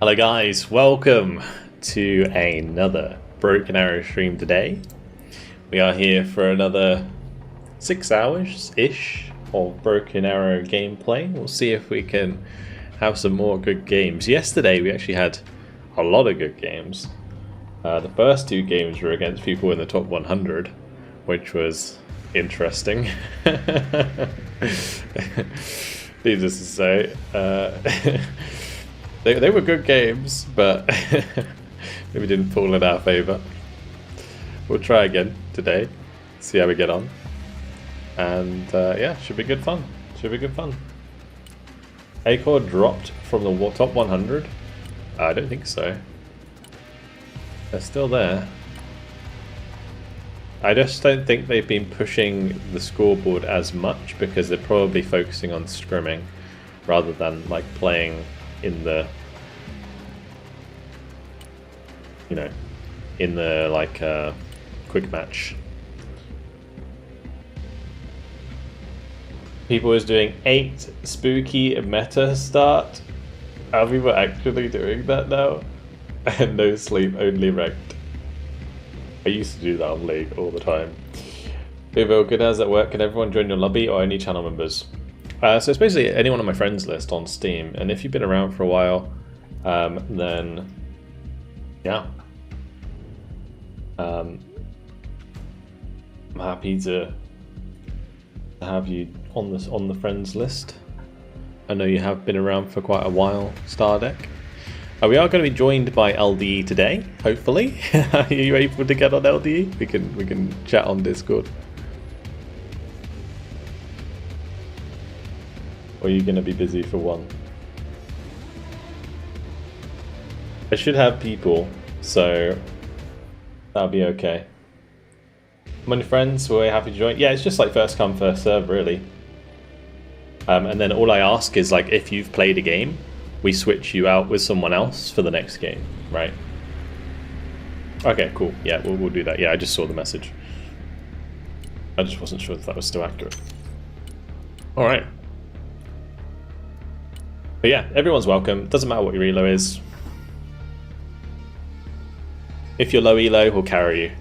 Hello guys, welcome to another Broken Arrow stream today. We are here for another 6 hours-ish of Broken Arrow gameplay. We'll see if we can have some more good games. Yesterday we actually had a lot of good games. The first 2 games were against people in the top 100, which was interesting. Needless to say, they were good games, but maybe didn't fall in our favour. We'll try again today, see how we get on, and yeah, should be good fun. Should be good fun. Acor dropped from the top 100? I don't think so. They're still there. I just don't think they've been pushing the scoreboard as much because they're probably focusing on scrimming rather than like playing in the, you know, in the like quick match. People was doing 8 spooky meta start. Are people actually doing that now? And no sleep, only ranked. I used to do that on League all the time. Hey Vulcan, how's that work? Can everyone join your lobby or only channel members? So it's basically anyone on my friends list on Steam, and if you've been around for a while, then yeah, I'm happy to have you on the friends list. I know you have been around for quite a while, Stardeck. We are going to be joined by LDE today, hopefully. Are you able to get on LDE? We can chat on Discord. Or are you going to be busy for one? I should have people, so that'll be okay. Many friends, we're happy to join. Yeah, it's just like first come, first serve, really. And then all I ask is like if you've played a game, we switch you out with someone else for the next game, right? Okay, cool. Yeah, we'll do that. Yeah, I just saw the message. I just wasn't sure if that was still accurate. All right. But yeah, everyone's welcome. Doesn't matter what your elo is. If you're low elo, we'll carry you.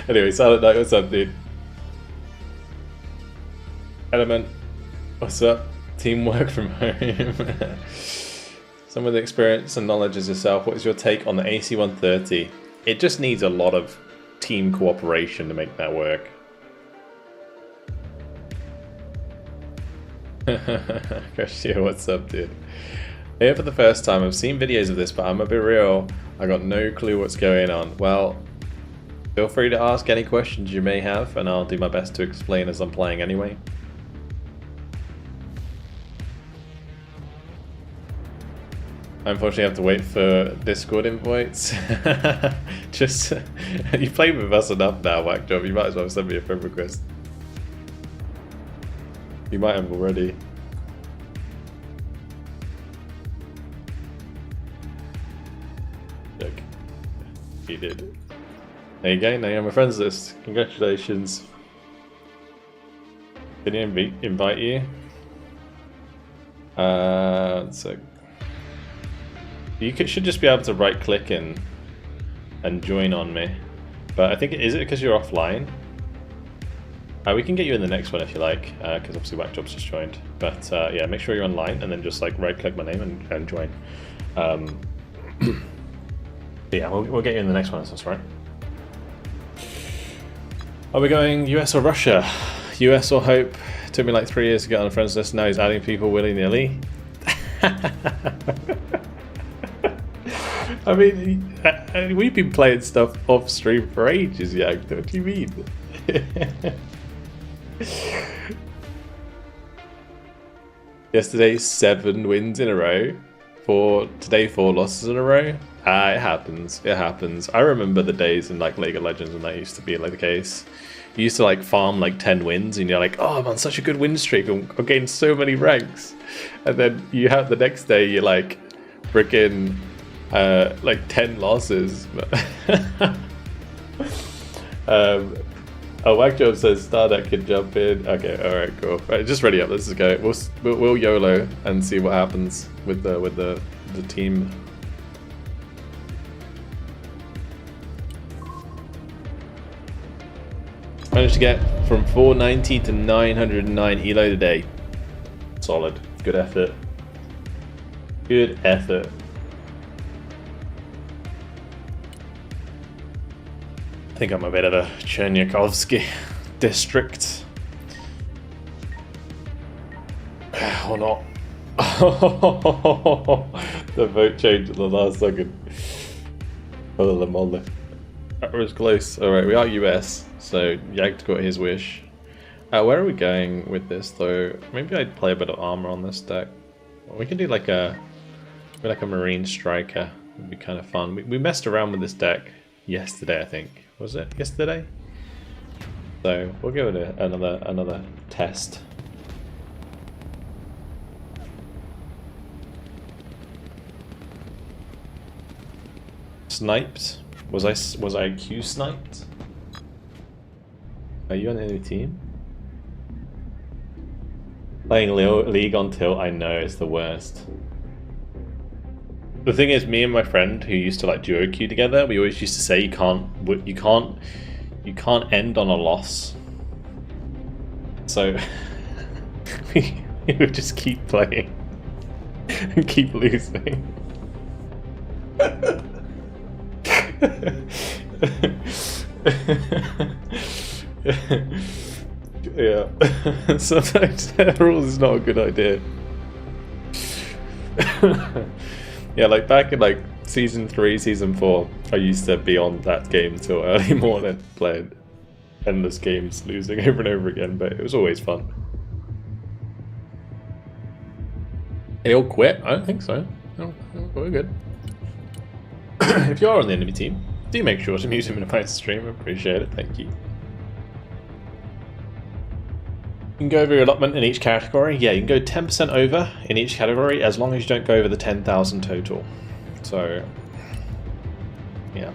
Anyway, Silent Night, what's up, dude? Element, what's up? Teamwork from home. Some of the experience and knowledge as yourself. What is your take on the AC-130? It just needs a lot of team cooperation to make that work. Christian, what's up, dude? Here for the first time. I've seen videos of this, but I'm a bit real. I got no clue what's going on. Well, feel free to ask any questions you may have, and I'll do my best to explain as I'm playing anyway. I unfortunately have to wait for Discord invites. Just, you've played with us enough now, Whackjob. You might as well send me a friend request. You might have already. Look, you did. There you go, now you're on my friends list. Congratulations. Can you invite you? So you should just be able to right click and join on me. But I think, is it because you're offline? We can get you in the next one if you like, because obviously Whackjob's just joined. But yeah, make sure you're online and then just like right click my name and join. Yeah, we'll get you in the next one, if that's right. Are we going US or Russia? US or Hope? It took me like 3 years to get on the friends list. Now he's adding people willy-nilly. I mean, we've been playing stuff off stream for ages, yeah. What do you mean? Yesterday, 7 wins in a row. Today, 4 losses in a row. It happens. It happens. I remember the days in like League of Legends when that used to be like the case. You used to like farm like 10 wins, and you're like, oh, I'm on such a good win streak. I'm getting so many ranks, and then you have the next day you're like, freaking like 10 losses. Oh, Wagjob says Stardeck can jump in. Okay, alright, cool. Right, just ready up, let's just go. We'll YOLO and see what happens with the team. Managed to get from 490 to 909 elo today. Solid. Good effort. Good effort. I think I'm a bit of a Cherniakovsky district. Or not. The vote changed at the last second. Holy moly. That was close. Alright, we are US, so Yagd got his wish. Where are we going with this though? Maybe I'd play a bit of armor on this deck. We can do like a marine striker. It'd be kind of fun. We messed around with this deck yesterday, I think. Was it yesterday? So we'll give it another test. Sniped? Was I Q sniped? Are you on any team? Playing League on tilt, I know it's the worst. The thing is, me and my friend who used to like duo queue together, we always used to say you can't end on a loss. So we would just keep playing and keep losing. Yeah. Sometimes rules is not a good idea. Yeah, like back in like season 3, season 4, I used to be on that game till early morning playing endless games, losing over and over again, but it was always fun. They all quit? I don't think so. No, we're good. If you are on the enemy team, do make sure to mute him in a fight stream. I appreciate it. Thank you. You can go over your allotment in each category. Yeah, you can go 10% over in each category as long as you don't go over the 10,000 total. So, yeah.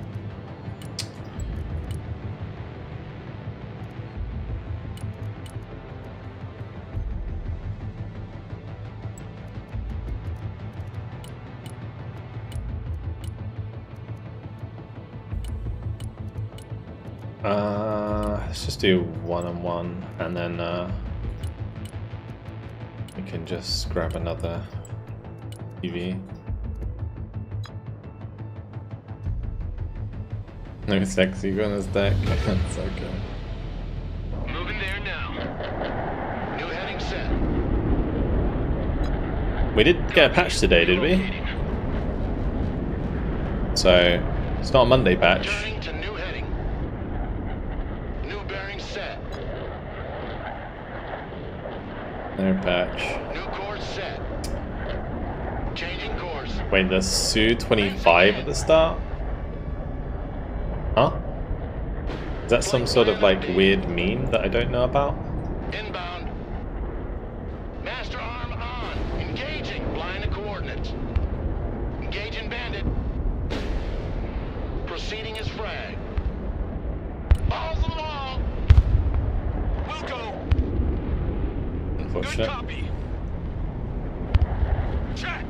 Let's just do 1-on-1 and then we can just grab another TV. No sexy on this deck. That's okay. Moving there now. New heading set. We did get a patch today, did we? So it's not a Monday patch. Turning to new heading. New bearing set. No patch. New course set. Changing course. Wait, there's Su-25 at the start? Huh? Is that some sort of like weird meme that I don't know about? Inbound. Master arm on. Engaging. Blind the coordinates. Engaging bandit. Proceeding as frag. Balls on the wall. We'll go. Good Unfortunate. copy. Check.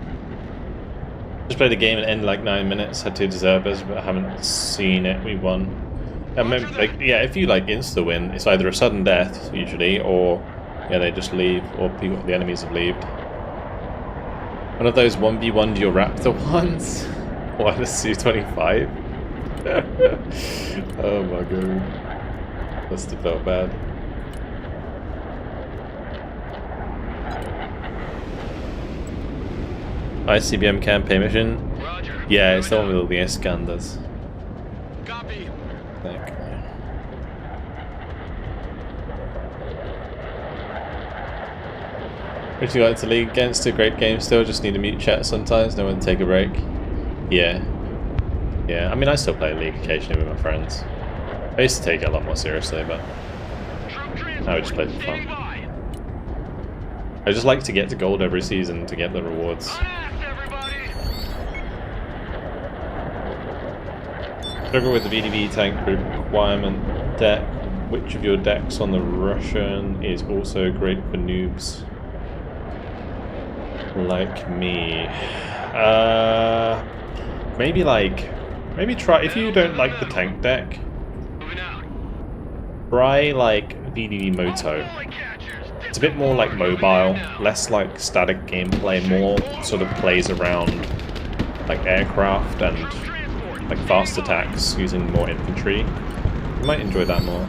Just played a game and ended like 9 minutes. Had 2 deservers, but I haven't seen it. We won. And maybe, like, yeah, if you like insta win, it's either a sudden death usually, or yeah, they just leave, or people, the enemies have left. One of those 1v1'd your Raptor ones. What a Su-25? Oh my god, must have felt bad. ICBM campaign mission. Roger. Yeah, it's the one with all the Iskanders. Copy. Like, would you like to league against a great game still? Just need to mute chat sometimes, no one take a break. Yeah. Yeah, I mean I still play League occasionally with my friends. I used to take it a lot more seriously, but I would just play for fun. I just like to get to gold every season to get the rewards. Struggle with the VDV tank requirement deck. Which of your decks on the Russian is also great for noobs like me? Maybe try, if you don't like the tank deck, try like VDD Moto. It's a bit more like mobile, less like static gameplay, more sort of plays around like aircraft and like fast attacks using more infantry. You might enjoy that more.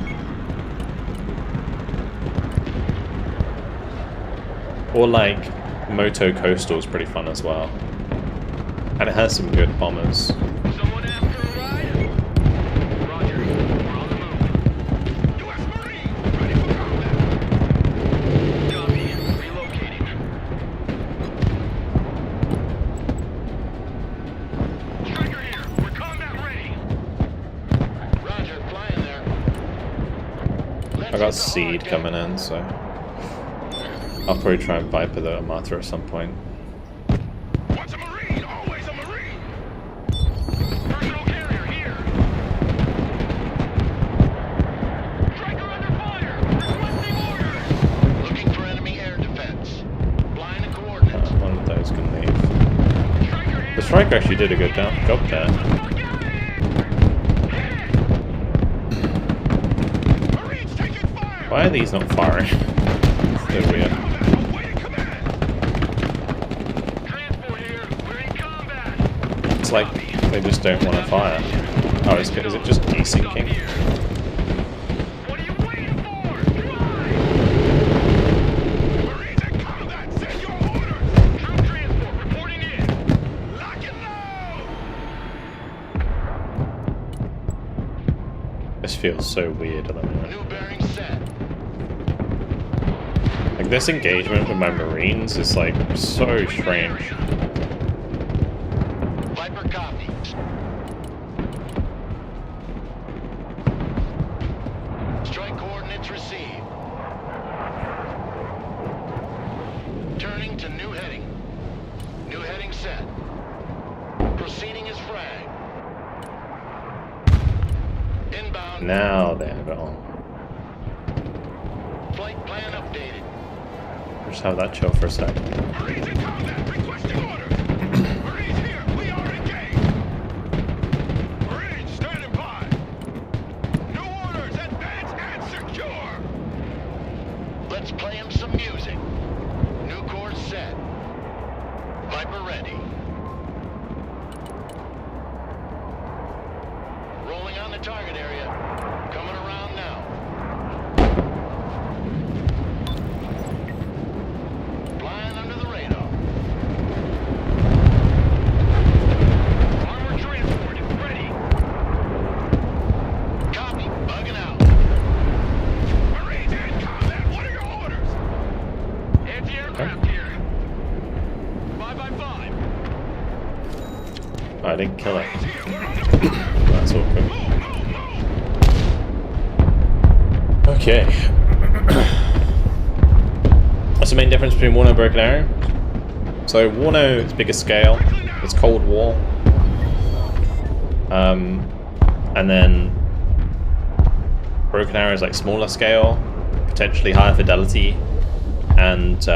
Or like Moto Coastal is pretty fun as well. And it has some good bombers. I got Seed coming in, so I'll probably try and Viper the Armata at some point. Once a Marine, always a Marine. Personal carrier here. Striker under fire. Requesting orders. Looking for enemy air defense. Blind and coordinates. One of those can leave. The Striker actually did a good job there. Why are these not firing? It's so weird. It's like they just don't want to fire. Oh, is it just desyncing? What are you waiting for? Marines in combat, send your orders. Troop transport reporting in. Lock and load. This feels so weird at the minute. New bearing set. Like this engagement with my Marines is like so strange. Viper copies. Strike coordinates received. Turning to new heading. New heading set. Proceeding as frag. Inbound. Now they have it on. Flight plan updated. Just have that chill for a sec. Marines in combat, requesting orders. Marines here, we are engaged. Marines standing by. New orders, advance and secure. Let's play him some music. New course set. Viper ready. Rolling on the target area. Coming around now. Flying under the radar. Armor transport ready. Copy. Bugging out. Marines in combat. What are your orders? Anti-aircraft here. 5x5. I didn't kill it. That's awkward. Okay. What's the main difference between Warno and Broken Arrow? So Warno is bigger scale, it's Cold War. And then Broken Arrow is like smaller scale, potentially higher fidelity, and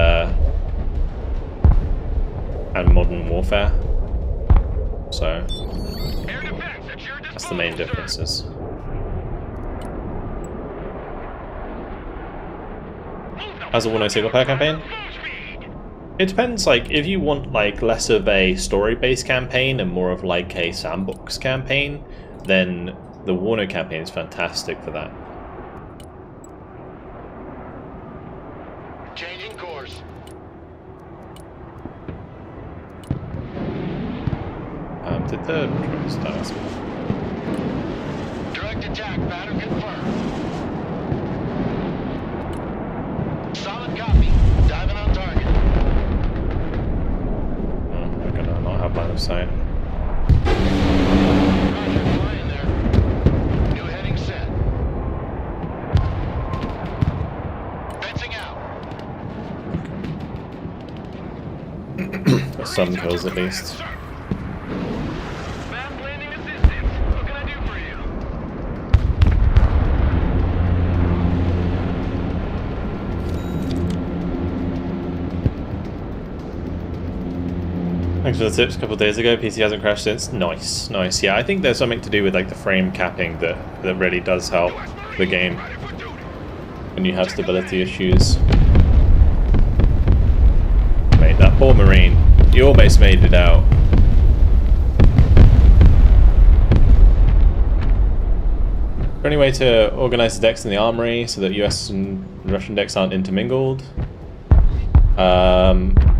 modern warfare. So that's the main differences. As a Warno single player campaign? It depends, like, if you want like less of a story-based campaign and more of like a sandbox campaign, then the Warno campaign is fantastic for that. Changing course. Did the drones die? Direct attack pattern confirmed. Solid copy. Diving on target. Oh, I'm gonna not have line of sight. Roger, flying there. New heading set. Fencing out. Got some kills at least. Fast landing assistance. What can I do for you? Thanks for the tips a couple of days ago. PC hasn't crashed since. Nice, nice. Yeah, I think there's something to do with like the frame capping that really does help the game when you have stability issues. Mate, that poor Marine. You almost made it out. Is there any way to organize the decks in the armory so that US and Russian decks aren't intermingled?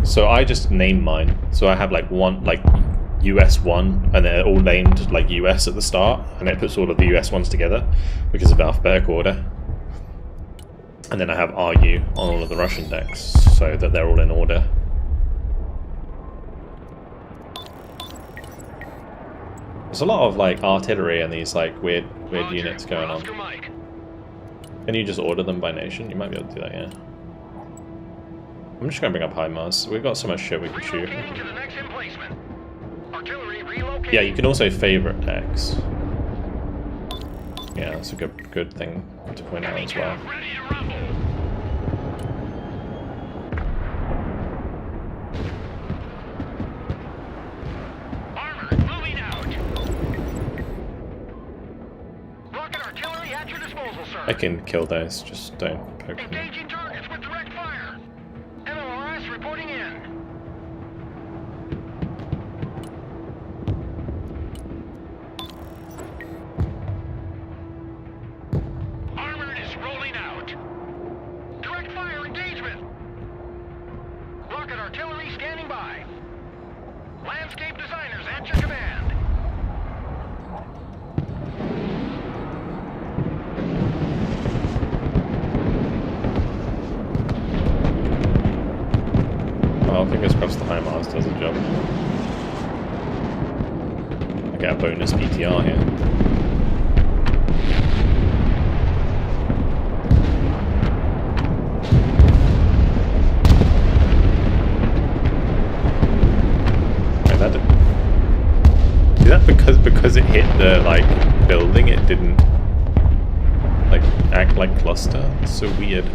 So I just name mine. So I have like one, like US1, and they're all named like US at the start, and it puts all of the US ones together because of alphabetical order. And then I have RU on all of the Russian decks so that they're all in order. There's a lot of like artillery and these like weird units going on. Can you just order them by nation? You might be able to do that, yeah. I'm just gonna bring up HIMARS. We've got so much shit we can shoot. Yeah, you can also favorite decks. Yeah, that's a good thing to point out as well. I can kill those, just don't poke them. Engaging targets with direct fire. MLRS reporting in. Armored is rolling out. Direct fire engagement. Rocket artillery scanning by. Landscape designers at your command. Well, fingers crossed the HIMARS does the job. I get a bonus PTR here. Wait, that did... Is that because it hit the like building, it didn't like act like cluster? It's so weird.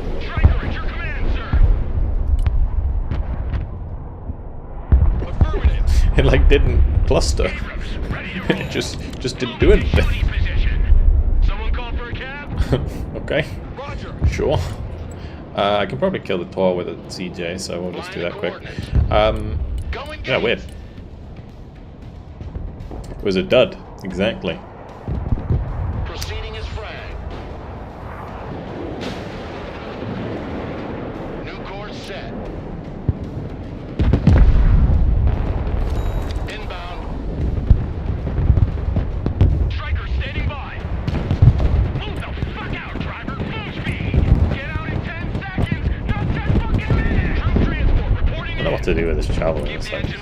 It like didn't cluster. It just didn't do anything. Someone call for a cab? Okay. Roger. Sure. I can probably kill the Tor with a CJ, so we'll just do that quick. Yeah, weird. It was a dud, exactly. Proceeding as frag. New course set. To do with this travel in a second.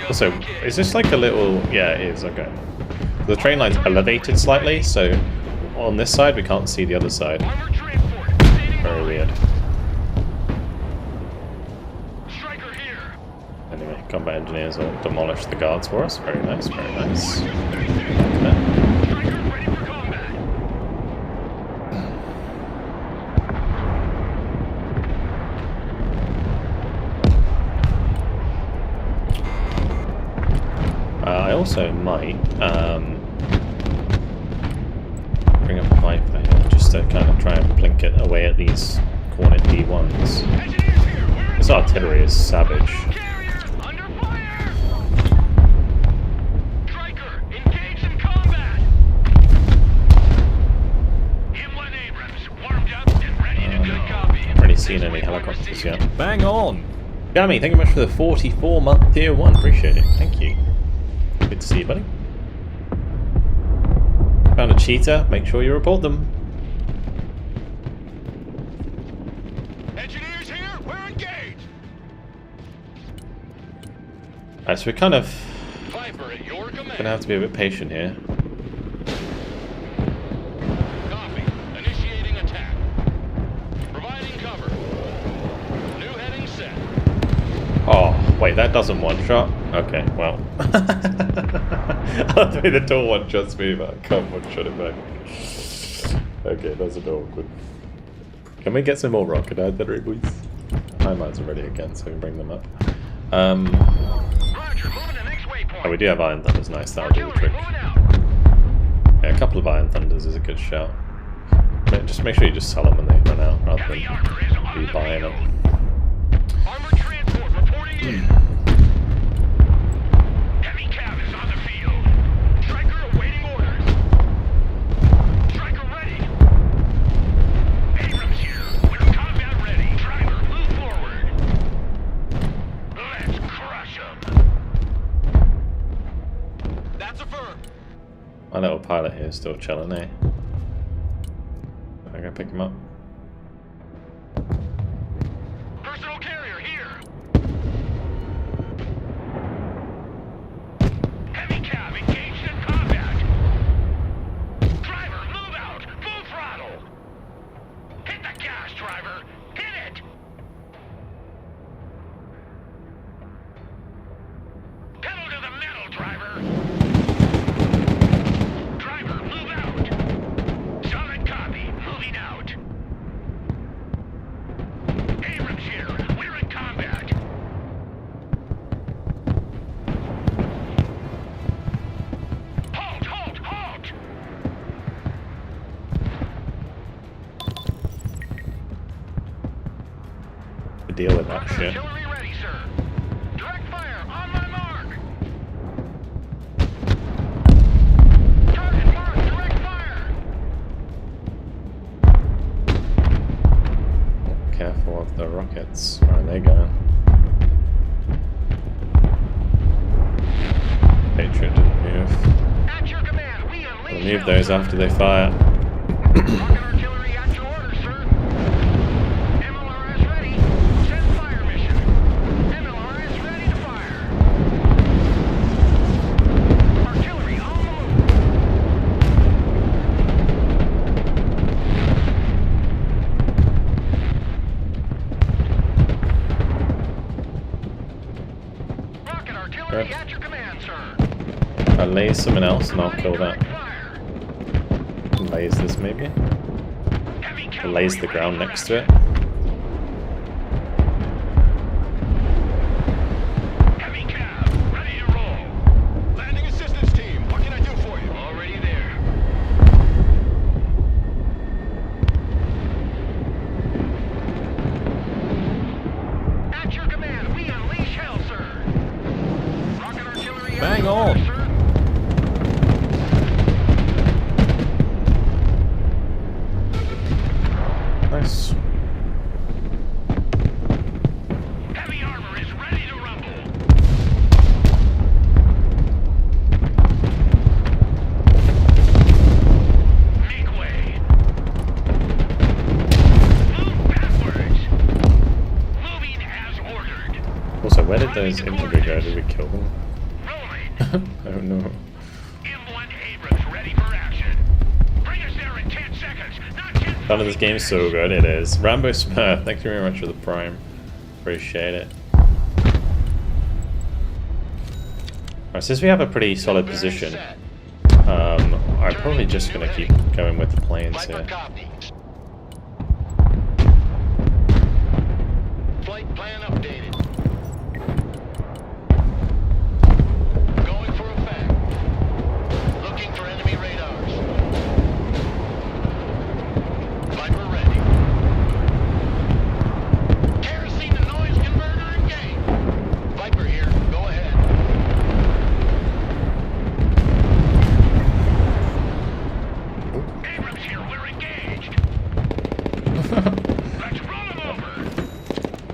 Also, is this like a little... Yeah, it is, okay. The train line's elevated slightly, so on this side we can't see the other side. Very weird. Anyway, combat engineers will demolish the guards for us. Very nice, very nice. Okay. I also might bring up a Viper here just to kind of try and blink it away at these cornered D1s. This artillery is savage. Haven't really seen any helicopters yet. Bang on! Gammy, thank you much for the 44-month tier 1. Appreciate it. Thank you. Good to see you, buddy. Found a cheater. Make sure you report them. Engineers here. We're engaged. Alright, so we're kind of Viper at your command. gonna have to be a bit patient here. Copy. Initiating attack. Providing cover. New heading set. Oh, wait, that doesn't one-shot? Okay, well. I thought the door one-shots me, but I can't one-shot it back. Okay, that's a bit awkward. Can we get some more rocket artillery, boys? HIMARS are ready again, so we can bring them up. Roger, moving to next waypoint. Oh, we do have Iron Thunders. Nice, that'll do the trick. Moving out. Yeah, a couple of Iron Thunders is a good shout. But just make sure you just sell them when they run out, rather than Heavy armor is on the rebuying field. them. Armored transport reporting in. Heavy cab is on the field. Striker awaiting orders. Striker ready. Abrams here. We're combat ready. Driver, move forward. Let's crush him. That's a firm. My little pilot here is still chilling, eh? I'm gonna pick him up. Personal carrier here. Heavy cab engaged in combat. Driver, move out. Full throttle. Hit the gas, driver. Hit it. Pedal to the metal, driver. Driver, move out. Solid copy. Moving out. Abrams here. We're in combat. Halt! Halt! Halt! To deal with that shit. Artillery ready, sir. Direct fire on my mark. Target marked. Direct fire. Careful of the rockets. Where are they going? Patriot didn't move. At your command, we We'll unleash. move those after they fire. Rocket artillery at your order, sir. MLRS ready. Send fire mission. MLRS ready to fire. Artillery on the move. Rocket artillery Good. at your command, sir. I'll lay someone else and I'll kill that. Fire. Lays this maybe? Heavy Or cavalry lays the ready ground for next to action. it. Heavy cab, ready to roll. Landing assistance team, what can I do for you? Already there. At your command, we unleash hell, sir. Rocket artillery at Bang your on. order, sir. Nice. Heavy armor is ready to rumble. Make way. Move backwards. Moving as ordered. Also, where did those infantry go? Did we kill them? Rolling. I don't know. M1 Abrams ready for action. Bring us there in 10 seconds. Not 10. None of this game's so good, it is. Rambo Smurf, thank you very much for the prime. Appreciate it. Alright, since we have a pretty solid position, I'm probably just gonna keep going with the planes Viper here. copy. Flight plan updated. Going for effect. Looking for enemy radars. Viper ready. Kerosene to noise converter engaged. Viper here. Go ahead. Abrams here. We're engaged. Let's roll him over.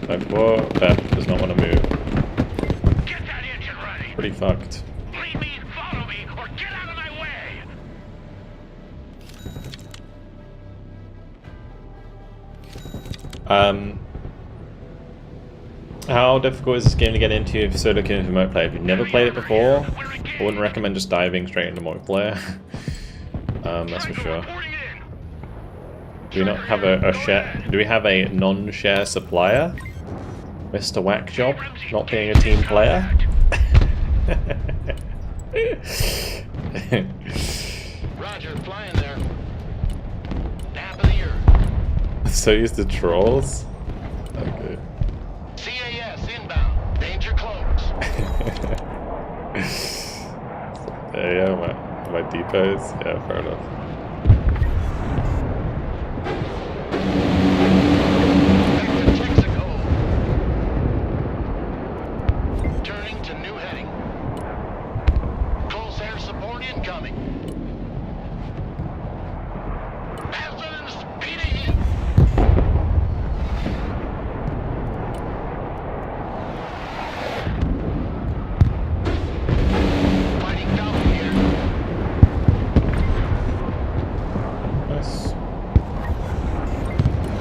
Like, whoa, that does not want to move. Get that engine ready. Pretty fucked. Lead me, follow me, or get out of my way. How difficult is this game to get into if you're so looking at remote play? If you've never played it before, I wouldn't recommend just diving straight into multiplayer. That's for sure. Reporting in. Do we not have a share? Do we have a non-share supplier? Mr. Whackjob, not being a team player? Roger, flying there. Nap of the earth. So use the trolls? Okay. CAS inbound. Danger close. Yeah, my depots. Yeah, fair enough. Turning to new heading. Corsair support incoming. Bastards, PD! Fighting down here. Nice.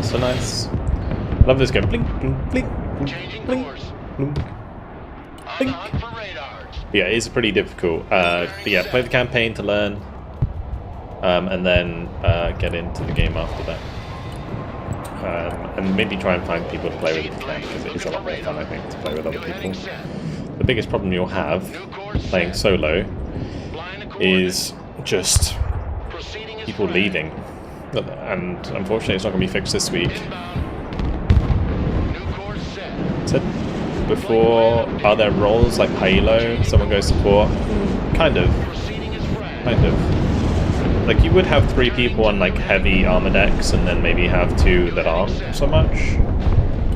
So nice. Love this game. Blink, blink, blink, blink, Changing blink, course. blink. On the hunt for radars. Yeah, it is pretty difficult. But yeah, play the campaign to learn, and then get into the game after that. And maybe try and find people to play with if you can, because it is a lot more fun, I think, to play with other New heading people. set. The biggest problem you'll have New course playing set. solo Line of is just Proceeding as people flagged. leaving. And unfortunately, it's not going to be fixed this week. Inbound. New course set. Said before, are there roles like Halo? Someone goes support? Kind of. Proceeding as flagged. Kind of. Like, you would have 3 people on, like, heavy armor decks, and then maybe have 2 that aren't so much.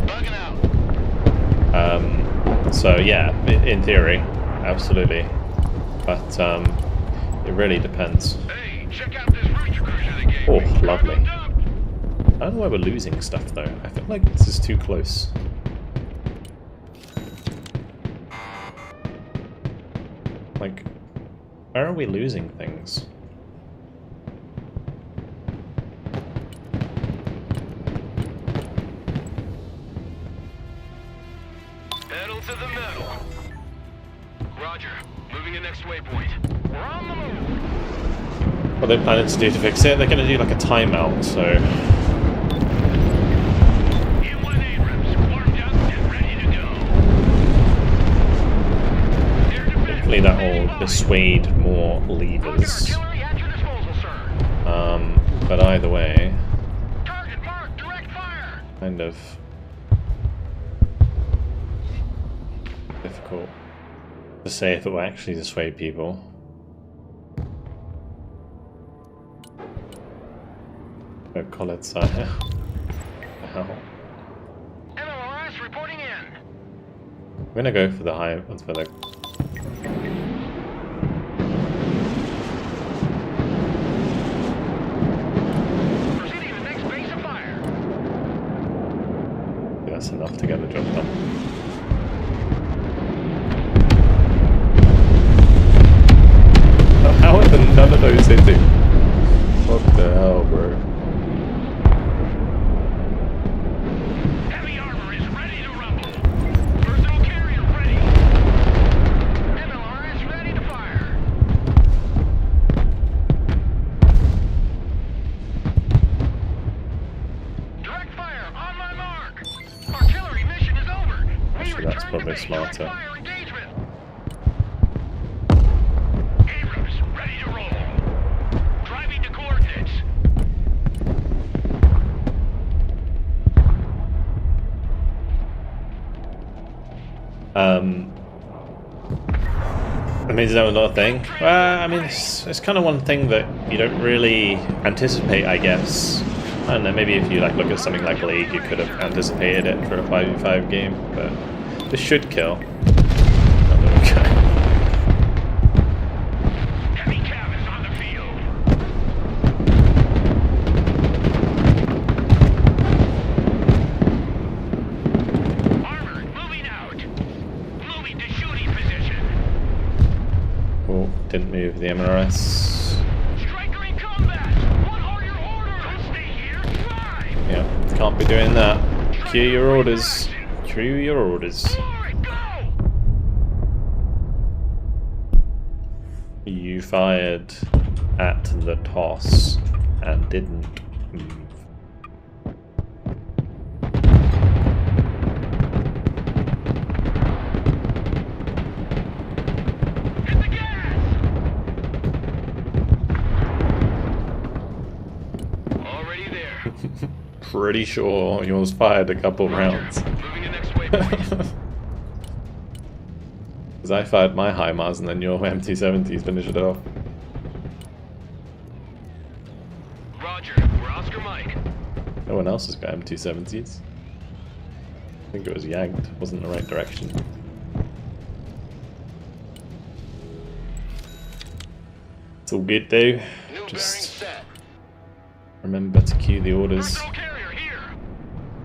Bugging out. So, yeah, in theory, absolutely. But, it really depends. Hey, check out this rooster cruiser they gave Oh, me. lovely. Right on top. I don't know why we're losing stuff, though. I feel like this is too close. Like, where are we losing things? Pedal to the metal. Roger. Moving to next waypoint. We're on the move. What they're planning to do to fix it, they're going to do like a timeout, so E1 Abrams, warmed up and ready to go. Air defense. hopefully that will dissuade more leavers. Artillery at your disposal, sir. But either way, Target marked. Direct fire. kind of difficult to say if it will actually dissuade people. Call it so. Ow. MLRS reporting in. I'm gonna go for the high. That's for the. Proceeding to the next base of fire. That's enough to get the job done. How are none of those hitting? What the hell, bro? Heavy armor is ready to rumble. Personal carrier ready. MLRS ready to fire. Direct fire on my mark. Artillery mission is over. We Actually, that's return to probably base. smarter. Direct fire engagement. Abrams ready to roll. Driving to coordinates. I mean, is that another thing? I mean, it's kind of one thing that you don't really anticipate, I guess. I don't know, maybe if you like look at something like League, you could have anticipated it for a 5v5 game, but this should kill. Oh, there we go. Heavy cav is on the field. Armor moving out. Moving to shooting position. Oh, didn't move the MRS. Striker in combat. What are your orders? Don't stay here. Drive. Yeah, can't be doing that. Cue your orders. Cue your orders. Glory, go. You fired at the toss and didn't move. Hit the gas. Already there. Pretty sure yours fired a couple rounds. Moving to next waypoint. Because I fired my HIMARS and then your MT-70s finished it off. Roger, we're Oscar Mike. No one else has got MT-70s. I think it was yanked, wasn't the right direction. It's all good though. Just remember to cue the orders. Personal carrier here.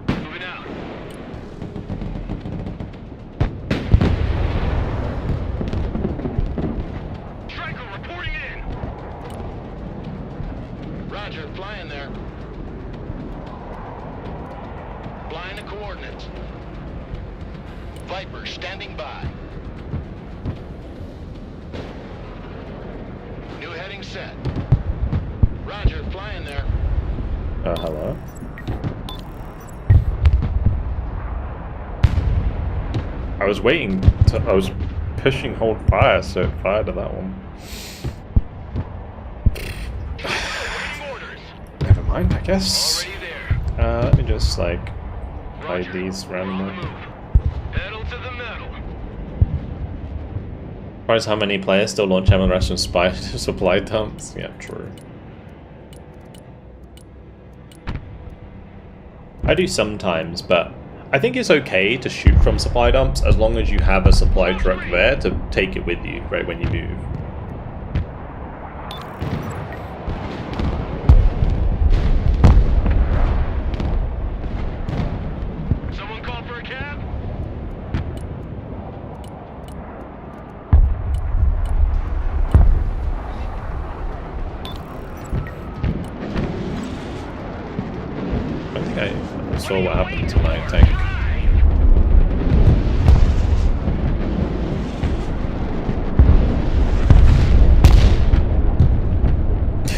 Moving out. Striker reporting in. Roger, flying there. Flying the coordinates. Viper standing by. New heading set. Roger, flying there. Hello? I was waiting I was pushing hold fire, so it fired at that one. Never mind, I guess. Let me just like hide these randomly. Pedal to the metal. Surprised how many players still launch ammo ration supply dumps. Yeah, true. I do sometimes, but I think it's okay to shoot from supply dumps as long as you have a supply truck there to take it with you right when you move. Someone call for a cab? I think I saw what happened to my tank.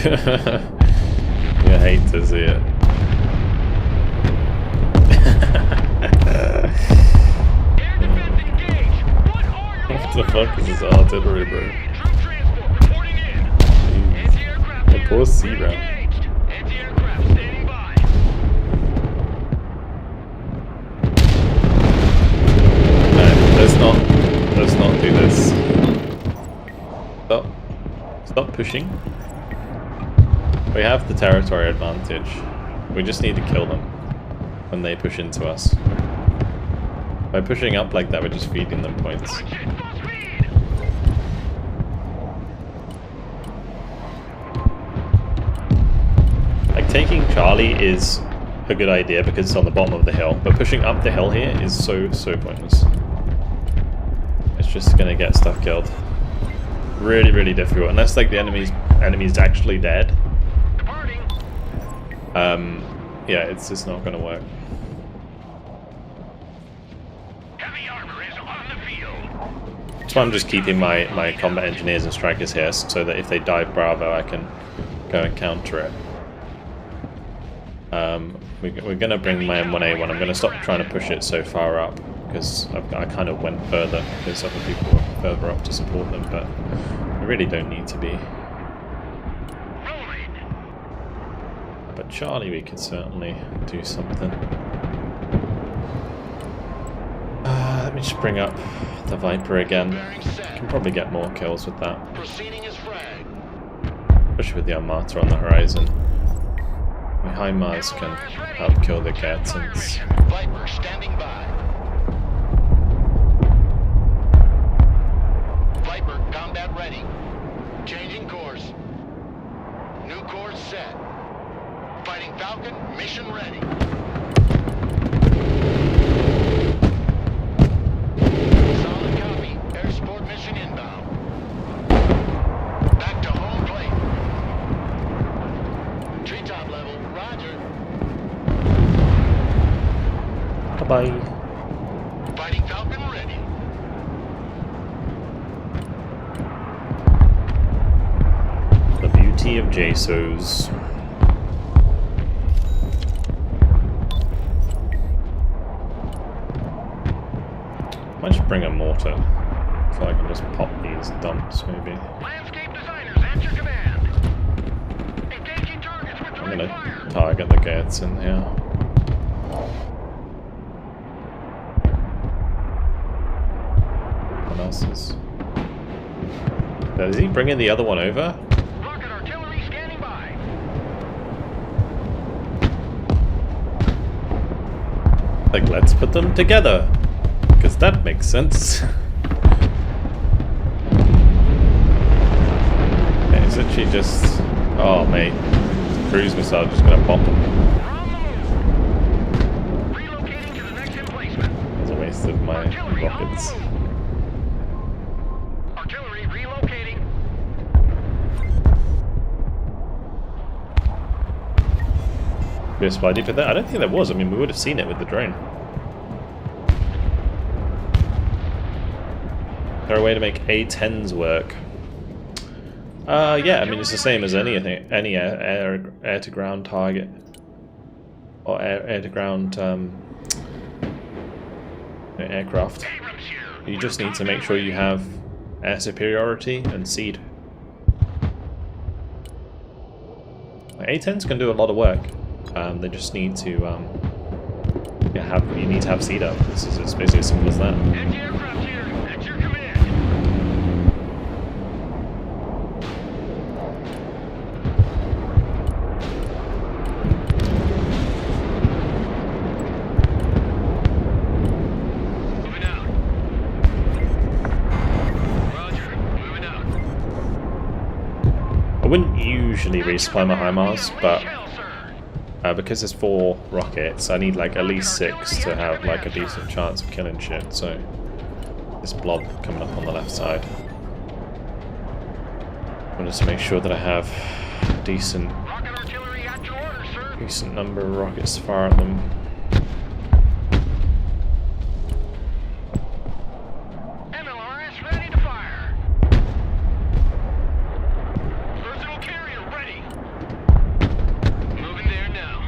You hate to see it. Air defense engaged. What are your What the fuck is this artillery, bro? Troop transport reporting in. Anti-aircraft The poor sea round. engaged. Anti-aircraft standing by. No, let's not do this. Stop pushing. We have the territory advantage. We just need to kill them when they push into us. By pushing up like that, we're just feeding them points. Full speed. Like, taking Charlie is a good idea because it's on the bottom of the hill, but pushing up the hill here is so pointless. It's just gonna get stuff killed. Really, really difficult. Unless like the enemy's actually dead. Departing. Yeah, it's just not gonna work. Heavy armor is on the field. That's why I'm just keeping my combat engineers and strikers here, so that if they dive Bravo, I can go and counter it. We're gonna bring my M1A1. I'm gonna stop trying to push it so far up because I kind of went further because other people were further up to support them, but we really don't need to be. But Charlie, we could certainly do something. Let me just bring up the Viper again. Can probably get more kills with that. Proceeding as frag. Especially with the Armata on the horizon. My HIMARS can help kill the Gadsons. Viper standing by. Viper combat ready. Changing course. New course set. Fighting Falcon, mission ready. Solid copy. Air support mission inbound. Back to home plate. Treetop level, roger. Bye-bye. Fighting Falcon ready. The beauty of JSOs. Might just bring a mortar so I can just pop these dumps maybe. Landscape designers at your command. Engaging targets with I'm direct gonna fire. target the Gadson here. What else is Is he bringing the other one over? Rocket artillery scanning by. Like, let's put them together. Because that makes sense. Okay, it's literally just... Oh, mate. Cruise missile just gonna pop them. Relocating to the next emplacement. It's a waste of my rockets. Artillery relocating. Be a spy deep in there? I don't think there was. I mean, we would have seen it with the drone. Is there a way to make A-10s work? Yeah, I mean, it's the same as any air-to-ground target. Or air-to-ground aircraft. You just need to make sure you have air superiority and seed. A-10s can do a lot of work. They just need to you need to have seed up. It's basically as simple as that. Anti-aircraft here. At your command. Moving out. Roger. Moving out. I wouldn't usually resupply my HIMARS, but Shell, sir. because there's 4 rockets, I need like at least 6 to have like a decent chance of killing shit. So this blob coming up on the left side, I want to make sure that I have a decent Rocket artillery at your order, sir. number of rockets to fire at them. MLRS ready to fire. Versatile carrier ready. Moving there now.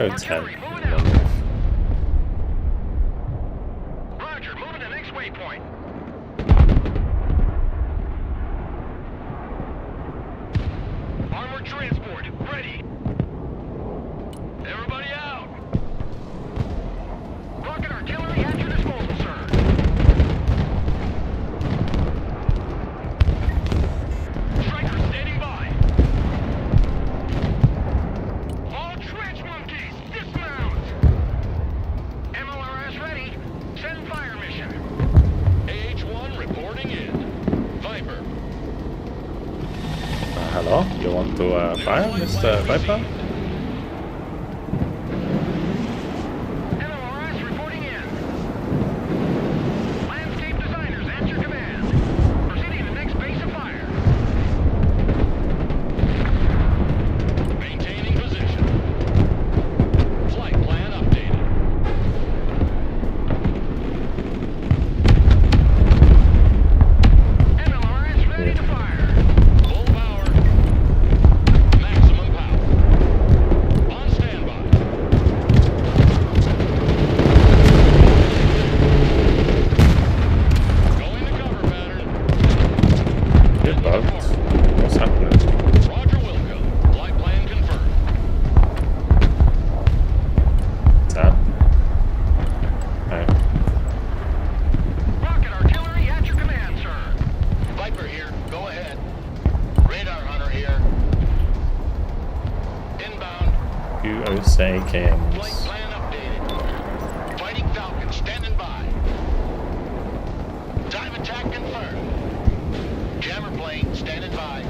Oh, 10. Artillery moving out. Roger, moving to next waypoint. Armored transport ready. Everybody out. Rocket artillery at your disposal, sir. Striker standing by. All trench monkeys, dismount. MLRS ready. Send fire mission. AH-1 reporting in. Viper. Hello? You want to fire, Mr. Viper? MLRS reporting in. Landscape designers at your command. Proceeding to the next base of fire. Maintaining position. Flight plan updated. MLRS ready to fire. Full power. Maximum power. On standby. Going to cover pattern. Good bug. What's happening? Roger Wilco. Flight plan confirmed. Tab. Alright. Rocket artillery at your command, sir. Viper here. Go ahead. Radar hunter here. Inbound. USA Flight cams. plan updated. Fighting Falcon standing by. Time attack confirmed. Jammer plane standing by.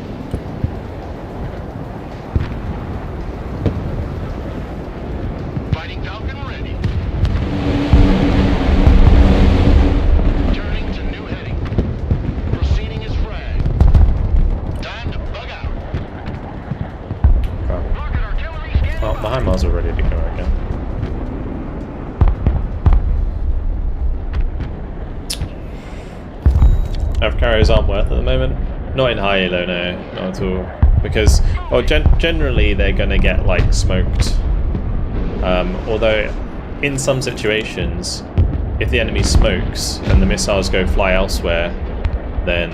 Fighting Falcon ready. Turning to new heading. Proceeding as frag. Time to bug out. Oh. Rocket artillery standing Well, by. the HIMARS are ready to go again. Air carriers aren't worth at the moment. Not in high elo, no, not at all. Because, well, generally they're gonna get like smoked. Although, in some situations, if the enemy smokes and the missiles go fly elsewhere, then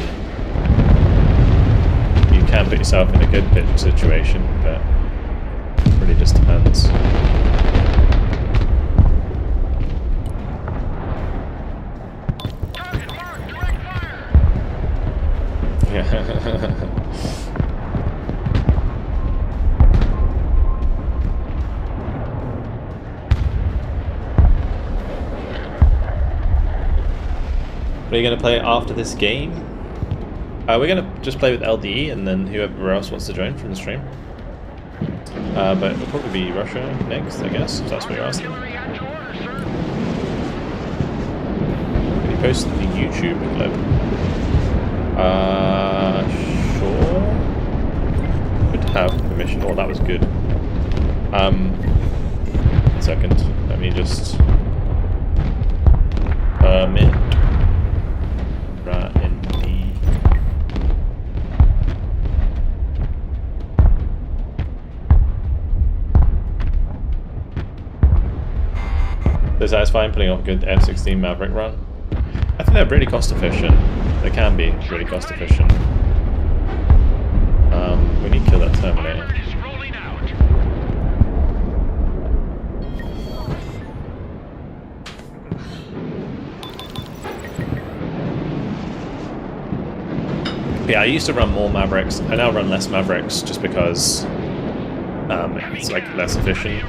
you can put yourself in a good pitch situation. But it really just depends. Target marked. Direct fire. Are you going to play after this game? We're going to just play with LDE and then whoever else wants to join from the stream. But it'll probably be Russia next, I guess, if that's what you're asking. Can you post the YouTube clip? Sure. Would have permission. Oh, that was good. 1 second. Let me just permit. Right in the. So satisfying putting off a good F-16 Maverick run. I think they're really cost efficient. They can be really cost efficient. We need to kill that Terminator. Yeah, I used to run more Mavericks. I now run less Mavericks just because it's like less efficient.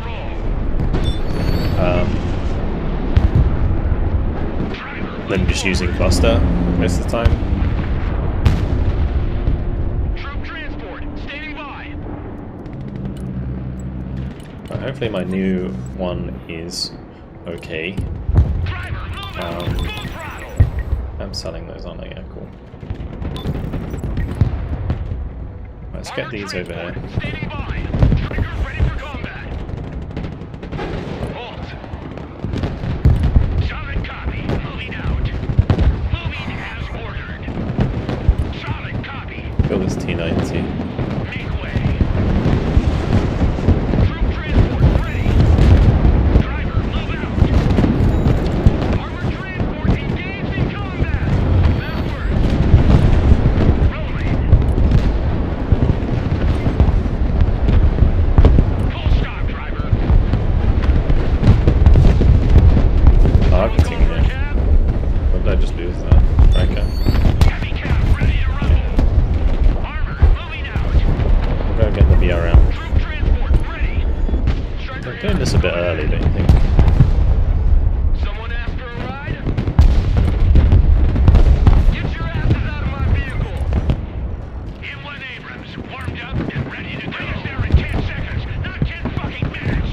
Than just using cluster most of the time. Troop transport, standing by. Hopefully my new one is okay. I'm selling those, aren't I? Yeah, cool. Let's get these over here. Standing by. Trigger ready for combat. Halt. Solid copy. Moving out. Moving as ordered. Solid copy. Kill this T-90. Make way. Troop transport ready. Driver, move out. Armored transport engaged in combat. Backward. Rolling. Full stop, driver. Targeting here. What did I just lose that? Okay. Heavy cap ready to rumble. Armor moving out. I'll go get the BRM. Troop transport ready. Striker I'm doing this a bit early, don't you think? Someone asked for a ride? Get your asses out of my vehicle. M1 Abrams, warmed up and ready to go. Finish there in 10 seconds, not 10 fucking minutes.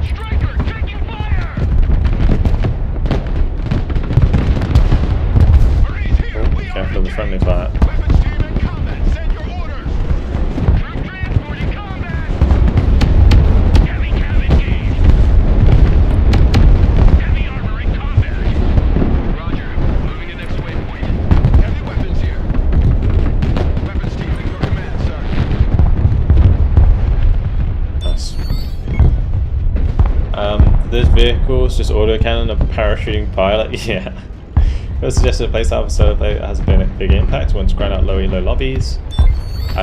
Striker, taking fire! Marines here, we are Careful of the friendly fire. weapons team in combat, send your orders. Troop transport in combat. Heavy cab engaged. Heavy armor in combat. Roger. Moving to next waypoint. Heavy weapons here. Weapons team in your command, sir. Nice. This vehicle's just autocannon a parachuting pilot. Yeah. It was suggested a playstyle for solo play that has a big impact once grind out low elo lobbies.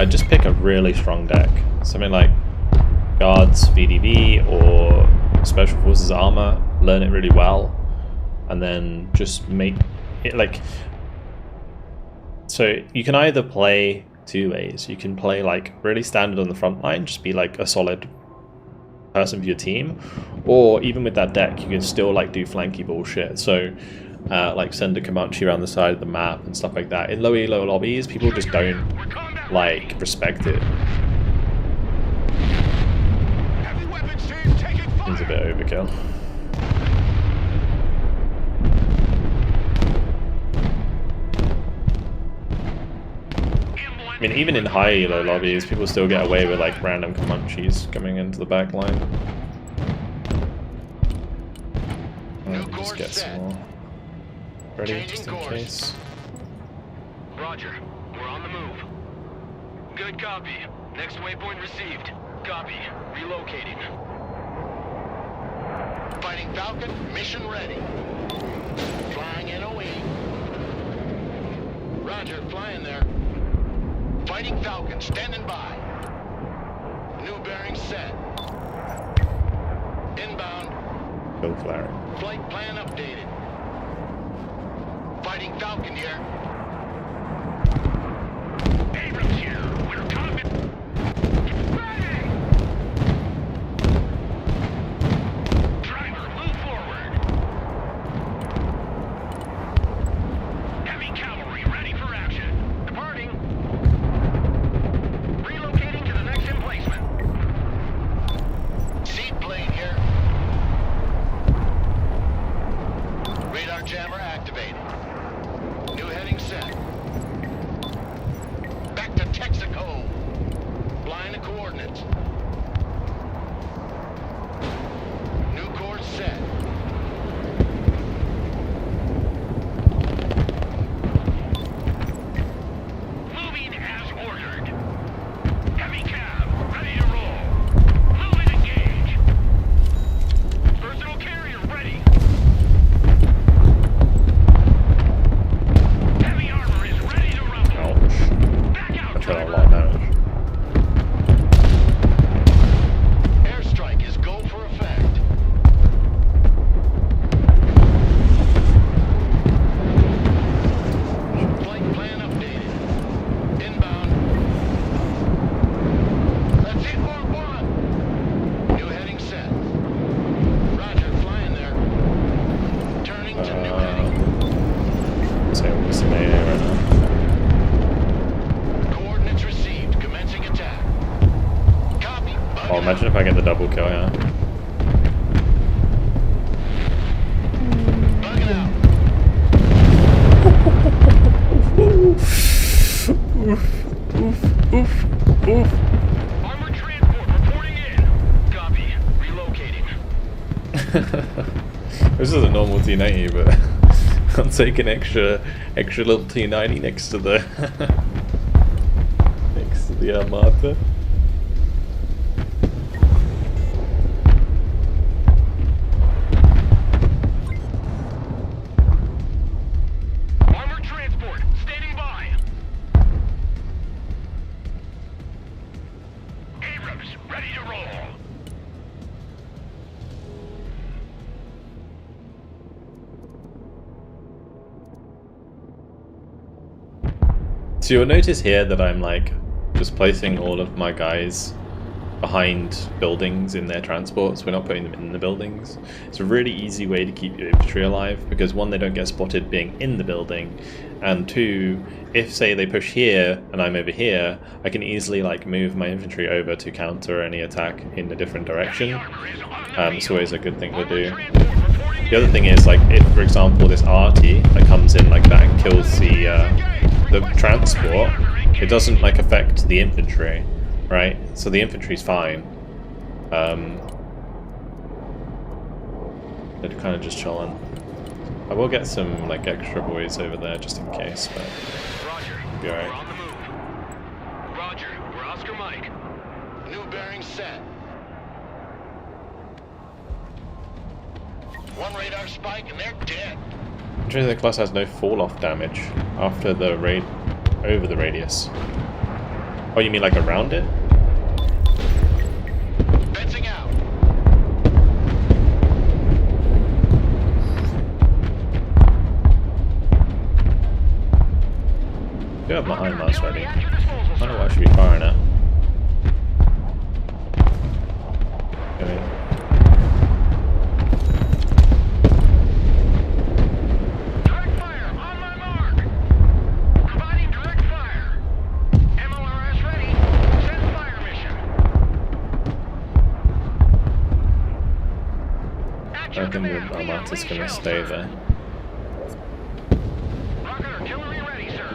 Just pick a really strong deck. Something like Guards VDV or Special Forces Armor. Learn it really well. And then just make it like... So you can either play two ways. You can play like really standard on the front line, just be like a solid person for your team, or even with that deck you can still like do flanky bullshit, so like send a Comanche around the side of the map and stuff like that. In low elo lobbies people just don't like respect it. Heavy weapons team taking fire. It's a bit overkill. I mean, even in high elo lobbies, people still get away with like random Comanches coming into the back line. Let me just get some more ready, just in case. Roger. We're on the move. Good copy. Next waypoint received. Copy. Relocating. Fighting Falcon, mission ready. Flying NOE. Roger, flying there. Fighting Falcon, standing by. New bearing set. Inbound. Bill flaring. Flight plan updated. Fighting Falcon here. Imagine if I get the double kill, yeah. Bugging out. Armored transport reporting in. Copy. Relocating. This is a normal T90, but I'll take an extra little T90 next to the next to the Armata. Armored transport standing by. Abrams ready to roll. So you'll notice here that I'm like just placing all of my guys behind buildings in their transports. We're not putting them in the buildings. It's a really easy way to keep your infantry alive because one, they don't get spotted being in the building, and two, if say they push here and I'm over here, I can easily like move my infantry over to counter any attack in a different direction. It's always a good thing to do. The other thing is, like, if for example this arty that comes in like that and kills the transport, it doesn't like affect the infantry, right? So the infantry's fine. They're kind of just chilling. I will get some like extra boys over there just in case, but Roger. it'll be alright. We're on the move. Roger. We're Oscar Mike. New bearing set. One radar spike and they're dead. Interesting, the class has no fall off damage after the raid over the radius. Oh, you mean like around it? Fencing out. I do have my iron mouse ready. I don't know what I should be firing at. Okay. Direct fire on my mark. Providing direct fire. MLRS ready. Send fire mission. I think the Armata's gonna stay there. Rocket artillery ready, sir.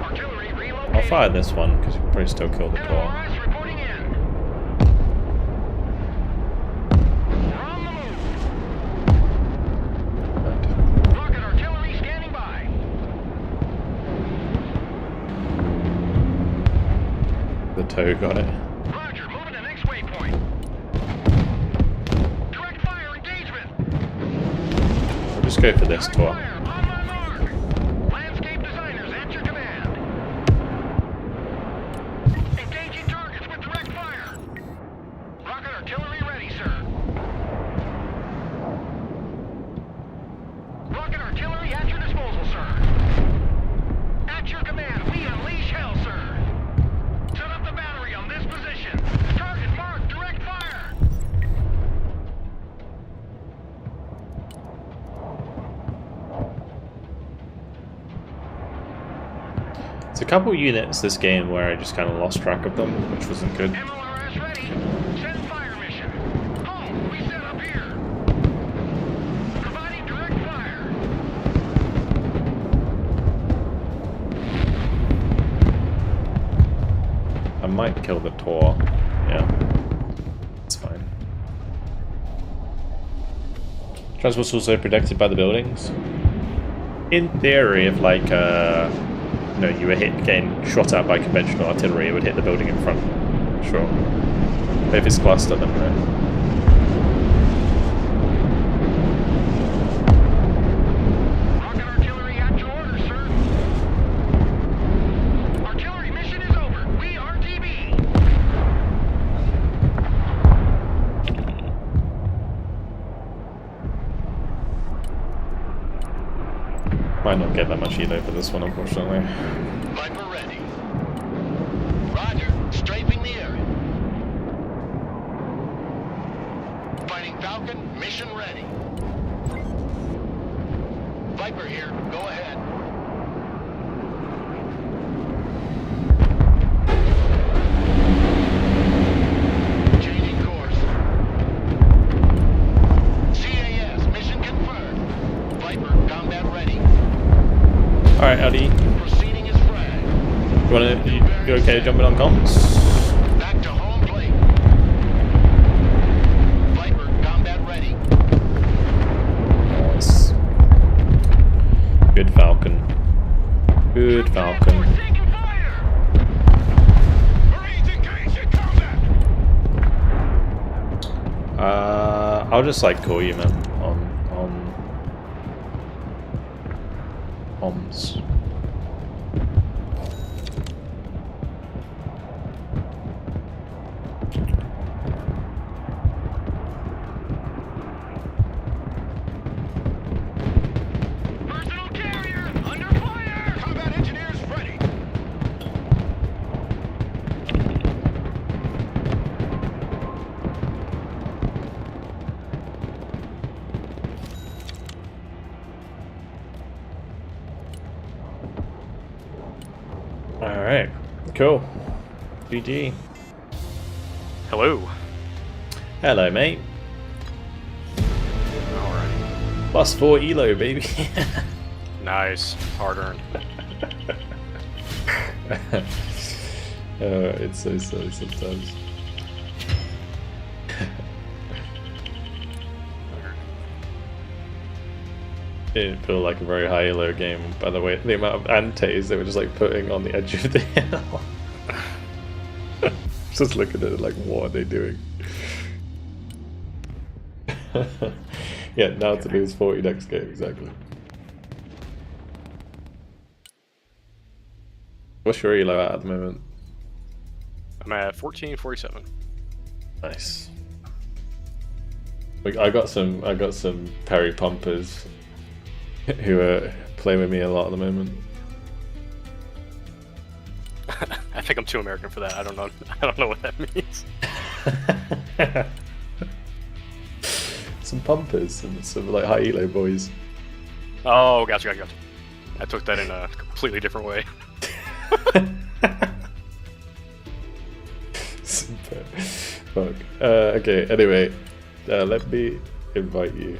Artillery relocating. I'll fire this one because you can probably still kill the core. MLRS reporting in. We're on the move. Rocket artillery standing by. The toe got it. Roger, moving to next waypoint. Direct fire engagement. I'll just go for this Direct tour. fire on my mark. Landscape designers at your command. Engaging targets with direct fire. Rocket artillery ready, sir. Rocket artillery at your disposal, sir. At your command, we unleash hell, sir. Set up the battery on this position. Target marked, direct fire. There's a couple units this game where I just kind of lost track of them, which wasn't good. MLRS ready. Send fire mission. Oh, we set up here. Providing direct fire. I might kill the Tor. Yeah. It's fine. Transport's also protected by the buildings. In theory, if like you know, you were getting shot at by conventional artillery, it would hit the building in front. Sure. But if it's cluster, then no. Rocket artillery at your order, sir. Artillery mission is over. We are DB. Might not get that much elo for this one, unfortunately. Viper ready. Roger. Strafing the area. Fighting Falcon, mission ready. Viper here. Go ahead. Alright, Addy. Proceeding is flagged. You okay jumping on comms? Back to home plate. Viper combat ready. Nice. Good Falcon. Good Falcon. We're taking fire. Marines engaged in combat. I'll just like call you, man, on comms. Personal carrier under fire. Combat engineers ready. Alright, cool. GG. Hello. Hello, mate. Alright. +4 elo, baby. Nice. Hard earned. It's so silly sometimes. It didn't feel like a very high elo game, by the way. The amount of antes they were just like putting on the edge of the hill. Just looking at it like, what are they doing? Yeah, now to lose 40 next game, exactly. What's your elo at the moment? I'm at 1447. Nice. I got some Perry pumpers who play with me a lot at the moment. I think I'm too American for that. I don't know. I don't know what that means. Some pumpers and some like high elo boys. Oh, gotcha. I took that in a completely different way. Fuck. Okay. Anyway, let me invite you,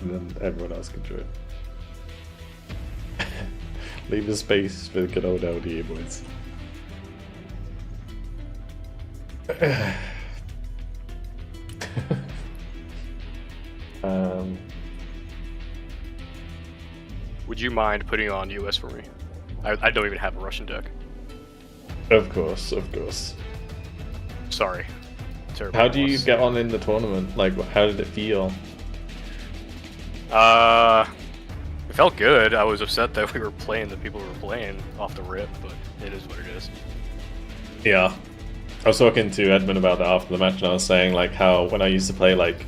and then everyone else can join. Leave the space for the good old LDA boys. Would you mind putting on US for me? I don't even have a Russian deck. Of course, of course. Sorry. Terrible. How do you get on in the tournament? Like, how did it feel? It felt good. I was upset that we were playing the people who were playing off the rip, but it is what it is. Yeah. I was talking to Edmund about that after the match, and I was saying like how when I used to play like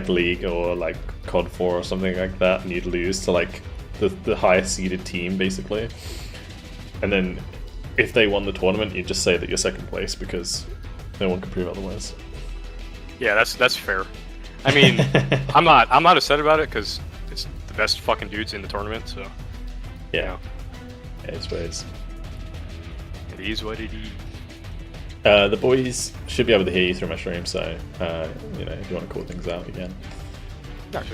League or like COD 4 or something like that, and you'd lose to like the highest seeded team basically, and then if they won the tournament, you'd just say that you're second place because no one can prove otherwise. Yeah, that's fair. I mean, I'm not upset about it because it's the best fucking dudes in the tournament. So Yeah, it's what it is. it is what it is. The boys should be able to hear you through my stream, so you know, if you want to call things out again. Gotcha.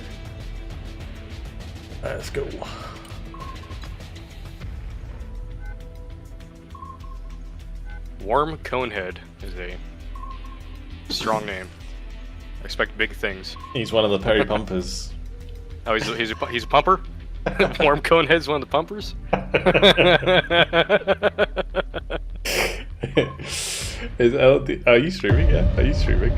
Let's go. Worm Conehead is a strong name. I expect big things. He's one of the Perry pumpers. Oh, he's a pumper? Worm Conehead's one of the pumpers? Is LD? Are you streaming? Yeah, are you streaming?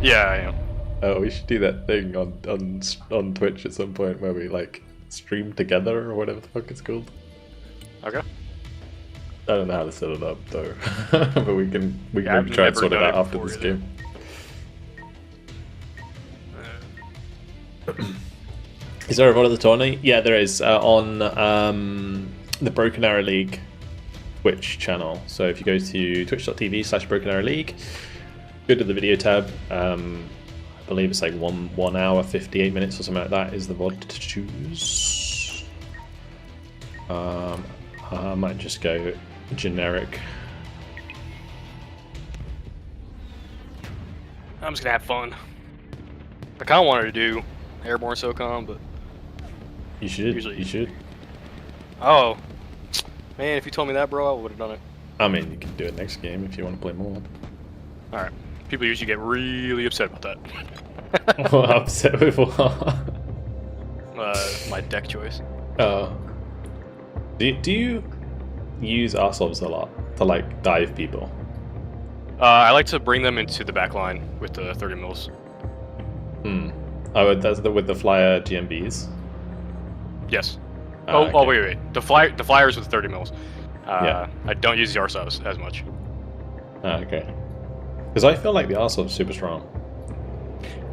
Yeah, I am. Oh, we should do that thing on Twitch at some point where we like stream together or whatever the fuck it's called. Okay. I don't know how to set it up though, but we can maybe try and never sort it done out it after before this either. game. Is there a VOD of the tourney? Yeah, there is on the Broken Arrow League Twitch channel. So if you go to twitch.tv/Broken Arrow League, go to the video tab. I believe it's like 1 hour 58 minutes or something like that is the VOD to choose. I might just go generic. I'm just gonna have fun. I kinda wanted to do Airborne SOCOM, but You should. Usually- You should. Oh, man, if you told me that, bro, I would have done it. I mean, you can do it next game if you want to play more. All right. People usually get really upset about that. What upset with what? My deck choice. Oh. Do you use ourselves a lot to like dive people? I like to bring them into the back line with the 30 mils. Oh, that's with the flyer GMBs. Yes. Okay. Oh, wait. The flyers with 30 mils. Yeah. I don't use the RSOs as much. Okay. Because I feel like the Arsenal is super strong.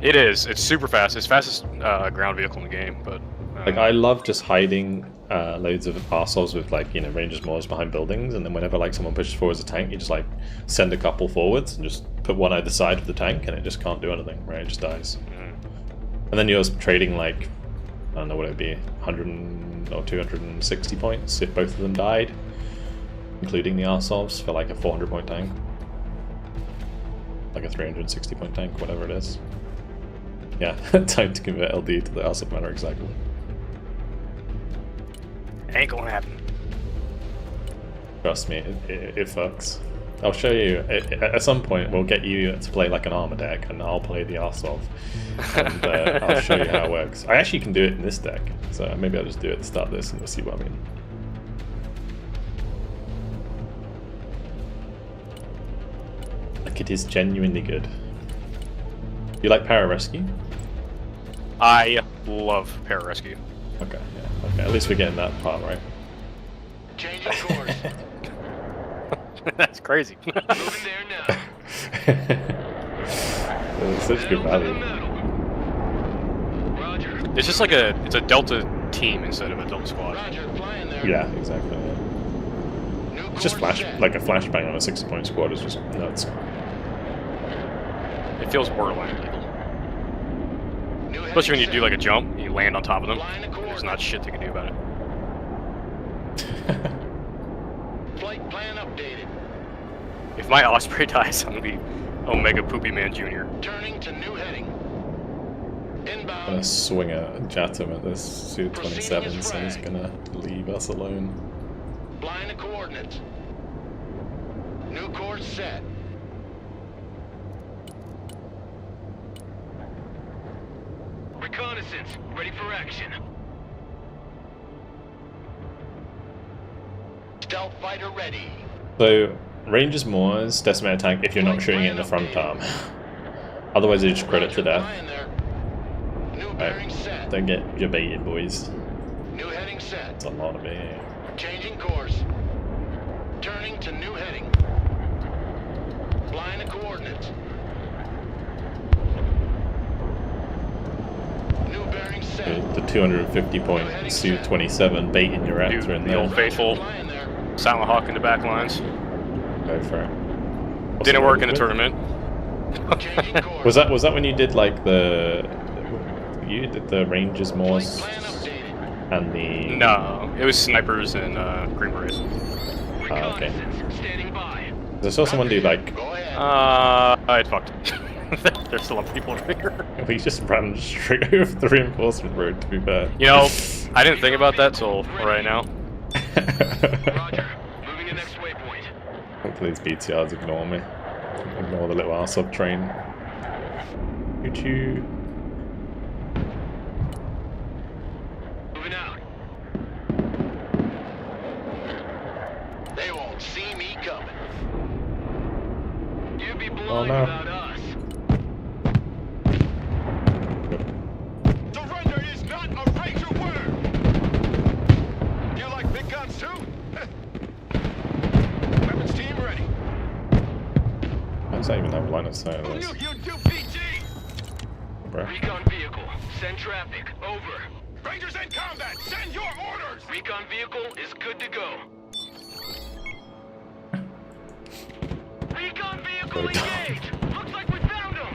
It is. It's super fast. It's fastest ground vehicle in the game. But like I love just hiding loads of Arsenals with like Rangers Moors behind buildings, and then whenever like someone pushes forward as a tank, you just like send a couple forwards and just put one either side of the tank, and it just can't do anything. Right? It just dies. And then you're trading like I don't know what it'd be, 100 or 260 points if both of them died, including the Arsenals for like a 400 point tank. Like a 360 point tank, whatever it is. Yeah, time to convert LD to the Arsenal manner exactly. ain't gonna happen. Trust me, it fucks. I'll show you, at some point we'll get you to play like an armor deck and I'll play the Arsenal. And I'll show you how it works. I actually can do it in this deck, so maybe I'll just do it to start this and you'll see what I mean. Like it is genuinely good. You like Pararescue? I love Pararescue. Okay, yeah, okay. At least we're getting that part right. Changing course. That's crazy. Moving there now. It's such good value. Roger. It's just like it's a Delta team instead of a Delta squad. Roger, flying there. Yeah, exactly. Yeah. New It's just course set. like a flashbang on a 60-point squad is just nuts. It feels borderline illegal. New Especially when you heading do like a jump, and you land on top of them. Flying a course. There's not shit they can do about it. set. Flight plan updated. If my Osprey dies, I'm gonna be Omega Poopy Man Jr. Turning to new heading. I'm Inbound. gonna swing a Jatum at this Suit 27, so he's gonna leave us alone. Flying the coordinates. New course set. Reconnaissance, ready for action. Stealth fighter ready. So, Rangers Moors decimate tank if you're not shooting it in the front arm. Otherwise, they just credit to death. Flying there. New bearing set. Don't get your baited, boys. New heading set. It's a lot of it. Changing course. Turning to new heading. Flying the coordinates. New bearing set. The 250 point Suit 27 baiting your reactor in The old there. faithful Flying there. Silent Hawk in the back lines. Go for it. What's Didn't it work in with? the tournament. Changing course. Was that when you did like you did the Rangers Moors Flight plan updated. and the No, it was snipers and Green Berets. Oh, okay. Standing by. I saw someone do like Go ahead. I fucked. There's still a lot of people over here. we just ran straight over the reinforcement road. To be fair, You know, I didn't think about that till right now. Roger. Moving to next waypoint. Hopefully these BTRs ignore me. Ignore the little R-sub train. Choo-choo. Moving out. They won't see me coming. You'd be blind Oh, no. without us. Surrender is not a Ranger word. You like big guns too? Weapons team ready. How does that even have line of sight on Who this? knew you'd do PT? Bro. Recon vehicle, send traffic, over. Rangers in combat, send your orders! Recon vehicle is good to go. Recon vehicle Good. engaged! Looks like we found him!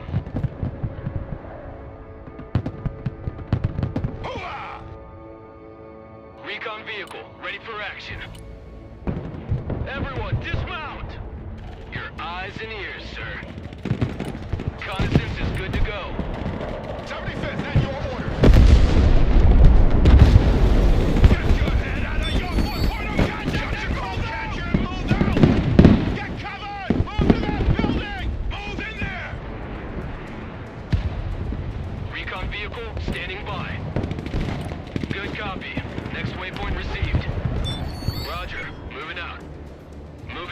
Hooah! Recon vehicle, ready for action. Everyone, dismount! Your eyes and ears, sir. Reconnaissance is good to go. 75th, at your order. Get your head out of your way!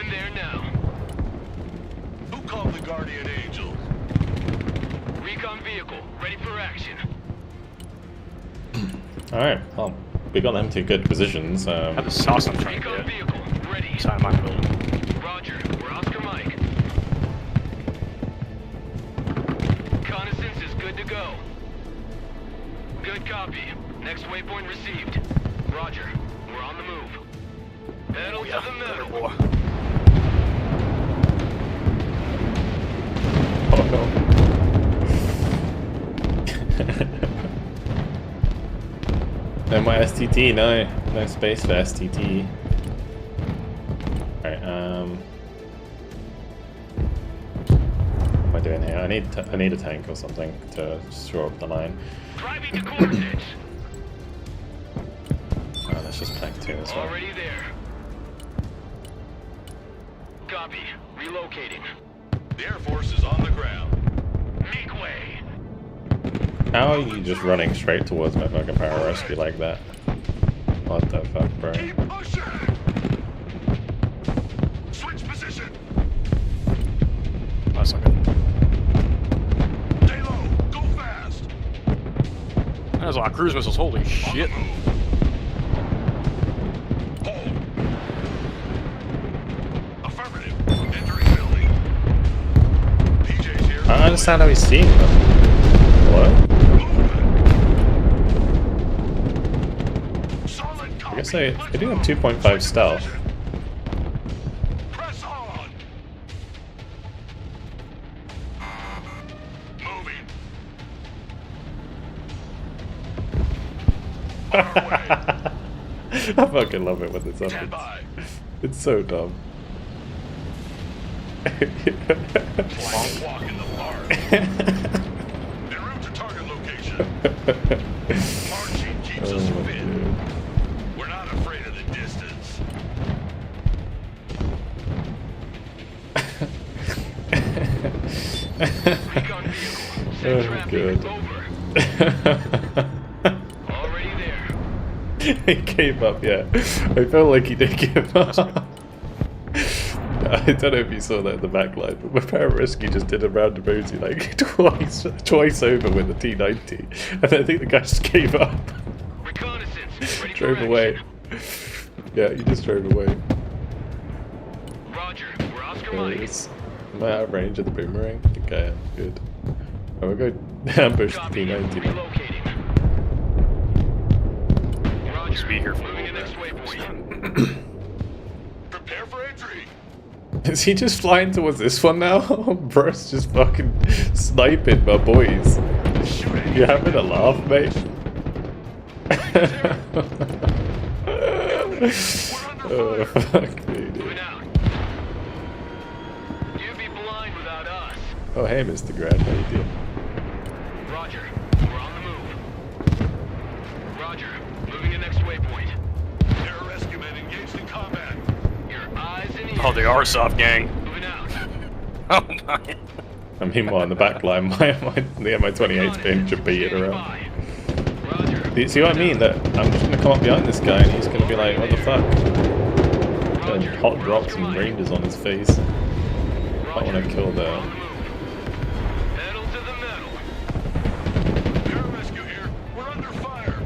Moving there now. Who called the Guardian Angel? Recon vehicle, ready for action. Alright, well, we got them to good positions. I just saw something trying to Recon get vehicle, ready. inside my building. Roger, we're Oscar Mike. Reconnaissance is good to go. Good copy. Next waypoint received. Roger, we're on the move. Pedal to the metal. Boy. Oh no. No, my STT, no space for STT. Alright, what am I doing here? I need a tank or something to shore up the line. Driving to coordinates. Oh, let's just plank 2 as well. Already there. Copy. Relocating. The Air Force is on the ground. Make way. How are you just running straight towards my fucking pararescue like that? What the fuck, bro? Keep pushing. Switch position. That's not good. Stay low. Go fast. There's a lot of cruise missiles. Holy shit. Hold. Affirmative. Entering building. PJ's here. I don't understand how he's seeing them. What? I guess they do have 2.5 stealth. Press on. Moving. I fucking love it when this Stand happens. by. It's so dumb. Walk in the park. En route to target location. Marching keeps us fit. We're not afraid of the distance. Recon vehicle. Send Oh, traffic. good. Over. Already there. He gave up, yeah. I felt like he did give up. I don't know if you saw that in the back line, but my pararescue just did a round of Mosey like twice over with the T90. And I think the guy just gave up. Reconnaissance. Ready Drove for away. action. Yeah, he just drove away. Roger. We're Oscar There Mike. he is. Am I out of range of the boomerang? I think I am. Good. Oh, we'll go ambush the Copy. T90. Relocating. Roger. Just be here for a Moving to little next bit. waypoint. Prepare for entry. Is he just flying towards this one now? Bro's just fucking sniping my boys. Shooting. You having a laugh, mate? Oh, fuck me, dude. Moving out. You'd be blind without us. Oh, hey, Mr. Grant, how you doing? Roger. We're on the move. Roger. Moving to next waypoint. Air rescue men engaged in combat. Your eyes and ears. Oh, the Arsov gang. Moving out. Oh my. And meanwhile, in the back line, my 28's being beaten around. Roger. See what I mean? That I'm just gonna come up behind this guy and he's gonna be like, what the fuck? And hot drops and ranges on his face. I wanna kill the... Pedal to the metal. Air rescue here. We're under fire.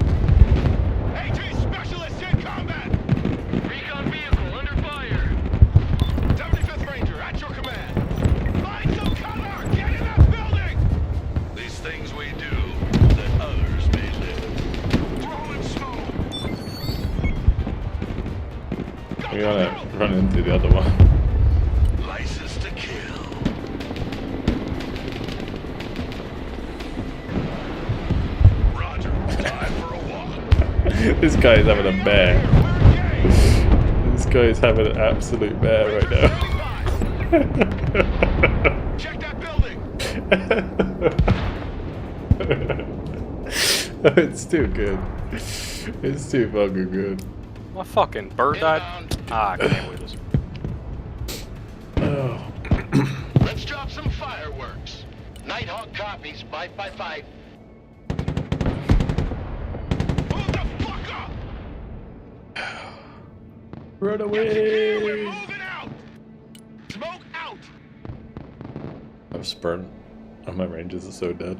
AT specialist in combat. Recon vehicle under fire. 75th Ranger at your command. Find some cover. Get in that building. These things we do that others may live. Throwing smoke. We gotta run into the other one. License to kill. Roger. Time for a walk. This guy is having a bear. This guy is having an absolute bear right now. Check that building. It's too good. It's too fucking good. My fucking bird died. Ah, I can't believe this. Oh. Let's drop some fireworks. Nighthawk copies 5x5. Move the fuck up! Run Get your gear, we're away! moving out! sprint. Oh, my Rangers are so dead.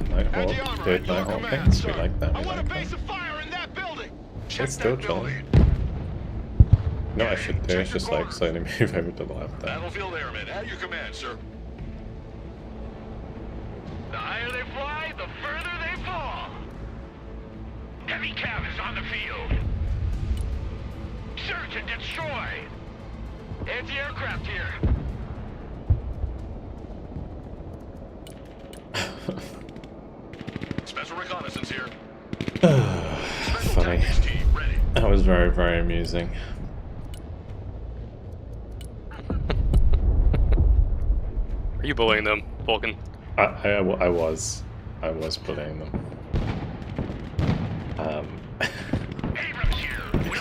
Nighthawk, good Nighthawk things. We like that. I We want a like base that. of fire in that building. It's still chilling. No, I should do is just like slowly move over to the left there. Battlefield Airmen, at your command, sir. The higher they fly, the further they fall. Heavy cav is on the field. Search and destroy. Anti-aircraft here. Special reconnaissance here. Funny. Team ready. That was very, very amusing. Are you bullying them, Vulcan? I was bullying them.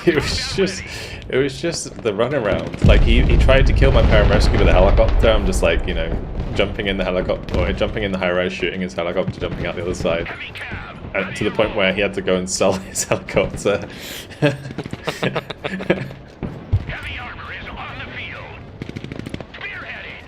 It was just the runaround. Like he tried to kill my paramescue with a helicopter. I'm just like, you know, jumping in the helicopter, or jumping in the high rise, shooting his helicopter, jumping out the other side, and to the point where he had to go and sell his helicopter. Heavy armor is on the field. Spearheading.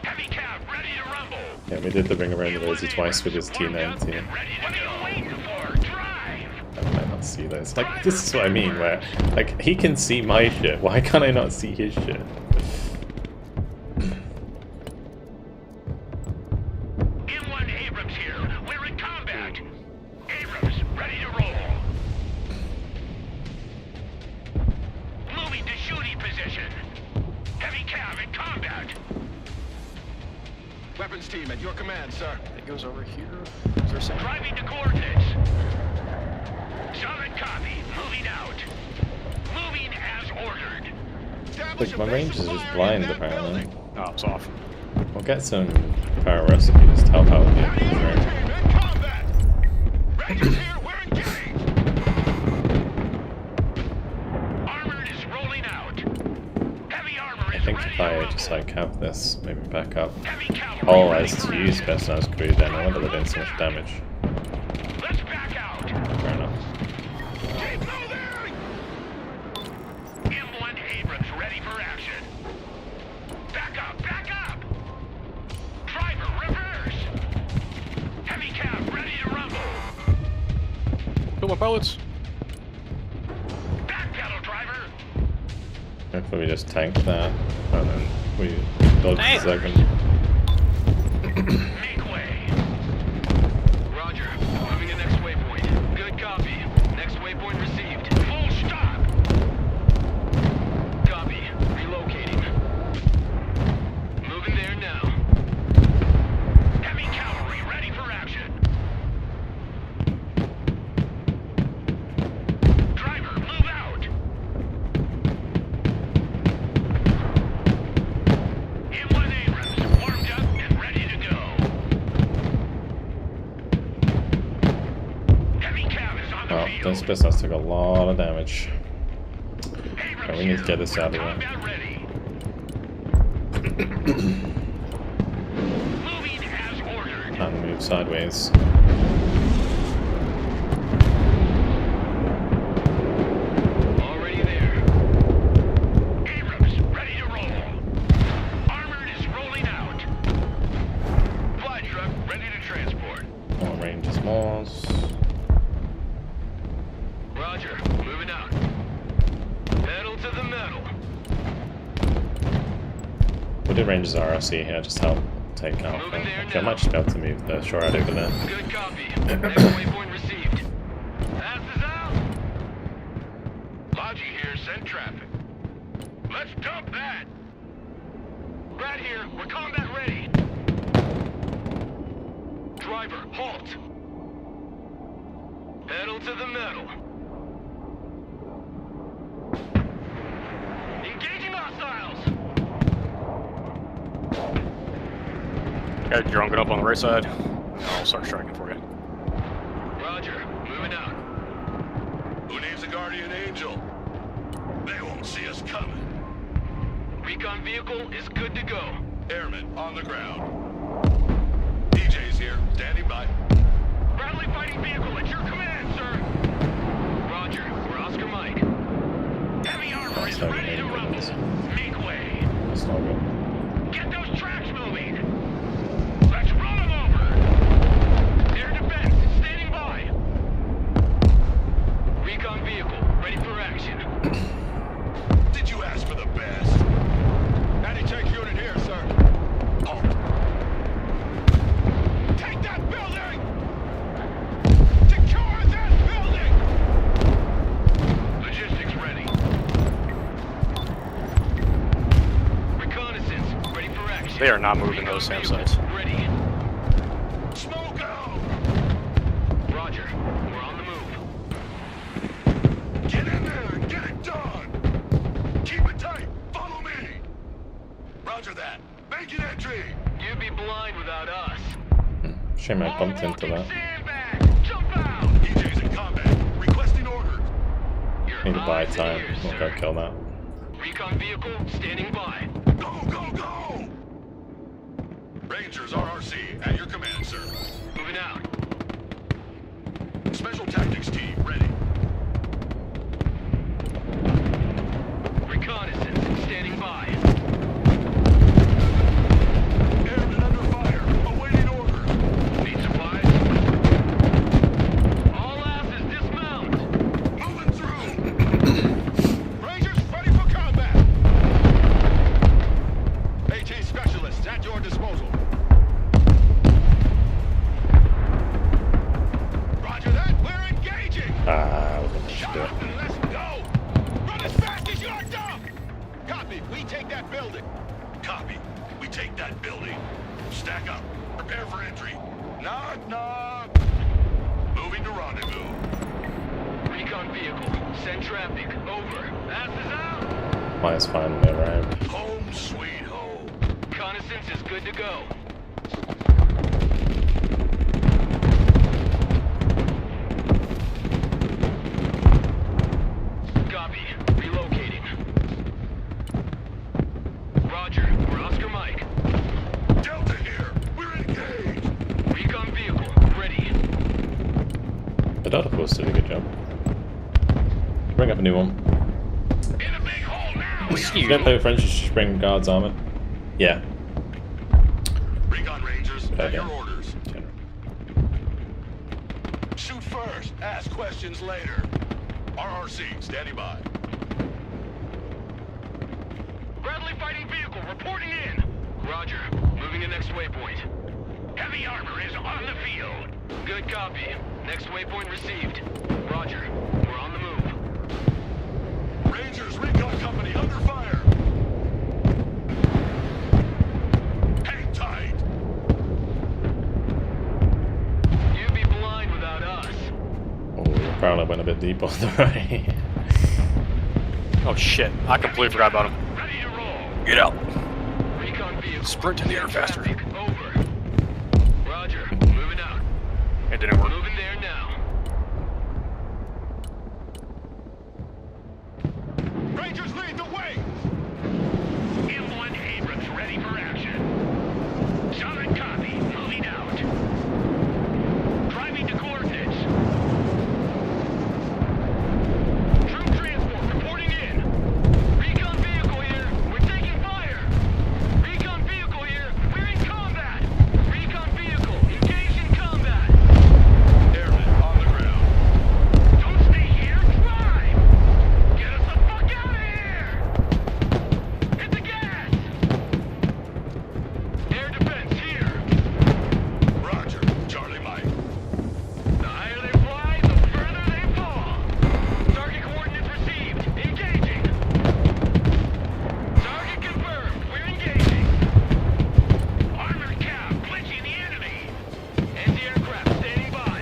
Heavy cav ready to rumble. Yeah, we did the ring around the rosy twice with his T90. Ready to go. Waiting for drive. I might not see those. Like, this is what I mean, where, like, he can see my shit. Why can't I not see his shit? M1 Abrams here. We're in combat. Abrams, ready to roll. Moving to shooting position. Heavy cav in combat. Weapons team at your command, sir. It goes over here. Is there a second? Driving to coordinates. Solid copy. Moving out. Moving as ordered. Like, my range is just blind, apparently. Oh, it's off. We'll get some power recipes to help out with Heavy it. armor team in combat. Rangers here. We're engaged. Armor is rolling out. Heavy armor I is think ready if to I rumble. just like have this, maybe back up. Heavy cavalry All ready as for to use action. personalized crew, then I wonder they're doing so much damage. Let's back out. Fair enough. Keep moving. M1 Abrams ready for action. Back up. Back up. Driver reverse. Heavy cav ready to rumble. Kill my pilots. Back pedal, driver. Hopefully we just tank that, and then we dodge the second. Make way. Roger. Moving to next waypoint. Good copy. Next waypoint received. Full stop. Copy. Relocating. Moving there now. Heavy cavalry ready for action. Driver, move out. M1 Abrams warmed up and ready to go. Heavy cav is on the Oh, field. this business took a lot of damage. Abrams Okay, we need to get this here. out of here. Combat ready. Moving as ordered. And move sideways. Already there. Abrams, ready to roll. Armored is rolling out. Fly truck, ready to transport. More range is more. Roger, moving out. Pedal to the metal. We'll do ranges RRC here, just help take out. Moving there Okay, I now. might just be able to move the shore out over there. Good copy. Next waypoint received. Passes out. Logi here, send traffic. Let's dump that. Right here, we're combat ready. Driver, halt. Pedal to the metal. Engaging hostiles. Got drunk it up on the right side. I'll start striking for you. Roger, moving out. Who needs a guardian angel? They won't see us coming. Recon vehicle is good to go. Airmen on the ground. DJ's here, standing by. Friendly fighting vehicle at your command, sir. Roger. We're Oscar Mike. Heavy armor is ready to rumble. Make way. That's not good. Get those tracks moving. Let's run them over. Air defense standing by. Recon vehicle ready for action. Did you ask for the best? Anti-tank unit here, sir. Halt. Take that building! Secure that building! Logistics ready. Reconnaissance ready for action. They are not moving those SAM sites. Ready. Smoke out! Roger. We're on the move. Get in there and get it done! Keep it tight! Follow me! Roger that. Make an entry! You'd be blind without us. Shame I bumped into that. Sandbag! Jump out! EJ's in combat. Requesting orders. Need to buy time. We'll go kill that. Recon vehicle standing by. Go, go, go! Rangers RRC at your command, sir. Moving out. Special tactics team ready. Reconnaissance standing by. Airmen under fire, awaiting orders. Need supplies? All asses dismount. Moving through. Rangers ready for combat. AT specialists at your disposal. Roger that, we're engaging. Ah, we should Shut do it. up and let's go. Run as fast as you're dumb. Copy, we take that building. Copy, we take that building. Stack up, prepare for entry. Knock, knock. Moving to rendezvous. Recon vehicle, send traffic, over. Asses out. Mine's finally arrived. Home sweet home. Reconnaissance is good to go. Copy. Relocating. Roger. We're Oscar Mike. Delta here. We're engaged. Recon vehicle ready. The Delta Force did a good job. Bring up a new one. In a big hole now. If you don't play with friends, you should bring guards armor. Yeah. Recon Rangers at Okay. your orders. Shoot first. Ask questions later. RRC standing by. Bradley fighting vehicle reporting in. Roger. Moving to next waypoint. Heavy armor is on the field. Good copy. Next waypoint received. Roger. We're on the move. Rangers Recon Company under fire. Hang tight. You'd be blind without us. Oh, we probably went a bit deep on the right. Oh shit, I completely forgot about him. Ready to roll. Get out. Recon vehicle. Sprint in the air faster. Traffic over. Roger. Moving out. It didn't work. Moving there now. Rangers lead the way. M1 Abrams ready for action. Solid copy. Moving out. Driving to coordinates. Troop transport reporting in. Recon vehicle here. We're taking fire. Recon vehicle here. We're in combat. Recon vehicle engaged in combat. Airmen on the ground. Don't stay here. Drive. Get us the fuck out of here. Hit the gas. Air defense here. Roger. Charlie Mike. The higher they fly, the further they fall. Target coordinates received. Engaging. Target confirmed. We're engaging. Armored cap glitching the enemy. Anti-aircraft standing by.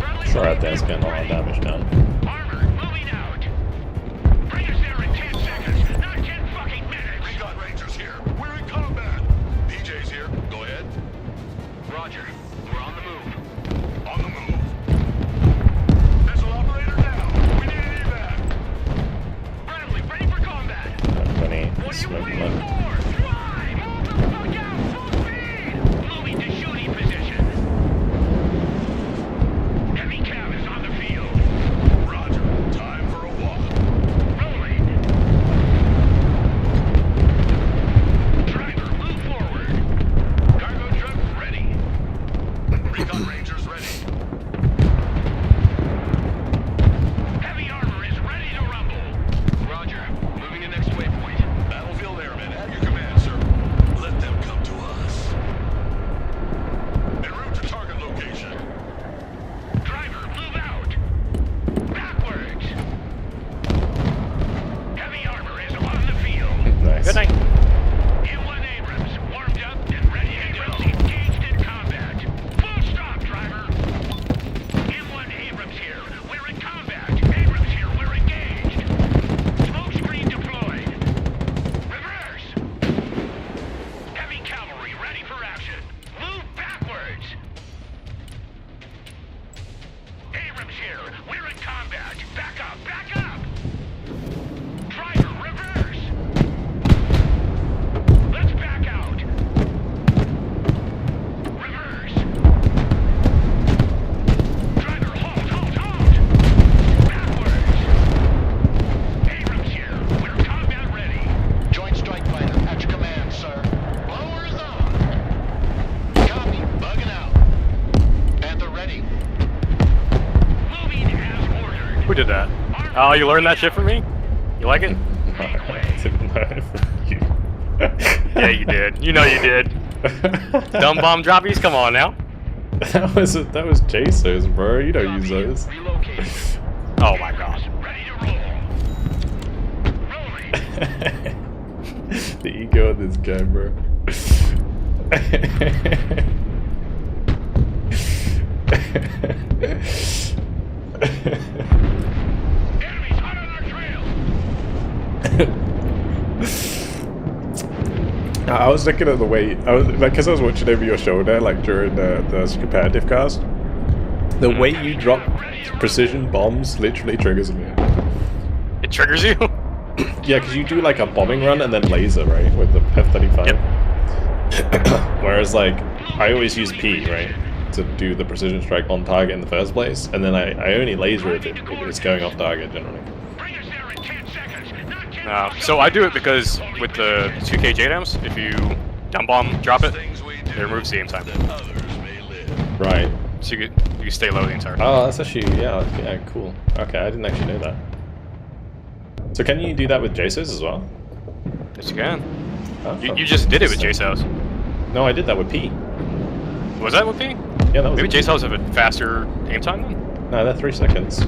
Friendly Sure, out there's getting a lot of damage done. Armor moving out. Bring us there in 10 seconds, not 10 fucking minutes. Recon Rangers here. We're in combat. DJ's here. Go ahead. Roger. We're on the move. On the move. Vessel operator down. We need an evac. Bradley, ready for combat. Everybody What are you smoking waiting them. for? Drive! Move the fuck out! Full speed! Moving to shooting position. Oh, you learned that shit from me? You like it? I didn't learn it from you. Yeah, you did. You know you did. Dumb bomb droppies, come on now. That was Jasos, bro. You don't use those. Oh my god. The ego of this guy, bro. Enemies hot on our trail. I was looking at the way because I was watching over your shoulder, like during the competitive cast. The way you drop precision bombs literally triggers me. It triggers you? Yeah, because you do like a bombing run and then laser, right, with the F-35. Yep. Whereas like I always use P, right, to do the precision strike on target in the first place, and then I only laser if it's going off target generally. Bring us there in 10 seconds. Not 10 So I do it because with the 2K JDAMs, if you dumb bomb drop it, it removes the aim time. Right. So you stay low the entire time. Oh, that's actually yeah, cool. Okay, I didn't actually know that. So can you do that with JSOs as well? Yes, you can. Oh, You just did it with JSOs. No, I did that with P. Was that with P? Yeah, that was. Maybe JSOs have a faster aim time then? No, they're 3 seconds.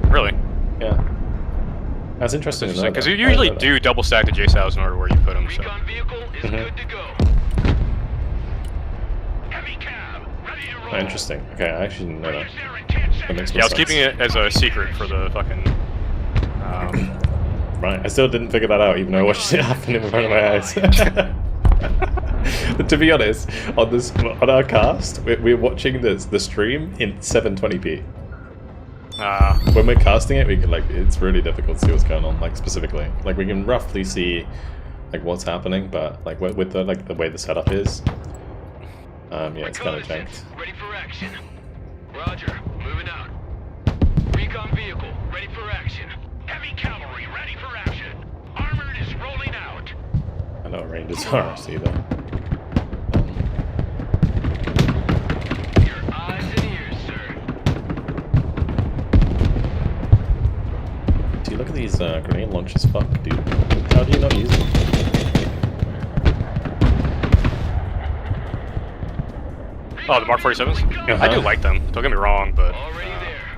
Really? Yeah. That's interesting. Because you usually do double stack the JSOs in order where you put them. So. recon vehicle is good to go. Heavy cab, ready to roll. Oh, interesting. Okay, I actually didn't know Bring that. us there in 10 seconds. That makes more Yeah, I was sense. keeping it as a secret for the fucking. Right, I still didn't figure that out, even though I watched it happen in front of my eyes. But to be honest, on our cast, we're watching the stream in 720p. When we're casting it, we can it's really difficult to see what's going on, like specifically. Like we can roughly see like what's happening, but like with the the way the setup is, yeah, it's kind of janked. Ready for action. Roger, moving out. Recon vehicle, ready for action. Heavy cavalry, ready for action. Armored is rolling out. I know what ranges are, see though. Your eyes and ears, sir. See, look at these grenade launchers. Fuck, dude. How do you not use them? Oh, the Mark 47s? I do like them. Don't get me wrong, but. Already there.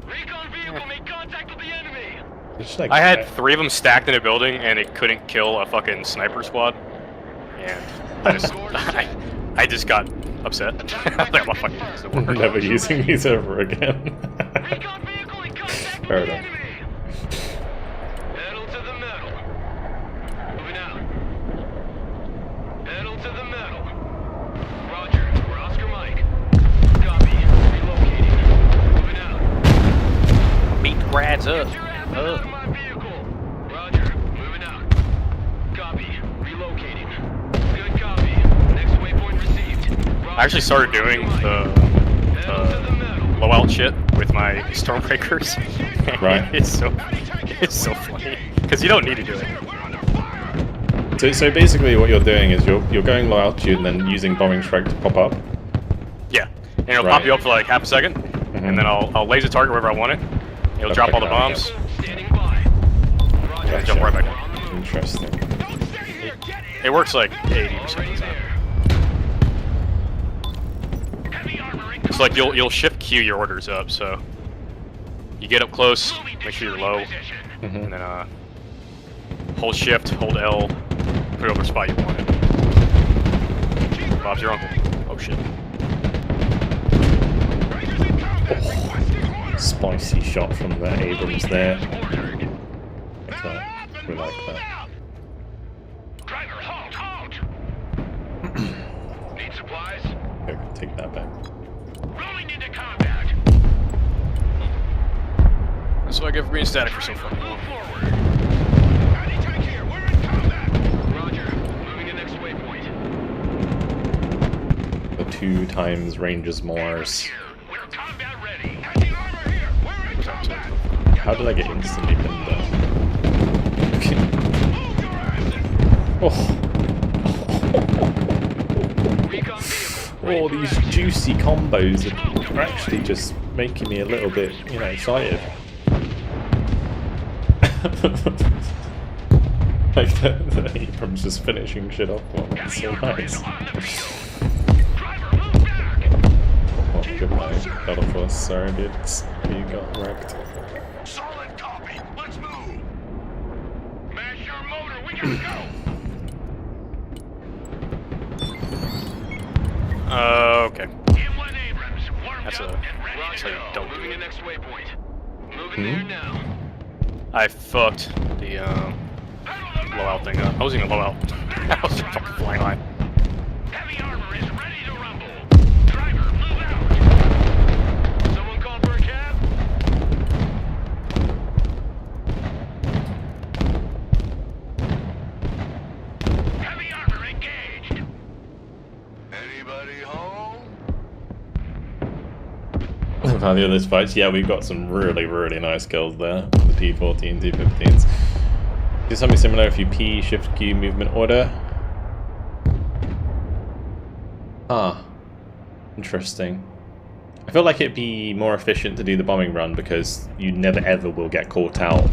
Recon vehicle made contact with the enemy. It's just, like, I had 3 of them stacked in a building, and it couldn't kill a fucking sniper squad. And I just got upset. Like, I'm not fucking using the word. never using these ever again. Recon vehicle in contact Fair with the enough. enemy. Pedal to the metal. Moving out. Pedal to the metal. Roger, we're Oscar Mike. Copy. Relocating. Moving out. Beat the grads up. Get your ass out of my vehicle. Roger, moving out. Copy. Relocating. Good copy. Next waypoint received. Roger, I actually started doing Pedal to the metal. blowout shit with my Stormbreakers. Right. It's so funny because you don't need to do it. So basically, what you're doing is you're going low altitude and then using bombing strike to pop up. Yeah, and it'll Right. pop you up for like half a second, and then I'll laser target wherever I want it. It'll drop all the bombs. Standing by. Roger. And jump right back down. Interesting. Don't stay here. Get in. It works like 80% of Already the time. there. Heavy armor It's like you'll shift queue your orders up, so you get up close, make sure you're low, and then hold shift, hold L, put it over the spot you want it. Bob's your uncle. Oh shit. Spicy shot from the Abrams there. Like that. We like that. Driver, halt, halt. Need supplies? Okay, take that back. Rolling into combat. That's what I get for being static for so fucking long. Move forward. Anti-tank here. We're in combat. Roger. Moving to next waypoint. The 2 times ranges mores. We're combat ready. Heavy armor here. We're in combat. How did I get instantly pinned there? Move your asses. Oh. Recon vehicle. Oh, these juicy combos are actually just making me a little bit, excited. Like the Abram's just finishing shit off. Well, that's so nice. Oh, goodbye, Battle Force. Sorry, dudes. You got wrecked. Solid copy. Let's move. Mash your motor. We gotta go. Okay. M1 Abrams, warmed That's up a- and ready that's to how you go. don't do Moving it. to next waypoint. Moving there now. I fucked the blowout thing up. I wasn't even blowout. I was fucking flying high. Heavy armor is ready to rumble. Driver, move out. Someone call for a cab? Heavy armor engaged. Anybody home? Value of those fights, yeah, we've got some really, really nice kills there. The P14, T15s. Do something similar if you P, Shift, Q, movement order. Ah, interesting. I feel like it'd be more efficient to do the bombing run because you never ever will get caught out,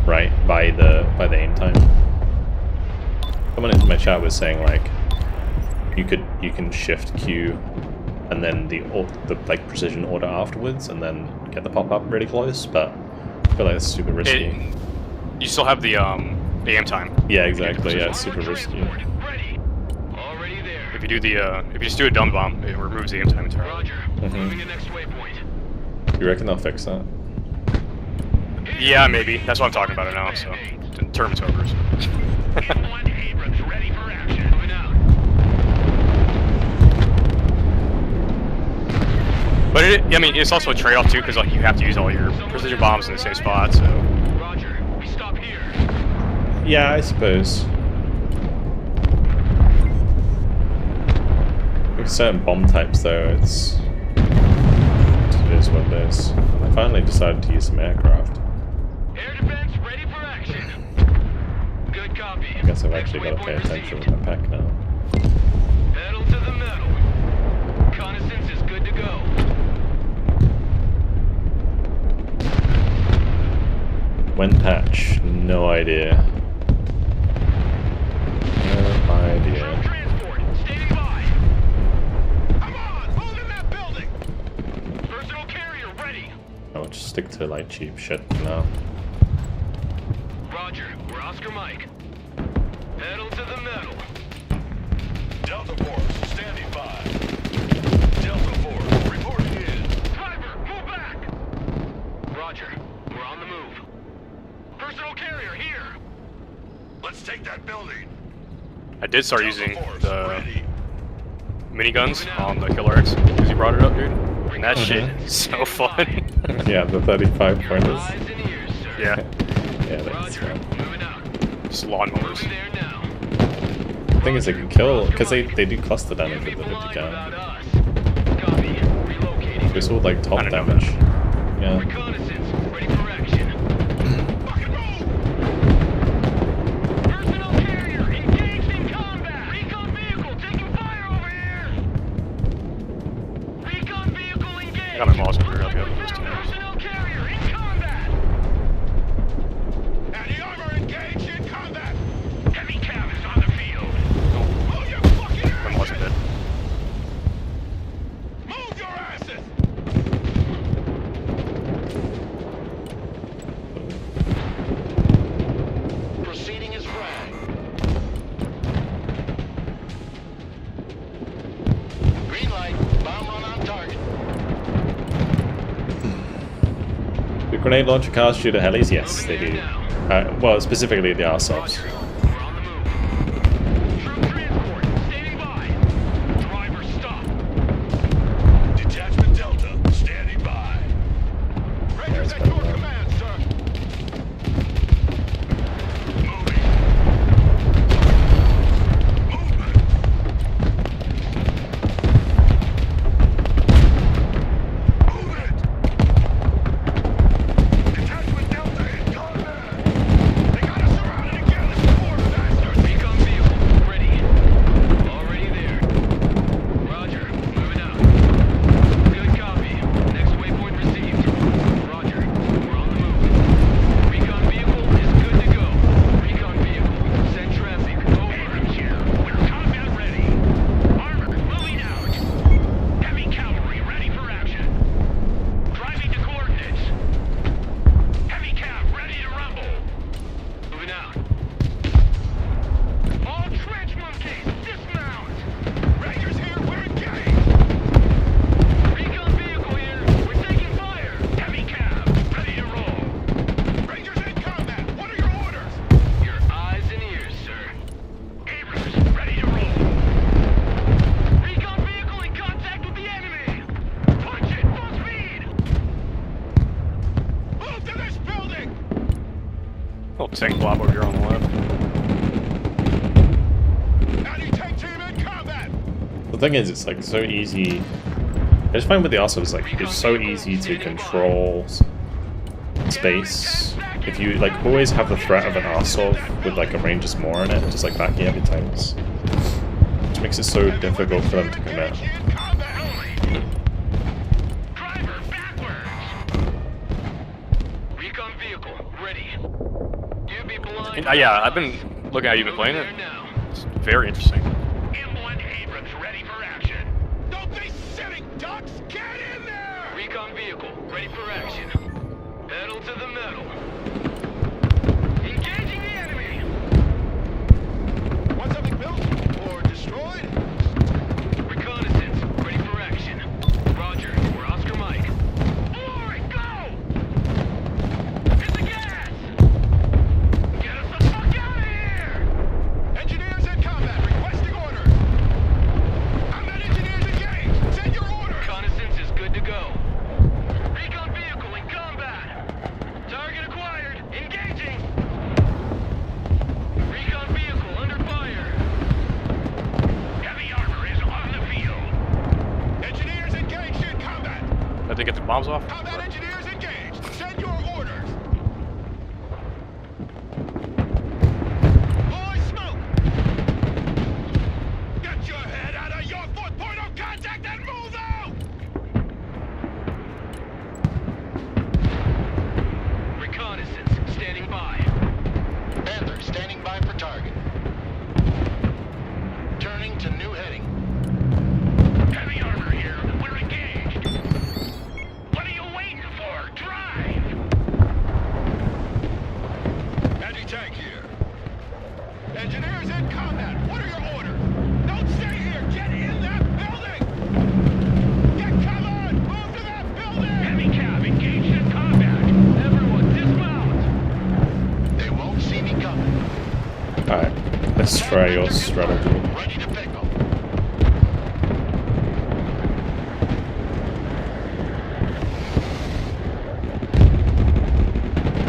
right, by the aim time. Someone in my chat was saying like you can Shift Q and then the like precision order afterwards, and then get the pop up really close. But I feel like it's super risky. You still have the aim time. Yeah, exactly. Yeah, it's super risky. Ready. Already there. If you do the if you just do a dumb bomb, it removes the aim time entirely. Roger. Moving to next waypoint. You reckon they'll fix that? Yeah, maybe. That's what I'm talking about it now. So the term's over. So. M1 Abrams ready for action. Moving out. But I mean, it's also a trade-off too, because like you have to use all your precision bombs in the same spot. So Roger. We stop here. Yeah, I suppose. With certain bomb types, though, it is what it is. I finally decided to use some aircraft. Air defense ready for action. Good copy. I guess I've actually got to pay attention to my pack now. Pedal to the metal. Reconnaissance is good to go. When patch? No idea. No idea. Transport standing by. Come on, move in that building. Personal carrier ready. I'll just stick to like cheap shit for now. Roger, we're Oscar Mike. Pedal to the metal. Delta Force, standing by. Delta Force, reporting in. Driver, move back. Roger, we're on the move. Personal carrier here. Let's take that building. I did start using Delta Force, the ready. miniguns on the Killer X because you brought it up, dude. And that shit is so fun. Yeah, the 35 pointers. Eyes and ears, sir. Yeah, Yeah, that's Roger, fun. moving out. just lawnmowers. Moving there now. The thing is, they can kill because they do cluster damage with the People 50 lying about cal. us. Copy. Relocating. It's all like top I don't know damage. Yeah. Reconnaissance, ready for action. Fucking move! Personal carrier engaged in combat. Recon vehicle taking fire over here. Recon vehicle engaged. I got my mouse over up here. Personnel carrier in combat. Anti-armor engaged in combat. Heavy cav is on the field. Move your fucking My mouse is asses. dead. Move your asses. Proceeding as flag. Green light. Bomb run on target. Do grenade launcher cars shoot at helis? Yes, they do. Well, specifically the RSOFs. We're on the move. Troop transport. Standing by. Driver stop. Detachment Delta. Standing by. Raiders at your command, sir. Moving. Movement. Move it. Detachment Delta in combat. They got us surrounded again. Little tank blob over here on the left. Anti-tank team in combat. The thing is, it's like so easy. I just find with the Arsenal, it's like it's so easy to control space. If you like always have the threat of an Arsenal with like a Rangers more in it, just like backing up your tanks, which makes it so difficult for them to commit. Driver backwards. Recon vehicle ready. You be blind. Yeah, I've been looking at how you've been playing it. It's very interesting. M1 Abrams ready for action. Don't be sitting ducks. Get in there. Recon vehicle ready for action. Pedal to the metal. Engaging the enemy. Want something built or destroyed? Reconnaissance ready for action. Roger, we're Oscar Mike. Forward, go! Hit the gas! Get us the fuck out of here! Engineers in combat, requesting orders. Combat engineers engaged. Send your orders. Reconnaissance is good to go. Recon vehicle in combat. Target acquired. Engaging. Recon vehicle under fire. Heavy armor is on the field. Engineers engaged in combat. Did they get the bombs off? Combat engineers engaged. Send your orders. Boy, smoke. Get your head out of your fourth point of contact and move out. Reconnaissance standing by. Panther standing by for target. Turning to new heading. Heavy armor here. We're engaged. What are you waiting for? Drive! Anti-tank here. Engineers in combat. What are your orders? Don't stay here. Get in that building! Get covered! Move to that building! Heavy cab engaged in combat. Everyone dismount! They won't see me coming. Alright, let's try your strategy. Ready to pickle.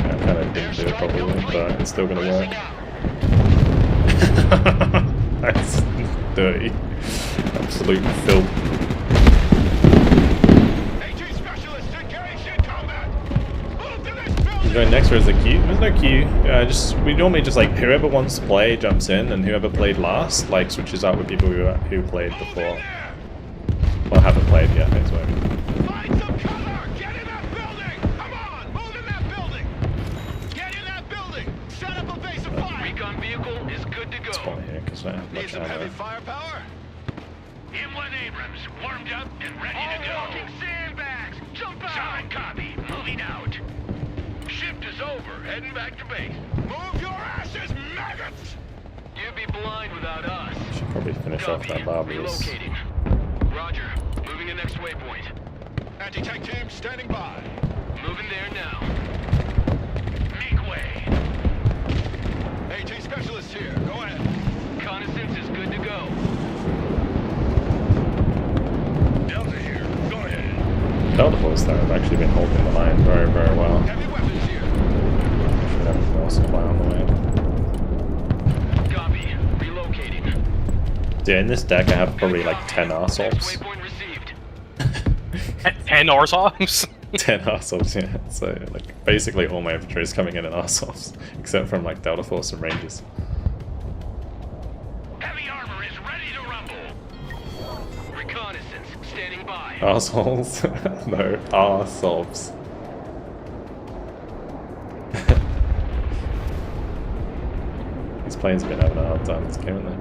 I kind of didn't do it probably, but it's still gonna work. That's dirty. Absolute filth. AT specialists engaged in combat. Move to this building. Going next, where's the queue? There's no queue. We normally just like whoever wants to play jumps in, and whoever played last like switches out with people who played before. Well, haven't played yet. That's why. Find some cover. Get in that building. Come on, move in that building. Get in that building. Set up a base of fire. Recon vehicle is good to go. Spawn here because I have Need much some heavy ammo. firepower? M1 Abrams, warmed up and ready to go. Walking sandbags, jump out! Solid copy, moving out. Shift is over, heading back to base. Move your asses, maggots! You'd be blind without us. Should probably finish off that barbarous. Relocating. Roger, moving the next waypoint. Anti-tank team standing by. Moving there now. Make way. AT specialist here, go ahead. Reconnaissance is good to go. Delta here, go ahead. Delta Force though have actually been holding the line very, very well. Heavy weapons here. Should have more supply on the way. Copy, relocating. Yeah, in this deck I have probably like 10 Next arseholes. waypoint received. 10 arseholes? 10 arseholes, yeah. So like basically all my infantry is coming in arseholes, except from like Delta Force and Rangers. Heavy armor is ready to rumble. Reconnaissance standing by. Arseholes? No, arseholes. These planes have been having a hard time this game, haven't they?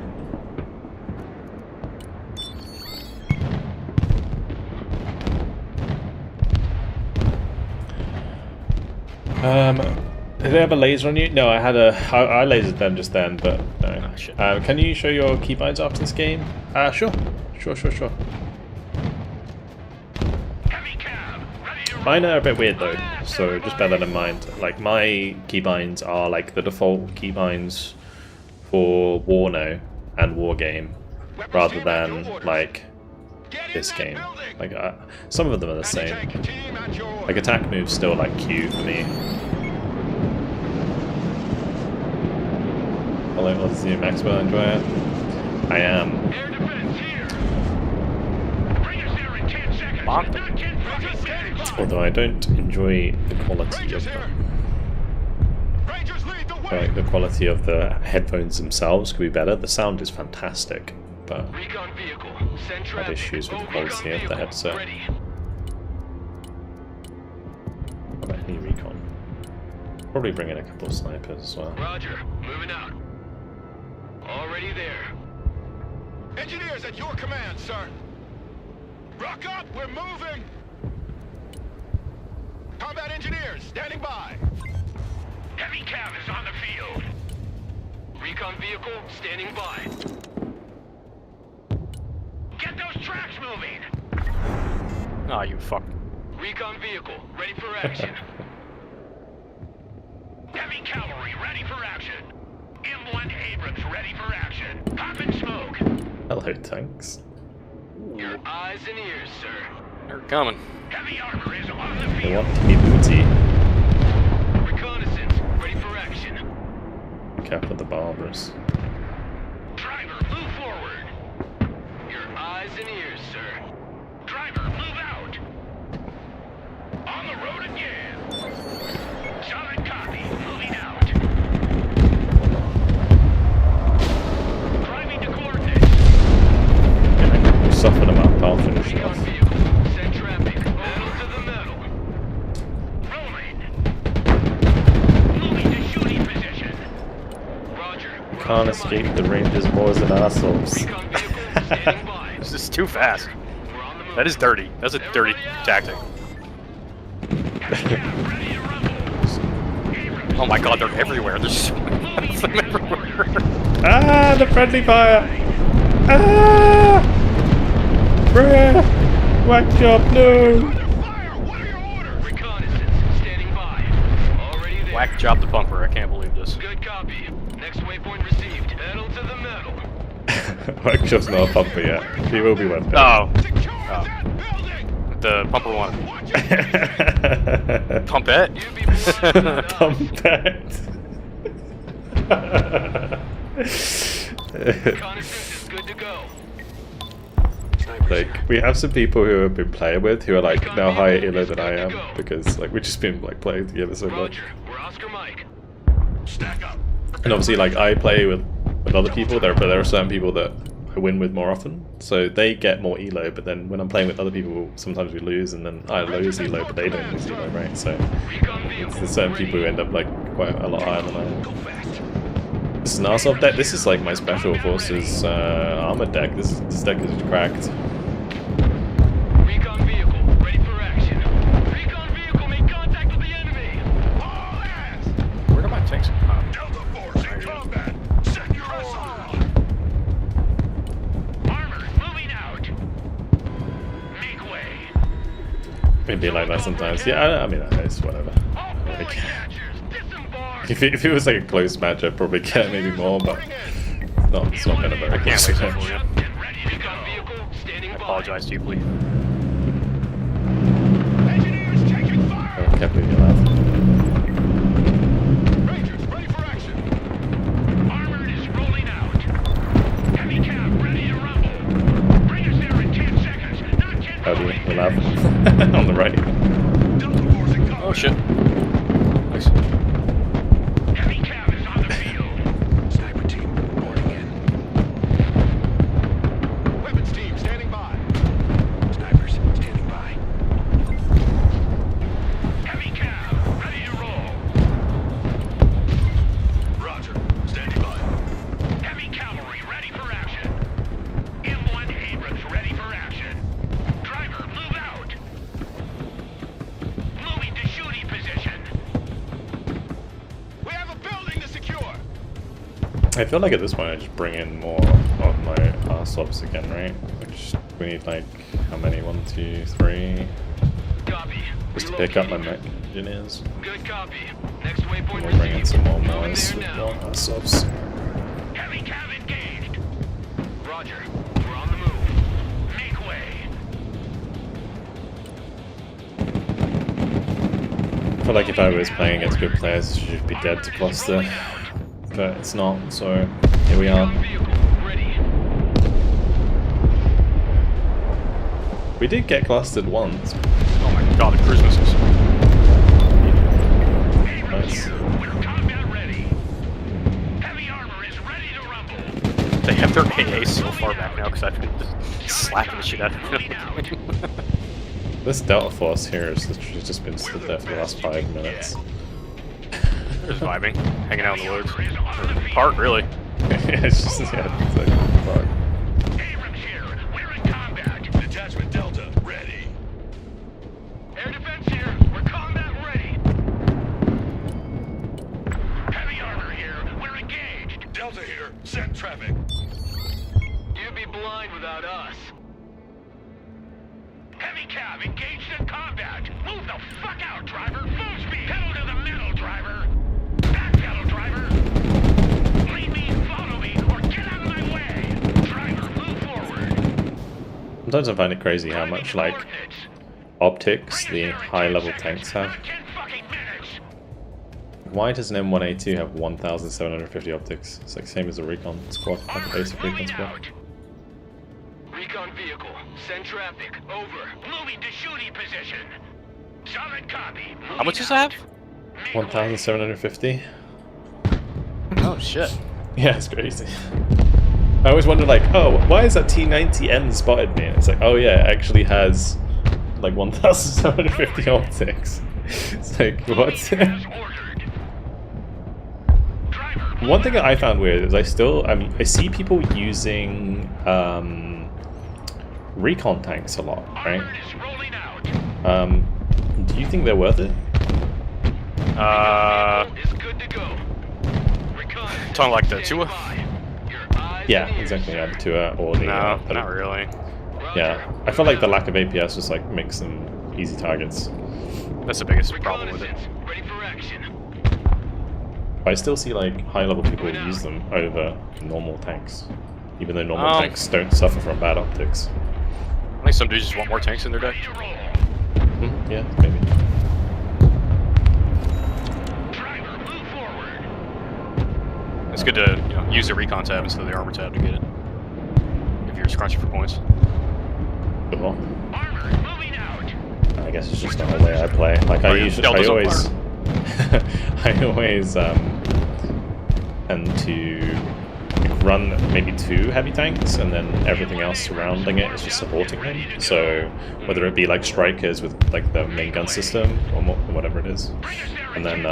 Did they have a laser on you? No, I had I lasered them just then, but no. Oh, shit. Can you show your keybinds after this game? Sure. Sure. Heavy cab, ready to Mine are a bit weird though, so just bear that in mind. Like my keybinds are like the default keybinds for War No and War Game, rather than like this game. Like some of them are the same. Like attack moves still like Q for me. Following Odyssey and Max will enjoy it. I am. Air defense here. Bring us there in 10 seconds. Bonk. Not 10 fucking minutes. Although I don't enjoy the quality Rangers of here. them. Rangers lead the I way. like the quality of the headphones themselves could be better. The sound is fantastic, but Recon vehicle. Send I traffic. had issues with the Oh, quality recon of the vehicle. headset. Ready. What about any recon? Probably bring in a couple of snipers as well. Roger. Moving out. Already there. Engineers at your command, sir. Rock up. We're moving. Combat engineers standing by. Heavy cav is on the field. Recon vehicle standing by. Get those tracks moving. Oh, you fuck. Recon vehicle ready for action. Heavy cavalry ready for action. M1 Abrams ready for action. Pop and smoke. Hello, tanks. Your eyes and ears, sir. They're coming. Heavy armor is on the They field. want to be booty. Reconnaissance ready for action. Cap with the barbers. Driver, move forward. Your eyes and ears, sir. Driver, move out. On the road again. Solid copy. Moving out. Driving to coordinates. Yeah, soften them up, I'll finish it Recon off. vehicle. Send traffic. Metal to the metal. Rolling. Moving to shooting position. Roger. Can't escape the Rangers boys and assholes. Recon vehicle standing by. This is too fast. We're on the move. That is dirty. That's a dirty tactic. Ready to rumble. Oh my god, they're everywhere. There's so many of them everywhere. Ah, the friendly fire! Ah! Bruh! Whack job, no! Under fire! What are your orders? Reconnaissance standing by. Already there. Whack job the pumper. I can't believe this. Good copy. Next waypoint received. Pedal to the metal. Whack job's not a pumper yet. He will be one day. Oh, Secure Oh. that building! the pumper one. Watch it! Pumpette? You be blind, not us. Pumpette. Reconnaissance is good to go. Like, we have some people who have been playing with who are like now higher elo than I am because like we've just been like playing together so much. Roger. We're Oscar Mike. Stack up. And obviously like I play with other people there, but there are certain people that I win with more often, so they get more elo. But then when I'm playing with other people, sometimes we lose, and then I lose elo, but they don't lose elo, right? So Recon vehicle. there's certain people who end up like quite a lot higher than I am. Go fast. This is an Arsov deck. This is like my special forces armored deck. This deck is cracked. Recon vehicle ready for action. Recon vehicle made contact with the enemy. All hands. Where do my tanks come? Delta Force in combat. Set your assault. Armor moving out. Make way. It'd be like that sometimes. Yeah, I mean, it's whatever. All Like, boy catchers disembark. if it was like a close match, I'd probably get maybe more, but it's not been a very I can't close wait for match. you. Get ready to go. Recon vehicle standing I by. apologize deeply. Engineers taking I fire. can't believe you laughed. Rangers ready for action. Armored is rolling out. Heavy cab ready to rumble. Bring us there in 10 seconds. Not 10 How do you moving. laugh? On the right. Delta Force in combat. Oh shit. Nice. Heavy cab is on the field. Sniper team reporting in. Weapons team standing by. Snipers standing by. Heavy cab ready to roll. Roger. Standing by. Heavy cavalry ready for action. M1 Abrams ready for action. Driver, move out. Moving to shooting position. We have a building to secure. I feel like at this point I just bring in more of my Arsovs again, right? Which we need like, how many? 1, 2, 3. Copy. Just to pick up my mech engineers. Good copy. Next waypoint We'll bring in some more Moving Mars there with now. more Arsovs. Heavy cab engaged. Roger. We're on the move. Make way. I feel like if I was playing against good players, I should be dead to cluster. but it's not, so here we are. We did get clustered once. Oh my god, the cruise missiles. Nice. They have their AA so far back now because I've been just slapping the shit out of them. This Delta Force here has literally just been stood there for the last 5 minutes. Just vibing, hanging out in the woods. Park, really. Yeah, it's just, yeah, it's like a park. Abrams here. We're in combat. Detachment Delta, ready. Air defense here. We're combat ready. Heavy armor here. We're engaged. Delta here. Send traffic. You'd be blind without us. Heavy cav engaged in combat. Move the fuck out, driver. Full speed. Pedal to the metal, driver. Back pedal, driver. Lead me, follow me, or get out of my way. Driver, move forward. Sometimes I find it crazy how much, like, optics the high-level tanks have. Why does an M1A2 have 1,750 optics? It's like same as a recon squad, like a basic recon squad. Recon vehicle, send traffic, over. Moving to shooting position. Solid copy. How much does that have? 1,750? Oh shit. Yeah, it's crazy. I always wonder, like, oh, why is that T90M spotted me? And it's like, oh yeah, it actually has like 1,750 optics. It's like, what? One thing that I found weird is I see people using recon tanks a lot, right? Do you think they're worth it? Talking like the Tua? Yeah, exactly. Yeah, the Tua or the. No, not really. Yeah, I felt like the lack of APS just like makes them easy targets. That's the biggest problem with it. But I still see like high-level people use them over normal tanks, even though normal tanks don't suffer from bad optics. I think some dudes just want more tanks in their deck. Yeah, maybe. It's good to use the recon tab instead of the armor tab to get it. If you're scrunching for points. Cool. I guess it's just not the way I play. Like I always tend to run maybe 2 heavy tanks and then everything else surrounding it is just supporting them. So whether it be like strikers with like the main gun system or whatever it is, and then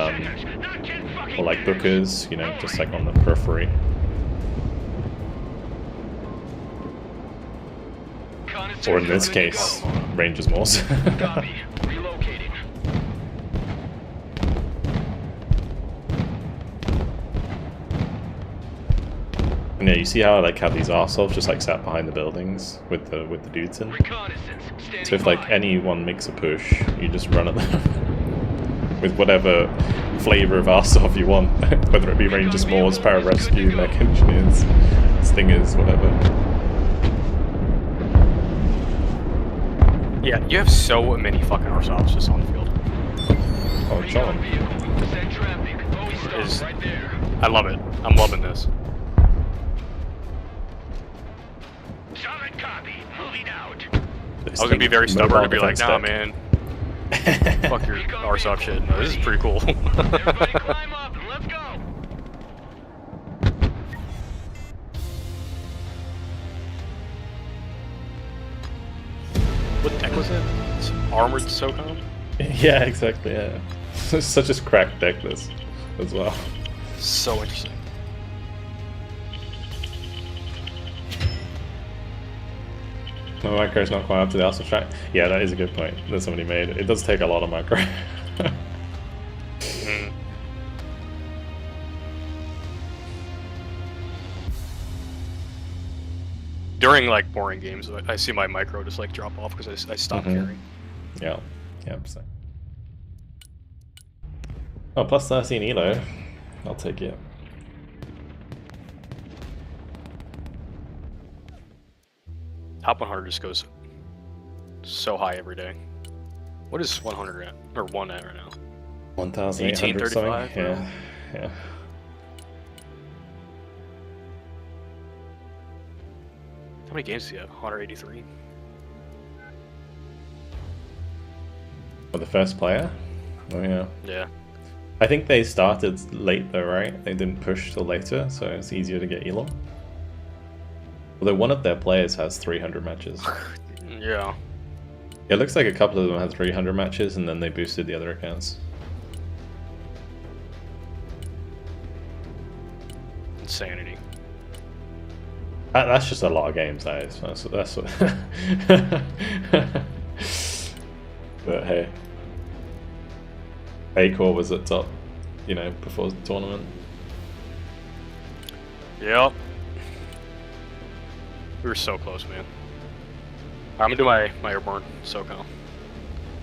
or like bookers, just like on the periphery. Or in this case, Rangers Morse. Yeah, you see how I like have these arseholes just like sat behind the buildings with the dudes in. So if like anyone makes a push, you just run at them with whatever flavor of arsehole you want, whether it be Rangers Morse, Pararescue, Mech Engineers, Stingers, whatever. Yeah, you have so many fucking arseholes just on the field. Oh, John. I love it. I'm loving this. I was gonna be very stubborn and be like, nah, man. Fuck your arseholes shit. No, this is pretty cool. Everybody climb up and let's go. What deck was it? It's armored SOCOM? Yeah, exactly, yeah. Such a cracked deck this as well. So interesting. My micro is not quite up to the Arsenal track. Yeah, that is a good point that somebody made. It does take a lot of micro. During like boring games, I see my micro just like drop off because I stop carrying. Yeah, yeah. So. Oh, plus 13 elo. I'll take it. Top 100 just goes so high every day. What is 100 at? Or 1 at right now? 1,800 something? Yeah, yeah. How many games do you have? 183? For the first player? Oh yeah. Yeah. I think they started late though, right? They didn't push till later, so it's easier to get Elon. Although one of their players has 300 matches. Yeah. It looks like a couple of them had 300 matches and then they boosted the other accounts. Insanity. That's just a lot of games, that is. That's what. But hey. A-Core was at top, you know, before the tournament. Yep. We were so close, man. I'm gonna do my airborne SoCal,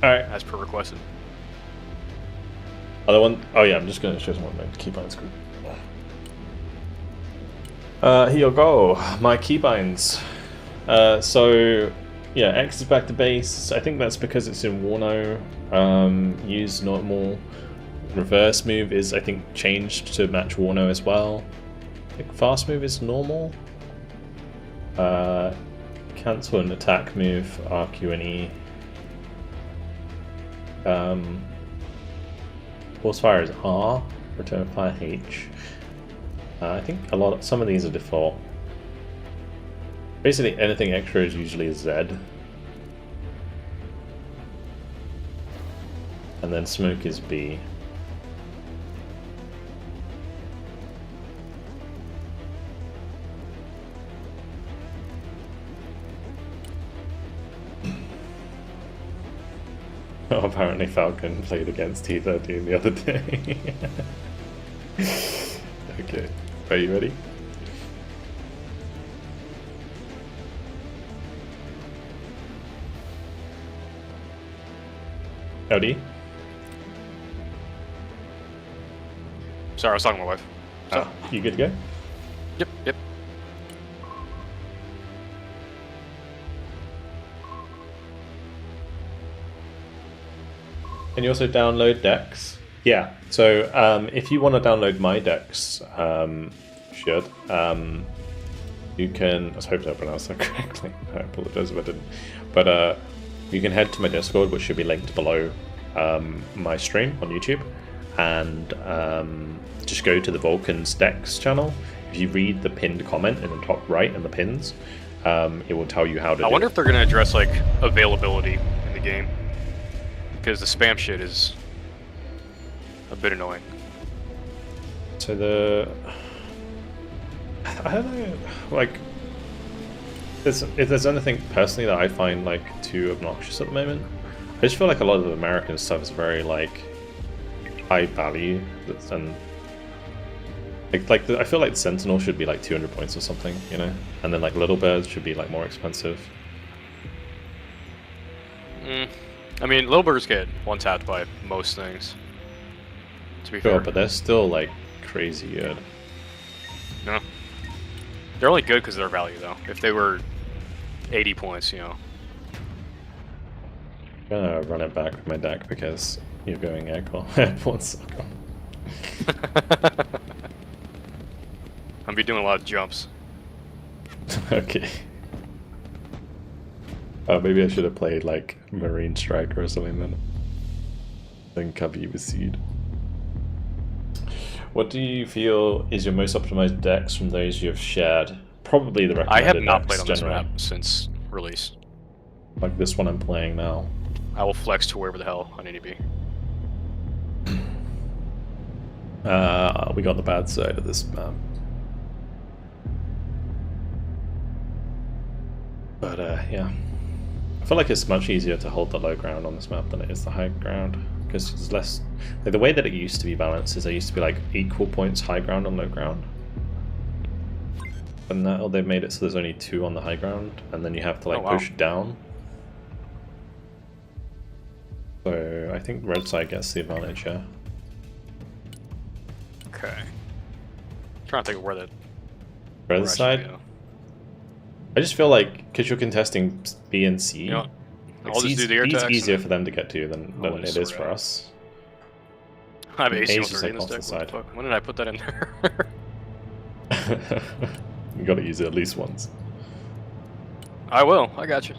Alright. as per requested. Other one? Oh yeah, I'm just gonna show someone my keybinds group. Here you go, my keybinds. So, yeah, X is back to base. I think that's because it's in Warno. Use normal. Reverse move is, I think, changed to match Warno as well. I think fast move is normal. Cancel an attack move, RQ and E. Force fire is R, return fire H. I think some of these are default. Basically anything extra is usually Z. And then smoke is B. Oh, apparently Falcon played against T13 the other day. Okay, are you ready? Howdy. Sorry, I was talking to my wife. So. You good to go? Yep. Can you also download decks? Yeah, so if you want to download my decks, you can, I was hoping I pronounced that correctly, I apologize if I didn't, but you can head to my Discord, which should be linked below my stream on YouTube, and just go to the Vulcan's Decks channel. If you read the pinned comment in the top right in the pins, it will tell you how to I wonder if they're going to address, like, availability in the game. Because the spam shit is a bit annoying. So I don't know, like, if there's anything personally that I find like too obnoxious at the moment, I just feel like a lot of the American stuff is very like high value, and I feel like the Sentinel should be like 200 points or something, you know, and then like Little Birds should be like more expensive. I mean, Little Birds get one-tapped by most things, to be fair. But they're still like crazy good. No. They're only good because of their value, though. If they were 80 points, you know. I'm gonna run it back with my deck because you're going airborne sucker. I'm be doing a lot of jumps. Okay. Maybe I should have played like Marine Striker or something then cover you with Seed. What do you feel is your most optimized decks from those you have shared? Probably the recommended I have not decks, played on this generally. map since release. Like this one I'm playing now. I will flex to wherever the hell I need to be. We got the bad side of this map. But yeah. I feel like it's much easier to hold the low ground on this map than it is the high ground. Because there's less... Like, the way that it used to be balanced is there used to be like equal points high ground and low ground. But now they've made it so there's only 2 on the high ground, and then you have to like push down. So I think red side gets the advantage, yeah. Okay. I'm trying to think of where that... Red side? I just feel like, because you're contesting B and C, You know, I'll just do the air B's attacks. easier for them to get to than I'll it just is sort for out. us. I have Ace AC is just, 130 like, in this off the deck. side. What the fuck? When did I put that in there? You gotta use it at least once. I will. I got you.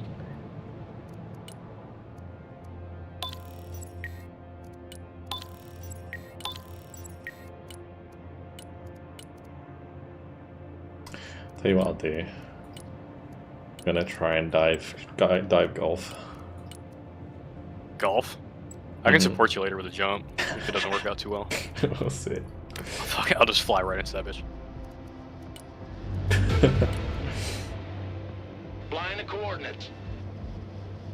Tell you what I'll do. I'm gonna try and dive golf. Golf? I can support you later with a jump if it doesn't work out too well. We'll see. Fuck it, I'll just fly right into that bitch. Flying the coordinates.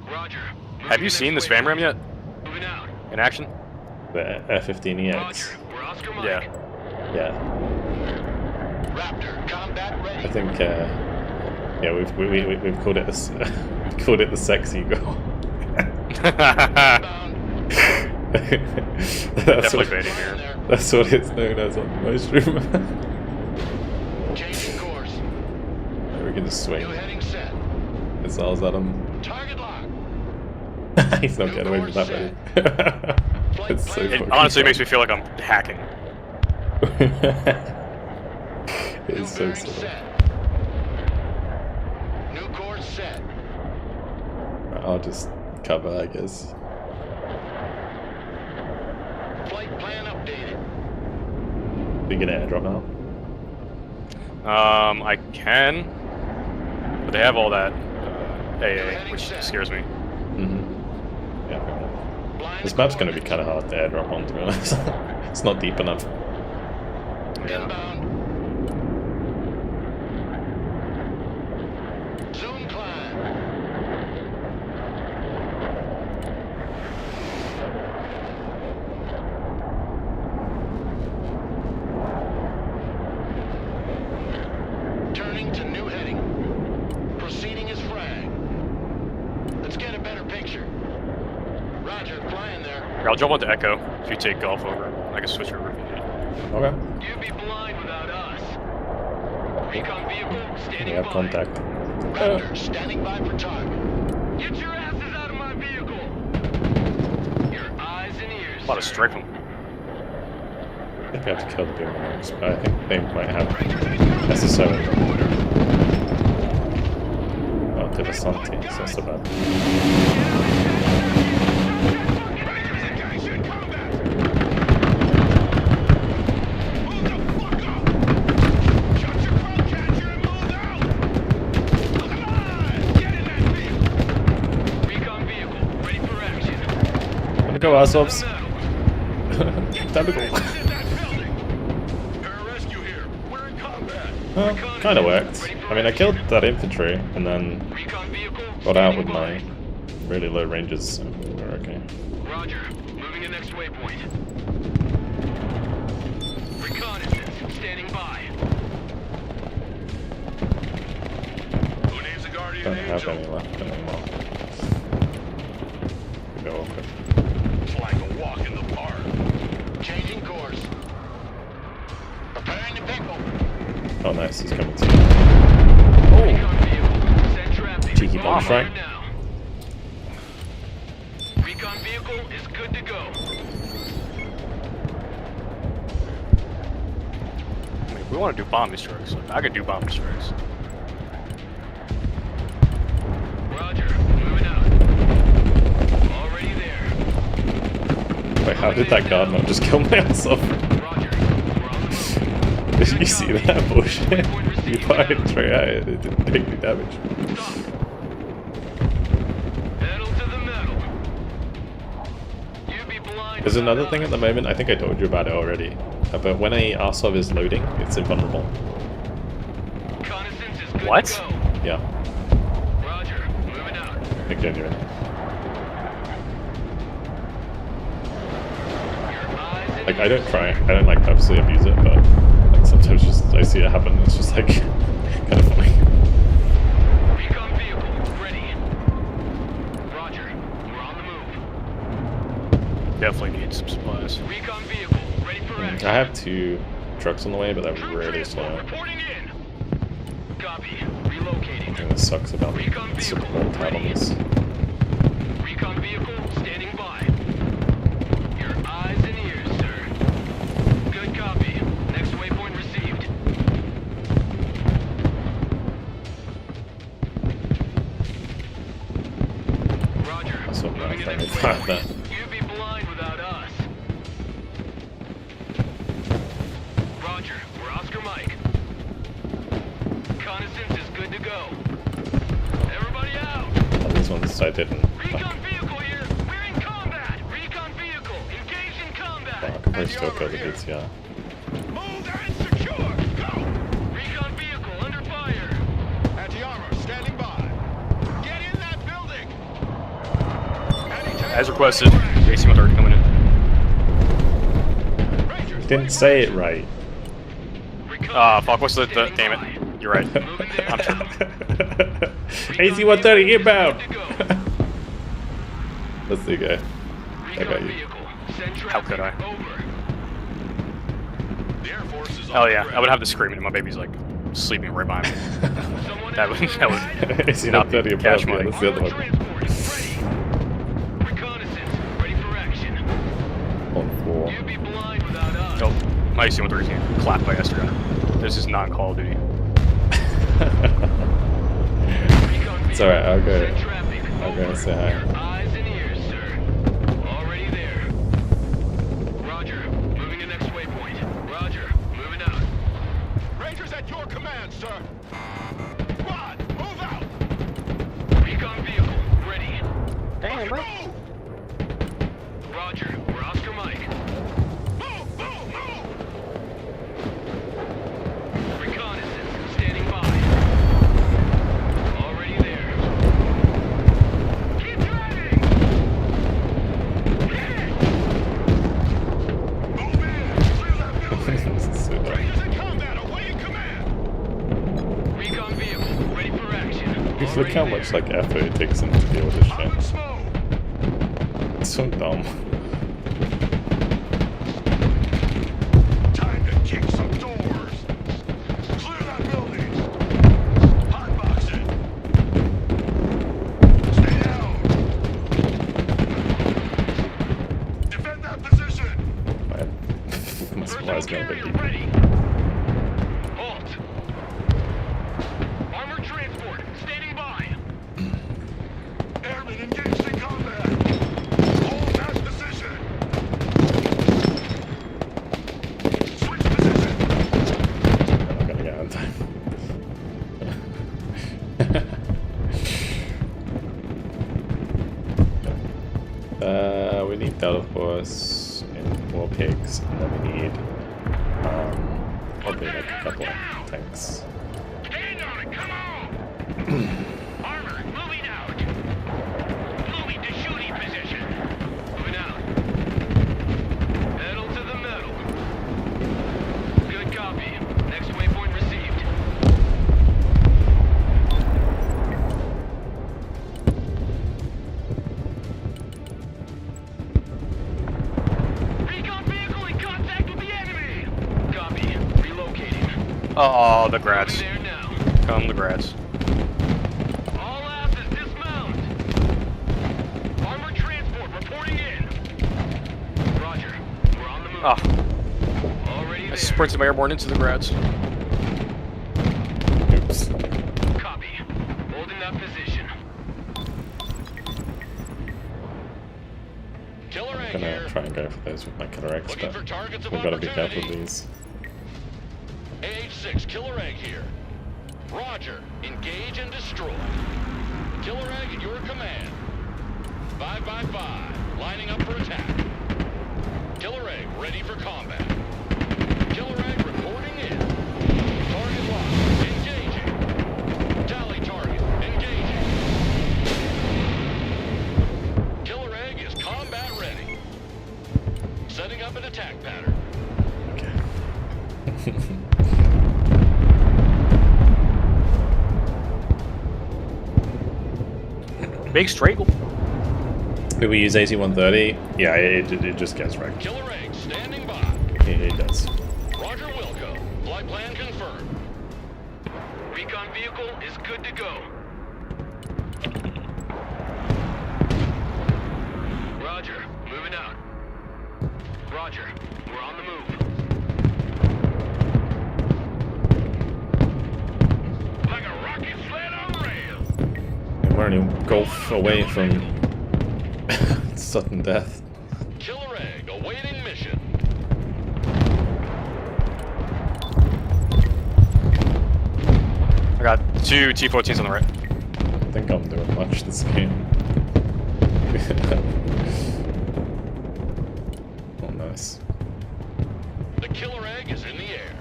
Roger. Have you seen the spam ram yet? Moving out. In action? The F-15EX. Roger. We're Oscar Mike. Yeah. Yeah. Raptor, combat ready. I think. Yeah, we've called it this. Called it the sexy girl. Inbound. Definitely baiting here. That's what it's known as on Mushroom. Changing course. We can just swing New heading set. missiles at him. Target lock. He's not getting away with that, buddy. It's so It fucking honestly funny. makes me feel like I'm hacking. It New is so bearing silly. set. New course set. I'll just cover, I guess. Flight plan updated. We get an airdrop now. I can, but they have all that AA, which scares me. Yeah. Flying This the map's going to be coordinates. kind of hard to airdrop on, to be honest. It's not deep enough. Yeah. Inbound. Zoom climb. Turning to new heading. Proceeding as frag. Let's get a better picture. Roger, flying there. Here, I'll jump onto Echo if you take golf over. I can switch over if you need. Okay. You'd be blind without us. Recon vehicle We standing have by. contact. Raptor standing by for target. Get your asses out of my vehicle. Your eyes and ears. A lot of sir. strike them. I think we have to kill the boomerangs, but I think they might have necessarily. Oh, Divasanti, so that's so bad. Rangers engaged in combat. Move the fuck up. Shut your front catcher and move out. Look alive. Get in that vehicle. Recon vehicle ready for action. Wanna go, Azovs? Time to go. That building. Pararescue here. We're in combat. Well, kind of worked. I mean, I killed that infantry and then Recon vehicle. got out with standing my really low ranges, so we're okay. by. Roger. Moving to next waypoint. Reconnaissance standing by. Who needs a guardian Don't have angel? any left anymore. We go off it. It's like a walk in the park. Changing course. Preparing to pickle. Oh, nice, he's coming to. Recon vehicle. Send traffic. Cheeky bomb strike. Fire now. Recon vehicle is good to go. I mean, we want to do bomb strikes. I could do bomb strikes. Roger. Moving out. Already there. Wait, how did that guard not just kill myself? Roger. We're on the move. Did you see that bullshit? You fired straight at it, it didn't take any damage. Stop. Pedal to the metal. You be blind. There's another without thing us. at the moment, I think I told you about it already, but when a Arsov is loading, it's invulnerable. Reconnaissance is good What? to go. Yeah, Roger. Moving out. I genuine. Your eyes and Like, I don't like purposely abuse it, but like sometimes just I see it happen, and it's just like kind of funny. Recon vehicle ready. Roger. We're on the move. Definitely need some supplies. Recon vehicle ready for action. I have 2 trucks on the way, but they're Troop really transport slow. reporting in. Copy. Relocating. And it sucks about Recon vehicle support tab on this. Recon vehicle standing by. Your eyes and ears, sir. Good copy. Next waypoint received. Fuck that. You'd be blind without us. Roger, we're Oscar Mike. Reconnaissance is good to go. Everybody out! Oh, these ones I didn't. Recon vehicle here! We're in combat! Recon vehicle! Engage in combat! I can probably still kill the BTR. Move and secure! Go! Recon vehicle under fire! Anti-armor standing by. Get in that building! As requested, AC-130 coming in. Rangers, Didn't say it right. Fuck, what's the damn it. You're right. AC-130 inbound! Let's see, guy. I got you. How could I? The Air Force is Oh yeah, I would have the screaming and my baby's like sleeping right behind me. that would not be AC-130 cash above, yeah, money. that's the other one. Reconnaissance ready for action. On 4. You'd be blind without us. Nope, my AC-130 getting clapped by Esther. This is not Call of Duty. It's alright, I'll go and say hi. Eyes and ears, sir. Already there. Roger. Moving to next waypoint. Roger. Moving out. Rangers at your command, sir. Squad, move out. Recon vehicle ready. Damn, bro. Roger. We're Oscar Mike. Move, move, move. Reconnaissance standing by. Already there. Keep driving. Hit it. Move in. Clear that building. This is so dumb. Rangers in combat, awaiting command. Recon vehicle ready for action. Just look how much like effort it takes them to deal with this Up shit. and smoke. It's so dumb. Time to kick some doors. Clear that building. Hotbox it. Stay down. Defend that position. My supplies going a bit deep. ready. Halt. Armored transport standing by. Airmen engaged in combat. Hold that position. Switch position. I'm not gonna get out in time. We need Delta Force and more pigs, and then we need probably like a couple of tanks. Stand on it, come on! Armor, moving out. Moving to shooting position. Moving out. Pedal to the metal. Good copy. Next waypoint received. Recon vehicle in contact with the enemy! Copy. Relocating. Oh, the grads. There now. Come the grads. All asses dismount. Armored transport reporting in. Roger. We're on the move. Ah, Already I there. sprinted my airborne into the grads. Oops. Copy. Holding that position. Killer I'm egg gonna here. try and go for those with my Killer X, Looking but for targets of we've got to be careful of opportunity. these. AH-6 Killer Egg here. Roger. Engage and destroy. Killer Egg at your command. 5 by 5. Lining up for attack. Killer Egg ready for combat. Killer Egg reporting in. Target locked. Engaging. Tally target. Engaging. Killer Egg is combat ready. Setting up an attack pattern. Okay. Big strangle. Do we use AC-130? Yeah, it just gets wrecked. Killer Egg standing by. It does. Roger Wilco. Flight plan confirmed. Recon vehicle is good to go. Roger. Moving out. Roger. We're on the move. Like a rocket sled on rails. And we're only golf away from Sudden death. Killer egg awaiting mission. I got 2 T-14s on the right. I think I'm doing much this game. Oh, nice. The killer egg is in the air.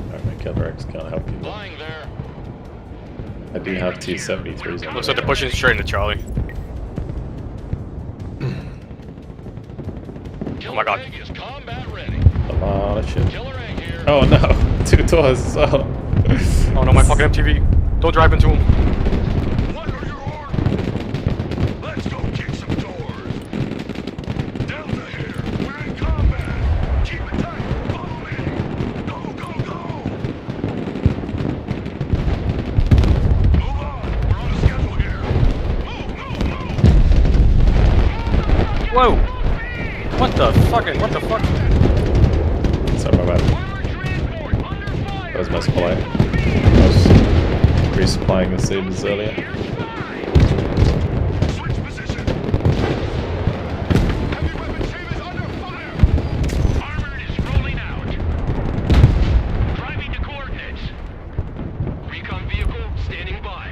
Alright, my killer eggs can't help you. Flying there. I do have T-73s on Looks the like they're pushing straight into Charlie. Oh my god. Egg is combat ready. A lot of shit. Killer egg here. Oh no! 2 doors as well. Oh no, my fucking MTV. Don't drive into him. What are your orders? Let's go kick some doors. Delta here. We're in combat. Keep it tight. Follow me. Go, go, go. Move on. We're on a schedule here. Move, move, move. Whoa! What the fuck? Sorry about that. That was misplay. I was resupplying the sabers earlier. Switch position. Heavy weapon sabers under fire. Armored is rolling out. Driving to coordinates. Recon vehicle standing by.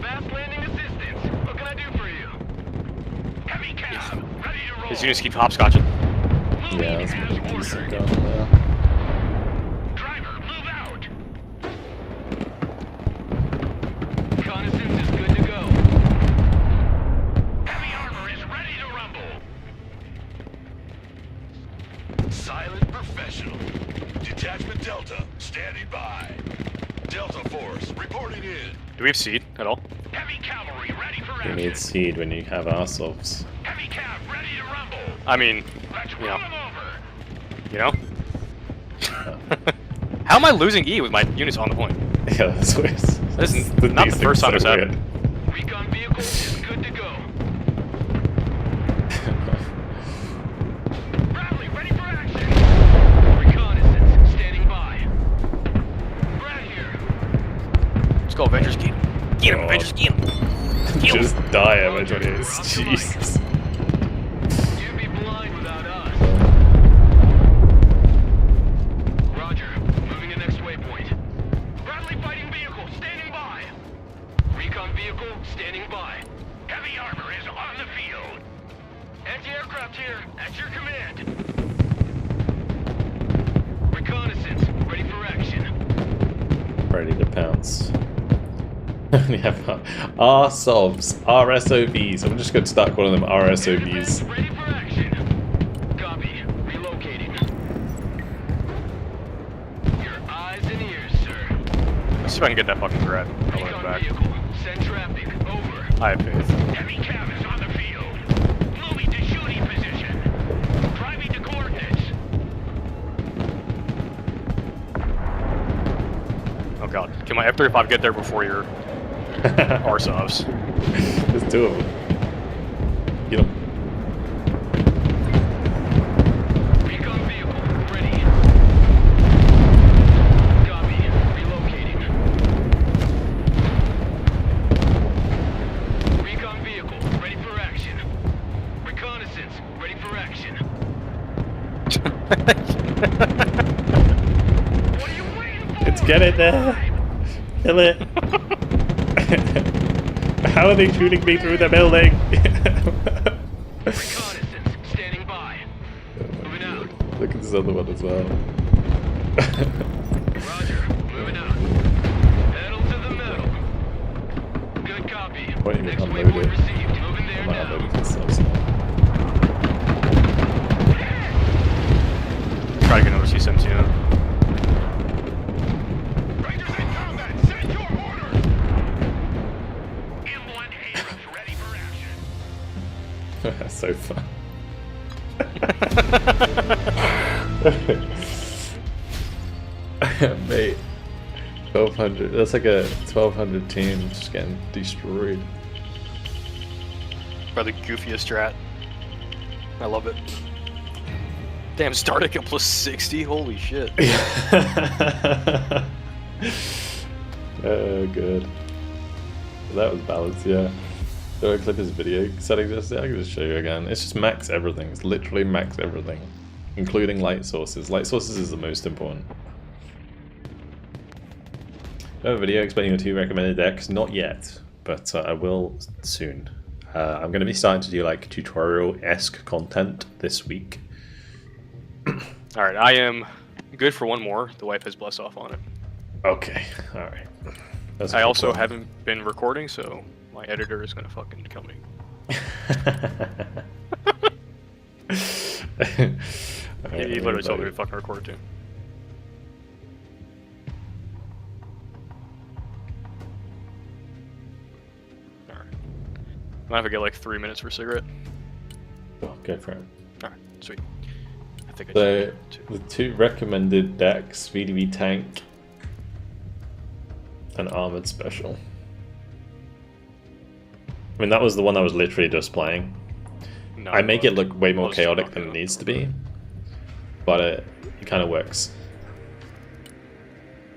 Fast landing assistance. What can I do for you? Heavy cab. Ready to roll. His units keep hopscotching. Yeah, that's pretty decent down there. Driver, move out. Reconnaissance is good to go. Heavy armor is ready to rumble. Silent professional. Detachment Delta, standing by. Delta Force, reporting in. Do we have seed at all? Heavy cavalry ready for We action. need seed when you have ourselves. Heavy cav ready to rumble. I mean, Let's Yeah. roll them over. you know? How am I losing E with my units on the point? Yeah, that's weird. This is not the first time it's happened. Recon vehicle is good to go. Bradley, ready for action. Reconnaissance, standing by. Brad here. Let's go, Avengers, get him. Get him, Oh. Avengers, get him. Get him. Just die, Avengers. Jesus. You'd be blind without us. Roger, moving to next waypoint. Bradley fighting vehicle, standing by. Recon vehicle, standing by. Heavy armor is on the field. Anti-aircraft here, at your command. Reconnaissance, ready for action. Ready to pounce. We have RSOVs, RSOVs. I'm just going to start calling them RSOVs. Ready for action. Copy, relocating. Your eyes and ears, sir. Let's see if I can get that fucking grad. I'll run it Recon back. vehicle, send traffic, over. I have faith. Heavy cav is on the field. Moving to shooting position. Driving to coordinates. Oh god. Can my F-35 get there before your RSOVs? There's 2 of them. Get them. Recon vehicle, ready. Copy, relocating. Recon vehicle, ready for action. Reconnaissance, ready for action. What are you waiting for? Let's get it there. Kill it. How are they shooting me through the building? Reconnaissance, standing by. Moving out. Look at this other one as well. Roger, moving out. Pedal to the metal. Good copy. Wait, you Next unload waypoint it. received. Moving there I'm not now. loading this up, so. Try to get another C-17 out. Rangers in combat, send your orders! Inland Abrams ready for action. That's so fun. Mate, 1200. That's like a 1200 team just getting destroyed. Probably the goofiest strat. I love it. Damn, Stardic plus 60? Holy shit. Oh, good. That was balanced, yeah. Do I click this video settings? I can just show you again. It's just max everything. It's literally max everything, including light sources. Light sources is the most important. I have a video explaining the 2 recommended decks. Not yet, but I will soon. I'm going to be starting to do like tutorial-esque content this week. Alright, I am good for one more. The wife has blessed off on it. Okay, alright. I also haven't been recording, so my editor is going to fucking kill me. He literally told me to fucking record too. Alright. I'm gonna have to get like 3 minutes for a cigarette. Oh, go for it. Alright, sweet. I think I So, the 2 recommended decks, VDV Tank and Armored Special. I mean, that was the one I was literally just playing. No, I make it look way more most chaotic don't than do. it needs to be, but it kind of works.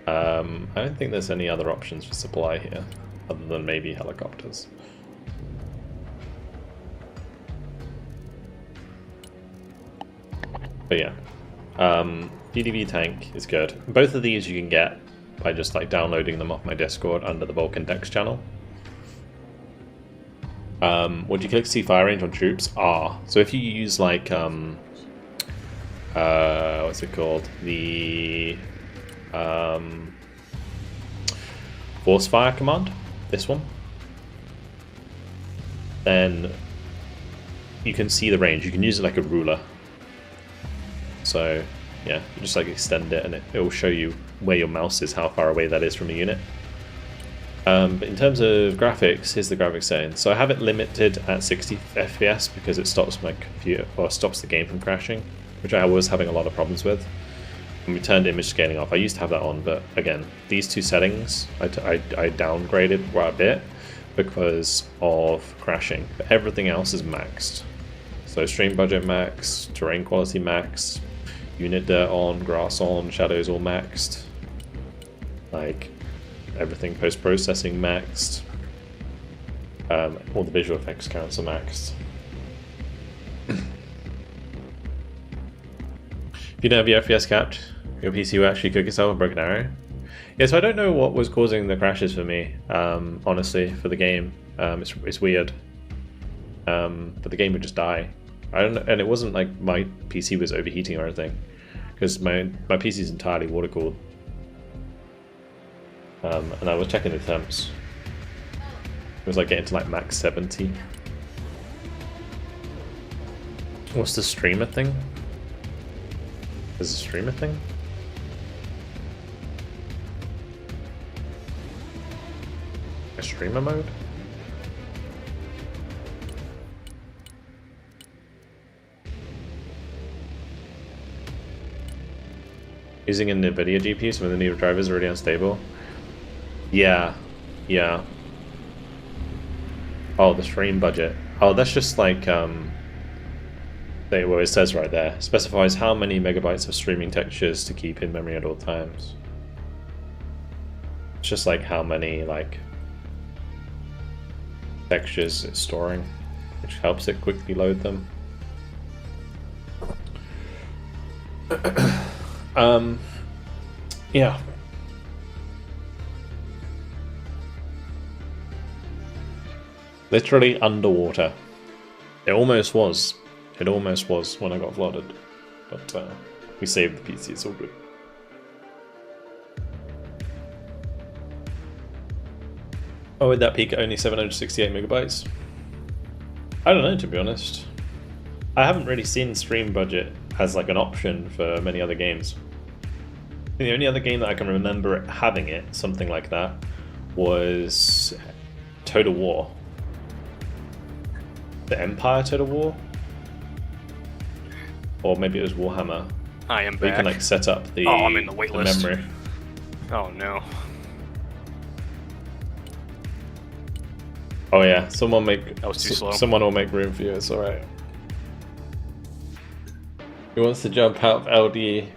I don't think there's any other options for supply here, other than maybe helicopters. But yeah, VDV Tank is good. Both of these you can get by just like downloading them off my Discord under the Vulcan Dex channel. Would you click see fire range on troops? R. So if you use like what's it called? The force fire command, this one, then you can see the range. You can use it like a ruler. So yeah, you just like extend it and it will show you where your mouse is, how far away that is from a unit. But in terms of graphics, here's the graphics setting. So I have it limited at 60 FPS because it stops my computer, or stops the game from crashing, which I was having a lot of problems with. And we turned image scaling off. I used to have that on, but again, these 2 settings I downgraded quite a bit because of crashing. But everything else is maxed. So stream budget max, terrain quality max, unit dirt on, grass on, shadows all maxed. Like everything post-processing maxed. All the visual effects counts are maxed. If you don't have your FPS capped, your PC will actually cook itself a broken arrow. Yeah, so I don't know what was causing the crashes for me, honestly, for the game. It's weird. But the game would just die. I don't know, and it wasn't like my PC was overheating or anything, because my PC is entirely water cooled. And I was checking the temps. It was like getting to like max 70. What's the streamer thing? Is a streamer thing? A streamer mode? Using a NVIDIA GPU, some of the new drivers are already unstable. Yeah, yeah. Oh, the stream budget. Oh, that's just like, well, it says right there, specifies how many megabytes of streaming textures to keep in memory at all times. It's just like how many, like, textures it's storing, which helps it quickly load them. Yeah. Literally underwater. It almost was. It almost was when I got flooded. But we saved the PC, it's all good. Oh, would that peak at only 768 megabytes? I don't know, to be honest. I haven't really seen stream budget as like an option for many other games. The only other game that I can remember having it, something like that, was Total War. The Empire Total War? Or maybe it was Warhammer. I am where back. you can like set up the, I'm in the wait list. memory. Oh no. Oh yeah, someone make That was too slow. Someone will make room for you, it's alright. Who wants to jump out of LDE?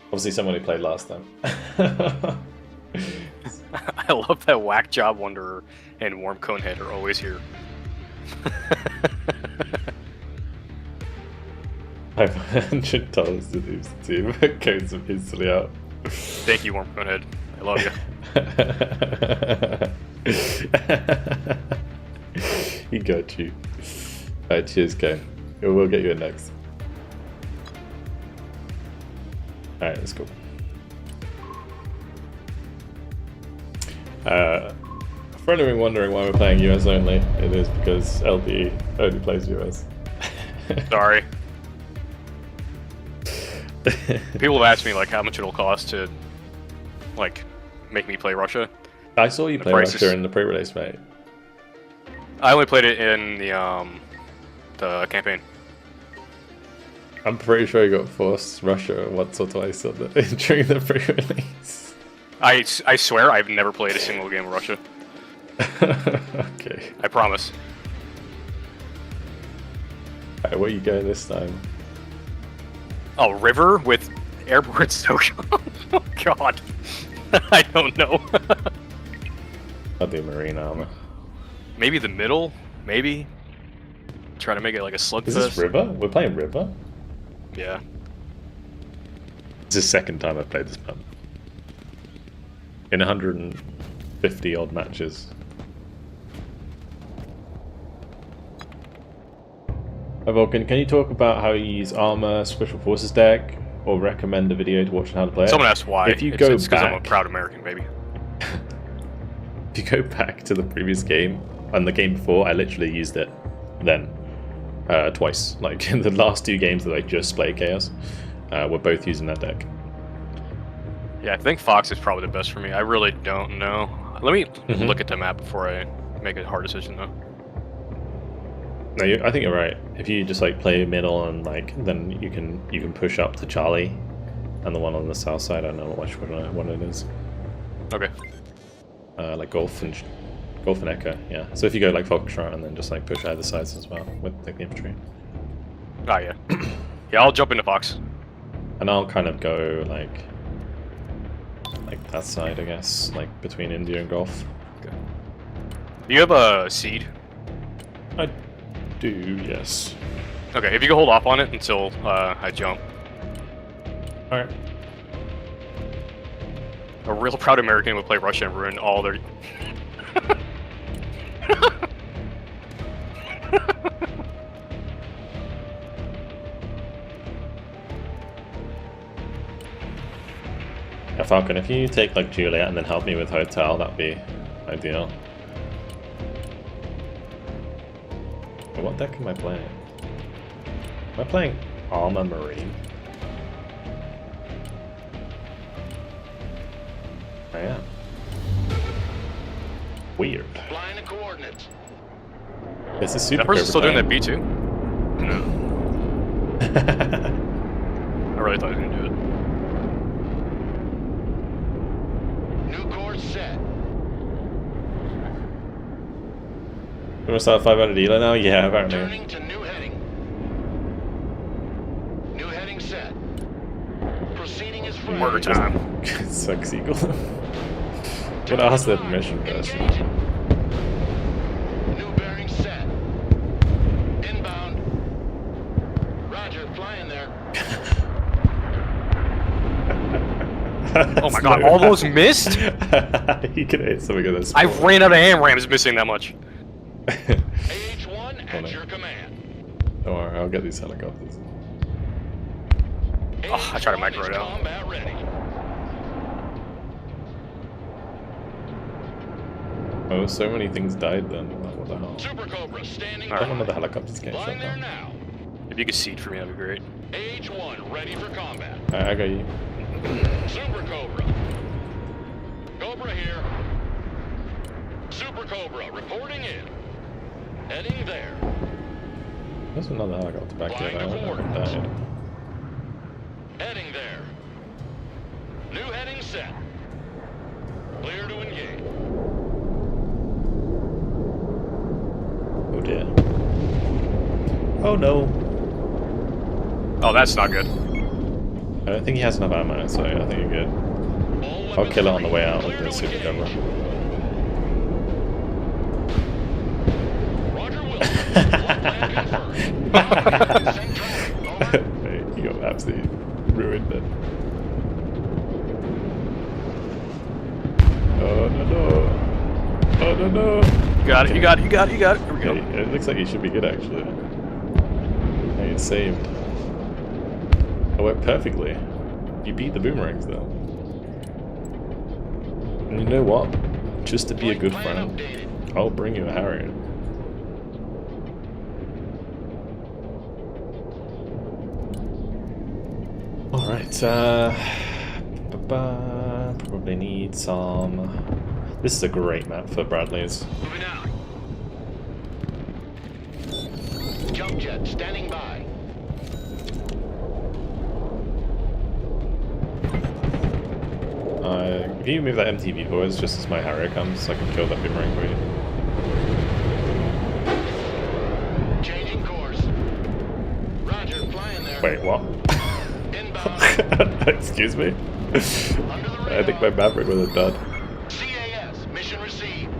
Obviously someone who played last time. I love that Whack Job Wanderer and Warm Conehead are always here. $500 to lose the team. Codes them instantly out. Thank you, Warm Conehead. I love you. He got you. Alright, cheers, Ken. We'll get you in next. Alright, let's go. For anyone wondering why we're playing US only, it is because LP only plays US. Sorry. People have asked me like how much it'll cost to like make me play Russia. I saw you play Russia in the pre-release, mate. I only played it in the campaign. I'm pretty sure you got forced Russia once or twice during the pre-release. I swear I've never played a single game of Russia. Okay. I promise. Alright, where are you going this time? Oh, river with airborne soak. Oh god. I don't know. I'll do marine armor. Maybe the middle? Maybe? Try to make it like a slugfest. Is this river? We're playing river? Yeah. It's the second time I've played this map. In 150 odd matches. Vulcan, can you talk about how you use armor, special forces deck, or recommend a video to watch on how to play it? Someone asked why. If you go it's because I'm a back, proud American, baby. if you go back to the previous game and the game before, I literally used it then twice. Like in the last two games that I just played Chaos, we're both using that deck. Yeah, I think Fox is probably the best for me. I really don't know. Let me look at the map before I make a hard decision, though. No, I think you're right. If you just like play middle and like, then you can push up to Charlie, and the one on the south side. I don't know which one it is. Okay. Like Golf and Echo. Yeah. So if you go like Foxtrot and then just like push either sides as well with like the infantry. Ah, yeah. Yeah, I'll jump into Fox. And I'll kind of go like that side, I guess, like between India and Gulf. Okay. Do you have a seed? I do, yes. Okay, if you can hold off on it until I jump. Alright. A real proud American would play Russia and ruin all their... Yeah, Falcon, if you take like Juliet and then help me with Hotel, that'd be ideal. What deck am I playing? Am I playing Armor Marine? I am. Weird. Flying the coordinates. This is super. That person's still doing that B2? No. I really thought he was gonna do it. New course set. You want to start 500 Ela now? Yeah, apparently. Turning to new heading. New heading set. Proceeding as flagged. Murder time. Sucks Eagle. Gotta ask their permission first. Engaging. New bearing set. Inbound. Roger, flying there. Oh my god, all those missed? You can hit something of this. I ran out of AMRAMs missing that much. AH-1 at your command. Don't worry, I'll get these helicopters. Oh, I tried to micro it out. Combat ready. Oh, so many things died then. What the hell? Super Cobra standing I don't know by. the helicopters getting shot Flying there down. now. If you could seed for me, that'd be great. AH-1 ready for combat. Alright, I got you. Super Cobra. Cobra here. Super Cobra reporting in. Heading there. There's another helicopter back there. Flying I don't know if it coordinates. died. Heading there. New heading set. Clear to engage. Oh dear. Oh no. Oh, that's not good. I don't think he has enough ammo, so I think you're good. All I'll kill it on the way out with the super cover. Mate, you got absolutely ruined it. Oh no no! Oh no no! You got it, you got it, you got it, you got it. Here we go. Okay, it looks like you should be good actually. Hey, it's saved. It worked perfectly. You beat the boomerangs though. And you know what? Just to be a good friend, I'll bring you a Harrier. Alright, probably need some... This is a great map for Bradley's. Moving out. Jump jet standing by. If you move that MTV forwards just as my Harrier comes, so I can kill that boomerang for you. Changing course. Roger, flying there. Wait, what? Inbound. Excuse me? I think my Maverick was a dud. CAS, mission received.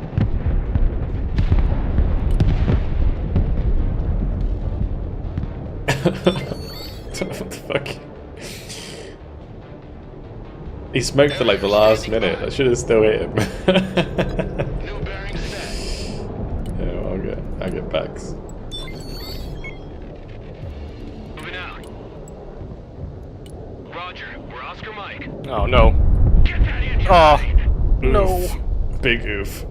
What the fuck? He smoked for like the last minute. I should have still hit him. New bearing set. Yeah, I'll get backs. Moving out. Roger, we're Oscar Mike. Oh no. Get that engine Oh ready. no. Oof. Big oof.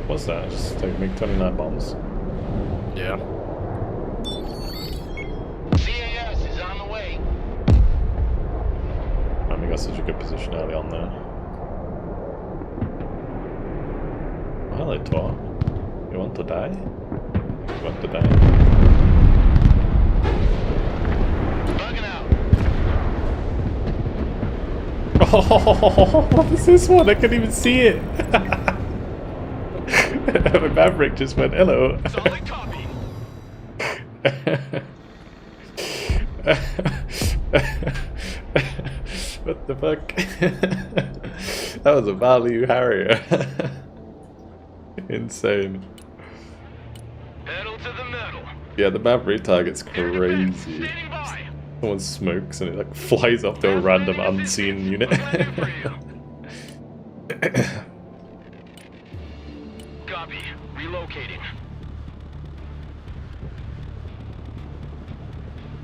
What's that? Just like make 29 bombs. Yeah. CAS is on the way. And we got such a good position early on there. Oh, hello, Tor. You want to die? You want to die? Bugging out. Oh, what is this one? I couldn't even see it. My Maverick just went, hello. Solid copy. What the fuck? That was a value Harrier. Insane. Pedal to the metal. Yeah, the Maverick target's crazy. Standing by. Someone smokes and it like flies off to a random unseen unit. Copy. Relocating.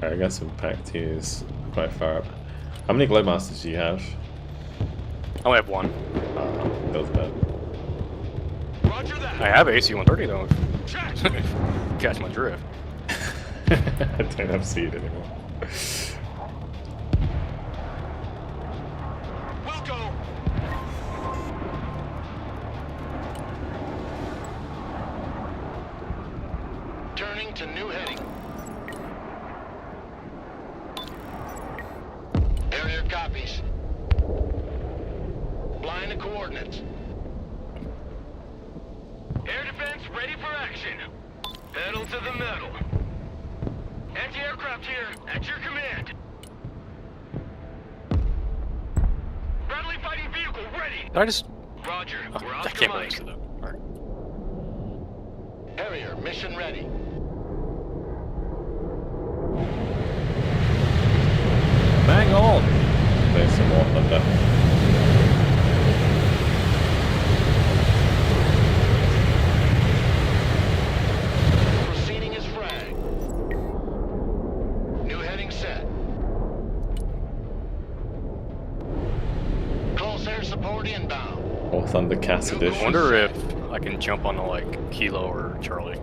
I got some pack twos quite far up. How many glow masters do you have? I only have one. That was bad. Roger that. I have AC-130 though. Check. Catch my drift. I don't have seed anymore. We'll go. Turning to new heading. Area copies. Line of coordinates. Air defense ready for action. Pedal to the metal. Anti-aircraft here, at your command. Bradley fighting vehicle ready. Did I just... Roger, Oh, we're I Oscar can't believe Mike. it though. Alright. Harrier, mission ready. Bang on! There's some more thunder. Proceeding as frag. New heading set. Close air support inbound. Or Thundercats I edition. wonder if I can jump on like Kilo or Charlie.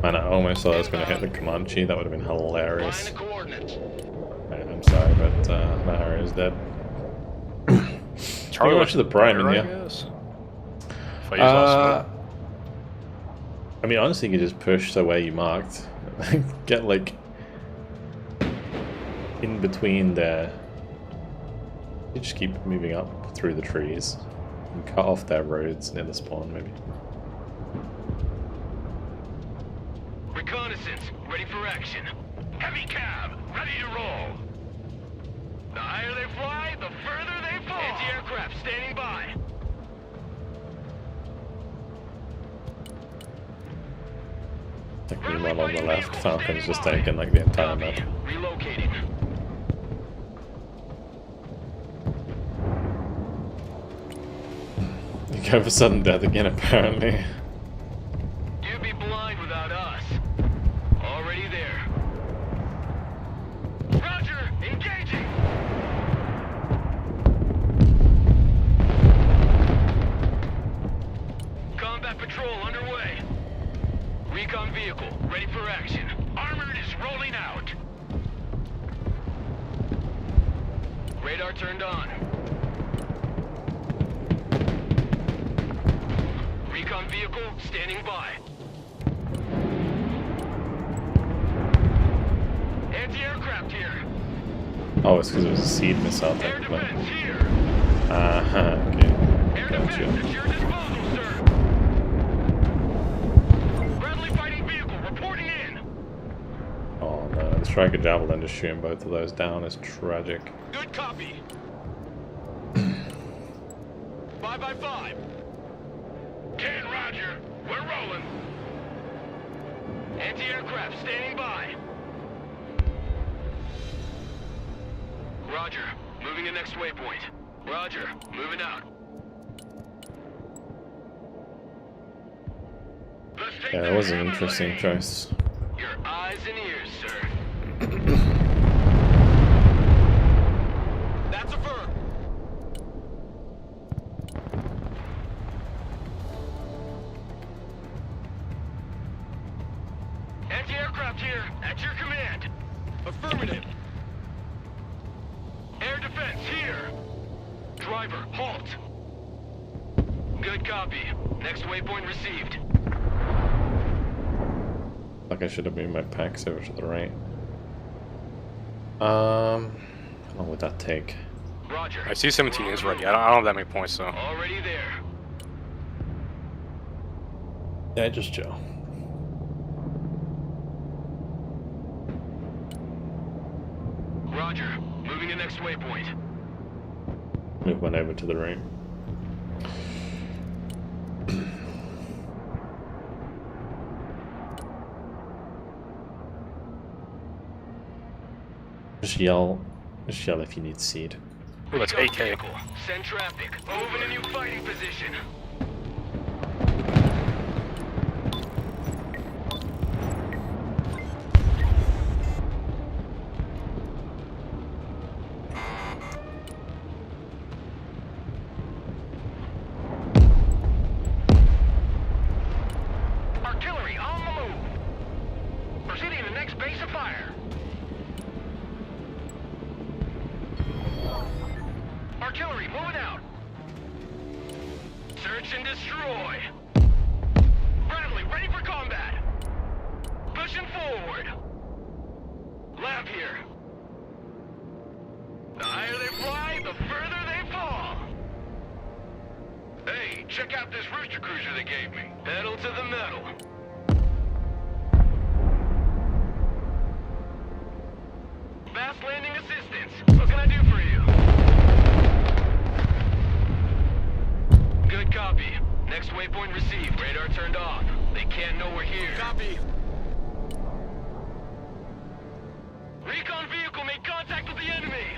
Man, I almost thought I was going to hit the Comanche. That would have been hilarious. Line of coordinates. I'm sorry, but my Harrier is dead. Charlie watch the Prime in better, here. I guess. If I use all smoke. I mean, honestly, you could just push to where you marked. Get like in between there. You just keep moving up through the trees and cut off their roads near the spawn, maybe. Reconnaissance ready for action. Heavy cab ready to roll. Meanwhile on the left, Falcon's just taken like the entire map. Relocating. You go for sudden death again, apparently. You'd be blind without us. Already there. Roger, engaging. Combat patrol underway. Recon vehicle ready for action. Armored is rolling out. Radar turned on. Recon vehicle standing by. Anti-aircraft here. Oh, it's because it was a seed missile Air technically. defense here. Okay. Air defense Gotcha. at your disposal, sir. Bradley fighting vehicle reporting in. Oh no, the Striker Javelin just shooting both of those down is tragic. Good copy. 5x5. 10, Roger. We're rolling. Anti-aircraft standing by. Roger. Moving to next waypoint. Roger. Moving out. Let's take Yeah, that was an interesting choice. Your eyes and ears, sir. That's a fur. Anti-aircraft here, at your command. Affirmative. Air defense here. Driver, halt. Good copy. Next waypoint received. Like I should have moved my packs over to the right. How long would that take? Roger. I see 17 is ready. I don't have that many points though. Already there. Yeah, just chill. Roger. Moving to next waypoint. Move one over to the right. Just yell if you need seed. Ooh, that's AK. Vehicle. Send traffic. Move in a new fighting position. Artillery on the move. Proceeding to the next base of fire. Artillery moving out. Search and destroy. Bradley ready for combat. Pushing forward. Lab here. The higher they fly, the further they fall. Hey, check out this rooster cruiser they gave me. Pedal to the metal. Fast landing assistance. What can I do for you? Good copy. Next waypoint received. Radar turned off. They can't know we're here. Copy. Recon vehicle made contact with the enemy.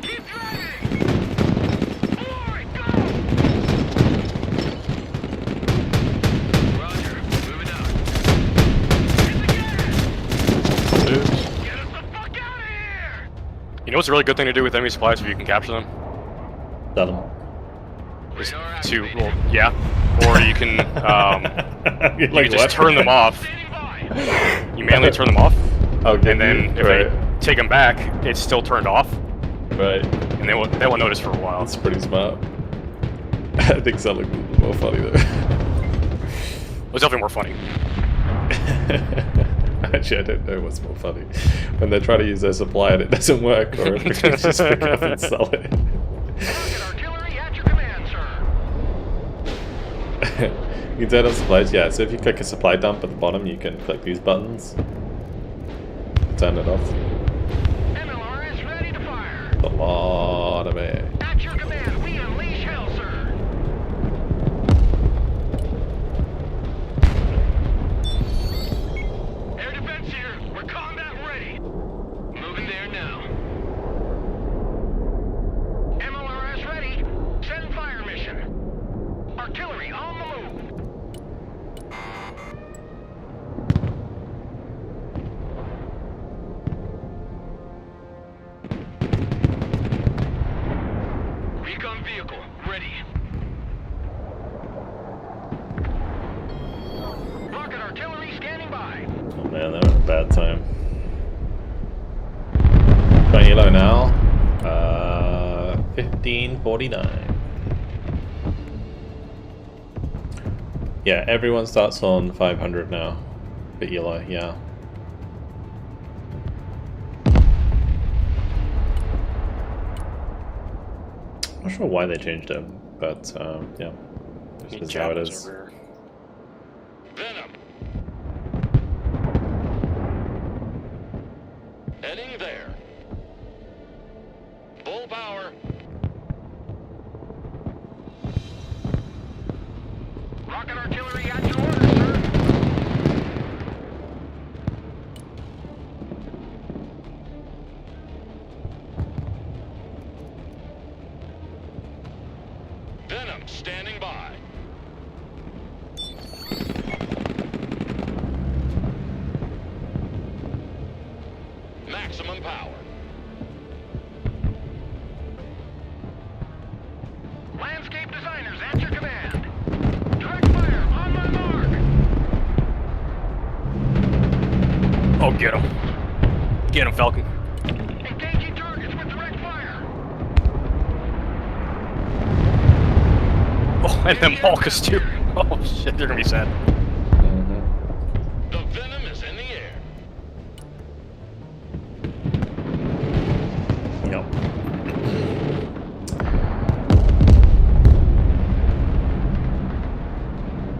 Keep driving! Forward, go! Roger. Moving out. Hit the gas! Get us the fuck out of here! You know what's a really good thing to do with enemy supplies if you can capture them? Tell them. Is Radar to, activated. well, yeah. Or you can, you can just turn them off. Standing by. You manually turn them off, Okay, and then if right. they take them back, it's still turned off, Right. and they won't notice for a while. That's pretty smart. I think so look more funny though. It's definitely more funny. Actually, I don't know what's more funny. When they try to use their supply and it doesn't work, or if they can just pick up and sell it. Target artillery at your command, sir. You can turn on supplies, yeah. So if you click a supply dump at the bottom, you can click these buttons. Turn it off. MLR is ready to fire. A lot of it. At your command, we unleash hell, sir. vehicle, ready. Rocket artillery standing by. Oh man, that was a bad time. Got yellow now. 1549. Yeah, everyone starts on 500 now. Bit yellow, yeah. Not sure why they changed it, but yeah, this is how it is. Venom. Heading there. Full power. Rocket artillery at your order, sir. Venom standing by. Maximum power. Landscape designers at your command. Direct fire on my mark. Oh, get him. Get him, Falcon. Engaging targets with direct fire. Oh, and then Malchus too. Oh shit, they're gonna be sad. The venom is in the air. Yep.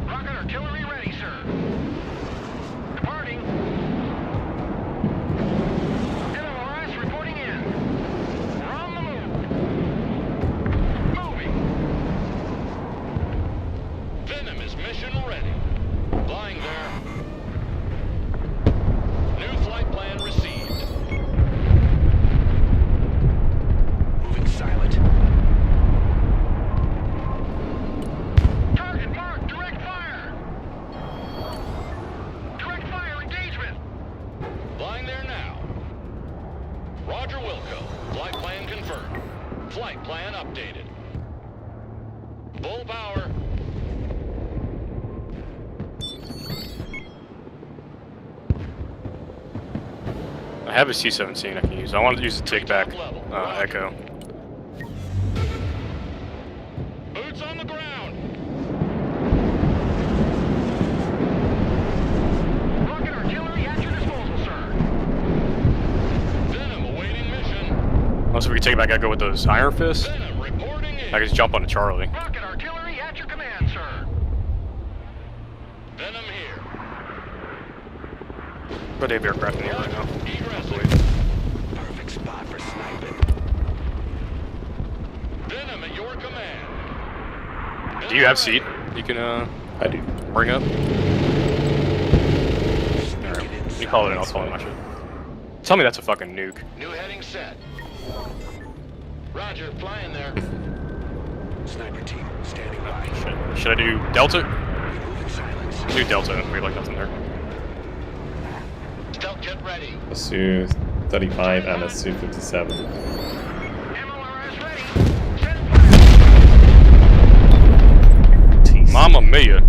Rocket artillery ready, sir. Departing. NLRS reporting in. We're on the move. Moving. Venom is mission ready. Flying there. New flight plan received. Moving silent. Target marked. Direct fire. Direct fire engagement. Flying there now. Roger Wilco. Flight plan confirmed. Flight plan updated. Full power. I have a C-17 I can use. I wanted to use the take back Echo. Boots on the ground. Rocket artillery at your disposal, sir. Venom awaiting mission. Also, if we can take back Echo with those Iron Fists, Venom reporting in. I can just jump onto Charlie. Rocket artillery at your command, sir. Venom here. But they have aircraft in the air right now. Egressing. Perfect spot for sniping. Venom at your command. Do you have seed you can I do. bring up? Alright, you call it and I'll call it my shit. Tell me that's a fucking nuke. New heading set. Roger, flying there. Sniper team standing by. Shit. Should I do Delta? Moving silence. Do Delta. We have like nothing there. Stealth jet ready. A Su-35 and a Su-57. MLRS ready. Send fire. Mamma mia.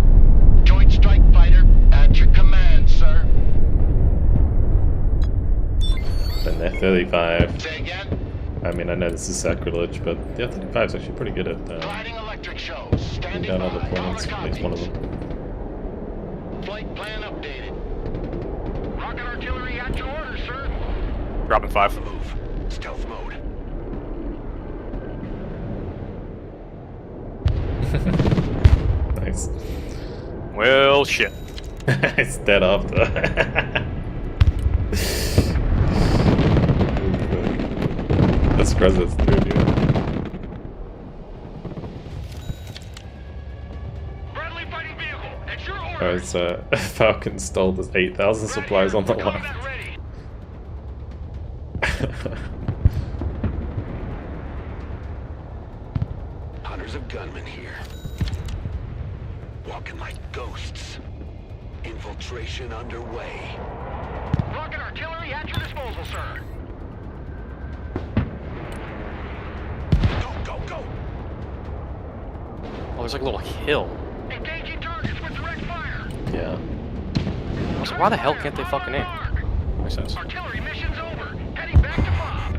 Joint strike fighter at your command, sir. Then the 35. Say again. I mean, I know this is sacrilege, but the F-35 is actually pretty good at Gliding electric shows. Standing down by. other deployments, at least one of them. Flight plan updated. Rocket artillery at your orders, sir. Dropping 5. Move. Stealth mode. Nice. Well, shit. It's dead after. That's because it's 3 of you. Friendly fighting vehicle at your orders. Falcon stole this 8,000 supplies on the left. Combat ready. Hundreds of gunmen here. Walking like ghosts. Infiltration underway. Rocket artillery at your disposal, sir. Go, go, go! there's like a little hill. Engaging targets with direct fire. Yeah. So why the hell can't they fucking aim? Makes sense. Artillery mission's over. Heading back to FOB.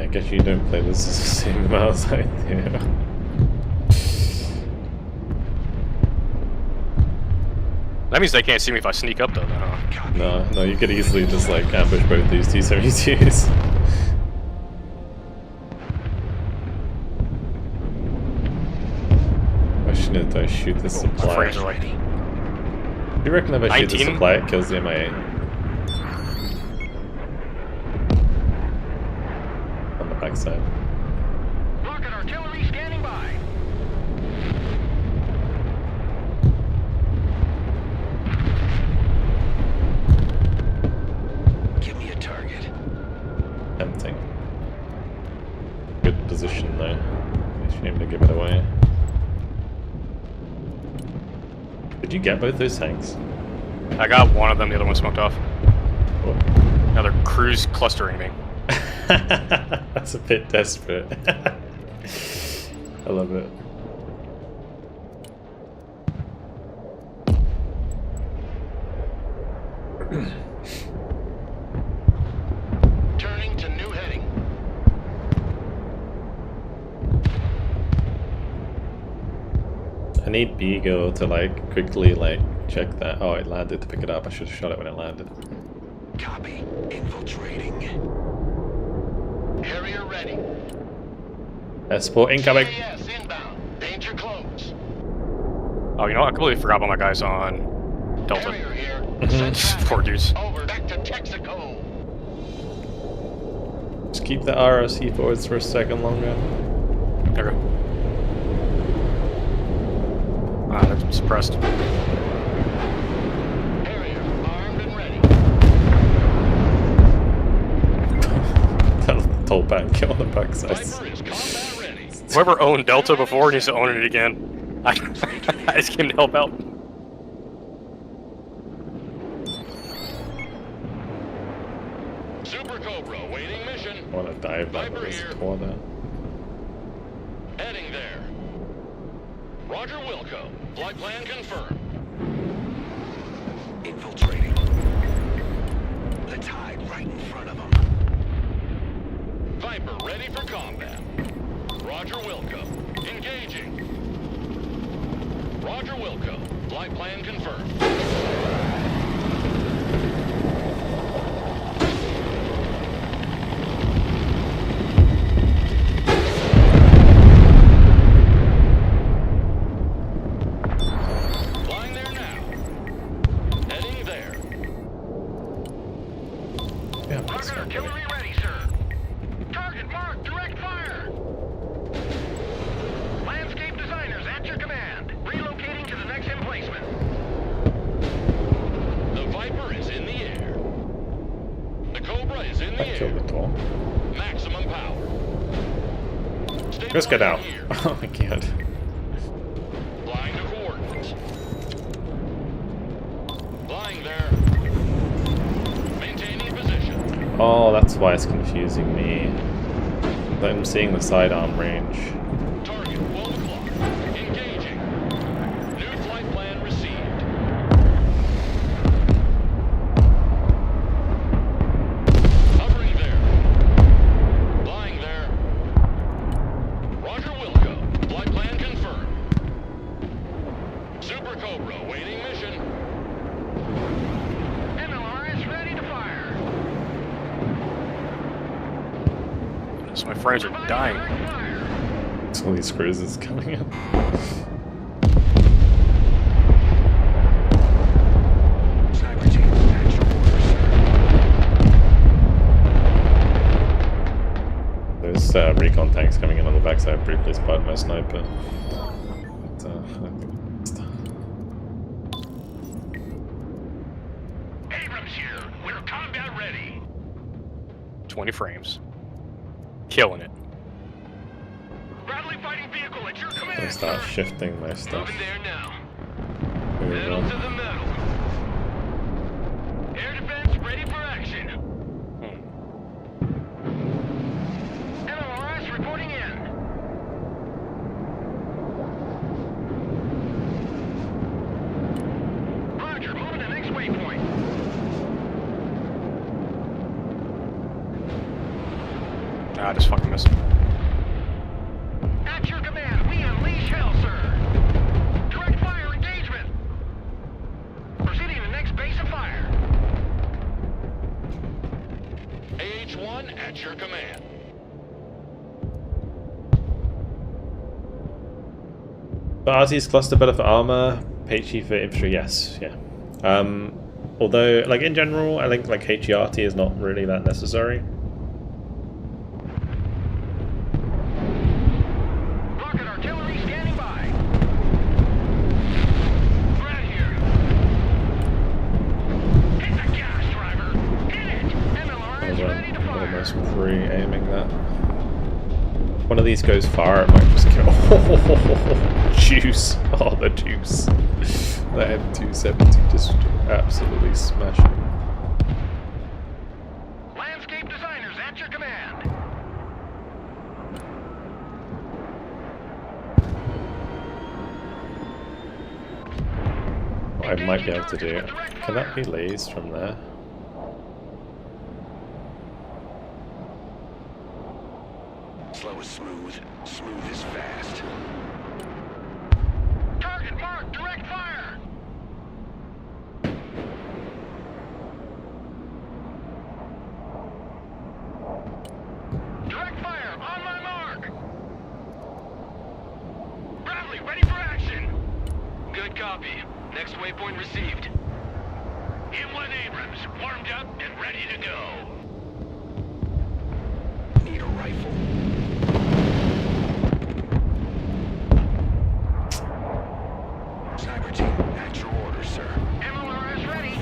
I guess you don't play this the same amount as I do. That means they can't see me if I sneak up though, then, huh? No, you could easily just like ambush both these T-72s. Question is, do I shoot this My supply? frames are like, Do you reckon if I shoot the 19? supply it kills the MIA? On the backside. Rocket artillery scanning by. Give me a target. Tempting. Good position though. Shame to give it away. Did you get both those tanks? I got one of them, the other one smoked off. Oh. Now they're cruise clustering me. That's a bit desperate. I love it. Turning to new heading. I need Beagle to like quickly like check that. Oh, it landed to pick it up. I should have shot it when it landed. Copy. Infiltrating. Harrier ready. Support incoming. CAS inbound. Danger close. Oh, you know what? I completely forgot about my guys on Delta. Harrier here. Mhm. Poor dudes. Over. Back to Texaco. Just keep the ROC forwards for a second longer. Okay. Ah, they're suppressed. Harrier armed and ready. That'll toll back kill on the backside. Viper is combat ready. Whoever owned Delta before needs to own it again. I just came to help out. Super Cobra waiting mission. I want to dive back Viper with this here. corner. Heading there. Roger Wilco. Flight plan confirmed. Infiltrating. Let's hide right in front of them. Viper ready for combat. Roger Wilco. Engaging. Roger Wilco. Flight plan confirmed. Flying there now. Heading there. Yeah, that's Rocket fine. artillery ready, sir. Target marked. Direct fire. Landscape designers at your command. Relocating to the next emplacement. The Viper is in the air. The Cobra is in the I killed air. it all. Maximum power. Let's get out. Stabilizing here. Oh my god. Flying to coordinates. Flying there. Maintaining position. Oh, that's why it's confusing me. I'm seeing the sidearm range. Target 12 o'clock. Engaging. New flight plan received. Hovering there. Flying there. Roger Wilco. Flight plan confirmed. Super Cobra waiting mission. MLRS ready to fire. So my frames are dying. Direct fire. So these cruisers coming in. Sniper team, at your orders, sir. There's recon tanks coming in on the backside. Briefly spotted my sniper. But, Abrams here. We're combat ready. 20 frames. Killing it. Bradley fighting vehicle at your I'm command, gonna start sir. shifting my stuff. Moving there now. Here we Metal go. to the metal. Air defense ready for action. Hmm. MLRS reporting in. I just fucking missed him. At your command, we unleash hell, sir. Direct fire engagement. Proceeding to the next base of fire. AH-1 at your command. But RT's cluster better for armor, HE for infantry, yes, yeah. Although, like in general, I think like HERT is not really that necessary. Rocket artillery standing by. Right here. Hit the gas, driver. Hit it. MLR is ready to fire. Almost pre-aiming that. One of these goes far, it might just kill. Oh, juice! Oh, the juice! The M270 just absolutely smashing. Landscape designers at your command. What I might be able to do. Can that be lased from there? Slow is smooth. Smooth is fast. Target marked. Direct fire. Direct fire. On my mark. Bradley, ready for action. Good copy. Next waypoint received. M1 Abrams, warmed up and ready to go. Need a rifle. Sniper team, at your orders, sir. MLR is ready.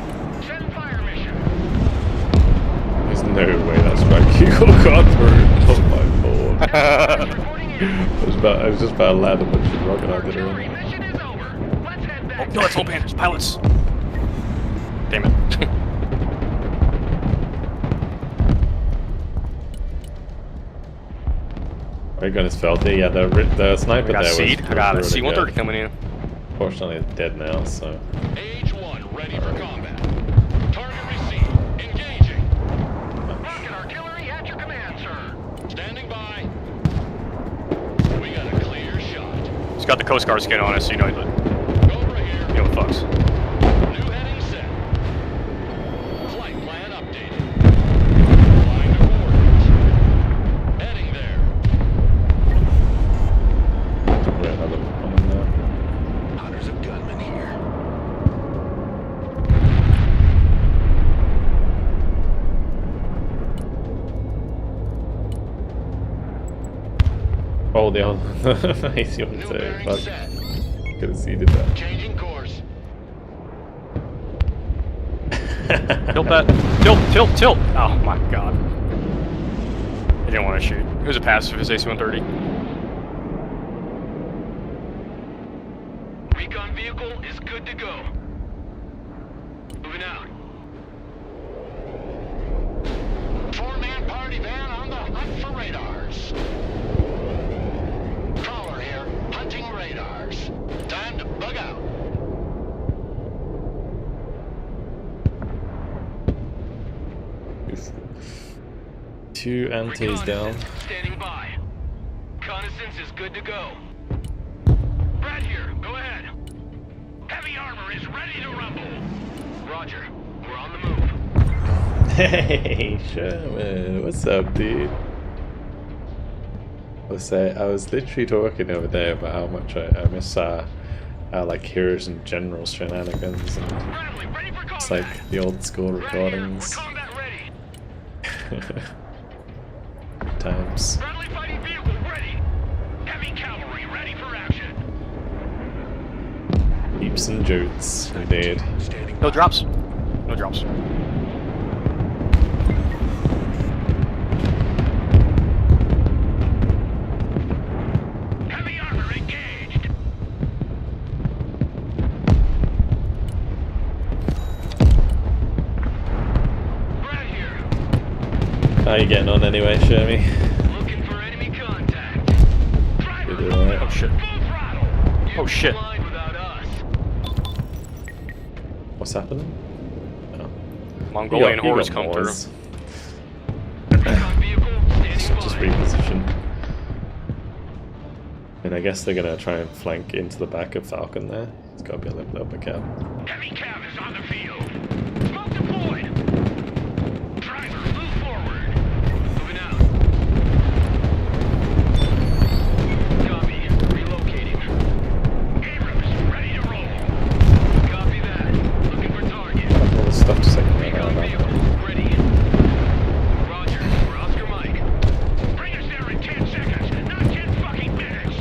Send fire mission. There's no way that's right. You got through. Oh my lord. I was just about to land a bunch of rocket artillery. Mission is over. Let's head back. Oh, no, it's all Panthers. Pilots. Damn it. Ray gun is felty. Yeah, the sniper I got there seed. was I got a really C-130 good. coming in. Fortunately, it's dead now, so. AH-1 ready for combat. Target received. Engaging. Rocket artillery at your command, sir. Standing by. We got a clear shot. He's got the Coast Guard skin on it, so you know, Over here. you know what fucks. New heading set. Flight plan updated. Flying to coordinates. Heading there. Probably another one in there. Hunters of gunmen here. Oh, the other. Nice, you want New to bearing fuck. set. Could have seeded that. Changing course. Tilt that. Tilt. Oh my god. I didn't want to shoot. It was a passive for his AC-130. Recon vehicle is good to go. Moving out. Four-man party van on the hunt for radars. Crawler here, hunting radars. Time to bug out. Two antis down. Standing by. Reconnaissance is good to go. Brad here, go ahead. Heavy armor is ready to rumble. Roger, we're on the move. Hey, Sherman, what's up, dude? I was literally talking over there about how much I miss like heroes and generals shenanigans and Bradley, ready for combat. it's like the old school Right here, we're recordings. combat ready. Times. Bradley fighting vehicle ready. Heavy cavalry ready for action. Heaps and jutes, we did. Standing No drops. No drops. Heavy armor engaged. Brad here. How you getting on anyway, Shermy? Looking for enemy contact. Driver, You doing alright? Oh shit. full throttle. You Oh, shit. flying without us. What's happening? Oh. Mongolian You got hordes come through. Moors. Recon vehicle standing by. Just reposition. And I guess they're gonna try and flank into the back of Falcon there. It's gotta be a little bit careful. Heavy cab is on the field. Smoke deployed. Driver, move forward. Moving out. Copy. Relocating. Abrams, ready to roll. Copy that. Looking for target. All this stuff to second Recon vehicle, ready. Roger. We're Oscar Mike. Bring us there in 10 seconds, not 10 fucking minutes.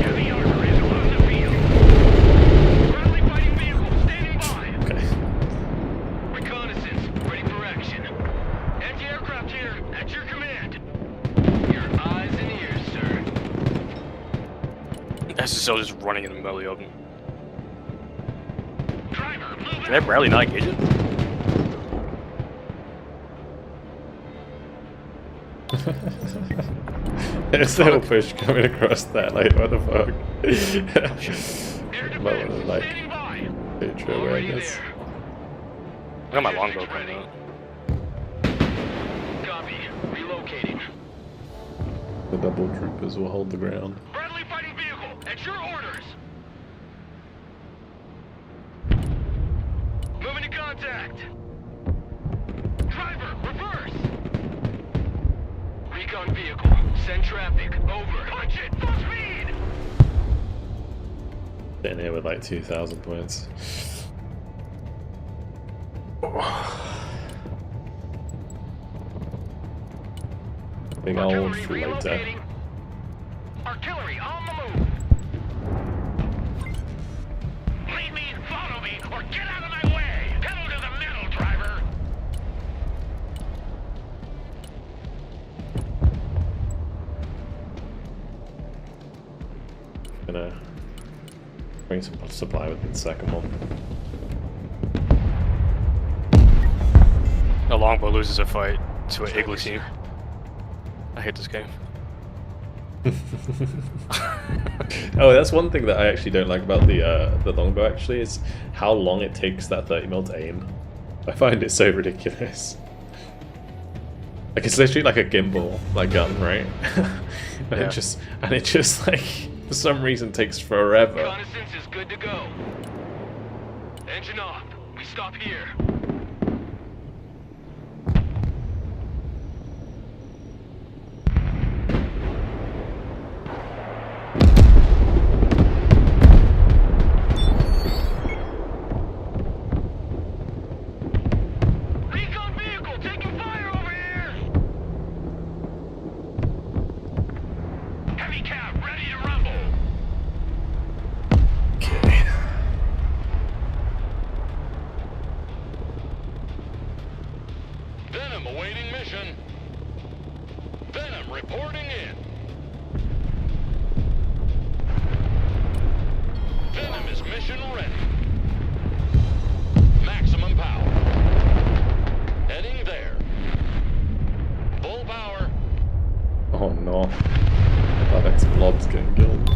Heavy armor is on the field. Friendly fighting vehicle standing by. Okay. Reconnaissance, ready for action. Anti-aircraft here, at your command. Your eyes and ears, sir. SSL just running in the middle of the open. Driver, move Can I out. barely not engage it? There's no push coming across that, like, what the fuck? Air Well, defense, like, standing by. neutral Already awareness. there. I got my longbow coming out. Copy. Relocating. The double troopers will hold the ground. Friendly fighting vehicle, at your orders. Moving to contact. Driver, reverse. Recon vehicle, send traffic, over. Punch it, full speed. Sitting here with like 2,000 points. Big old Artillery floater. relocating. Artillery on the move. Lead me, follow me, or get out of my way. Pedal to the metal, driver. Gonna bring some supply with the second one. The longbow loses a fight to an igloo team. I hate this game. Oh, that's one thing that I actually don't like about the longbow. Actually, is how long it takes that 30mm to aim. I find it so ridiculous. Like it's literally like a gimbal, like gun, right? And Yeah. it just like for some reason takes forever. Reconnaissance is good to go. Engine off. We stop here. Recon vehicle taking fire over here. Heavy cab ready to rumble. Okay. Venom awaiting mission. Venom reporting in. Venom is mission ready. Maximum power. Heading there. Full power. Oh no. That ex-blob's getting killed.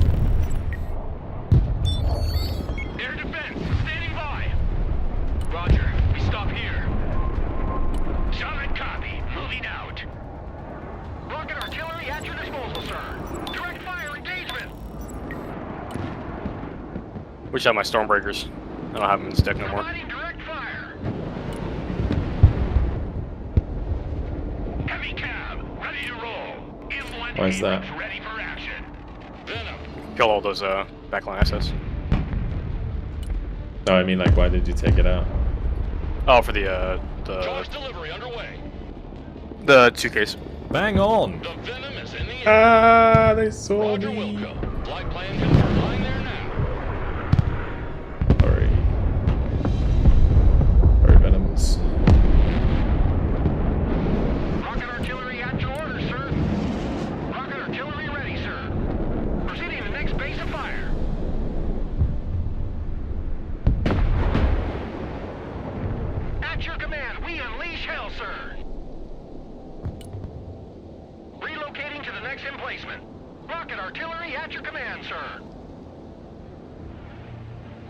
Air defense standing by. Roger. We stop here. Solid copy. Moving out. Rocket artillery at your disposal, sir. Direct fire engagement. Wish I had my Stormbreakers. I don't have them in stack no more. Providing direct fire. Heavy cab ready to roll. M1 Why is that? Abrams ready for action. Venom. Kill all those backline assets. No, I mean like, why did you take it out? Oh, for the Charge delivery underway. 2 case. Bang on! The Venom is in the air. Ah, they saw Roger me. Wilco. Flight plan confirmed. Line there now. Sorry. Sorry, Venoms. Rocket artillery at your order, sir. Rocket artillery ready, sir. Proceeding to the next base of fire. At your command, we unleash hell, sir. Relocating to the next emplacement. Rocket artillery at your command, sir.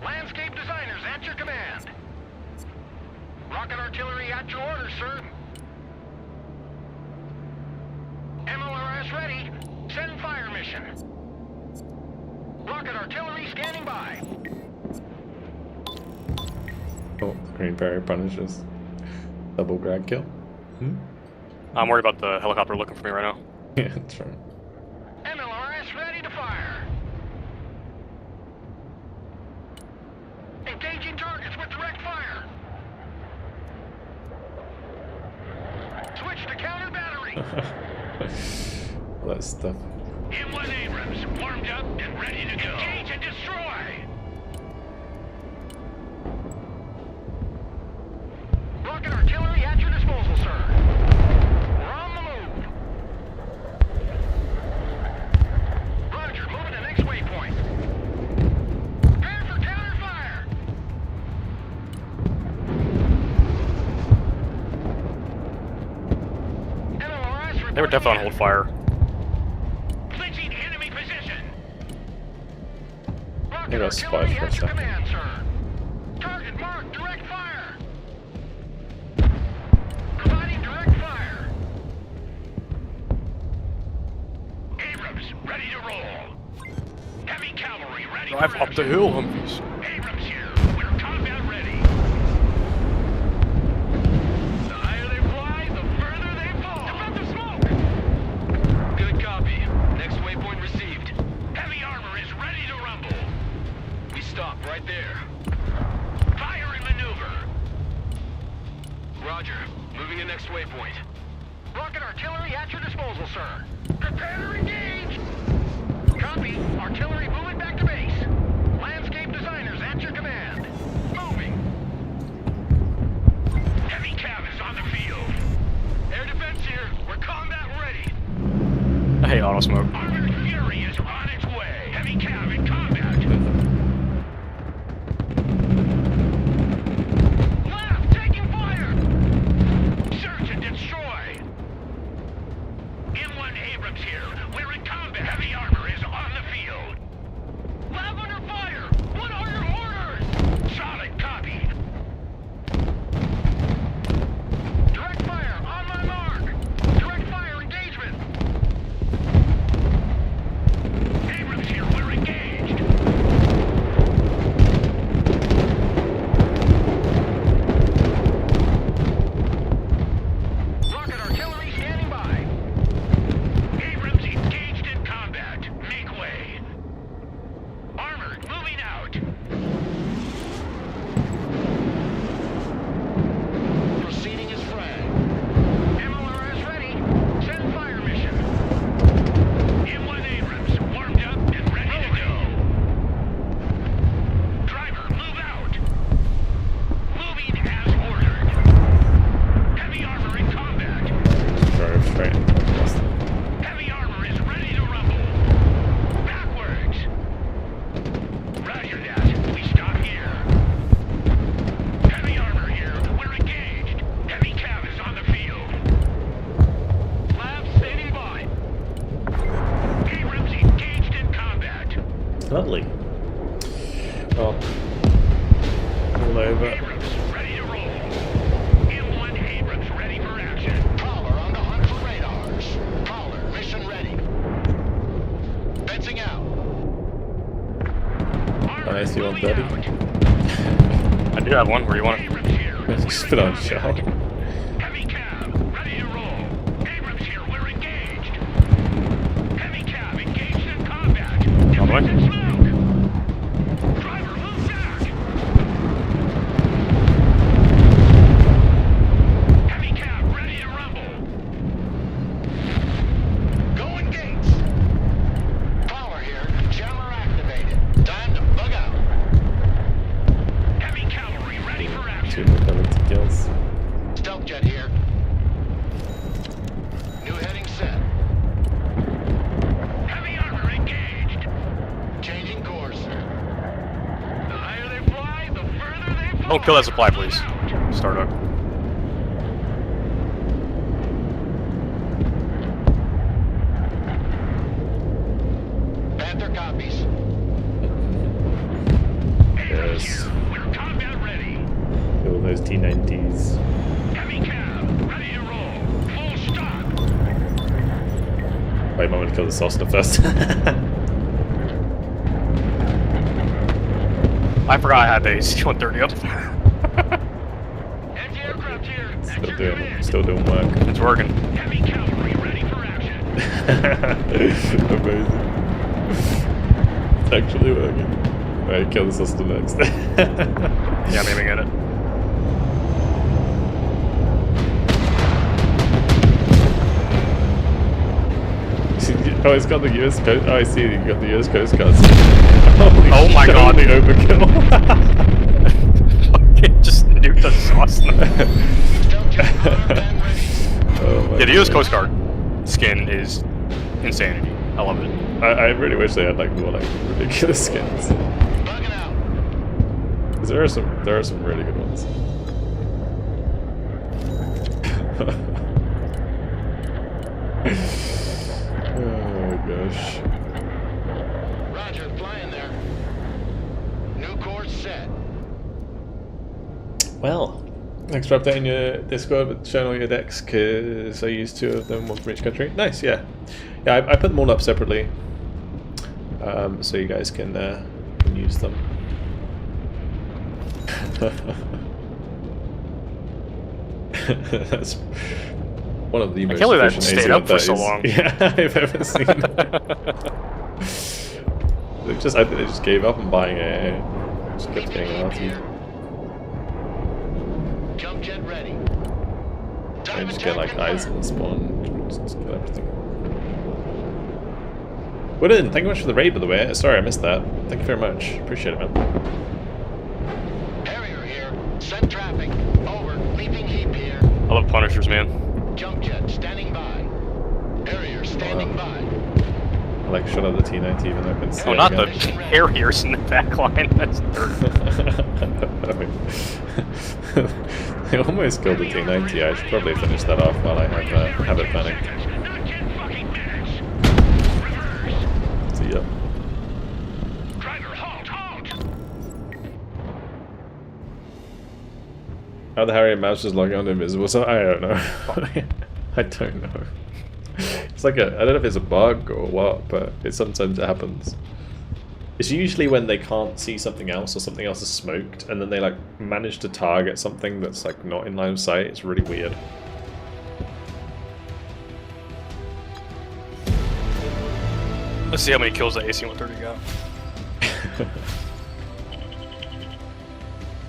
Landscape designers at your command. Rocket artillery at your order, sir. position. Rocket artillery standing by. Oh, Green Berry punishes. Double grad kill. I'm worried about the helicopter looking for me right now. Yeah, that's right. MLRS ready to fire. Engaging targets with direct fire. Switch to counter battery. All that stuff. M1 Abrams warmed up and ready to go. Engage and destroy. Rocket artillery at your disposal, sir. We're on the move. Roger, moving to next waypoint. Prepare for counter fire. MLRS They were definitely on hold fire. clinching enemy position. I Rocket got spotted artillery for a at your second. command, sir. Target marked, direct fire. Providing direct fire. Abrams, ready to roll. Heavy cavalry ready Drive for up the action. hill, Humvees. Abrams here. We're combat ready. The higher they fly, the further they fall. Defensive smoke. Good copy. Next waypoint received. Heavy armor is ready to rumble. We stop right there. Fire and maneuver. Roger. Moving to next waypoint. Rocket artillery at your disposal, sir. Prepare to engage. Copy. Artillery moving back to base. Landscape designers at your command. Moving. Heavy cav is on the field. Air defense here. We're combat ready. I hate auto smoke. Armored Fury is on its way. Heavy cav in combat. Left, taking fire. Search and destroy. M1 Abrams here. We're in combat. Heavy armor is on the field. Lab under fire. What are your orders? Solid copy. Direct fire on my mark. Direct fire engagement. Abrams here. We're engaged. Rocket artillery standing by. Abrams engaged in combat. Make way. Armored moving out. Proceeding as frag. MLRS ready. Send fire mission. M1 Abrams warmed up and ready to go. Driver, move out. Moving as ordered. Heavy armor in combat. Drive straight into the cluster. Heavy armor is ready to rumble. Backwards. Roger that. We stop here. Heavy armor here. We're engaged. Heavy cav is on the field. Lab standing by. Abrams engaged in combat. Lovely. Well, all over. Abrams ready to roll. M1 Abrams ready for action. Prowler on the hunt for radars. Prowler mission ready. Fencing out. Nice, you want buddy? I do have one. Where you want it? Abrams here. Just put on shot. Heavy cav ready to roll. Abrams here. We're engaged. Heavy cav engaged in combat. On the way. Defensive smoke. Driver move back. Heavy cav ready to rumble. Going gates. Power here. Jammer activated. Time to bug out. Heavy cavalry ready for Two action. mobility kills. Stealth jet here. New heading set. Heavy armor engaged. Changing course. The higher they fly, the further they fall. Don't kill that supply, please. Start up. Panther copies. Yes. We're combat ready. All those T90s. Heavy cav ready to roll. Full stop. Wait, I'm gonna kill the Cessna first. I forgot I had the AC-130 up. Anti-aircraft here. At Still your doing, command. still doing work. It's working. Heavy cavalry ready for action. Amazing. It's actually working. Right, kill the Cessna next. Yeah, I'm aiming at it. Oh, it's got the US Coast. Oh, I see. You got the US Coast Guard. Holy Oh my god. The overkill. Fucking just nuked the Cessna. Oh my Yeah, the US God. Coast Guard skin is insanity. I love it. I really wish they had like more like ridiculous skins. Bug it out. 'Cause there are some really good ones. Oh gosh. Roger, flying there. New course set. Well, thanks for updating your Discord, but showing all your decks, because I used 2 of them, one from each country. Nice, yeah. Yeah, I put them all up separately, so you guys can use them. That's one of the most can't believe that efficient stayed up for so AC-130s long. Yeah, I've ever seen. I think they just gave up on buying it. Just kept getting RT. Jump jet ready. I Time just attack get like eyes confirmed. and spawn. Just get everything. Wooden, thank you much for the raid, by the way. Sorry I missed that. Thank you very much. Appreciate it, man. Harrier here. Send traffic. Over. Leaping heap here. I love Punishers, man. Jump jet standing by. Harrier standing by. I like shot at the T90 even though I couldn't see Oh, it not the again. Harriers in the back line. That's dirty. They almost killed the T90. I should probably finish that off while I have it panicked. Not yet fucking finished. Reverse. See ya. Driver, halt, halt. How the Harrier mouse is logging on invisible, so I don't know. I don't know. It's like I don't know if it's a bug or what, but sometimes it happens. It's usually when they can't see something else or something else is smoked, and then they like manage to target something that's like not in line of sight. It's really weird. Let's see how many kills that AC-130 got.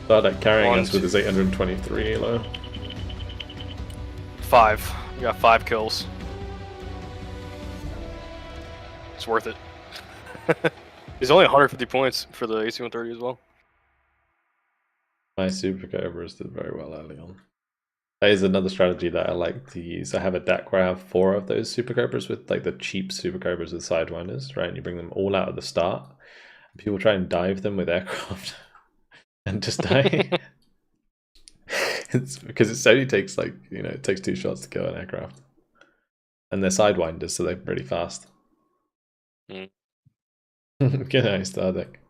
Started carrying One, us with his 823 elo. 5. We got 5 kills. It's worth it. He's only 150 points for the AC-130 as well. My Super Cobras did very well early on. That is another strategy that I like to use. I have a deck where I have 4 of those Super Cobras with like the cheap Super Cobras with Sidewinders, right? And you bring them all out at the start. And people try and dive them with aircraft and just die. It's because it only takes like, it takes 2 shots to kill an aircraft. And they're Sidewinders, so they're pretty fast. Mm. Good night, Star Deck.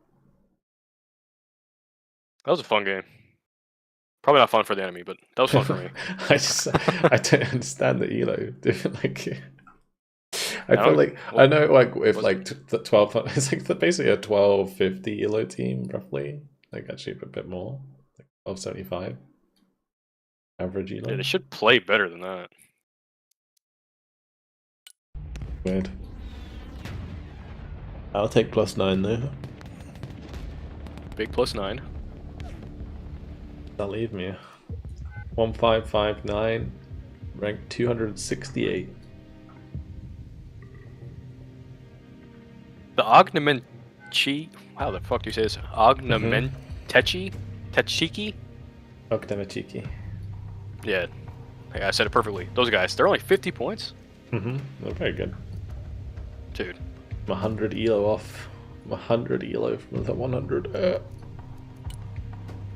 That was a fun game. Probably not fun for the enemy, but that was fun for me. I don't understand the elo. Like, I No, feel like I know like if was like the 12, it's like basically a 1250 elo team roughly. Like actually a bit more, like 1275 average elo. Yeah, they should play better than that. Weird. I'll take +9 though. Big +9. That'll leave me 1559, ranked 268. The Ognamenchi. How the fuck do you say this? Ognamentechi? Techiki? Okdemachiki. Yeah. I said it perfectly. Those guys, they're only 50 points? They're very good. Dude. I'm 100 elo off. I'm 100 elo from the 100.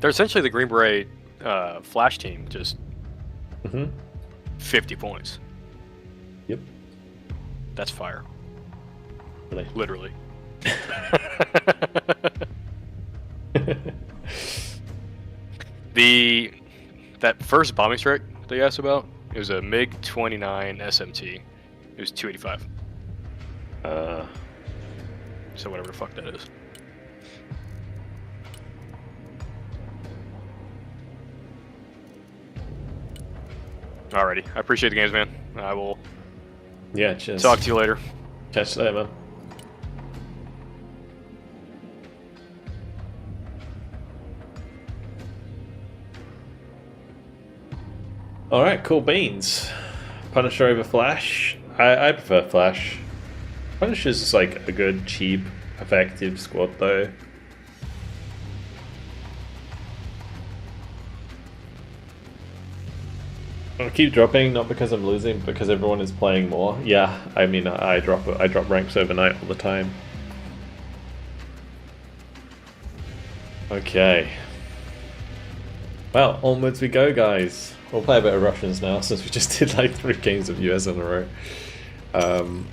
They're essentially the Green Beret Flash team, just 50 points. Yep. That's fire. Really. Literally. That first bombing strike that you asked about, it was a MiG-29 SMT. It was 285. So whatever the fuck that is. Alrighty, I appreciate the games, man. I will Yeah, cheers. talk to you later. Catch you later, man. Alright, cool beans. Punisher over Flash. I prefer Flash. Punisher's just like a good, cheap, effective squad though. I keep dropping, not because I'm losing, but because everyone is playing more. Yeah, I mean, I drop ranks overnight all the time. Okay. Well, onwards we go, guys. We'll play a bit of Russians now, since we just did like 3 games of US in a row. So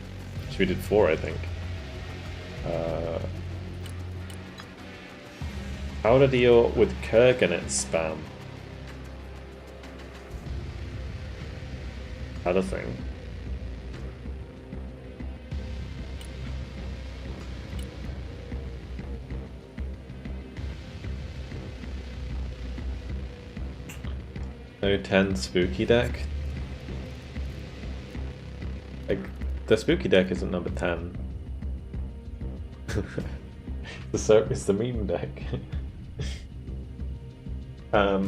we did 4, I think. How to deal with Kurganet spam? Other thing. No 10 spooky deck. Like the spooky deck isn't number 10. It's the meme deck. I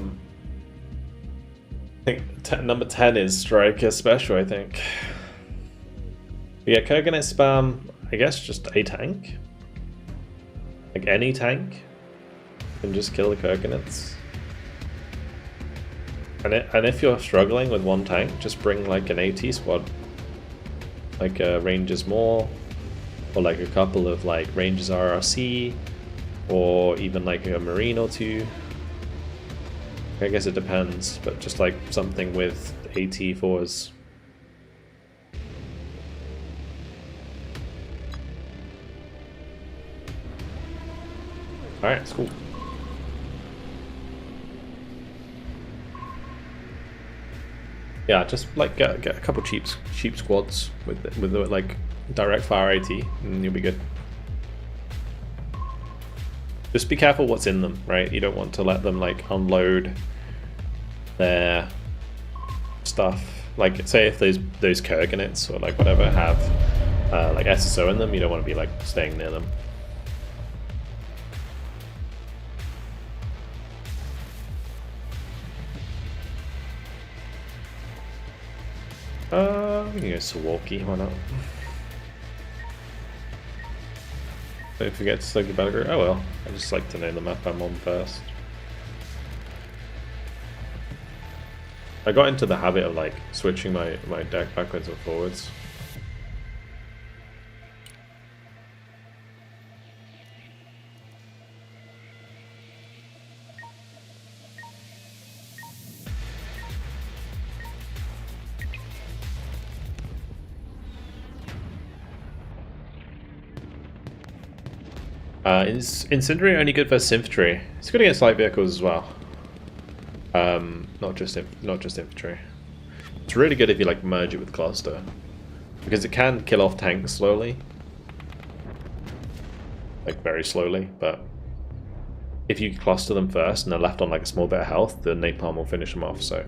think number 10 is Striker Special, I think. But yeah, Kurganet spam, I guess just a tank. Like any tank can just kill the Kurganets. And if you're struggling with one tank, just bring like an AT squad. Like Rangers more, or like a couple of like Rangers RRC, or even like a Marine or 2. I guess it depends, but just like something with AT4s. Alright, it's cool. Yeah, just like get a couple cheap squads with like direct fire AT, and you'll be good. Just be careful what's in them, right? You don't want to let them like unload their stuff. Like say if those Kurganets or like whatever have like SSO in them, you don't want to be like staying near them. We can go Sawalki, why not? Don't forget to select the battlegroup. Oh well, I just like to know the map I'm on first. I got into the habit of like switching my deck backwards and forwards. Incendiary only good versus infantry. It's good against light vehicles as well. Not just infantry. It's really good if you like merge it with cluster, because it can kill off tanks slowly, like very slowly. But if you cluster them first and they're left on like a small bit of health, the napalm will finish them off. So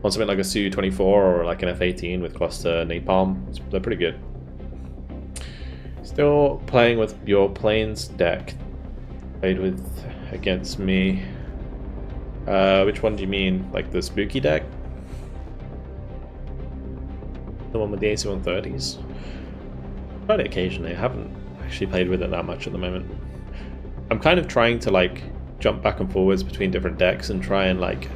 on something like a Su-24 or like an F-18 with cluster napalm, they're pretty good. Still playing with your planes deck. Played with against me. Which one do you mean? Like the spooky deck? The one with the AC-130s? Tried it occasionally. I haven't actually played with it that much at the moment. I'm kind of trying to like jump back and forwards between different decks and try and like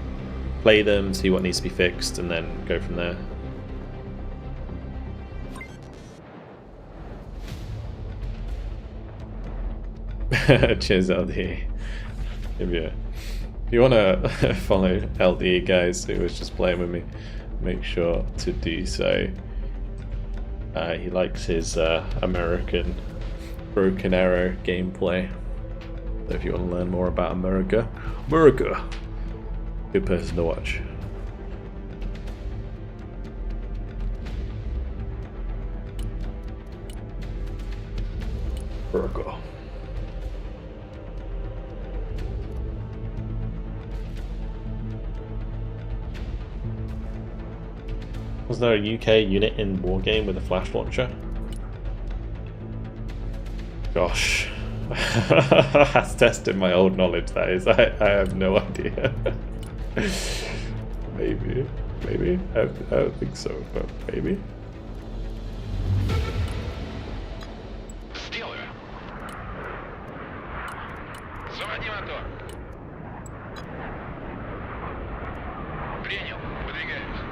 play them, see what needs to be fixed, and then go from there. Cheers, LD. If you want to follow LD, guys, who was just playing with me, make sure to do so. He likes his American Broken Arrow gameplay. So if you want to learn more about America, good person to watch. Burger. Was there a UK unit in Wargame with a flash launcher? Gosh. That's tested my old knowledge, that is. I have no idea. Maybe. Maybe. I don't think so, but maybe. Сделаю. Заводи мотор. Принял. Выдвигаемся.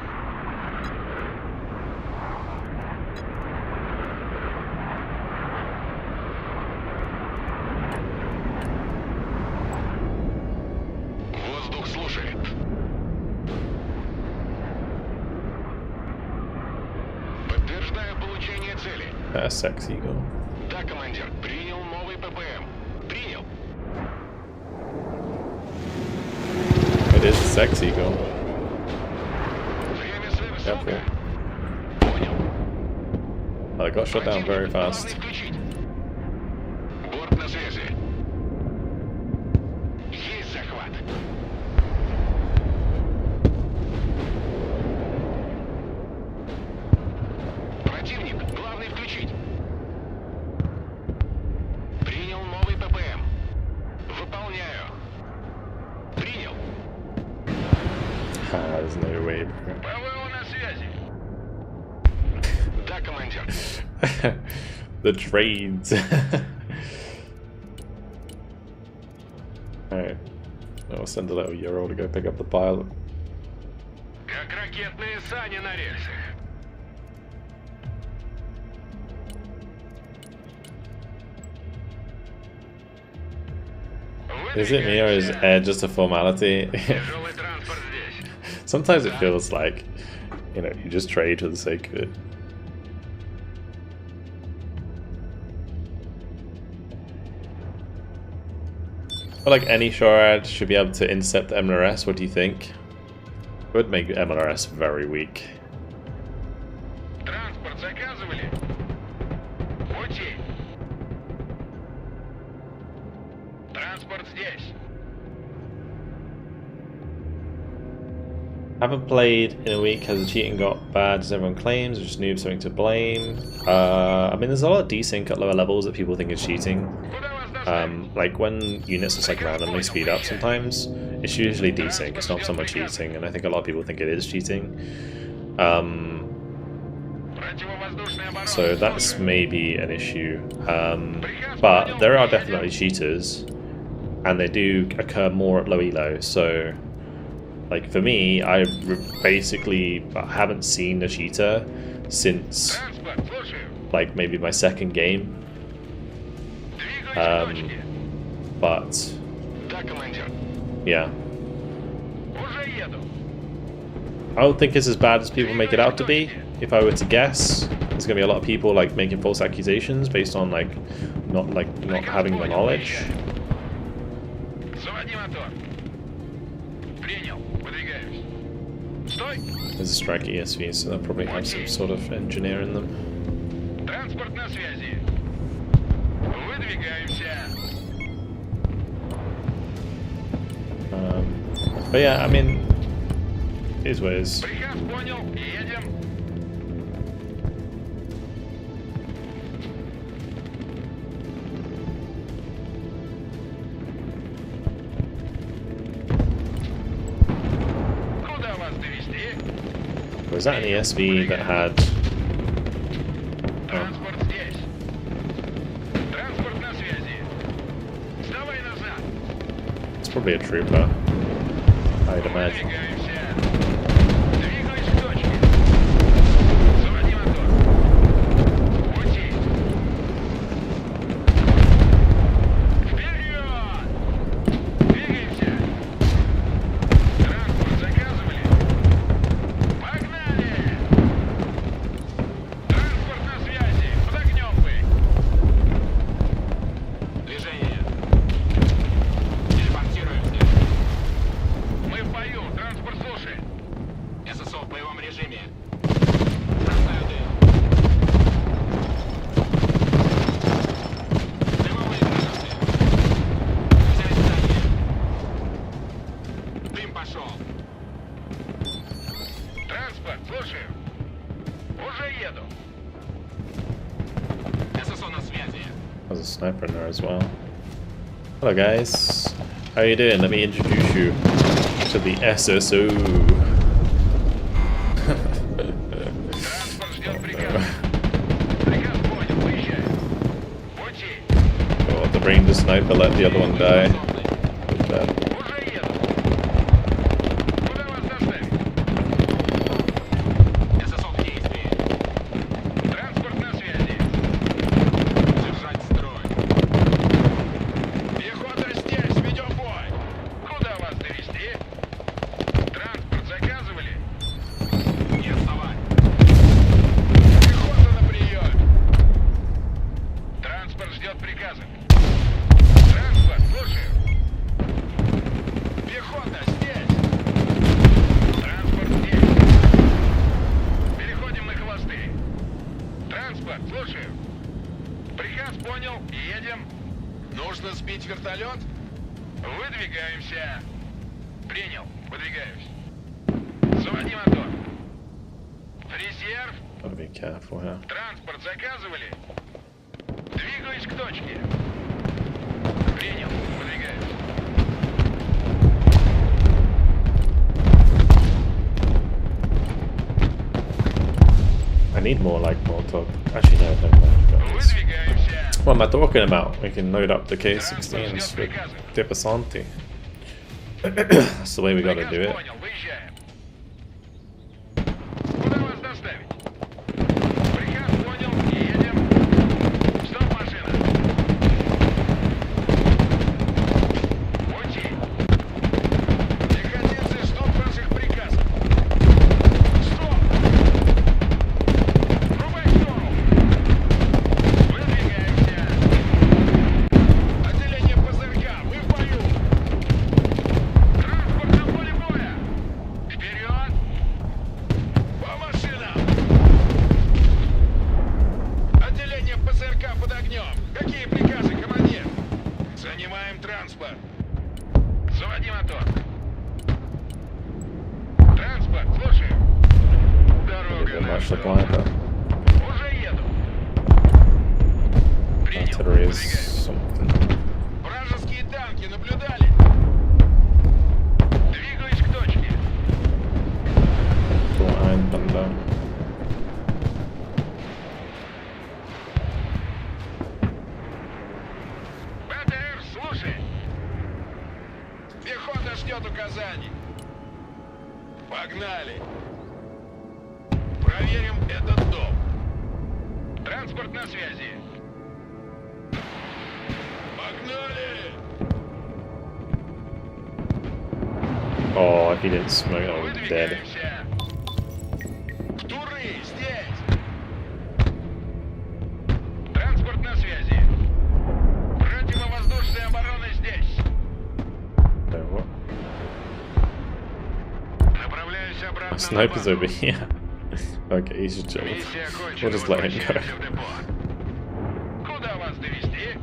Воздух слушает. Подтверждаю получение цели. Sexy girl. Да, командир. Принял новый ППМ. Принял. It is a sexy girl. Время свыше. Careful. Понял. I got shot down very fast. Главный включить. Борт на связи. Есть захват. Противник. Главный включить. Принял новый ППМ. Выполняю. Принял. There's no way. ПВО на связи. Да, командир. The trades. Alright. I'll send a little Euro to go pick up the pilot. Как ракетные сани на рельсах. Is it me or is air just a formality? Тяжелый транспорт здесь. Sometimes it feels like, you know, you just trade for the sake of it. But like any SHORAD should be able to intercept the MLRS, what do you think? It would make MLRS very weak. Транспорт заказывали? Пути. Транспорт здесь. Haven't played in a week. Has the cheating got bad as everyone claims, or just noob something to blame? I mean, there's a lot of desync at lower levels that people think is cheating. Куда вас доставить? Like when units just like randomly speed up sometimes, it's usually desync, it's not so much cheating, and I think a lot of people think it is cheating. Противовоздушная оборона. So that's maybe an issue. But there are definitely cheaters, and they do occur more at low elo, so like for me, I basically haven't seen a cheater since Транспорт, слушаю. like maybe my second game. Двигаюсь к точке. But Да, командир. yeah, Уже еду. I don't think it's as bad as people make it out to be. If I were to guess, there's gonna be a lot of people like making false accusations based on like not having the knowledge. Заводи мотор. Принял. Выдвигаемся. Стой. There's a strike ESV, so they'll probably have some sort of engineer in them. Транспорт на связи. Выдвигаемся. But yeah, I mean, it is what it is. Приказ понял. Едем. Куда вас довести? Was that an ESV that had? Транспорт здесь. Транспорт на связи. Сдавай назад. It's probably a trooper, I'd imagine. Двигаемся. Двигаюсь к точке. Заводи мотор. Пути. Вперед! Двигаемся. Транспорт заказывали? Погнали! Транспорт на связи. Под огнем вы. Движение. Телепортируемся. Мы в бою. Транспорт слушает. еду. ССО на связи. There's a sniper in there as well. Hello guys, how you doing? Let me introduce you to the SSO. Транспорт ждет приказа. Приказ понял, выезжай. Пути. Oh, the Ranger sniper let the other one die. Good job. Уже еду. Куда вас доставить? ССО в действии. Транспорт на связи. Держать строй. Пехота здесь, ведем бой. Куда вас довезти? Транспорт заказывали? Не вставать. Пехота на прием. Транспорт ждет приказа. Транспорт, слушаю. Пехота здесь. Транспорт здесь. Переходим на хвосты. Транспорт, слушаю. Приказ понял, едем. Нужно сбить вертолет? Выдвигаемся. Принял, выдвигаюсь. Заводи мотор. Резерв. Gotta be careful here. Транспорт заказывали? Двигаюсь к точке. Принял, выдвигаюсь. I need more like Molotov. Actually, no, never mind. Got this. Выдвигаемся. What am I talking about? We can load up the K16s with приказы. Depasanti. That's the way we gotta Приказ do it. понял, выезжаем. Куда вас доставить? Приказ понял, едем. Стоп, машина. Пути. Пехотинцы, стоп ваших приказов. Стоп! Рубай сторону. Выдвигаемся. Отделение ПЗРК, вы в бою. Транспорт на поле боя. Вперед! По машинам! Отделение ПЗРК под огнем. Какие приказы, командир? Занимаем транспорт. Заводи мотор. Транспорт, слушаю. Дорога Not much наша. look like that. Уже еду. Принял. Artillery is Выдвигаюсь. something. Вражеские танки наблюдали. Двигаюсь к точке. Cool Iron Thunder. БТР, слушай. Пехота ждет указаний. Погнали. Проверим этот дом. Транспорт на связи. Погнали. Oh, if he didn't smoke, I would be dead. Выдвигаемся. В туры здесь. Транспорт на связи. Противовоздушная оборона здесь. So what? Направляюсь обратно на Sniper's базу. over here. Okay, he's just chilling. Миссия окончена. We'll just let him go. Возвращаемся в депо. Куда вас довезти?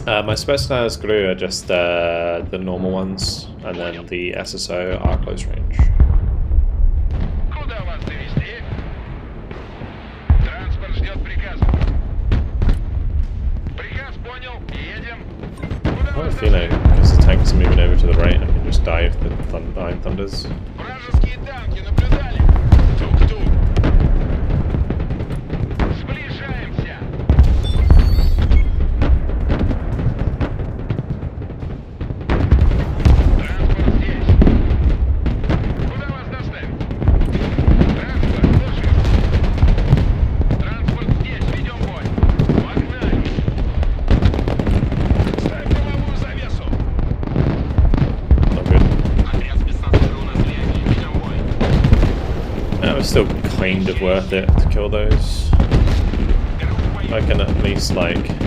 My specialized screw are just the normal ones, and then the SSO are close range. Куда вас довезти? Транспорт ждет приказа. Приказ понял. Едем. Куда I have вас a feeling, доставить? because the tanks are moving over to the right, I can just dive the Iron Thunders. Вражеские танки наблюдали. Тук-тук. Сближаемся. Транспорт здесь. Куда вас доставить? Транспорт, слушаю. Транспорт здесь, ведем бой. Погнали. Ставь дымовую завесу. Not good. Отряд спецназа на связи, ведем бой. That was still kind of worth it to kill those. I can at least like Быстрее!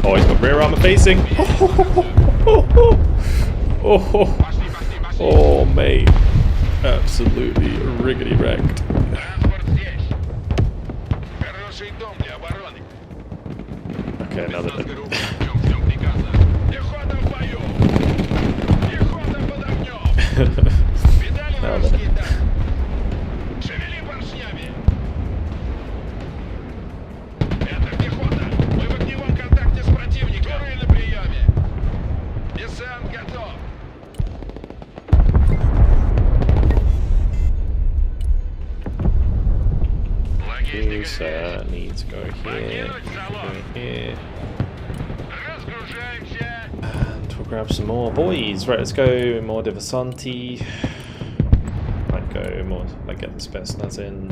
oh, he's got rear armor facing. Oh, Пошли, пошли, пошли. oh, mate, absolutely riggedy wrecked. Транспорт здесь. Хороший дом для обороны. Okay, another. Ждем приказа. Пехота в бою. Десант готов. You, sir, need to go here, go here. Разгружаемся. And we'll grab some more boys. Right, let's go more Diversanti. Might go more, like get the Spetsnaz in.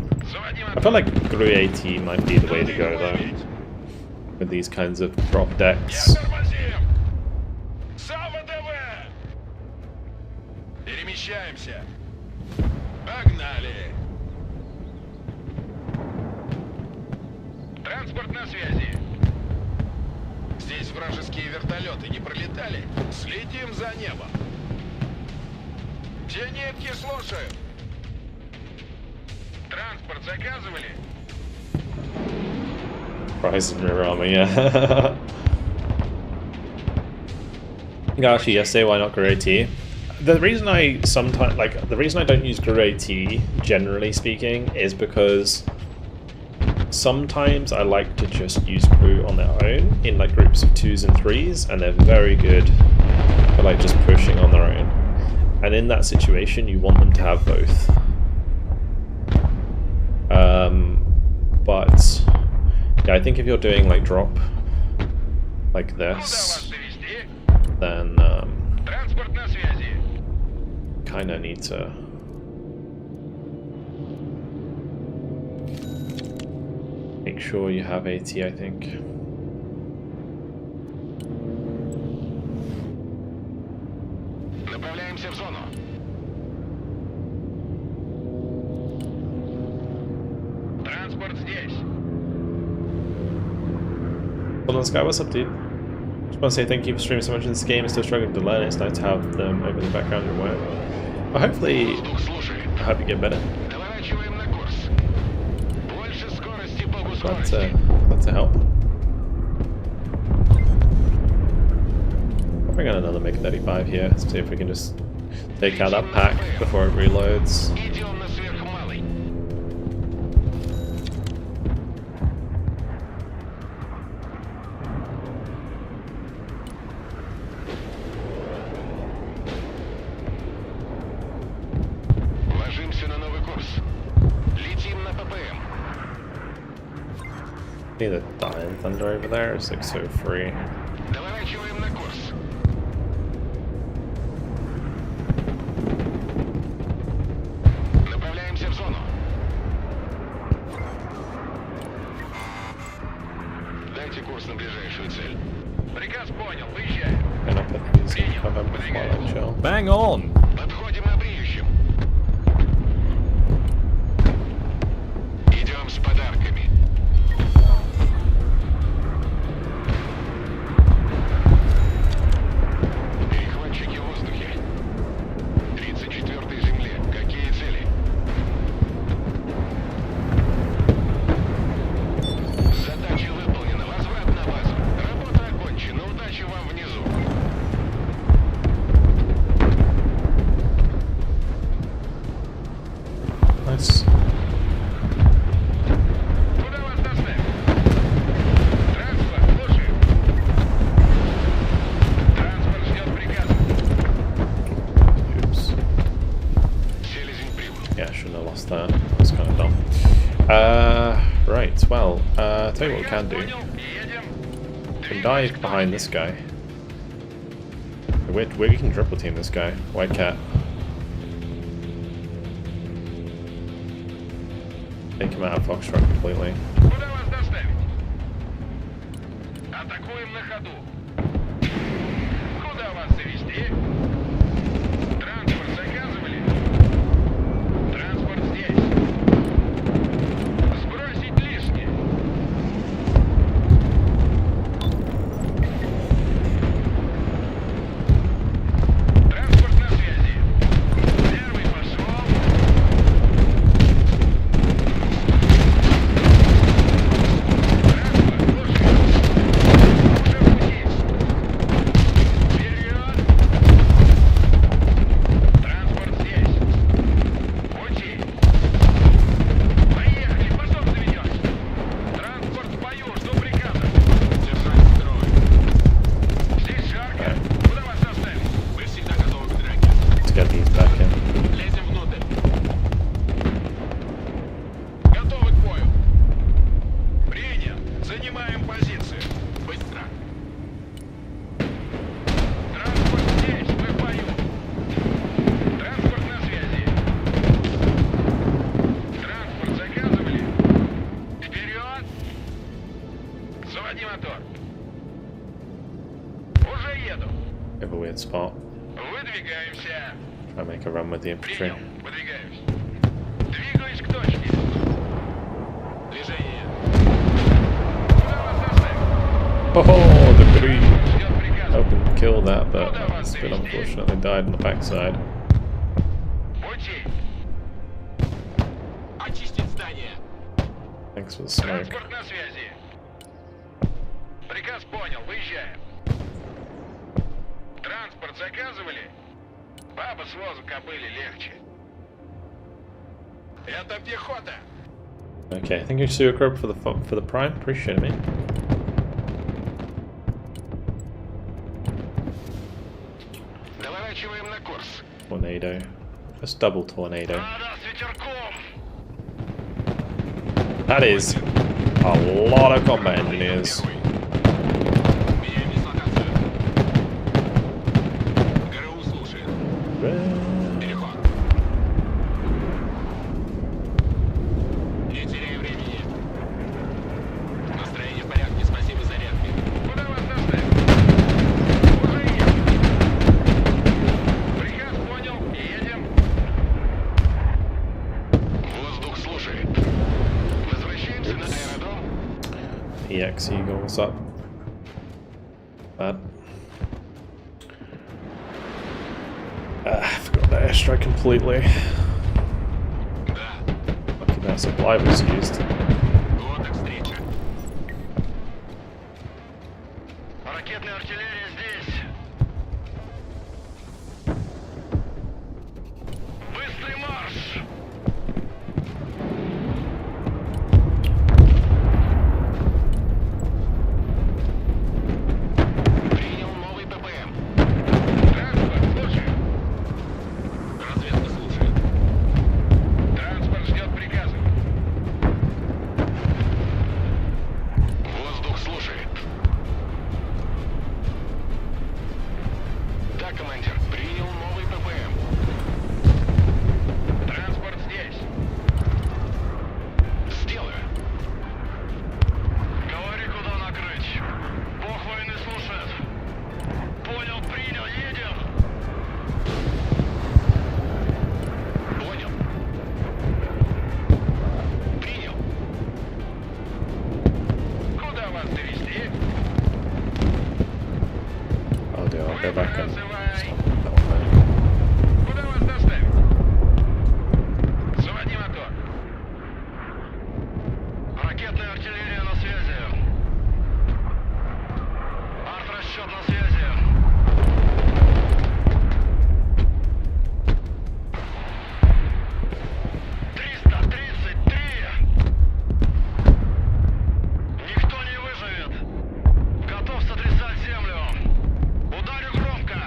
I feel like Gru AT might be the way to go though, with these kinds of drop decks. Тормозим. Сава ДВ. Перемещаемся. Погнали. Транспорт на связи. Здесь вражеские вертолеты не пролетали. Следим за небом. Зенитки слушают. Транспорт заказывали? Rise of Mirror Armor, yeah. Yeah, actually, yesterday, why not Gru AT? The reason I sometimes, the reason I don't use Gru AT, generally speaking, is because sometimes I like to just use Gru on their own in like groups of 2s and 3s, and they're very good for like just pushing on their own. And in that situation, you want them to have both. But yeah, I think if you're doing like drop like this, then Транспорт на связи. kind of need to make sure you have AT, I think. Направляемся в зону. Транспорт здесь. Hold on, Sky, what's up, dude? Just want to say thank you for streaming so much in this game. I'm still struggling to learn. It's nice to have them over the background and work. But hopefully, Воздух слушает. I hope you get better. Наворачиваем на курс. Больше скорости по Glad скорости. to help. I'll bring on another MiG-35 here. Let's see if we can just take out that pack before it reloads. Идем на сверхмалый. Ложимся на новый курс. Летим на ППМ. I think the Dying Thunder over there is like so free. Наворачиваем на курс. Направляемся в зону. Дайте курс на ближайшую цель. Приказ понял, выезжаем. And I'll put these in cover before I chill. Bang on! Подходим на приющем. Идем с подарками. Перехватчики в воздухе. 34-й земле. Какие цели? Задача выполнена. Возврат на базу. Работа окончена. Удачи вам внизу. Nice. Куда вас доставить? Транспорт, слушаю. Транспорт ждет приказа. Oops. Селезень прибыл. Yeah, I shouldn't have lost that. That was kind of dumb. Right, well, tell you what we can do. Понял, едем. We can dive behind this guy. We can triple team this guy. White Cat. Take him out of Foxtrot completely. Куда вас доставить? Атакуем на ходу. Куда вас завезти? Транспорт заказывали? Транспорт здесь. Сбросить лишнее. Транспорт на связи. Первый пошел. Транспорт, слушай. Уже в пути. have a weird spot. Выдвигаемся. Try and make a run with the infantry. Принял. Выдвигаемся. Двигаюсь к точке. Движение. Куда вас доставить? Oh, the tree! Ждет приказ. Hoping to kill that, but it's been unfortunately died on the backside. Пути. Очистить здание. Thanks for the smoke. Транспорт на связи. Приказ понял. Выезжаем. Транспорт заказывали? Баба с возу кобыли легче. Это пехота. Okay, thank you, Suicroak, for the prime. Appreciate it, mate. Доворачиваем на курс. Tornado. Just double tornado. Да, с ветерком. That is a lot of combat engineers. Меняем дислокацию. ГРУ слушает. Переход. Не теряем времени. Настроение в порядке, спасибо зарядки. Куда вас доставить? Уже едем. Приказ понял. Едем. Воздух слушает. Возвращаемся на аэродром. EX Eagle, what's up? Bad. I forgot that airstrike completely. Да. Lucky that supply was used. Вот так встреча. Ракетная артиллерия здесь. Быстрый марш. Принял новый ППМ. Транспорт, слушаю. Разведка слушает. Транспорт ждет приказов. Воздух слушает. Да, командир, принял новый ППМ. Транспорт здесь. Сделаю. Говори, куда накрыть. Бог войны слушает. Понял, принял, едем. Понял. Принял. Куда вас довезти? I'll go back and Выбрасывай. stop that one there. Куда вас доставить? Заводи мотор. Ракетная артиллерия на связи. Арт-расчет на связи. Никто не выживет. Готов сотрясать землю. Ударю громко.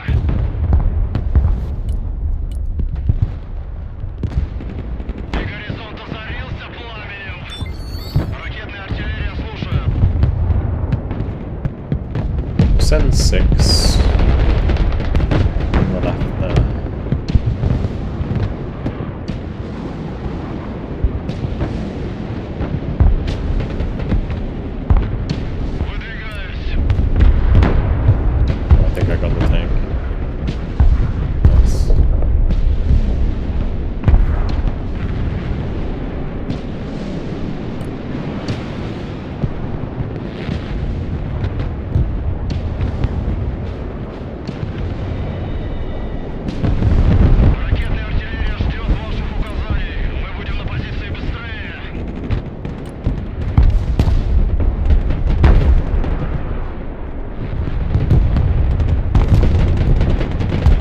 И горизонт озарился пламенем. Ракетная артиллерия слушает. Send 6. On the left there. Выдвигаюсь. I think I got the tank. Nice. Ракетная артиллерия ждет ваших указаний. Мы будем на позиции быстрее.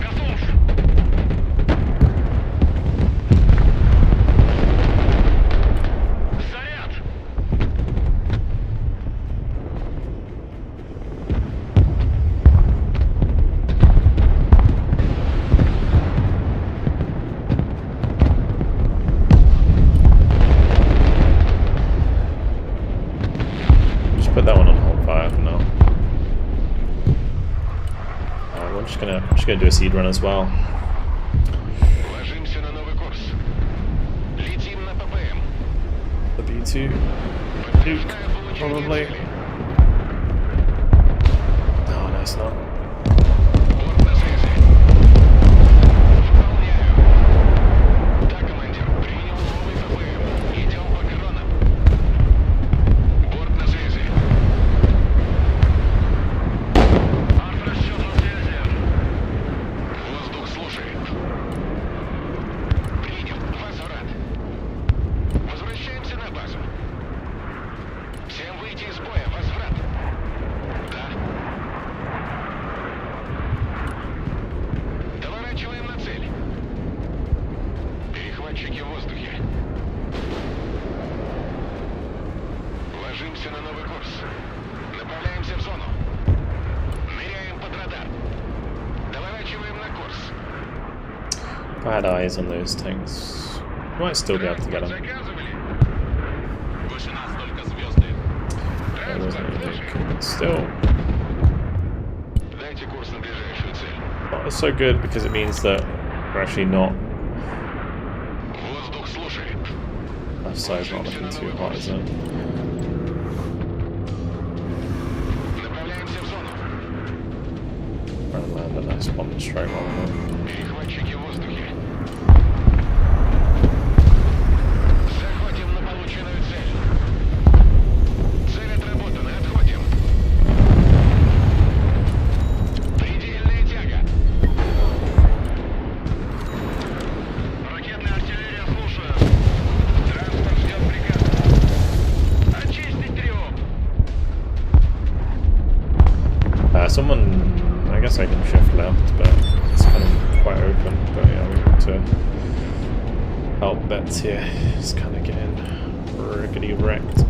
Готов. Заряд. Just put that one on hold fire for now. I'm just gonna do a seed run as well. Ложимся на новый курс. Летим на ППМ. The B2. Подтверждаю получение Probably. цели. No, no, it's not. Борт If I had eyes on those tanks, I might still be able to get them. Выше нас только звезды. There wasn't anything. Still, Дайте курс на ближайшую цель. not so good because it means that we're actually not. Воздух слушает. That side's not looking too hot, is it? Направляемся в зону. Trying to land a nice bomb straight on them. Перехватчики в воздухе. Захватим на полученную цель. Цель отработана. Отходим. Предельная тяга. Ракетная артиллерия слушаю. Транспорт ждет приказа. Очистить трюм. Someone, I guess I can shift left, but it's kind of quite open. But yeah, we need to help Bets here. It's kind of getting rickety wrecked.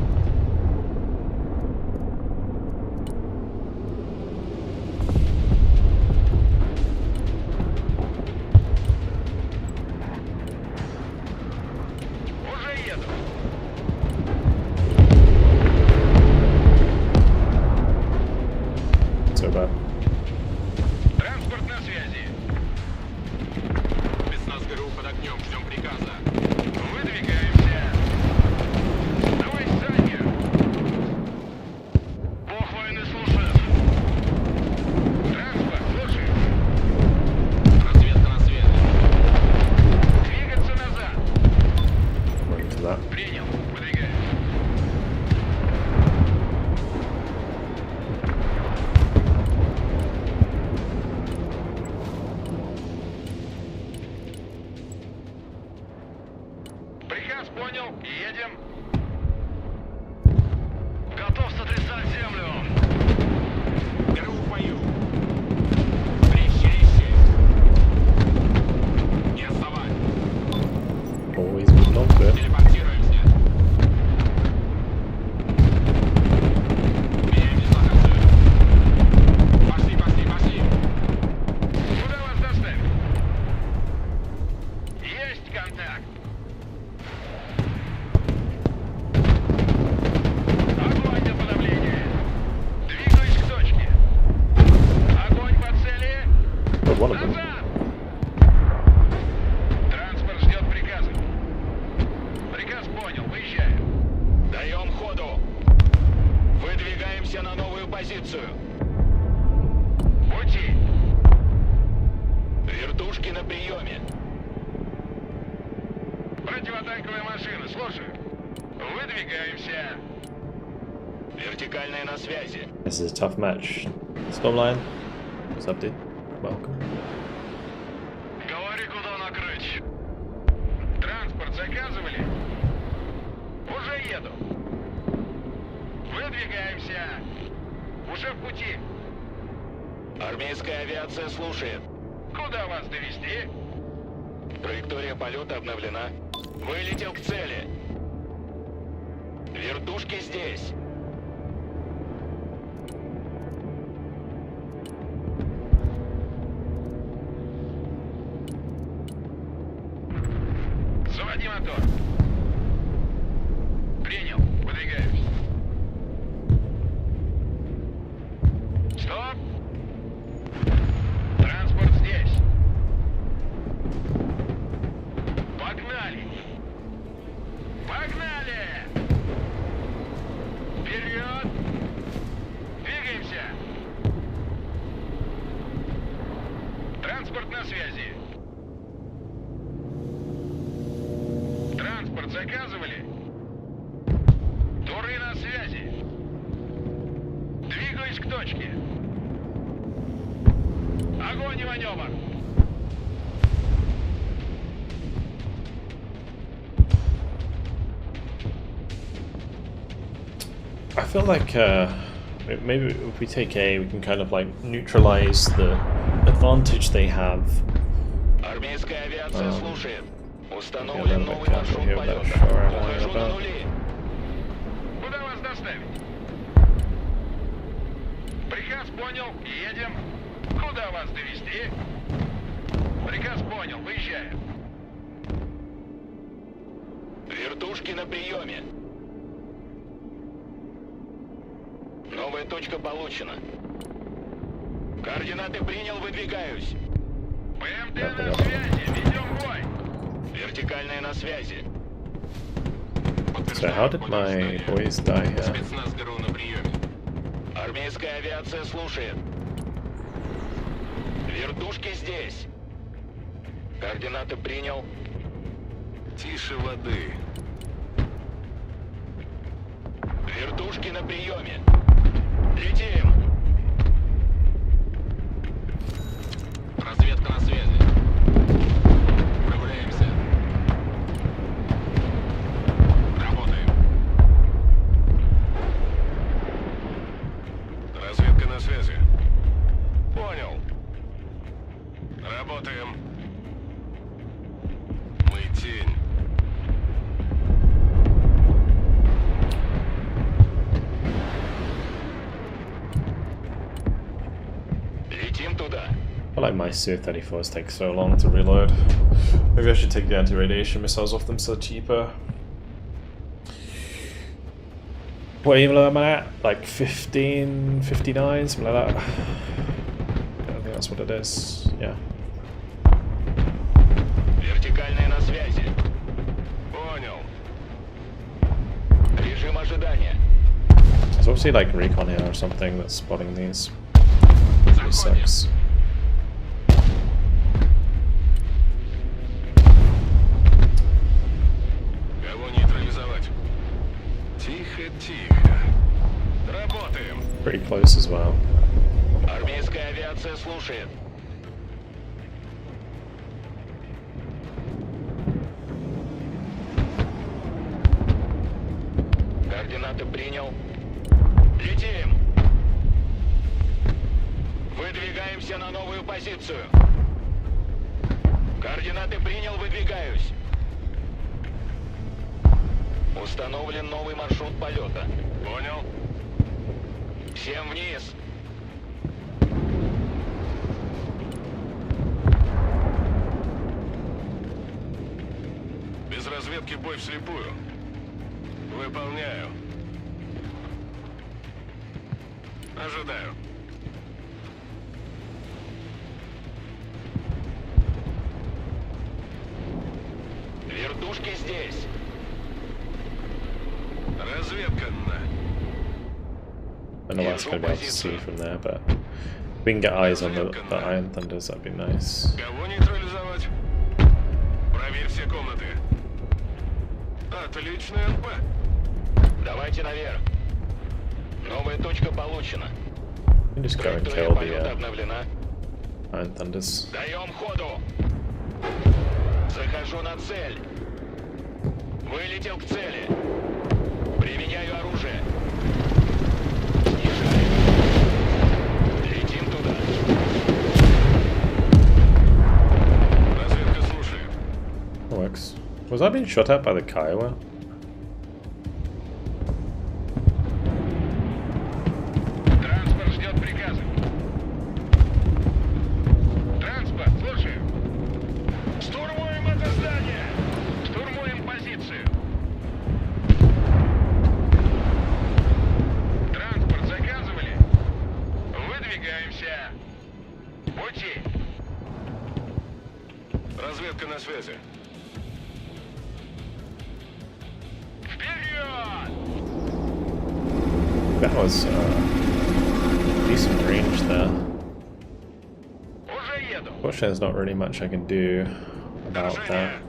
Уже еду. So bad. Транспорт на связи. Спецназ ГРУ под огнем. Ждем приказа. Выдвигаемся. Давай сзади. Бог войны слушает. Транспорт слушает. Разведка на связи. Двигаться назад. Wait for that. Принял. Выдвигаемся. Приказ понял. Едем. Готов сотрясать землю. ГРУ в бою. Рищи. Не отставать. Always moving on to it. Телепортируемся. Меняем дислокацию. Пошли. Куда вас доставить? Есть контакт. Огонь на подавление. Двигаюсь к точке. Огонь по цели. But one of them. Назад! Транспорт ждет приказа. Приказ понял. Выезжаем. Даем ходу. Выдвигаемся на новую позицию. Пути. Вертушки на приеме. Противотанковая машина. Слушаю. Выдвигаемся. Вертикальная на связи. This is a tough match. Stormline, what's up, dude? Welcome. Говори, куда накрыть. Транспорт заказывали? Уже еду. Выдвигаемся. Уже в пути. Армейская авиация слушает. Куда вас довести? Траектория полета обновлена. Вылетел к цели. Вертушки здесь. Заводи мотор. Принял. Выдвигаемся. Стоп. Транспорт здесь. Погнали. Погнали. Вперед. Двигаемся. Транспорт на связи. Транспорт заказывали? Туры на связи. Двигаюсь к точке. Огонь и маневр. I feel like maybe if we take A, we can kind of like neutralize the advantage they have. Армейская авиация слушает. Yeah, Установлен they're новый careful маршрут here with that полета. shore I'm Ухожу worried на about. нули. Куда вас доставить? Приказ понял. Едем. Куда вас довести? Приказ понял. Выезжаем. Вертушки на приеме. Новая точка получена. Координаты принял, выдвигаюсь. ПМТ на связи, ведем бой. Вертикальная на связи. So how did my boys die here? Спецназ ГРУ на приеме. Армейская авиация слушает. Вертушки здесь. Координаты принял. Тише воды. Вертушки на приеме. Летим. Разведка на связи. Прогуляемся. Работаем. Разведка на связи. Понял. Работаем. Мы тень. Летим туда. I like my Su-34s take so long to reload. Maybe I should take the anti-radiation missiles off them so they're cheaper. What aim level am I at? Like 15, 59, something like that. I think that's what it is. Yeah. Вертикальная на связи. Понял. Режим ожидания. There's obviously like recon here or something that's spotting these. It sucks. Кого нейтрализовать? Тихо, тихо. Работаем. Pretty close as well. Армейская авиация слушает. Координаты принял. Летим. Выдвигаемся на новую позицию. Координаты принял, выдвигаюсь. Установлен новый маршрут полета. Понял. Всем вниз. Без разведки бой вслепую. Выполняю. Ожидаю. Вертушки здесь. Разведка на. I don't know what it's going to be able to see from there, but if we can get eyes on the Iron Thunders, that'd be nice. Кого нейтрализовать? Проверь все комнаты. Отличный ЛП. Давайте наверх. Новая точка получена. We can just go and Траектория kill полета the обновлена. Iron Thunders. Даем ходу. Захожу на цель. Вылетел к цели. Применяю оружие. Снижаю. Летим туда. Разведка слушает. Works. Was I being shot at by the Kiowa? Транспорт ждет приказа. Транспорт, слушаю. Штурмуем это здание. Штурмуем позицию. Транспорт заказывали? Выдвигаемся. Пути. Разведка на связи. Вперед! That was decent range there. Уже еду. Fortunately, there's not really much I can do about that.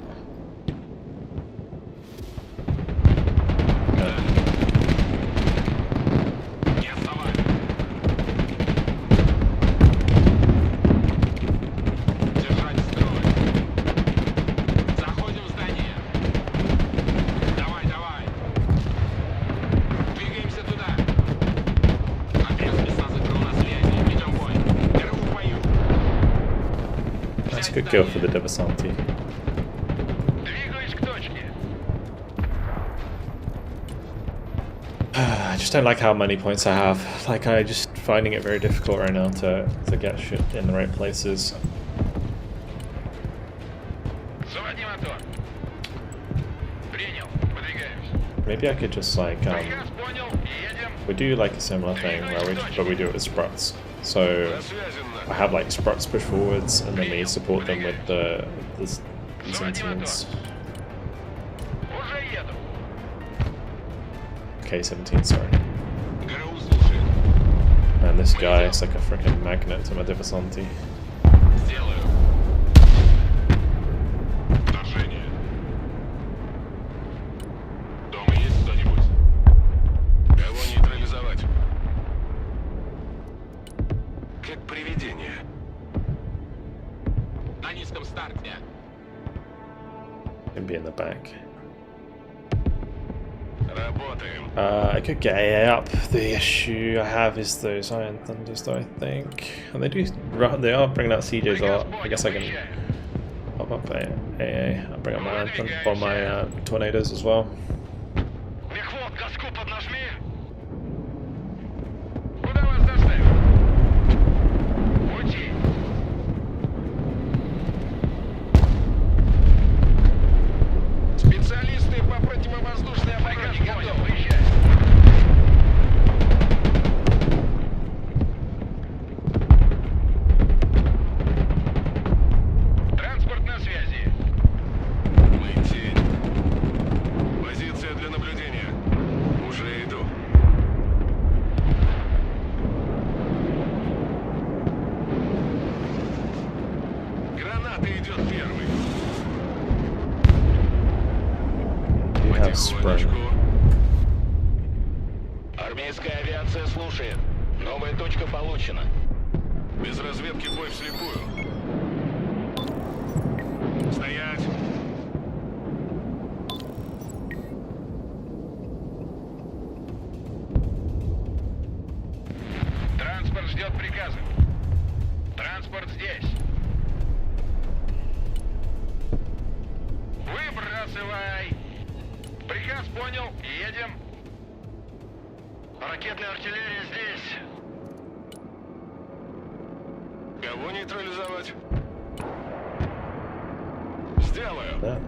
Не отставай. Держать строй. Заходим в здание. Давай, давай. Двигаемся туда. Опять спецназ ГРУ на связи. Ведем бой. ГРУ в бою. That's a good kill for the Devasanti. Двигаюсь к точке. I just don't like how many points I have. Like, I just finding it very difficult right now to get shit in the right places. Заводи мотор. Принял. Выдвигаемся. Maybe I could just like Приказ понял. Едем. we do like a similar thing where we do it with spruts. So На связи, I have like spruts push forwards, and then we support them with the Sentinels. Уже еду. K-17, sorry. ГРУ слушает. And this guy is like a freaking magnet to my Divisanti. Сделаю. Вторжение. Дома есть кто-нибудь? Кого нейтрализовать? Как привидение. На низком старте. Can be in the back. Работаем. I could get AA up. The issue I have is those Iron Thunders, though, I think. And they are bringing out CJs a lot. I guess I can pop up AA. I'll bring up my Iron Thunder, or my Tornadoes as well. Мехвод, газку поднажми. Куда вас доставить? Уйти. Специалисты по противовоздушной обороне готовы. Выезжай. Транспорт на связи. Мы тень. Позиция для наблюдения. Уже иду. Граната идет первый. You have Spring. Армейская авиация слушает. Новая точка получена. Без разведки бой вслепую. Стоять. Транспорт ждет приказа. Транспорт здесь. Выбрасывай. Приказ понял. Едем. Ракетная артиллерия здесь. Кого нейтрализовать? Сделаю. There.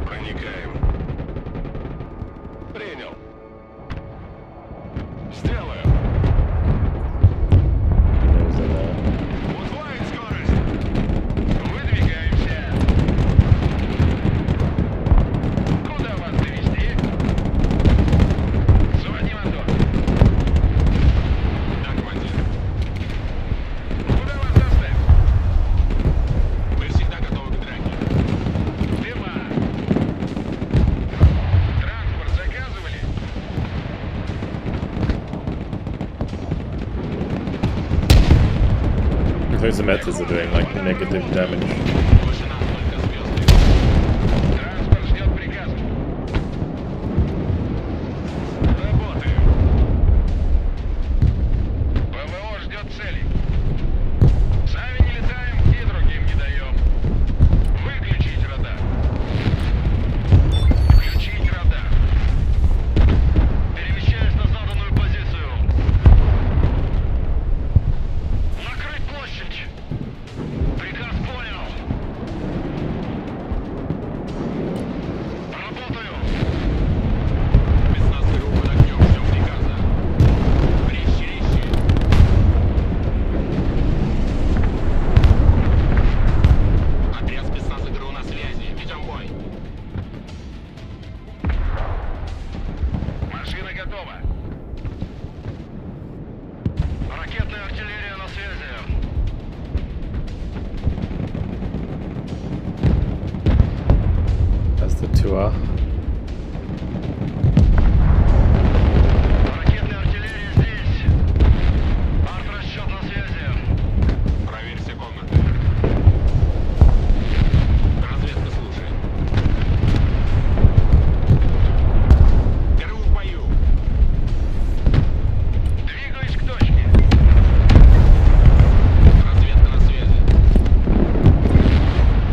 Проникаем. Принял. Сделаю. There's a, Удвоить скорость. Выдвигаемся. Куда вас довести? Заводи мотор. Да, командир. Куда вас доставить? Мы всегда готовы к драке. Дыма. Транспорт заказывали? those methods are doing like negative damage. Больше нам только звезды. Транспорт ждет приказа. Работаем. ПВО ждет цели. Сами не летаем и другим не даем. Выключить радар. Включить радар. Перемещаюсь на заданную позицию. Накрыть площадь. Приказ понял. Работаю. Спецназ ГРУ под огнем. Ждем приказа. Резче. Отряд спецназа ГРУ на связи. Ведем бой. Машина готова. Ракетная артиллерия на связи. That's the 2R. Ракетная артиллерия здесь. Арт-расчет на связи. Проверь все комнаты. Разведка слушает. ГРУ в бою. Двигаюсь к точке. Разведка на связи.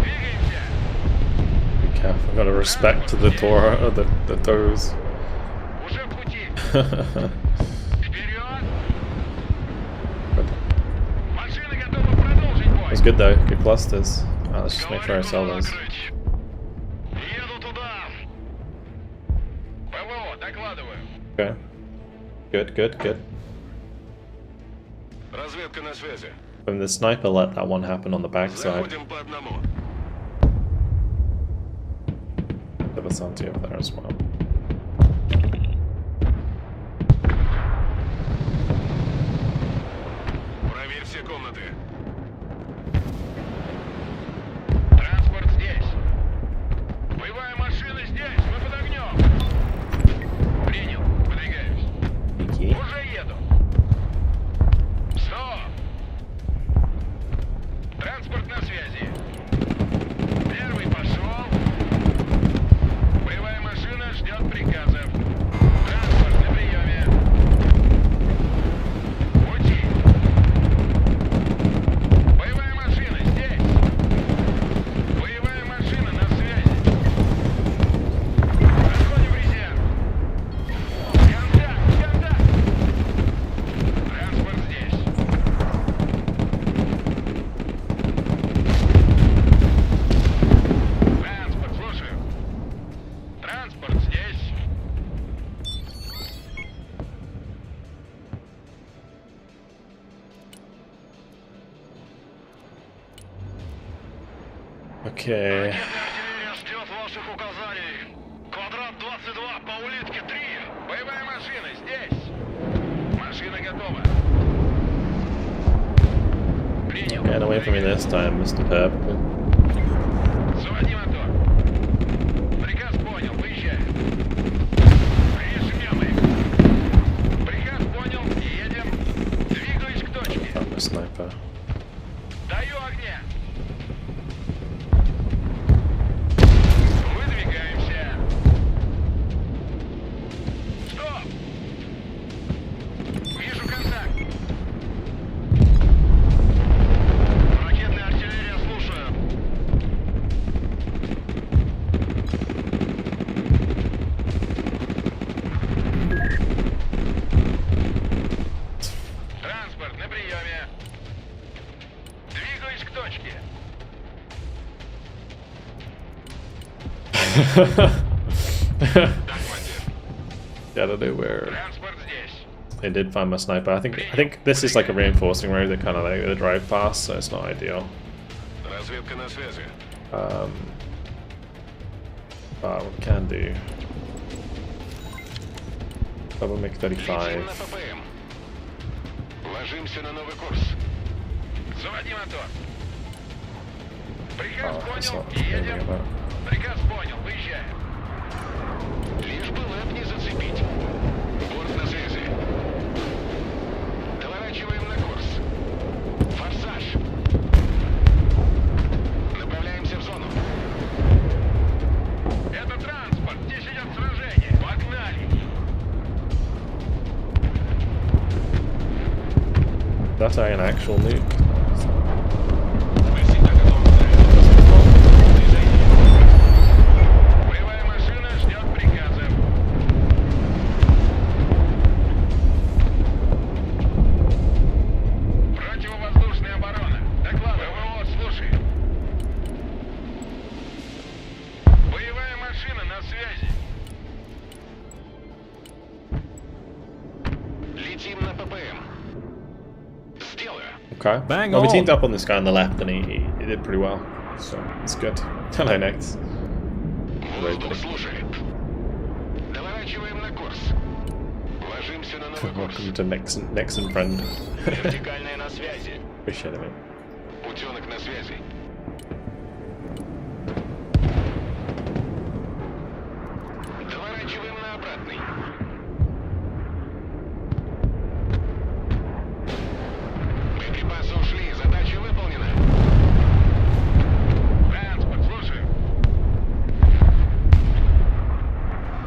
Двигаемся. Be careful, I've got to respect to the Torah or the throws. Уже в пути. Вперед. Машина готова продолжить бой. That's good though, good clusters. Let's just make sure I sell those. Еду туда. Okay. Good, good, good. Разведка на связи. From the sniper, let that one happen on the backside. Заходим по одному. There was Santi over there as well. Проверь все комнаты. Транспорт здесь. Боевая машина здесь. Мы под огнем. Принял. Выдвигаюсь. Thank Уже еду. Стоп. Транспорт на связи. Первый пошел. Боевая машина ждет приказов. Транспорт на приеме. Пути. Боевая машина здесь. Боевая машина на связи. Отходим в резерв. Контакт, контакт. Транспорт здесь. Транспорт, слушаю. Транспорт здесь. Okay. Артиллерия ждет ваших указаний. Квадрат 22, по улитке 3. Боевая машина здесь. Машина готова. Принял. Get away from me this time, Mr. Perp. Заводи мотор. Приказ понял, выезжай. Прижмем их. Приказ понял, едем. Двигаюсь к точке. I'm a sniper. Даю огня. Выдвигаемся. Стоп. Вижу контакт. Ракетная артиллерия, слушаю. Транспорт на приеме. Двигаюсь к точке. Yeah, I don't know where Транспорт здесь. they did find my sniper. I think this is like a reinforcing road that kind of like they drive past, so it's not ideal. Разведка на связи. But what we can do. Double make Летим 35. на ППМ. Ложимся на новый курс. Заводи мотор. Приказ Oh, that's понял, not anything едем. about. Приказ понял, выезжаем. Лишь бы лэп не зацепить. Борт на связи. Доворачиваем на курс. Форсаж. Направляемся в зону. Это транспорт, здесь идет сражение. Погнали. That's an actual nuke. Мы всегда готовы. Боевая машина ждет приказов. Противовоздушная оборона. Докладывай, ВВО, слушай. Боевая машина на связи. Летим на ППМ. Сделаю. Okay. Bang well, we on. teamed up on this guy on the left, and he did pretty well. So it's good. Hello, next. Воздух слушает. Доворачиваем на курс. Ложимся на новый курс. Welcome to Nixon friend. Вертикальная на связи. Appreciate it, mate. Путенок на связи. Доворачиваем на обратный. Боеприпасы ушли, задача выполнена. Транспорт, слушаю.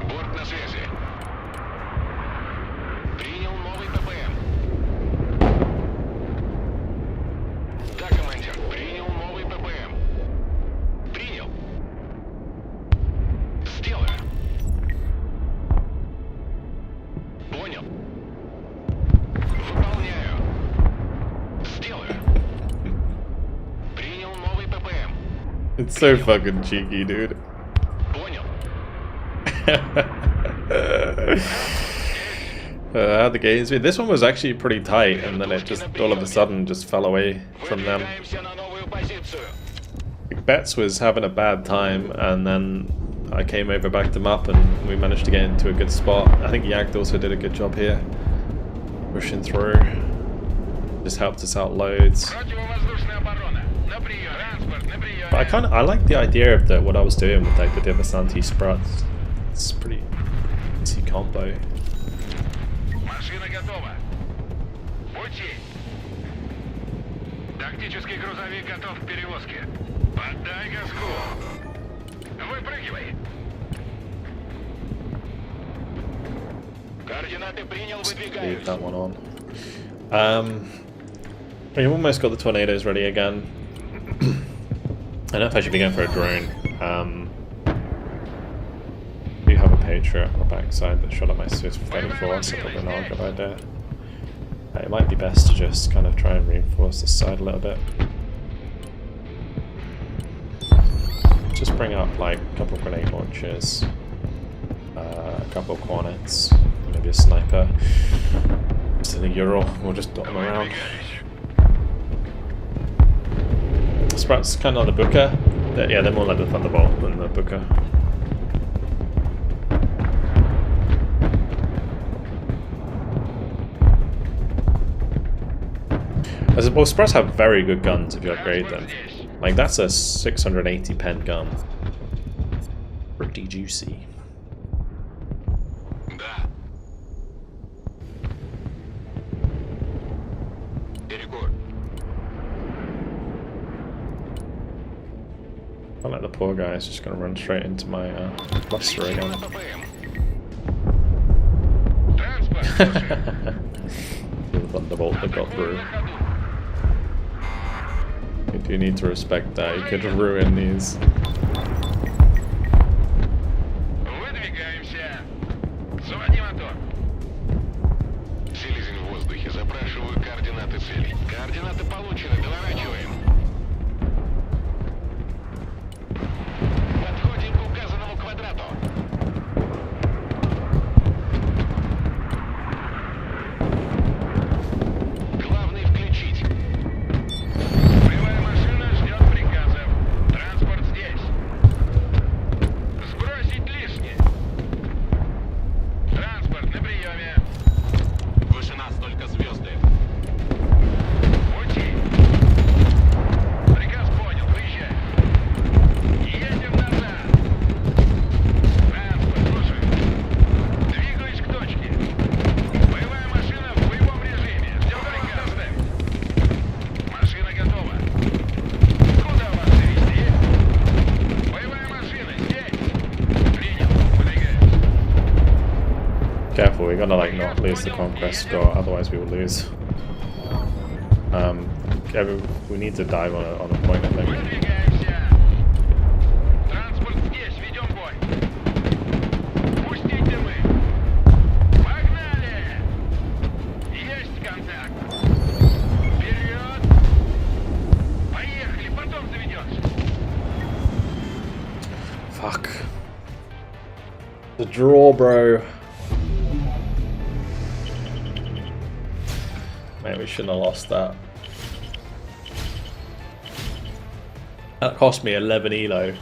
Борт на связи. Принял новый ППМ. Да, командир, принял новый ППМ. Принял. Сделаю. Понял. Выполняю. Сделаю. Принял новый ППМ. It's so fucking cheeky, dude. Понял. How the games been? This one was actually pretty tight, and then it just all of a sudden just fell away from them. Выдвигаемся на новую позицию. Betts was having a bad time, and then I came over, backed him up, and we managed to get into a good spot. I think Jagd also did a good job here, pushing through. Just helped us out loads. Противовоздушная оборона. На прием. Транспорт, на прием. But I like the idea of what I was doing with like the Devastanti Spruts. It's pretty easy combo. Машина готова. Пути. Тактический грузовик готов к перевозке. Поддай газку. Выпрыгивай. Координаты принял, Leave выдвигаюсь. that one on. We've almost got the tornadoes ready again. I don't know if I should be going for a drone. We have a Patriot on the backside that shot at my Swiss 34, so probably not a good idea. It might be best to just kind of try and reinforce this side a little bit. Just bring up like a couple of grenade launchers, a couple of Cornets, maybe a sniper. Just in a Ural, we'll just dot them around. Sprat's kind of on the Booker. Yeah, they're more like the Thunderbolt than the Booker. Well, Spruts have very good guns if you upgrade them. Like, that's a 680 pen gun. Pretty juicy. Да. Перекур. I like the poor guy is just going to run straight into my cluster again. Транспорт, слушай. The Thunderbolt that got through. You do need to respect that. You could ruin these. Выдвигаемся. Заводи мотор. Селезень в воздухе. Запрашиваю координаты цели. Координаты получены. Доворачиваем. Подходим к указанному квадрату. Главный включить. Боевая машина ждет приказов. Транспорт здесь. Сбросить лишнее. Транспорт на приеме. Выше нас только звезды. Пути. Приказ понял. Выезжай. Едем назад. Транспорт, слушай. Двигаюсь к точке. Боевая машина в боевом режиме. Ждем приказа. Машина готова. Куда вас завезти? Боевая машина здесь. Принял. Выдвигаюсь. Careful, we gotta like not lose the conquest score, otherwise we will lose. We need to dive on a point, I think. Выдвигаемся. Транспорт здесь. Ведем бой. Пустить дымы. Погнали. Есть контакт. Вперед. Поехали. Потом заведешь. Fuck. The draw, bro. Man, we shouldn't have lost that. That cost me 11 elo.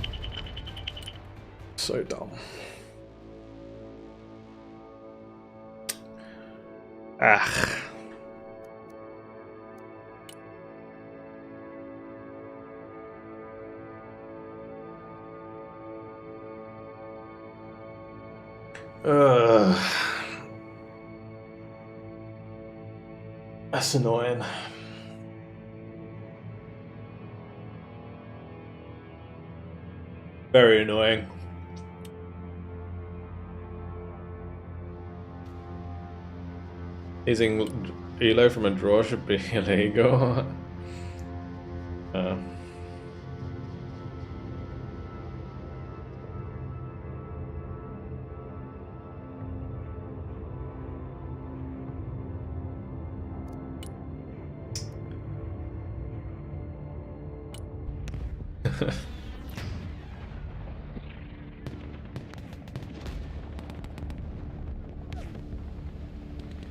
So dumb. Ah. Ugh. That's annoying. Very annoying. Using elo from a draw should be illegal.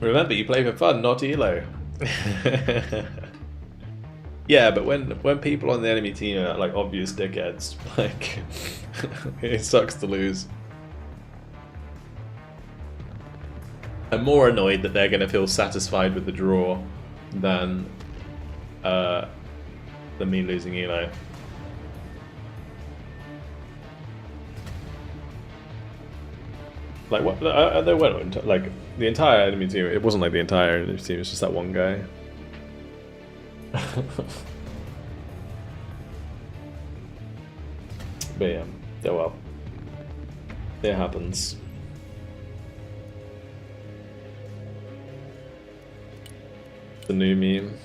Remember, you play for fun, not elo. Yeah, but when people on the enemy team are like obvious dickheads, like it sucks to lose. I'm more annoyed that they're gonna feel satisfied with the draw than me losing elo. Like what? There weren't like the entire enemy team. It wasn't like the entire enemy team. It's just that one guy. But yeah, well, it happens. The new meme.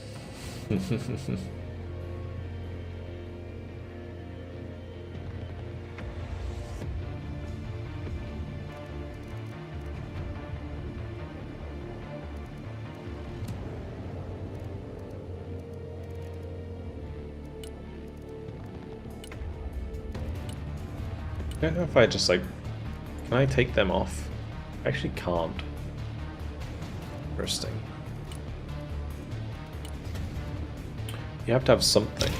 I don't know if I just like, can I take them off? I actually can't. Interesting. You have to have something.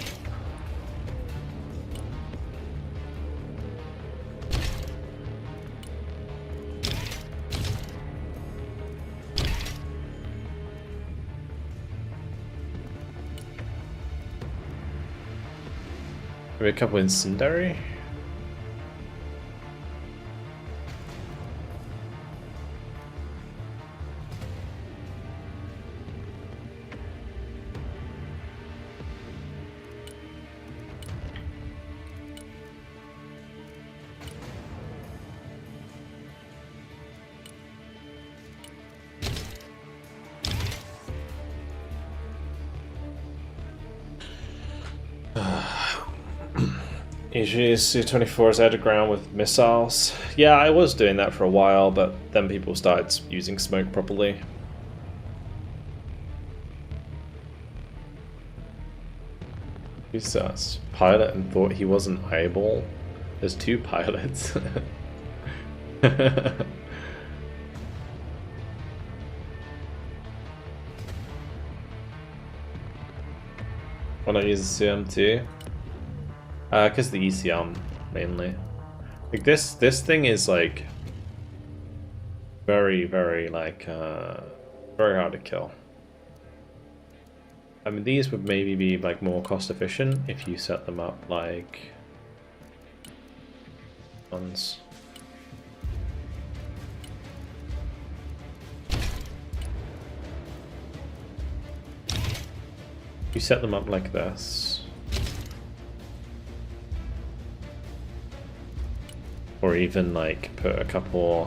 Maybe a couple incendiary? Usually Su-24 is out of ground with missiles. Yeah, I was doing that for a while, but then people started using smoke properly. Who's us? Pilot and thought he wasn't eyeball? There's two pilots. Why not use the CM2? Because the ECM mainly. Like this thing is like very like very hard to kill. I mean, these would maybe be like more cost efficient if you set them up like ones. You set them up like this. Or even like put a couple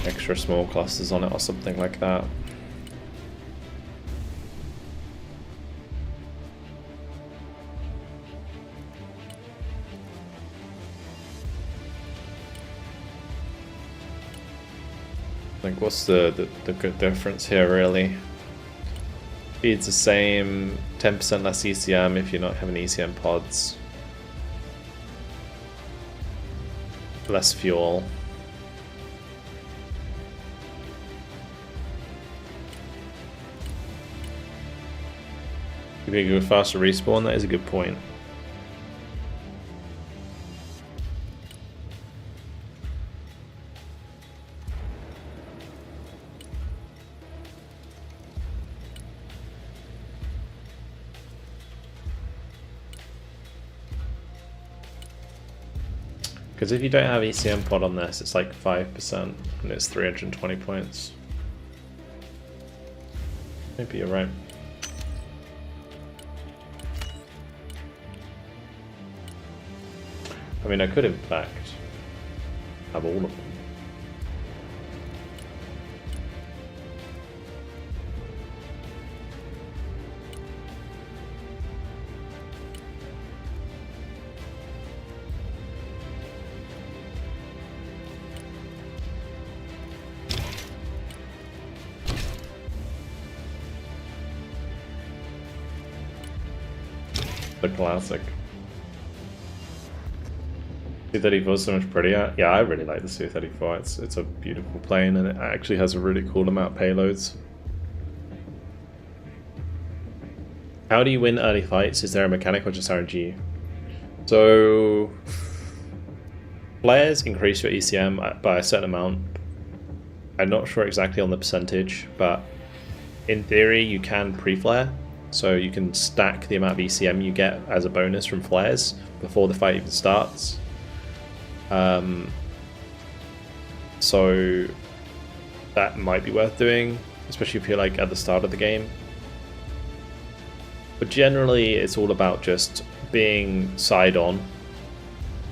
extra small clusters on it or something like that. Like what's the good difference here really? Speed's the same, 10% less ECM if you're not having ECM pods. Less fuel. Could be a good faster respawn, that is a good point. Because if you don't have ECM pod on this, it's like 5% and it's 320 points. Maybe you're right. I mean, I could in fact have all of them. The classic. Su-34 is so much prettier. Yeah, I really like the Su-34. It's a beautiful plane, and it actually has a really cool amount of payloads. How do you win early fights? Is there a mechanic or just RNG? So, flares increase your ECM by a certain amount. I'm not sure exactly on the percentage, but in theory you can pre-flare. So you can stack the amount of ECM you get as a bonus from flares before the fight even starts. So that might be worth doing, especially if you're like at the start of the game. But generally it's all about just being side on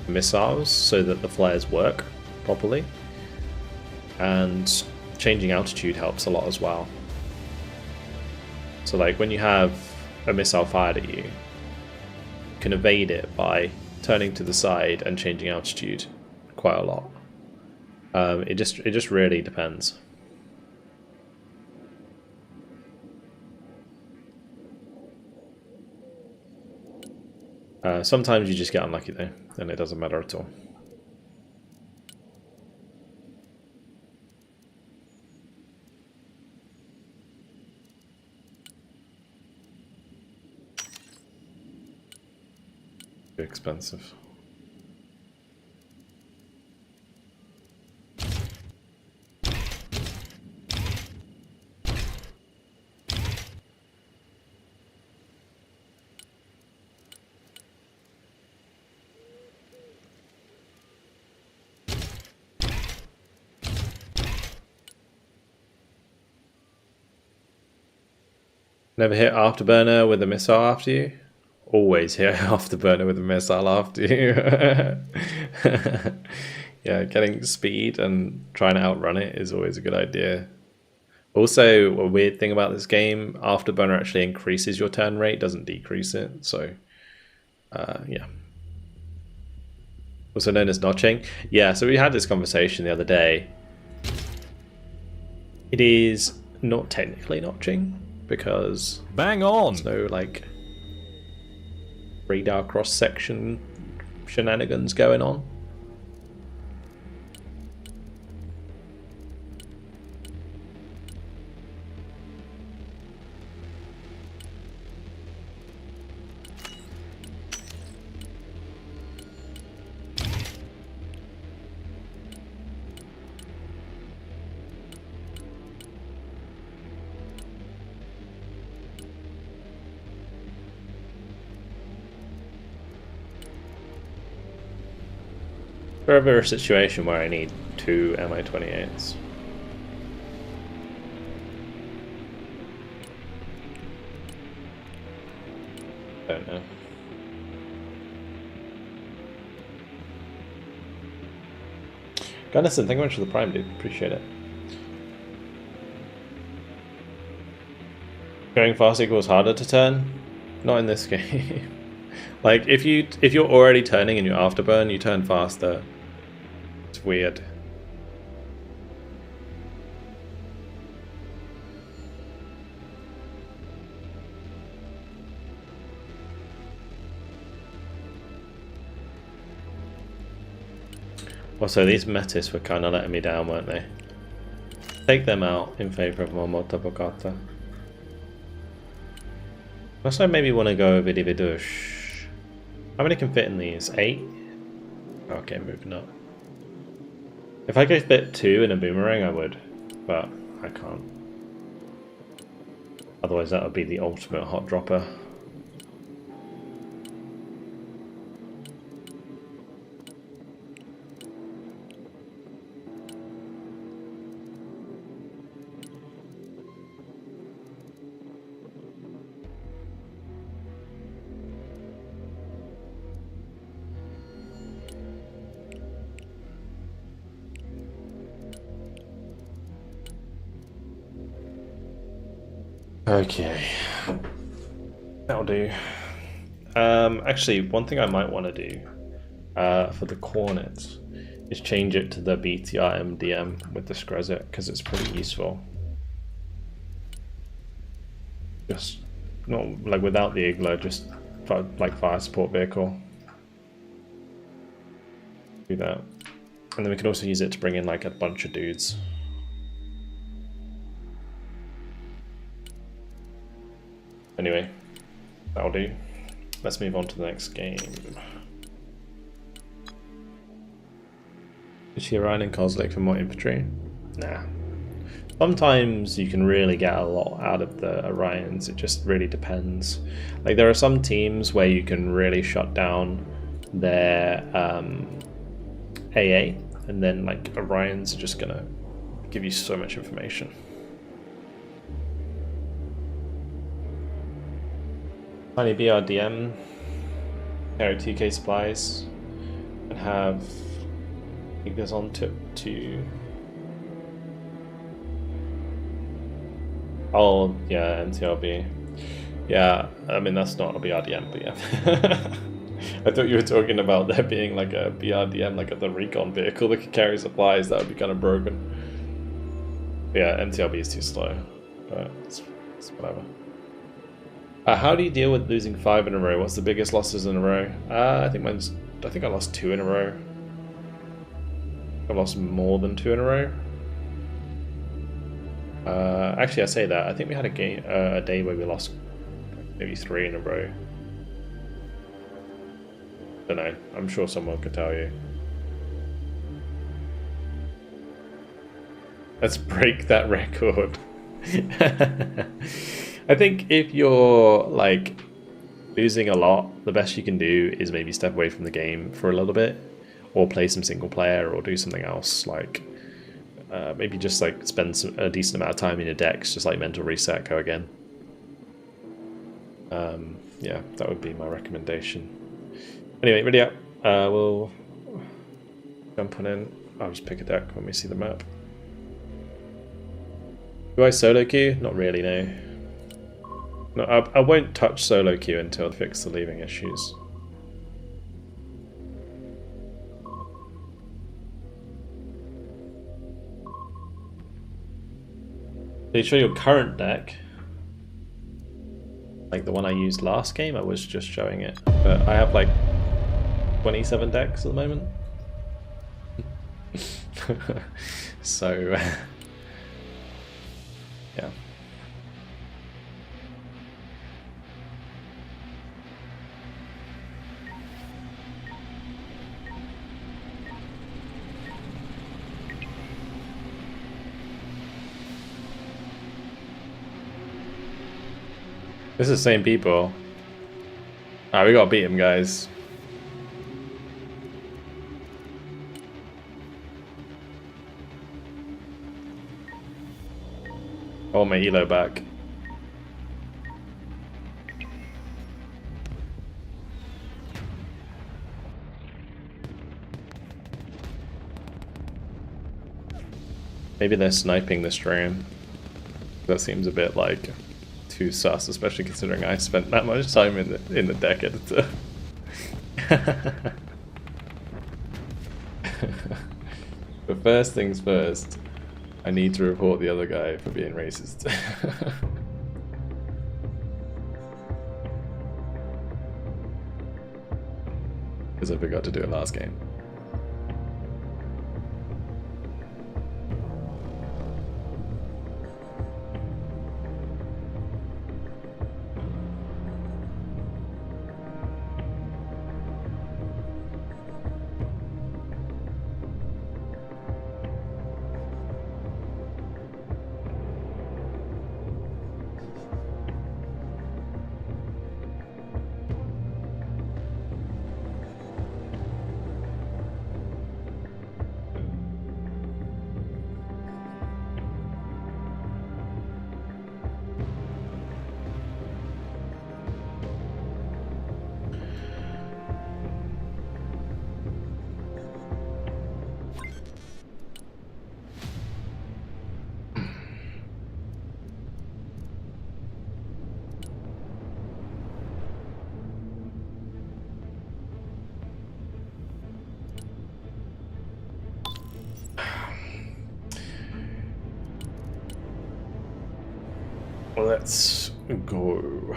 missiles so that the flares work properly, and changing altitude helps a lot as well. So like when you have a missile fired at you, you can evade it by turning to the side and changing altitude quite a lot. It just really depends. Sometimes you just get unlucky though, and it doesn't matter at all. Too expensive. Never hit afterburner with a missile after you? Always hit afterburner with a missile after you. Yeah, getting speed and trying to outrun it is always a good idea. Also, a weird thing about this game, afterburner actually increases your turn rate, doesn't decrease it. So, yeah. Also known as notching. Yeah, so we had this conversation the other day. It is not technically notching, because bang on. There's no like radar cross section shenanigans going on. If ever a situation where I need 2 Mi-28s. Don't know. Gunnison, thank you very much for the Prime, dude. Appreciate it. Going fast equals harder to turn? Not in this game. Like if you're already turning and you afterburn, you turn faster. It's weird. Also, these Metis were kind of letting me down, weren't they? Take them out in favour of more Bogata. Unless I maybe want to go Vidividush. How many can fit in these? 8? Okay, moving up. If I could fit 2 in a boomerang, I would, but I can't. Otherwise, that would be the ultimate hot dropper. Okay, that'll do. Actually, one thing I might want to do for the Cornets is change it to the BTR MDM with the Screzit, because it's pretty useful. Just not like without the Iglo, just for, like fire support vehicle. Do that. And then we can also use it to bring in like a bunch of dudes. Anyway, that'll do. Let's move on to the next game. Is she Orion and Kozlik for more infantry? Nah. Sometimes you can really get a lot out of the Orions, it just really depends. Like there are some teams where you can really shut down their AA, and then like Orions are just gonna give you so much information. Tiny BRDM, carry 2k supplies, and have, I think there's on tip to, oh yeah, MTRB. Yeah, I mean that's not a BRDM, but yeah. I thought you were talking about there being like a BRDM, like the recon vehicle that could carry supplies. That would be kind of broken. But yeah, MTRB is too slow, but it's whatever. How do you deal with losing 5 in a row? What's the biggest losses in a row? I think I lost 2 in a row. I lost more than 2 in a row. Actually, I say that. I think we had a day where we lost maybe 3 in a row. Don't know. I'm sure someone could tell you. Let's break that record. I think if you're like losing a lot, the best you can do is maybe step away from the game for a little bit, or play some single player, or do something else. Like maybe just like spend a decent amount of time in your decks, just like mental reset, go again. Yeah, that would be my recommendation. Anyway, ready up. We'll jump on in. I'll just pick a deck when we see the map. Do I solo queue? Not really, no. No, I won't touch solo queue until I fix the leaving issues. So you show your current deck, like the one I used last game. I was just showing it, but I have like 27 decks at the moment. So yeah. This is the same people. We gotta beat him, guys. Oh, my elo back. Maybe they're sniping this stream. That seems a bit like too sus, especially considering I spent that much time in the deck editor. But first things first, I need to report the other guy for being racist. Because I forgot to do it last game. Let's go.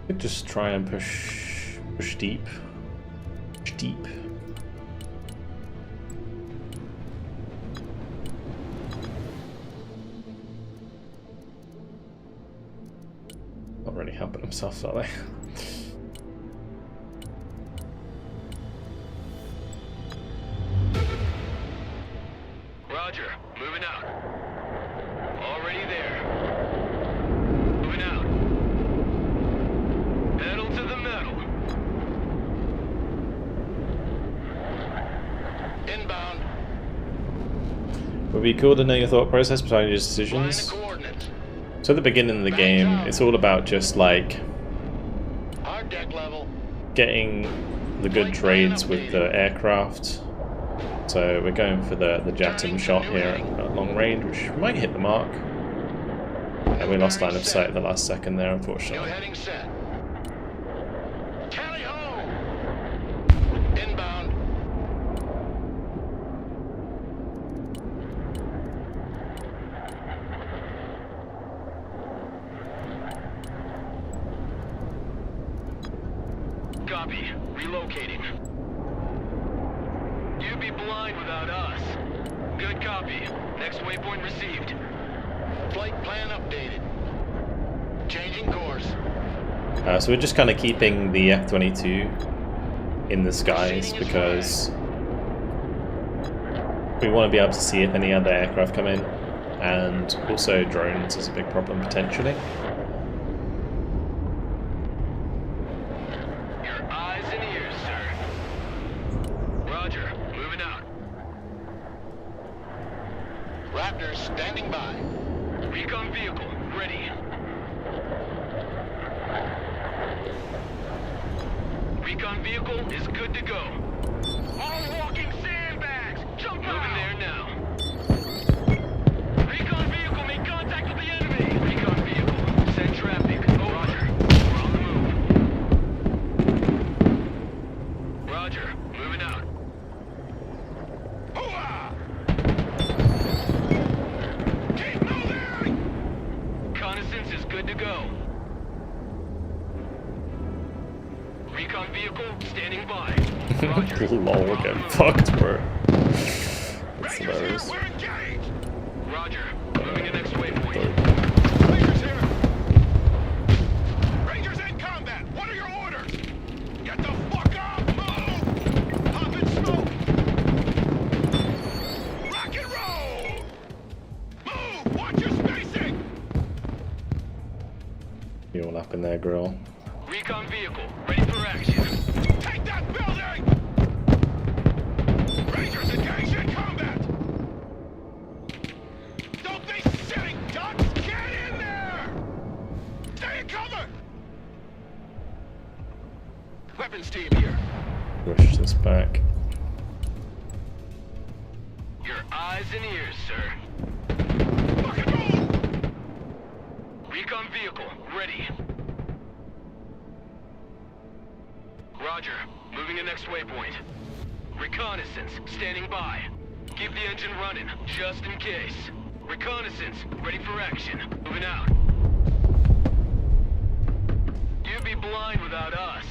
Could just try and push deep. Push deep. Not really helping themselves, are they? Roger, moving out. Already there. Moving out. Pedal to the metal. Inbound. Would be cool to know your thought process behind your Find decisions. the coordinates. So at the beginning of the game, it's all about just like Hard deck level. getting the good trades with the aircraft. So we're going for the Jatum shot here at long range, which might hit the mark. And we lost line of sight at the last second there, New unfortunately. heading set. Tally ho! Inbound. Copy. Relocating. You'd be blind without us. Good copy. Next waypoint received. Flight plan updated. Changing course. So we're just kind of keeping the F-22 in the skies because we want to be able to see if any other aircraft come in, and also drones is a big problem potentially. Your eyes and ears, sir. Roger. Moving out. Raptors standing by. Recon vehicle ready. Recon vehicle is good to go. All walking sandbags! Jump out! Moving there now. Recon vehicle made contact with the enemy! Recon vehicle, send traffic. Over. Roger. We're on the move. Roger. Moving out. Hooah! Keep moving! Reconnaissance is good to go. Recon vehicle standing by. Roger. Lol, we're getting fucked, bro. That's Rangers here, hilarious. we're engaged! Roger. Moving to next waypoint. Rangers here! Rangers in combat! What are your orders? Get the fuck up! Move! Pop and smoke! Rock and roll! Move! Watch your spacing! You all up in there, girl. Recon vehicle ready for action. Take that building! Rangers engaged in combat! Don't be sitting ducks! Get in there! Stay in cover! Weapons team here. Push this back. Your eyes and ears, sir. Fucking move! Recon vehicle ready. Roger. Moving to next waypoint. Reconnaissance standing by. Keep the engine running, just in case. Reconnaissance ready for action. Moving out. You'd be blind without us.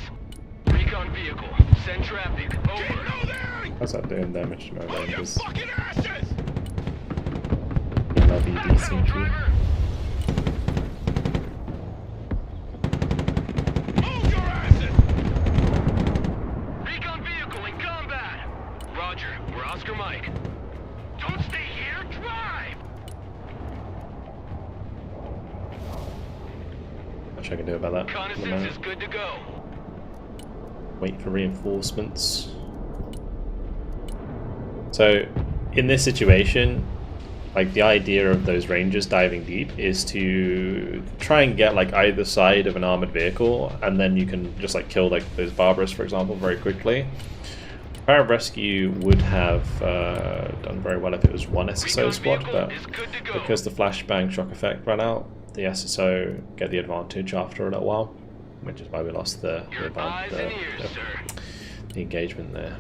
Recon vehicle. Send traffic. Keep Over. moving! How's that doing damage to my Move your Rangers? fucking asses! That'd be Pedal, decent. driver. Move your asses! Recon vehicle in combat. Roger. We're Oscar Mike. Don't stay here. Drive. Much I can do about that. at the Reconnaissance moment. is good to go. Wait for reinforcements. So, in this situation, like the idea of those Rangers diving deep is to try and get like either side of an armored vehicle, and then you can just like kill like those Barbarous, for example, very quickly. Pararescue would have done very well if it was one SSO Recon squad, vehicle but is good to go. because the flashbang shock effect ran out, the SSO get the advantage after a little while, which is why we lost the Your eyes and ears, sir. the engagement there.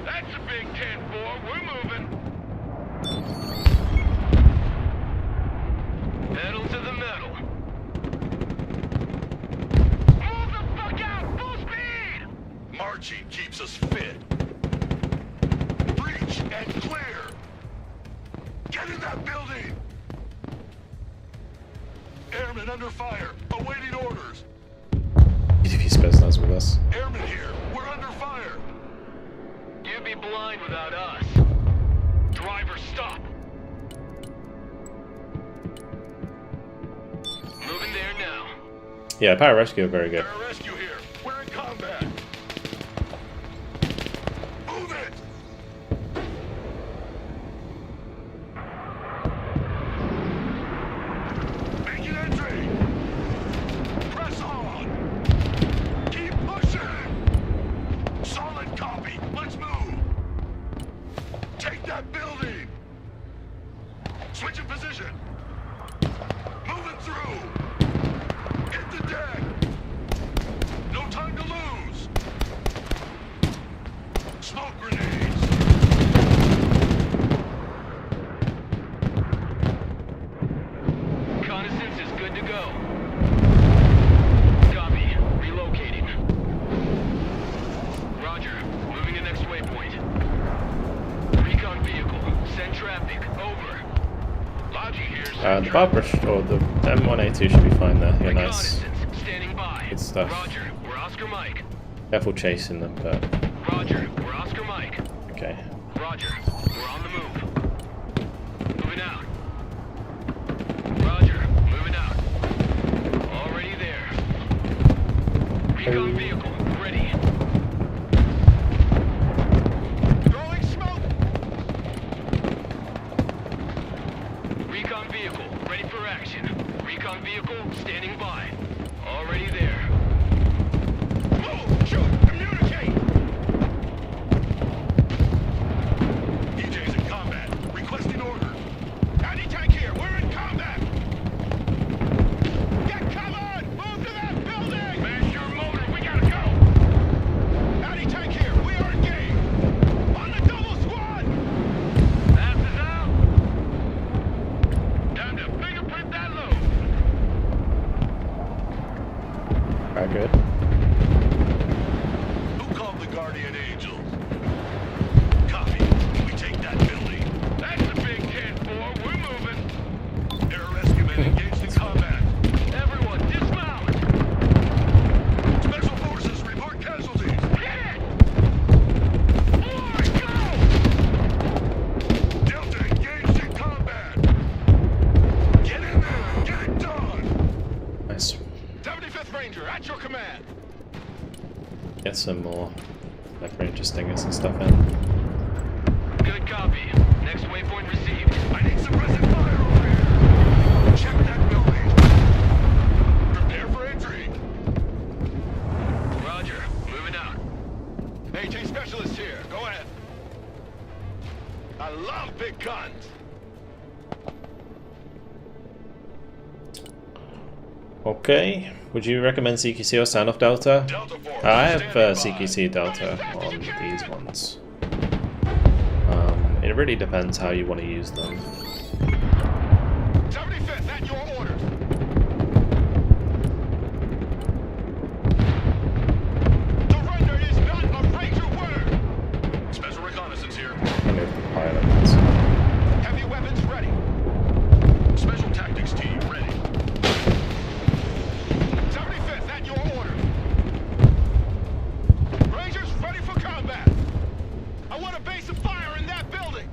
That's a big 10-4. We're moving. Pedal to the metal. us. Airmen here. We're under fire. You'd be blind without us. Driver, stop. Moving there now. Yeah, pararescue are very good. Pararescue here. We're in combat. Move it. Making entry. Press on. Keep pushing. Solid copy. Let's move. Take that building. Switching position. Moving through. Hit the deck. No time to lose. Smoke grenades. Reconnaissance is good to go. Copy. Relocating. Roger. Moving to next waypoint. Recon vehicle. Send traffic. Over. Logi here. The Barbara or the M1A2 should be fine there. Yeah, nice. Reconnaissance. Standing by. Good stuff. Roger. We're Oscar Mike. Careful chasing them, but Roger. We're Oscar Mike. okay. Roger. We're on the move. Moving out. Roger. Moving out. Already there. Recon vehicle. Ready. Throwing smoke. Recon vehicle. Ready for action. Recon vehicle. Standing by. Already there. Move. Shoot. Communicate. EJ's in combat. Requesting order. Anti-tank here. We're in combat. Get covered. Move to that building. Smash your motor. We gotta go. Anti-tank here. We are engaged. On the double squad. Ass is out. Time to fingerprint that load. Very good. Who called the Guardian Angel? Copy. We take that building. That's a big 10-4. We're moving. Air rescue men engaged in combat. Everyone, dismount. Special forces report casualties. Hit it. Forward, go. Delta engaged in combat. Get in there. Get it done. Nice. 75th Ranger, at your command. Get some more like ranger stingers and stuff in. Good copy. Next waypoint received. I need suppressive fire over here. Check that building. Prepare for entry. Roger. Moving out. AT specialist here. Go ahead. I love big guns. Okay. Would you recommend CQC or Standoff Delta? Delta Force. I have standing by. CQC Delta on these ones. It really depends how you want to use them. 75th, at your orders. Surrender is not a Ranger word. Special reconnaissance here. And if the pilot ones. Heavy weapons ready. Special tactics team ready. 75th, at your order. Rangers ready for combat. I want a base of fire in that building.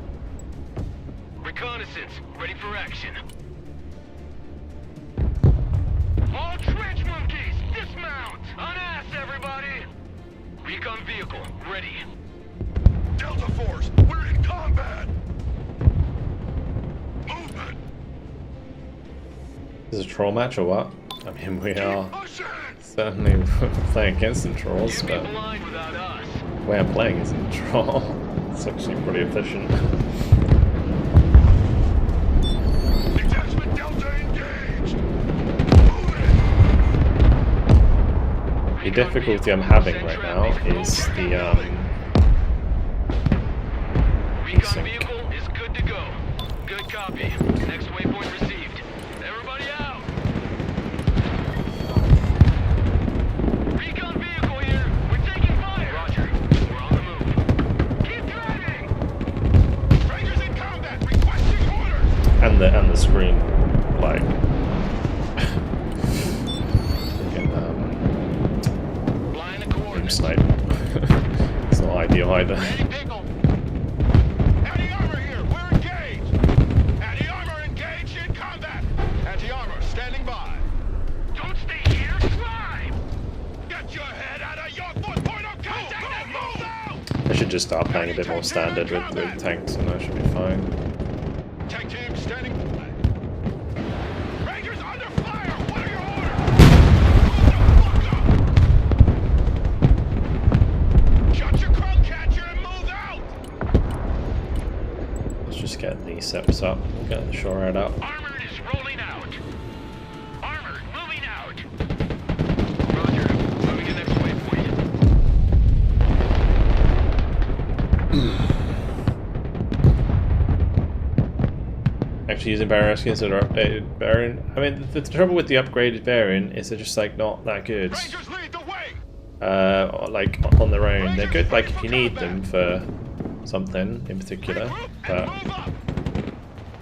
Reconnaissance. Ready for action. All trench monkeys, dismount. On ass, everybody. Recon vehicle. Ready. Delta Force, we're in combat. Movement. Is this a troll match or what? I mean, we are Keep pushing. certainly playing against some trolls, You'd be but blind without us. the way I'm playing isn't troll. It's actually pretty efficient. Detachment Delta engaged. Moving. The difficulty I'm having right now is the Recon sync. vehicle is good to go. Good copy. Next waypoint received. Everybody out. Recon vehicle here. We're taking fire. Roger. We're on the move. Keep driving. Rangers in combat, requesting orders. and the screen like freaking Flying the just like it's not ideal either. Anti-armor here. We're engaged. Anti-armor engaged in combat. Anti-armor standing by. Don't stay here. Climb. Get your head out of your 4.0 contact and move out. I should just start playing a bit more standard with tanks, and that should be fine. Tank team standing by. Rangers under fire. What are your orders? Shut your crowd catcher and move out. Let's just get these steps up. We'll get the shore right up. Armored is rolling out. Armored moving out. Roger. Moving to next waypoint. Actually, using Baron rescues instead of updated Baron. I mean, the trouble with the upgraded Baron is they're just like not that good. Rangers lead the way. Like on their own, they're good. Like if you need them for something in particular, but Move up.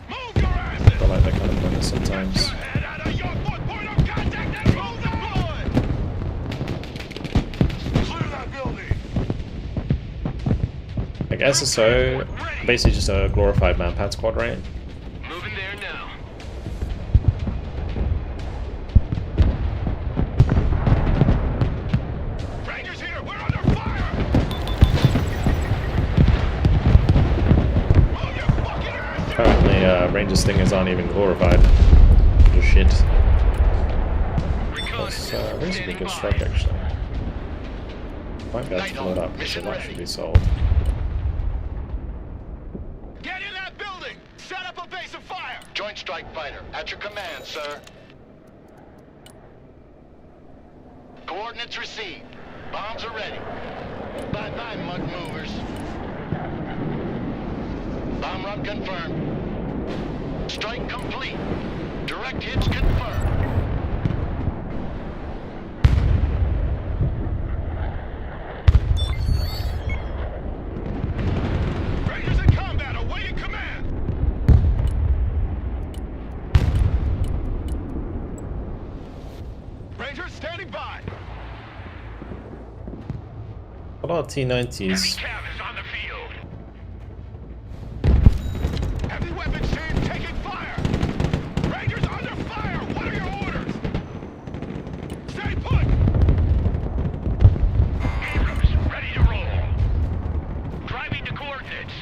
Move your asses. I feel like they're kind of pointless sometimes. Head out of your 4.0 contact and move out. Clear that building. Like SSO, basically just a glorified manpad squad, right? Moving there now. Rangers here. We're under fire. Move your fucking asses. Apparently, Ranger Stingers aren't even glorified. Just shit. That's Reconnaissance reasonably standing good by. strike, actually. Might be able to fill it up, so that should be sold. Get in that building. Set up a base of fire. Joint Strike Fighter, at your command, sir. Coordinates received. Bombs are ready. Bye-bye, mud movers. Bomb run confirmed. Strike complete. Direct hits confirmed. Rangers in combat. Awaiting command. Rangers standing by. A lot of T90s. Cav is on the field. Heavy weapons team taking fire. Rangers under fire. What are your orders? Stay put. Abrams ready to roll. Driving to coordinates.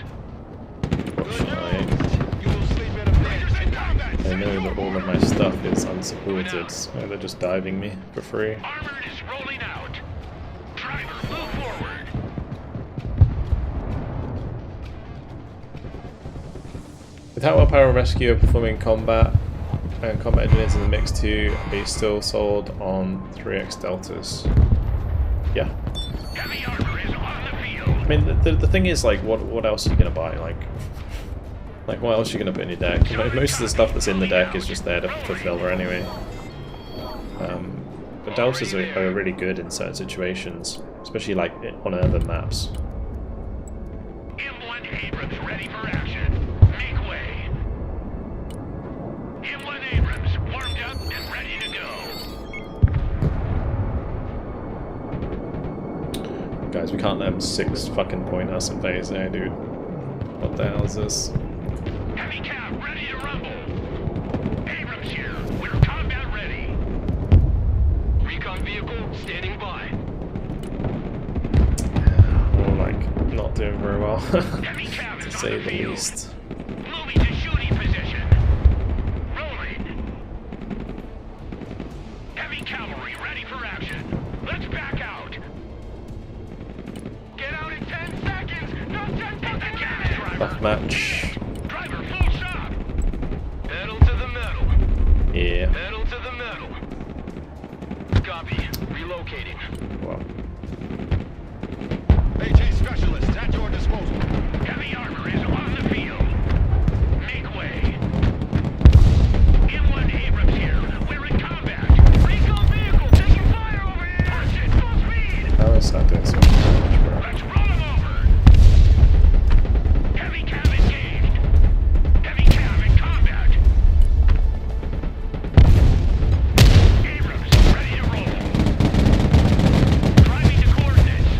You will sleep in a Rangers in combat. I know that all of my stuff is unsupported, so they're just diving me for free. Armored is rolling out. Driver, move forward. With how well Pararescue are performing combat and combat engineers in the mix too, are you still sold on 3x deltas? Yeah. Heavy armor is on the field. I mean, the thing is, like, what else are you gonna buy? Like what else are you gonna put in your deck? Most of the stuff that's in the deck is just there to fulfill her anyway. But deltas are really good in certain situations, especially like on urban maps. M1 Abrams ready for action. Make way. M1 Abrams warmed up and ready to go. Guys, we can't let them 6 fucking point us and phase there, dude. What the hell is this? Heavy cap ready to rumble. Abrams here. We're combat ready. Recon vehicle standing by. We're like not doing very well, Heavy cap to is on say the the field. least. Moving to shooting position. Rolling. Heavy cavalry ready for action. Let's back out. Get out in 10 seconds. No 10 fucking minutes. Rough match. Driver, full stop. Pedal to the metal. Yeah. Pedal to the metal. Copy. Relocating. Well, AT specialists at your disposal. Heavy armor is on the field. Make way. M1 Abrams here. We're in combat. Recon vehicle taking fire over here. Push it, full speed. how is that doing so much damage, bro? Let's run him over. Heavy cav engaged. Heavy cav in combat. Abrams ready to roll. Driving to coordinates.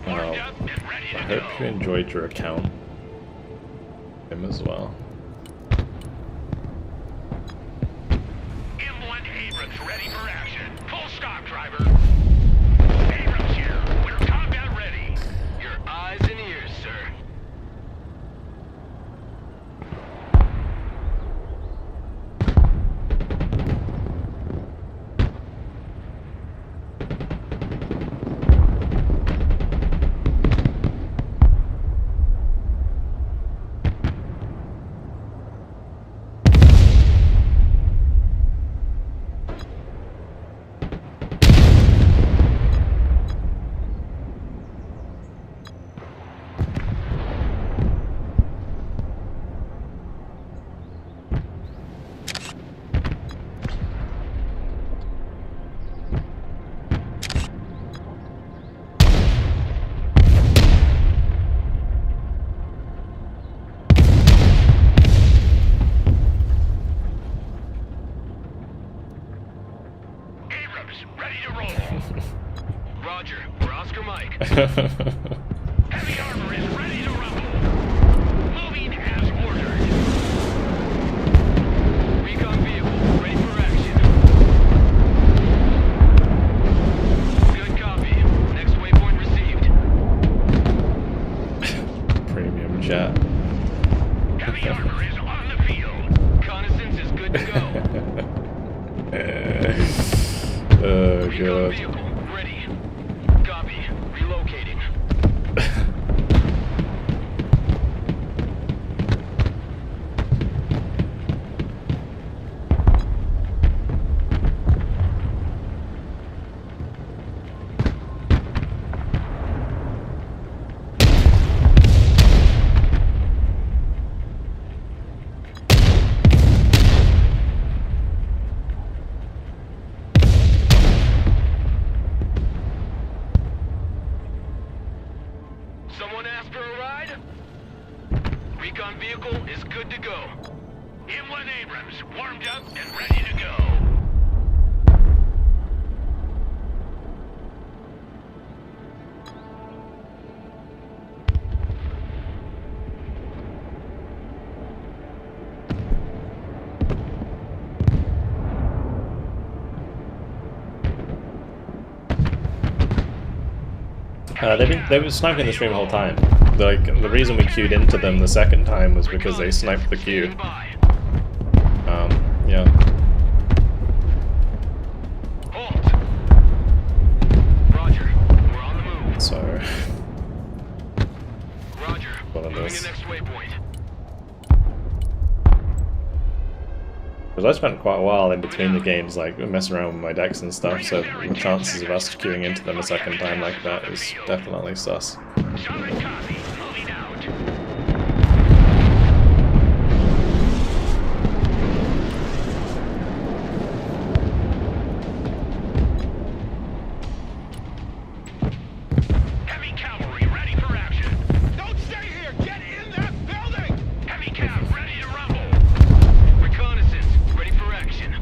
Warmed up and ready I to hope you go. enjoyed your account. Him as well. M1 Abrams ready for action. Full stop, driver. Abrams here. We're combat ready. Your eyes and ears, sir. Abrams ready to roll. Roger. We're Oscar Mike. Heavy armor is ready to rumble. Moving as ordered. Recon vehicle ready for action. Good copy. Next waypoint received. Premium chat. Heavy armor is on the field. Reconnaissance is good to go. Oh Recon god. vehicle ready. Copy. Relocating. Someone asked for a ride? Recon vehicle is good to go. M1 Abrams warmed up and ready to go. They were sniping the stream the whole time. Like, the reason we queued into them the second time was because they sniped the queue. Standing by. Yeah. Halt. Roger. We're on the move. So, Roger. What on Moving this? to next waypoint. because I spent quite a while in between the games, like, messing around with my decks and stuff, so the chances of us queuing into them a second time like that is definitely sus. Solid copy. Moving out. Heavy cavalry ready for action. Don't stay here! Get in that building! Heavy cav ready to rumble. Reconnaissance ready for action.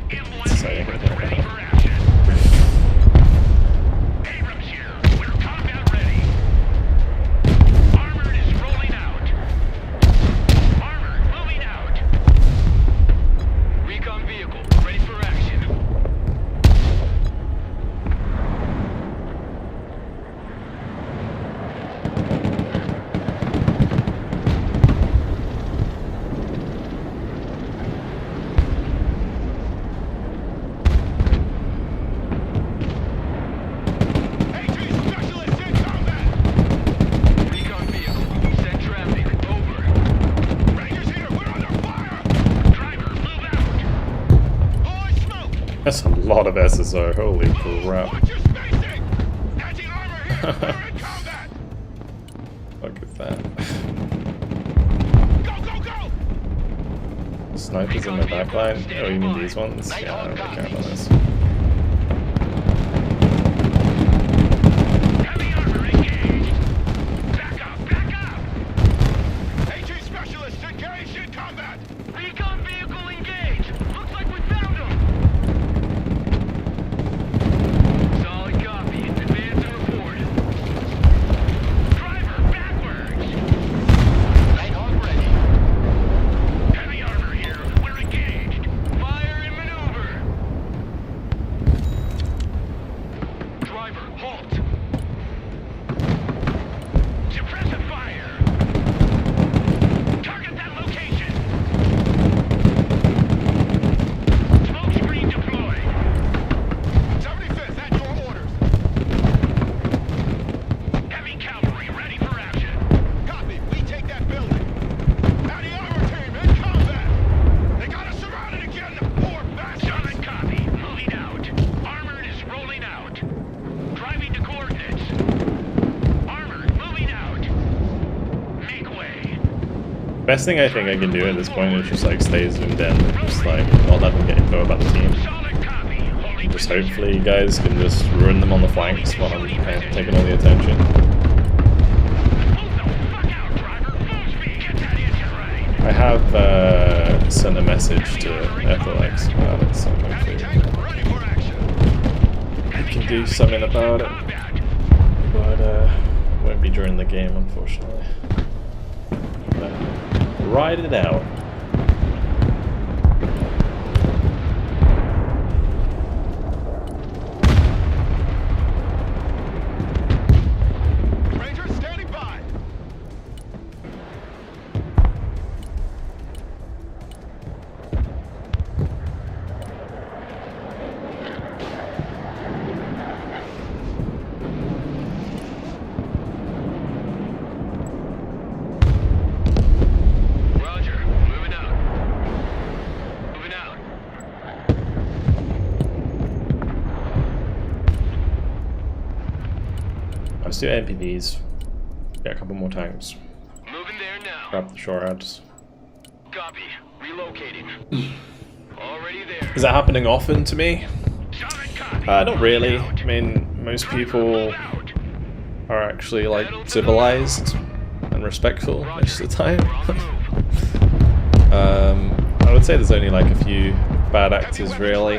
M1 Abrams ready for action. Abrams here. We're combat ready. Armored is rolling out. Armored moving out. Recon vehicle ready for action. AT specialist in combat! Recon vehicle send traffic over. Rangers here! We're under fire! Driver move out. Holy smoke! That's a lot of SSO, holy crap. Watch your spacing! Anti-armor here! We're in combat! Look at that. Go, go, go! Snipers in the back line? Oh, you mean these ones? Yeah, I don't really care about this. Heavy armor engaged. Back up, back up. AT specialist engaged in combat! Recon vehicle engaged. Looks like we found him. Best thing I think I can do at this point is just like stay zoomed in and just like not let them get info about the team. And just hopefully you guys can just ruin them on the flanks while I'm taking all the attention. I have sent a message to FLX about it, so hopefully I can do something about it. But won't be during the game, unfortunately. Ride it out. Ranger standing by. Roger. Moving out. Moving out. Let's do MPVs. Get a couple more tanks. Moving there now. Grab the shore ads. Copy. Relocating. Already there. Is that happening often to me? Solid copy. Not really. I mean, most people are actually like civilized and respectful most of the time. I would say there's only like a few bad actors really.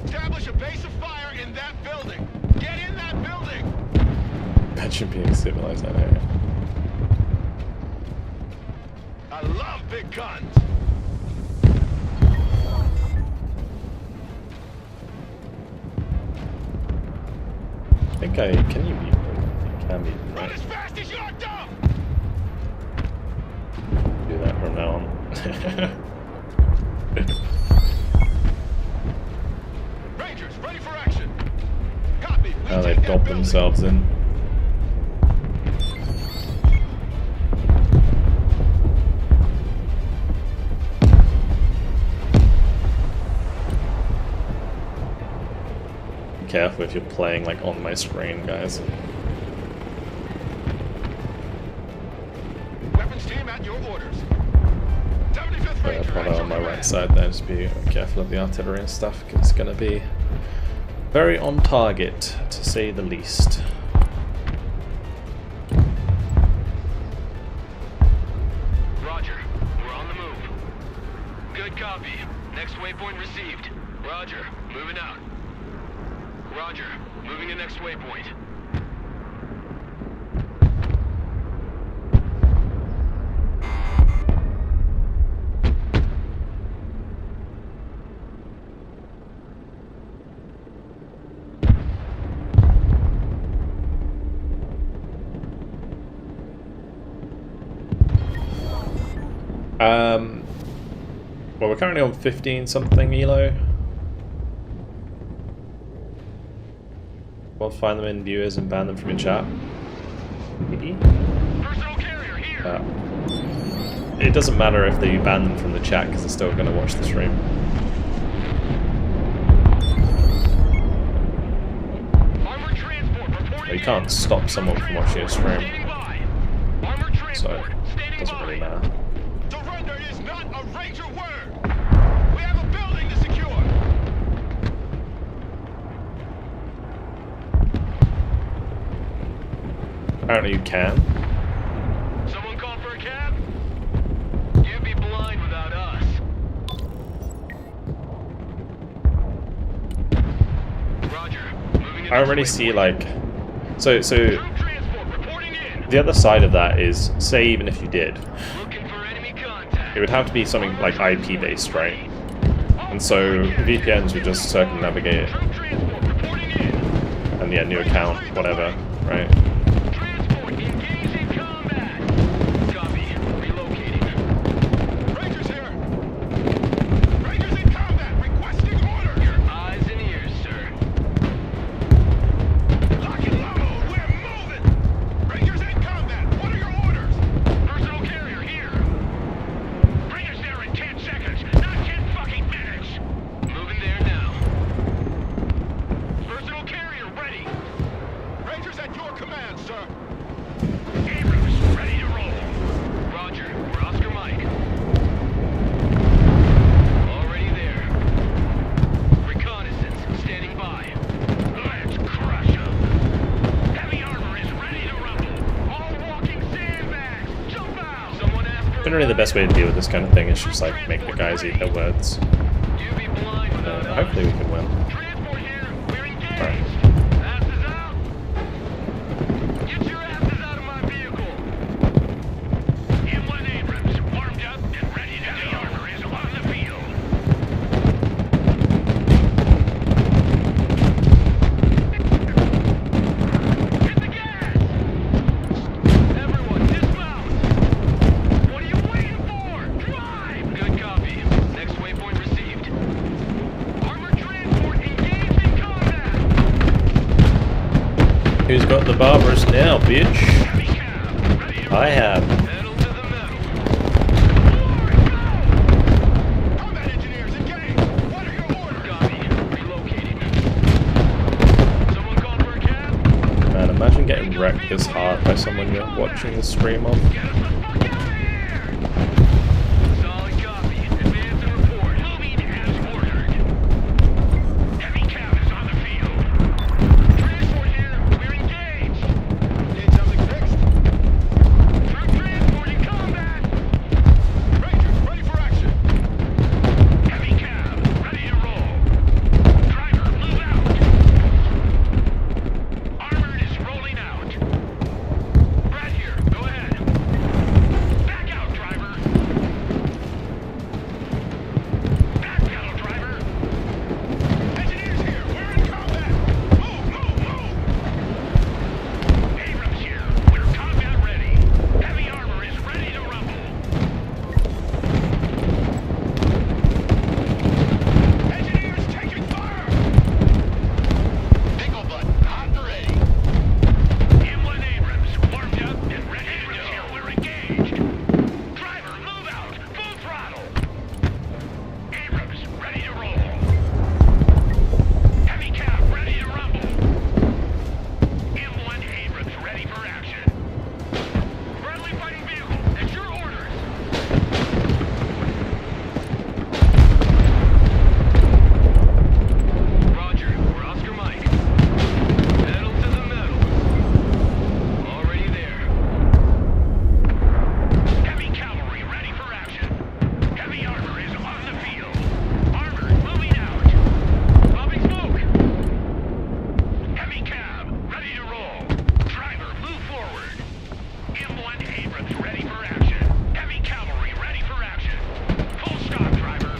Establish a base of fire in that building. Get in that building. Imagine being civilized, I know. I love big guns. I think can you mute them? You can mute them, Run right? as fast as you're dumb. Do that from now on. Rangers, ready for action. Copy. We Now they take that dob building. themselves in. Be careful if you're playing like on my screen, guys. Weapons team at your orders. 75th Ranger. Probably at on my your right command. side there, just be careful of the artillery and stuff, because it's going to be very on target, to say the least. Roger. We're on the move. Good copy. Next waypoint received. Roger. Moving out. Roger. Moving to next waypoint. Well, we're currently on 15 something elo. We'll find them in viewers and ban them from your chat. Maybe. Personal carrier here. It doesn't matter if you ban them from the chat because they're still going to watch the stream. Armored transport reporting. You can't stop someone from watching a stream, Standing by. Armored so transport. it Standing doesn't really by. matter. Surrender is not a Ranger word. We have a building to secure. Apparently you can. Someone call for a cab? You'd be blind without us. Roger. Moving to I next already waypoint. see like... So Troop transport reporting in. the other side of that is, say even if you did, Looking for enemy contact. it would have to be something like IP based, right? And so VPNs would just circumnavigate it, Troop transport reporting in. and yeah, new account, whatever, right? Transport engaged in combat. Copy. Relocating. Rangers here. Rangers in combat. Requesting orders. Your eyes and ears, sir. Lock and load. We're moving. Rangers in combat. What are your orders? Personal carrier here. Bring us there in 10 seconds, not 10 fucking minutes. Moving there now. Personal carrier ready. Rangers at your command. best way to deal with this kind of thing is just like make the guys eat their words. You be blind without us. Hopefully we can win. Transport here. We're engaged. Alright. Asses out. Get your asses out of my vehicle. M1 Abrams, warmed up and ready to go. The armor is on the field. Hit the gas. Everyone, dismount. What are you waiting for? Drive. Good copy. Next waypoint received. Armored transport engaged in combat. Who's got the barbers now, bitch? I have. Pedal to the metal. Combat engineers engaged. What are your orders? Copy. Relocating. Someone called for a cab? Man, imagine getting wrecked this hard by someone you're watching the stream of. Get us the fuck out of here! Solid copy. Advance and report. Moving as ordered. Heavy cab is on the field. Transport here. We're engaged. Need something fixed? Through transport in combat. Rangers, ready for action. Heavy cab, ready to roll. Driver, move out. Armored is rolling out. Brad here. Go ahead. Back out, driver. Back pedal, driver. Engineers here, we're in combat. Move, move, move. Abrams here, we're combat ready. Heavy armor is ready to rumble. Engineers taking fire. Pickle button, hot and ready. M1 Abrams, warmed up and ready to go. Here, we're engaged. Driver, move out. Full throttle. Abrams, ready to roll. Heavy cab, ready to rumble. M1 Abrams, ready for action. Friendly fighting vehicle. At your orders. Roger. We're Oscar Mike. Pedal to the metal. Already there. Heavy cavalry, ready for action. Heavy armor is on the field. Armored, moving out. Popping smoke. Heavy cab, ready to roll. Driver, move forward. M1 Abrams, ready for action. Heavy cavalry, ready for action. Full stop, driver.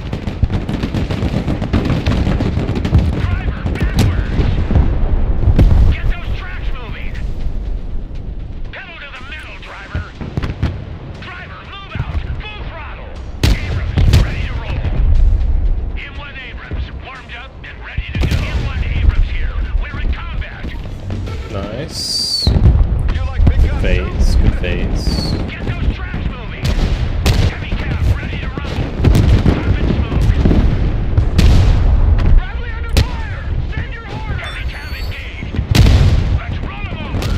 Driver, backwards. Get those tracks moving. Pedal to the metal, driver. Driver, move out. Full throttle. Abrams, ready to roll. M1 Abrams, warmed up and ready to go. M1 Abrams here. We're in combat. Nice. You like big guns? Phase, good phase. Get those tracks moving! Heavy cab ready to rumble! Popping smoke! Bradley under fire. Send your orders. Heavy cab engaged! Let's roll them over!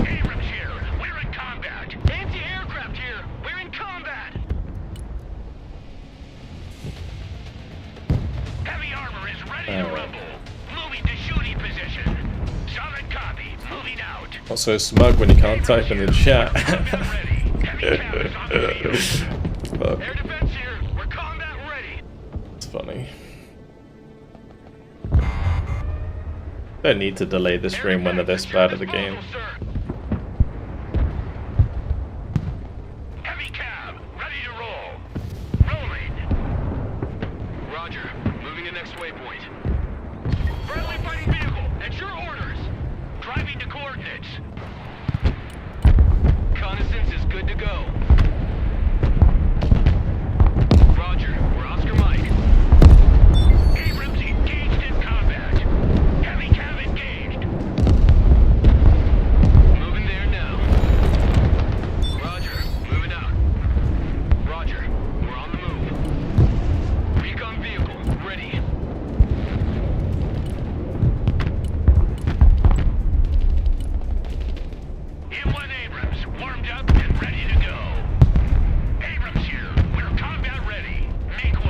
Abrams here! We're in combat! Anti-aircraft here. We're in combat. Heavy armor is ready to Alright. rumble! Moving to shooting position! Solid copy! Moving out! Not so smug when you can't type in the chat. Combat ready! Heavy cab is on the field! Fuck, Air defense here. We're combat ready. it's funny. Don't need to delay the stream when they're this bad at the game. Heavy cab ready to roll! Rolling! Roger. Moving to next waypoint. Friendly fighting vehicle. At your orders. Driving to coordinates! Reconnaissance is good to go. Roger. We're Oscar Mike. Abrams engaged in combat! Heavy cab engaged! Moving there now. Roger. Moving out. Roger. We're on the move. Recon vehicle. Ready. M1 Abrams, warmed up and ready to go. Abrams here, we're combat ready. Make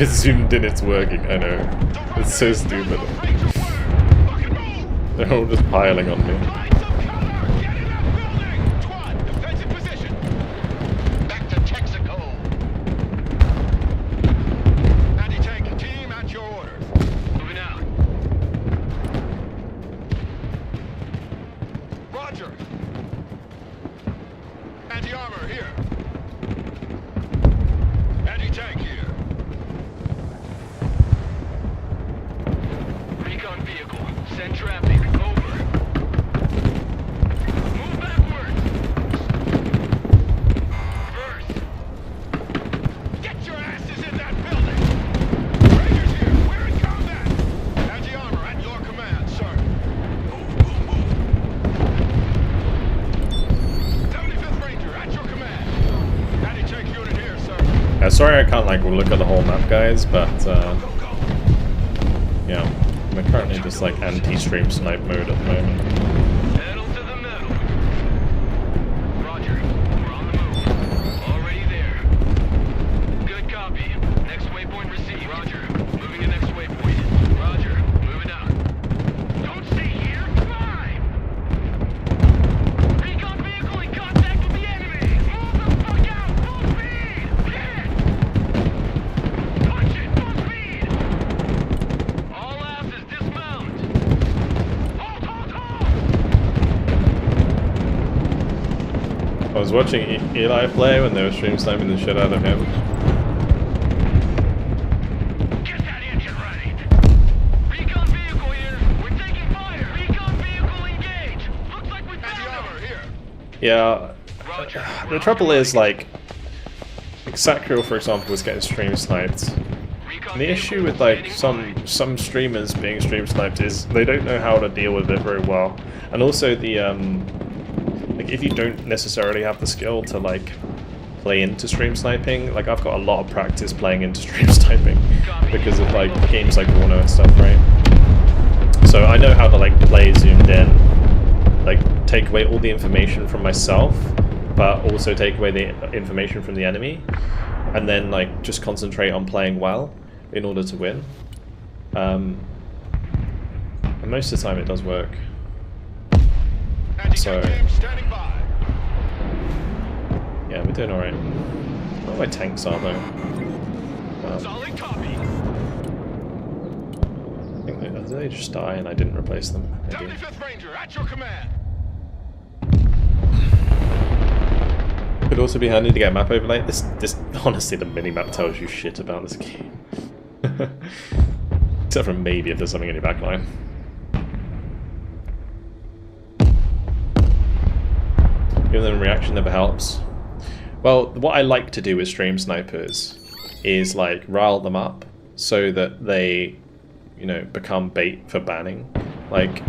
If it's zoomed in, it's working. I know. It's so stupid. They're all just piling on me. Find some cover! Get in that building! Squad, defensive position! Back to Texaco. Anti-tank team at your orders. Moving out. Roger. Anti-armor here. Anti-tank here. Recon vehicle. Send traffic. Over. Move backwards. First. Get your asses in that building! Rangers here. We're in combat. Anti-armor at your command, sir. Move, move, move. 75th Ranger at your command. Anti-tank unit here, sir. Sorry I can't like look at the whole map, guys, but Go, go. yeah, we're currently just like anti-stream snipe mode at the moment. Pedal to the metal. Roger. We're on the move. Already there. Good copy. Next waypoint received. Roger. Moving to next waypoint. Roger. Moving out. Don't stay here. Fly! Recon vehicle in contact with the enemy. Move the fuck out. Full speed. Hit! Punch it. Full speed. All asses dismount. Halt, halt, halt! I was watching Eli play when they were stream sniping the shit out of him. Get that engine ready! Recon vehicle here! We're taking fire! Recon vehicle engaged! Looks like we found Anti-armor him! here. Yeah, Roger. the trouble is like Sacriel, for example, was getting stream sniped. And the issue with like some streamers being stream sniped is they don't know how to deal with it very well, and also the like if you don't necessarily have the skill to like play into stream sniping, like I've got a lot of practice playing into stream sniping because of like games like Warner and stuff, right? So I know how to like play zoomed in, like take away all the information from myself, but also take away the information from the enemy, and then like just concentrate on playing well in order to win. And most of the time it does work. So Anti-tank team standing by. yeah, we're doing alright. Where my tanks are though. Solid copy. I think did they just die and I didn't replace them? Maybe. 75th Ranger at your command. Could also be handy to get a map overlay. This honestly, the minimap tells you shit about this game. Except for maybe if there's something in your backline. Giving them a reaction never helps. Well, what I like to do with stream snipers is like rile them up so that they, you know, become bait for banning. Like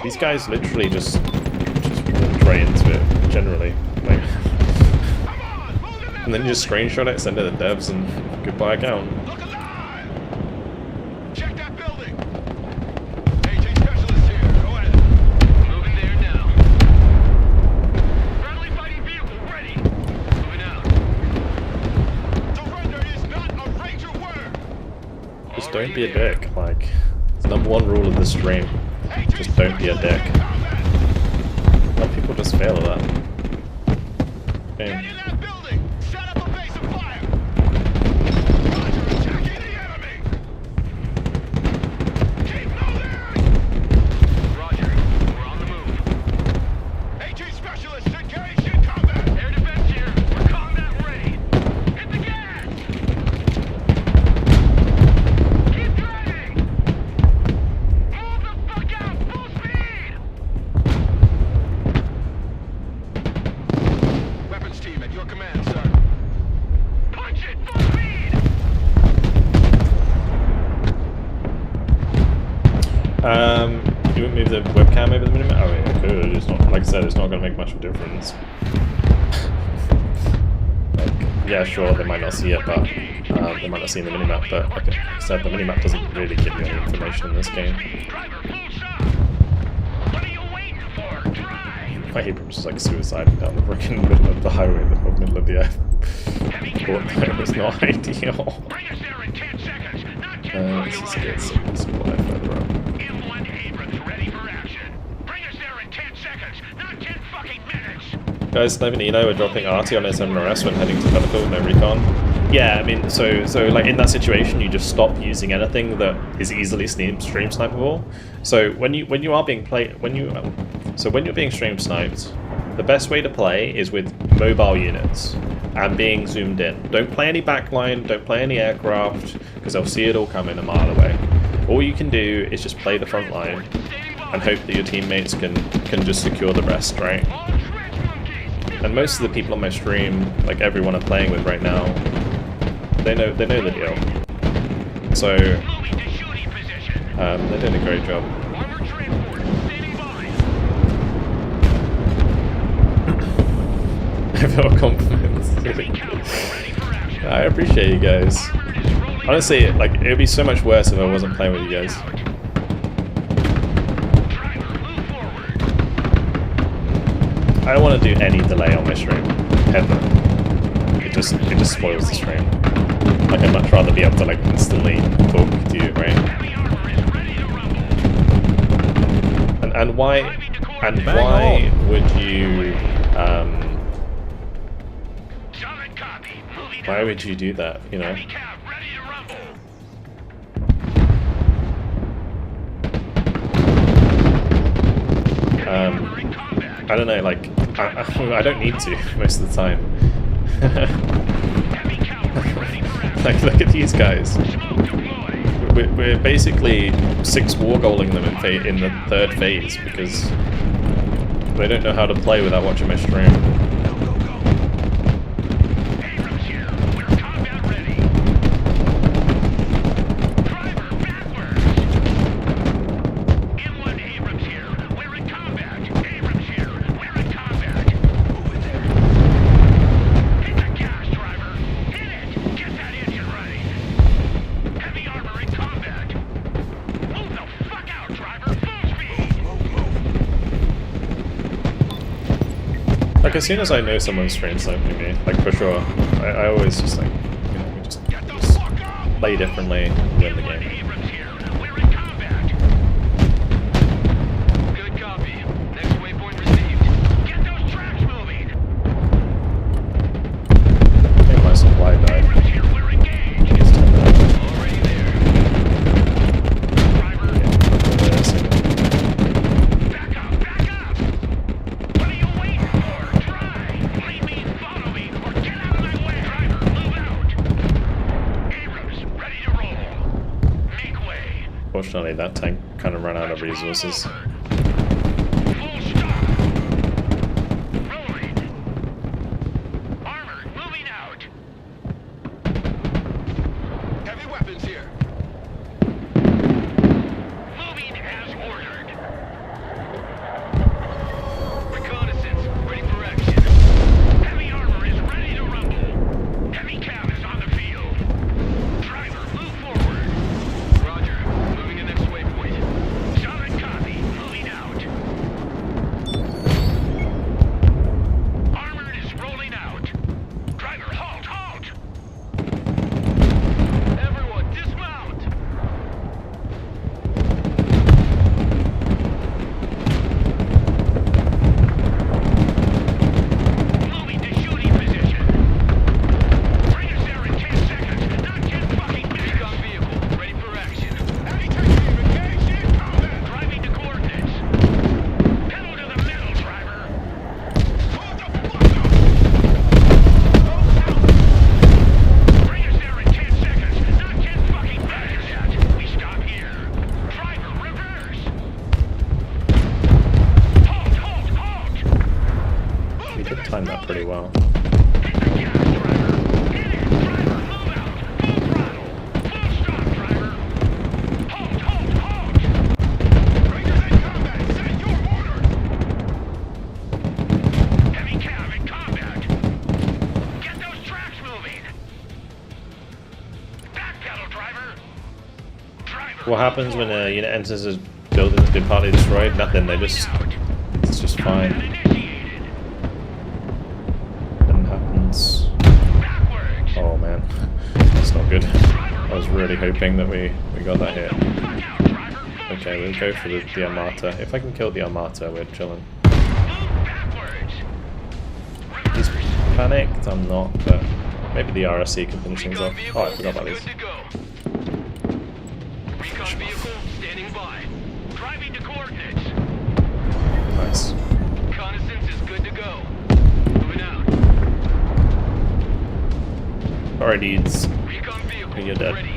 these guys literally just walked right into it. Generally, like, and then you just screenshot it, send it to the devs, and goodbye account. Look alive! Check that building. AT specialist here. Go ahead. Moving there now. Friendly fighting vehicle ready. Moving out. Surrender is not a Ranger word. Just don't be a dick. Like, it's the #1 rule of the stream. Just don't be a dick. A lot of people just fail at that. Get Okay. in that building. Set up a base of fire. Roger, attacking the enemy. Keep moving. Roger. We're on the move. AT specialists engaged in combat. Air defense here. We're combat ready. Hit the gas. Keep driving. Move the fuck out. Full speed. Weapons team at your command, sir. Punch it. Full speed. Do you want me to move the webcam over the minimap? Oh yeah, I could. It's not, like I said, it's not going to make much of a difference. Like, yeah, sure, they might not see it, but they might not see in the minimap. But like I said, the minimap doesn't really give you any information in this game. Driver, full shot. What are you waiting for? Drive. I hate people just like suiciding down the freaking middle of the highway, the middle of the airport. It was not ideal. Bring us there in This is good. Supply further up. M1 Abrams ready for action. Bring us there in 10 seconds, not 10 fucking minutes. Guys, let me know we're dropping RT on SMRS when heading to Battlefield, no recon. Yeah, I mean, so like in that situation, you just stop using anything that is easily stream snipeable. So when you are being when you're being stream sniped, the best way to play is with mobile units and being zoomed in. Don't play any backline, don't play any aircraft, because they'll see it all coming a mile away. All you can do is just play the front line and hope that your teammates can just secure the rest, right? And most of the people on my stream, like everyone I'm playing with right now, they know the deal. So they're doing a great job. I feel compliments. I appreciate you guys. Honestly, like it would be so much worse if I wasn't playing with you guys. I don't want to do any delay on my stream, ever. It just spoils the stream. Like I'd much rather be able to like instantly talk to you, right? And why would you why would you do that, you know? I don't know, like, I don't need to most of the time. Like, look at these guys. We're basically 6 war-goaling them in the 3rd phase because they don't know how to play without watching my stream. Like as soon as I know someone's stream sniping me, like for sure, I always just like, you know, we just play differently, win the game. Good copy. Next waypoint received. Get those tracks moving. I think my supply died. Already there. Driver. Back up. What are you waiting for? Drive. Lead me, follow me, or get out of my way. Driver, move out. Abrams, ready to roll. Make way. Fortunately, that tank kind of ran out of resources. Full stop. Rolling. Armored, moving out. Heavy weapons here. Moving as ordered. Reconnaissance, ready for action. Heavy armor is ready to rumble. Heavy cav is on the field. Driver, move forward. Roger. Moving to next waypoint. Solid copy. Moving out. Armored is rolling out. Driver, halt! Everyone, dismount. Moving to shooting position. Bring us there in 10 seconds, not 10 fucking minutes. Recon vehicle, ready for action. Heavy tank engaged in combat. Driving to coordinates. Pedal to the metal, driver. Hold the fuck up. Bring us there in 10 seconds, not 10 fucking minutes yet. We stop here. Driver, reverse. Halt! We did time that pretty well. Hit the gas, driver. Hit it, driver. Move out. Full throttle. Full stop, driver. Halt! Rangers in combat. Set your order. Heavy cav in combat. Get those tracks moving. Back pedal, driver. What happens when a unit enters a building that's been partly destroyed? Nothing, it's just fine. Initiated. Nothing happens. Backwards. Oh man, that's not good. I was really hoping that we got that hit. Okay, we'll go for the Armata. If I can kill the Armata, we're chilling. He's panicked, I'm not, but maybe the RSC can finish things off. Oh, I forgot about these. Recon vehicle standing by. Driving to coordinates. Nice. Reconnaissance is good to go. Moving out. Alright, dudes. Recon vehicle You're dead. ready.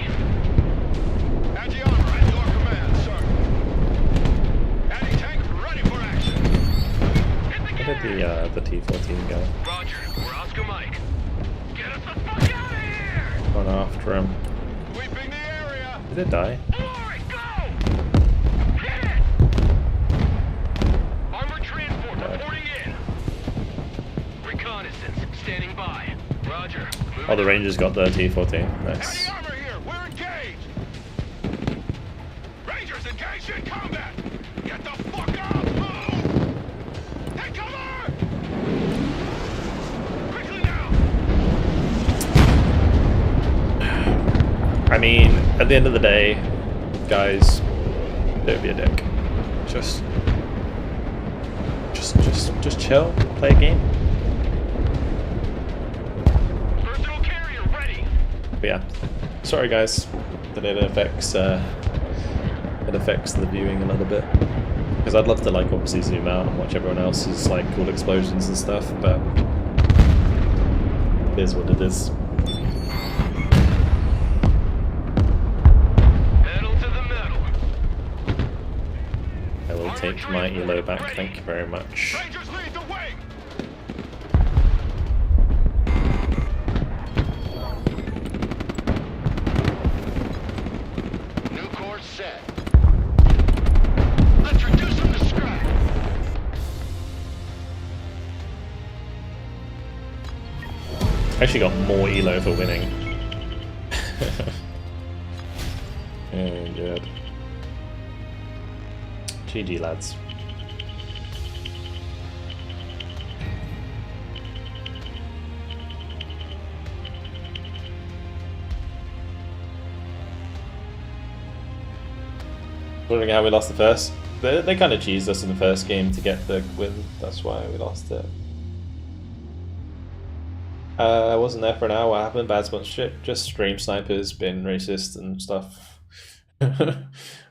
Anti-armor at your command, sir. Anti-tank ready for action. Where did the T-14 go? Roger. We're Oscar Mike. Get us the fuck out of here! Run after him. Sweeping the area. Did it die? Glory, go! Hit it! Armored transport reporting in. Reconnaissance standing by. Roger. Oh, the Rangers got the T-14. Nice. Anti-armor here. We're engaged. Rangers engaged in combat. Get the fuck up. Move. Take cover. Quickly now. I mean, at the end of the day, guys, don't be a dick. Just chill, play a game. Personal carrier ready. But yeah, sorry guys that it affects the viewing a little bit. Because I'd love to like obviously zoom out and watch everyone else's like cool explosions and stuff, but it is what it is. Pedal to the metal. I will take my elo back, thank you very much. Rangers lead the way. New course set. Let's reduce them to scrap. Actually got more elo for winning. Oh god. GG lads. Wondering how we lost the first. They kind of cheesed us in the first game to get the win. That's why we lost it. I wasn't there for an hour. What happened? Bad sponsorship. Just stream snipers, been racist and stuff. And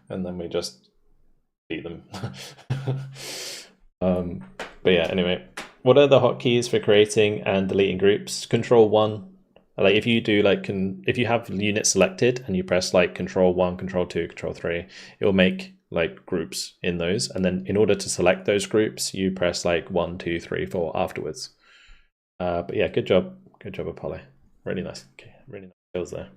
then we just beat them. But yeah, anyway. What are the hotkeys for creating and deleting groups? Control 1. Like if you do like if you have units selected and you press like Control 1, Control 2, Control 3, it will make like groups in those. And then in order to select those groups, you press like 1, 2, 3, 4 afterwards. But yeah, good job, Apollo. Really nice. Okay, really nice skills there.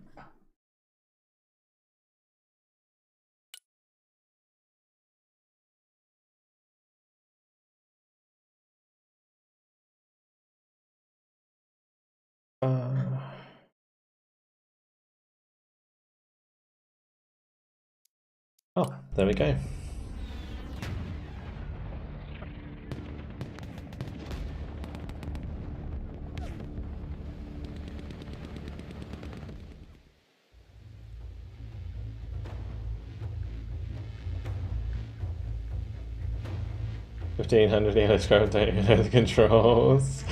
Oh, there we go. $1,500 scrap, don't even know the controls.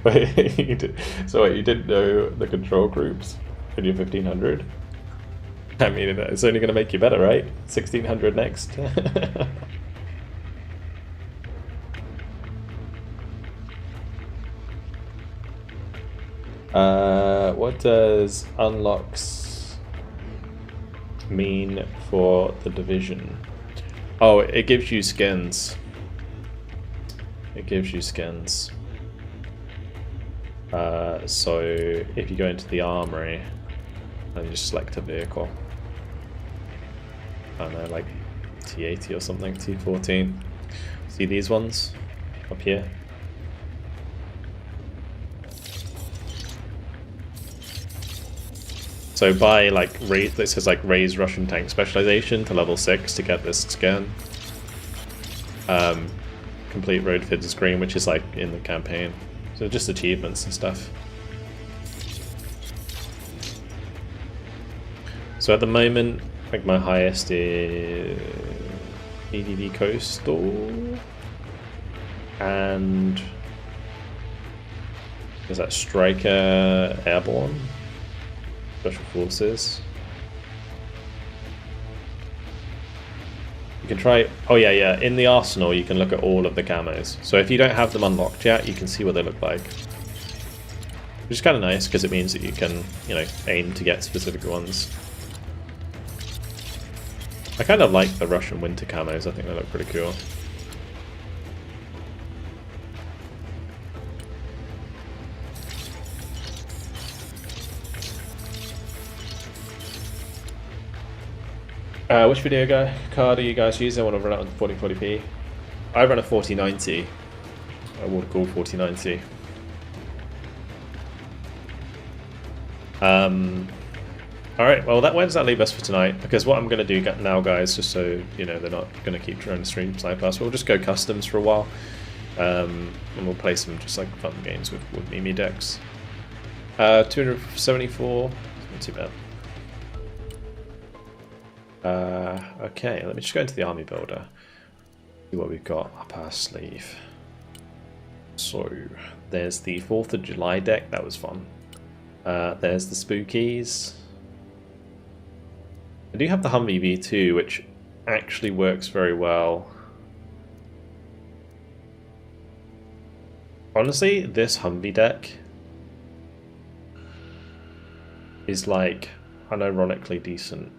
Wait, so wait, you didn't know the control groups in your 1500? I mean, it's only going to make you better, right? 1600 next. What does unlocks mean for the division? Oh, it gives you skins. It gives you skins. So if you go into the armory and you select a vehicle, I don't know, like T80 or something, T14. See these ones up here? So buy like this says like raise Russian tank specialization to level 6 to get this skin. Complete road fidget screen, which is like in the campaign. So just achievements and stuff. So at the moment, I think my highest is EDD Coastal, and is that Striker Airborne? Special Forces. You can try, oh yeah, in the arsenal you can look at all of the camos. So if you don't have them unlocked yet, you can see what they look like. Which is kind of nice, because it means that you can, you know, aim to get specific ones. I kind of like the Russian winter camos, I think they look pretty cool. Which video card are you guys using? I want to run it on 4040p. I run a 4090. A water cooled 4090. Alright, well where does that leave us for tonight? Because what I'm going to do now, guys, just so you know they're not going to keep trying to stream snipe us, we'll just go customs for a while. And we'll play some just like fun games with Mimi decks. 274, not too bad. Okay, let me just go into the army builder. See what we've got up our sleeve. So, there's the 4th of July deck, that was fun. There's the Spookies. I do have the Humvee V2, which actually works very well. Honestly, this Humvee deck is like unironically decent.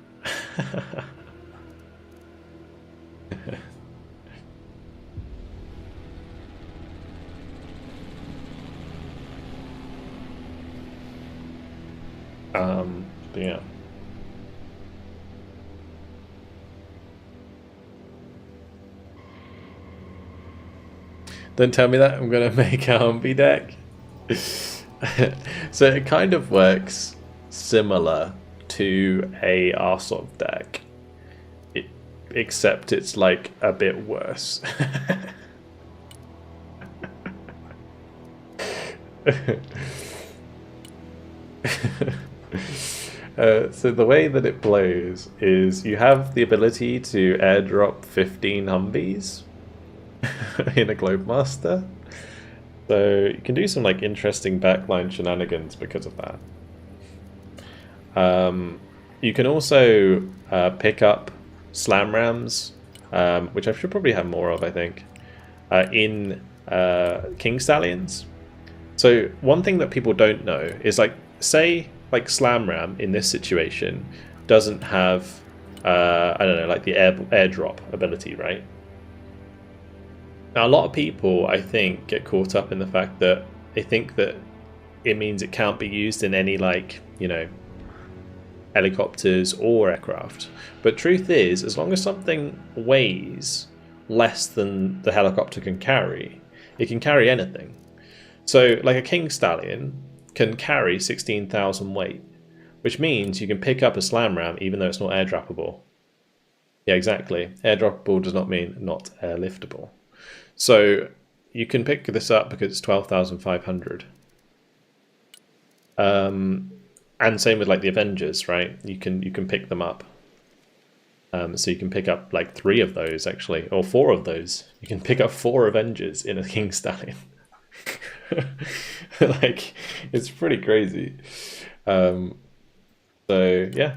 But yeah. Don't tell me that I'm gonna make a Humvee deck. So it kind of works similar to a Arsov deck, except it's like a bit worse. So the way that it plays is you have the ability to airdrop 15 Humvees in a Globemaster. So you can do some like interesting backline shenanigans because of that. You can also pick up slam rams, which I should probably have more of, I think, in King Stallions. So one thing that people don't know is, like, say like slam ram in this situation doesn't have I don't know, like the airdrop ability, right? Now a lot of people, I think, get caught up in the fact that they think that it means it can't be used in any, like, you know, helicopters or aircraft. But truth is, as long as something weighs less than the helicopter can carry, it can carry anything. So like a King Stallion can carry 16,000 weight, which means you can pick up a slam ram even though it's not airdroppable. Yeah, exactly. Airdroppable does not mean not airliftable. So you can pick this up because it's 12,500. And same with like the Avengers, right? You can pick them up. So you can pick up like 3 of those actually, or 4 of those. You can pick up 4 Avengers in a King Stallion. Like, it's pretty crazy. So yeah.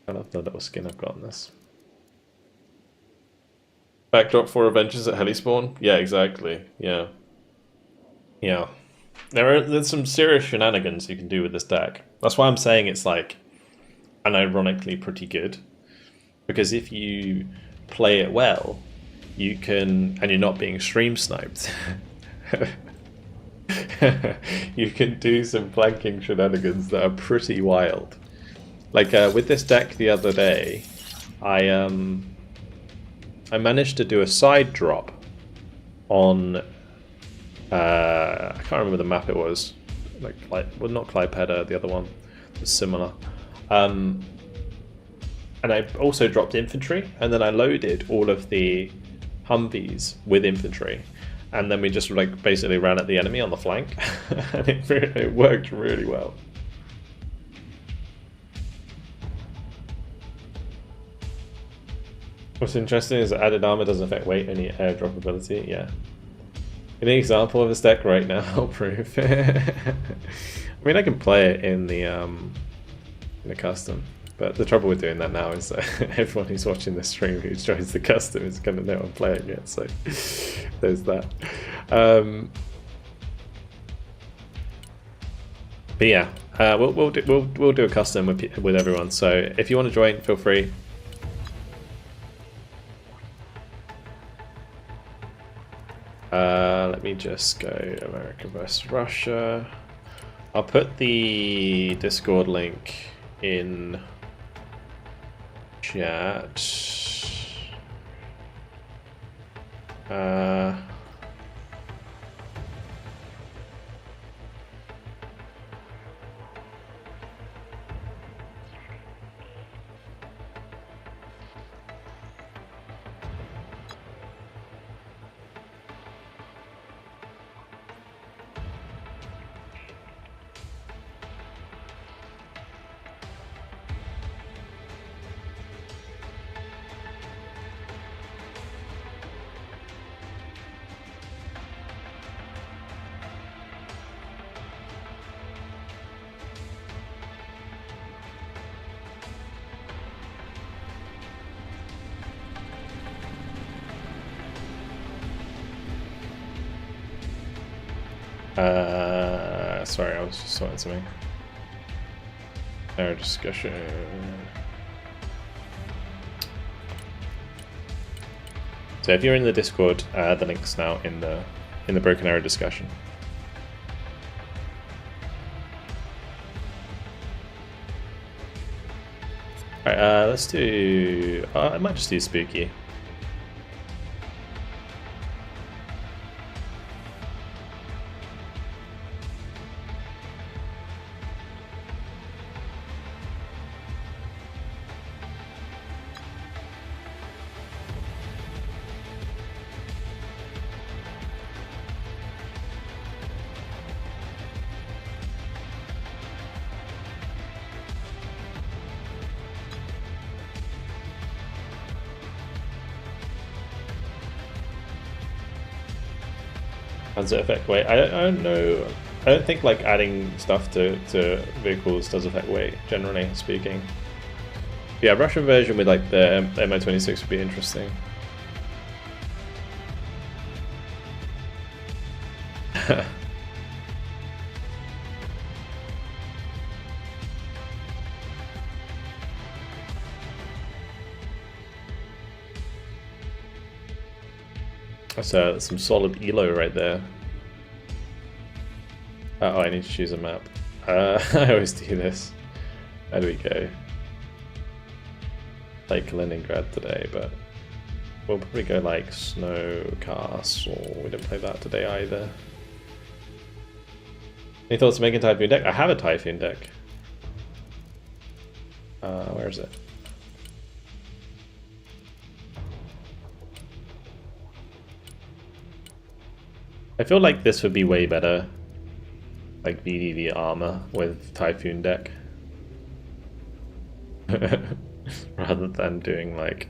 I love the little skin I've got on this. Backdrop for Avengers at Helispawn? Yeah, exactly. Yeah. Yeah. There's some serious shenanigans you can do with this deck. That's why I'm saying it's like unironically pretty good. Because if you play it well, you can, and you're not being stream sniped, you can do some flanking shenanigans that are pretty wild. Like with this deck the other day, I managed to do a side drop on I can't remember the map it was, like well, not Clypeda, the other one was similar. And I also dropped infantry, and then I loaded all of the Humvees with infantry, and then we just like basically ran at the enemy on the flank, and it worked really well. What's interesting is that added armor doesn't affect weight, only airdrop ability. Yeah. An example of this deck right now, proof. I mean, I can play it in the custom, but the trouble with doing that now is that everyone who's watching the stream who joins the custom is going to know I'm playing it. So there's that. But yeah, we'll do a custom with everyone. So if you want to join, feel free. Let me just go America versus Russia. I'll put the Discord link in chat. Sorry, I was just sorting something. Our discussion. So if you're in the Discord, the link's now in the Broken Arrow discussion. Alright, let's do. I might just do Spooky. How does it affect weight? I don't know. I don't think like adding stuff to vehicles does affect weight, generally speaking. Yeah, Russian version with like the MO26 would be interesting. That's some solid elo right there. Oh, I need to choose a map. I always do this. How do we go? Like Leningrad today, but we'll probably go like Snow Castle. We didn't play that today either. Any thoughts on making a Typhoon deck? I have a Typhoon deck. Where is it? I feel like this would be way better, like VDV armor with Typhoon deck, rather than doing like.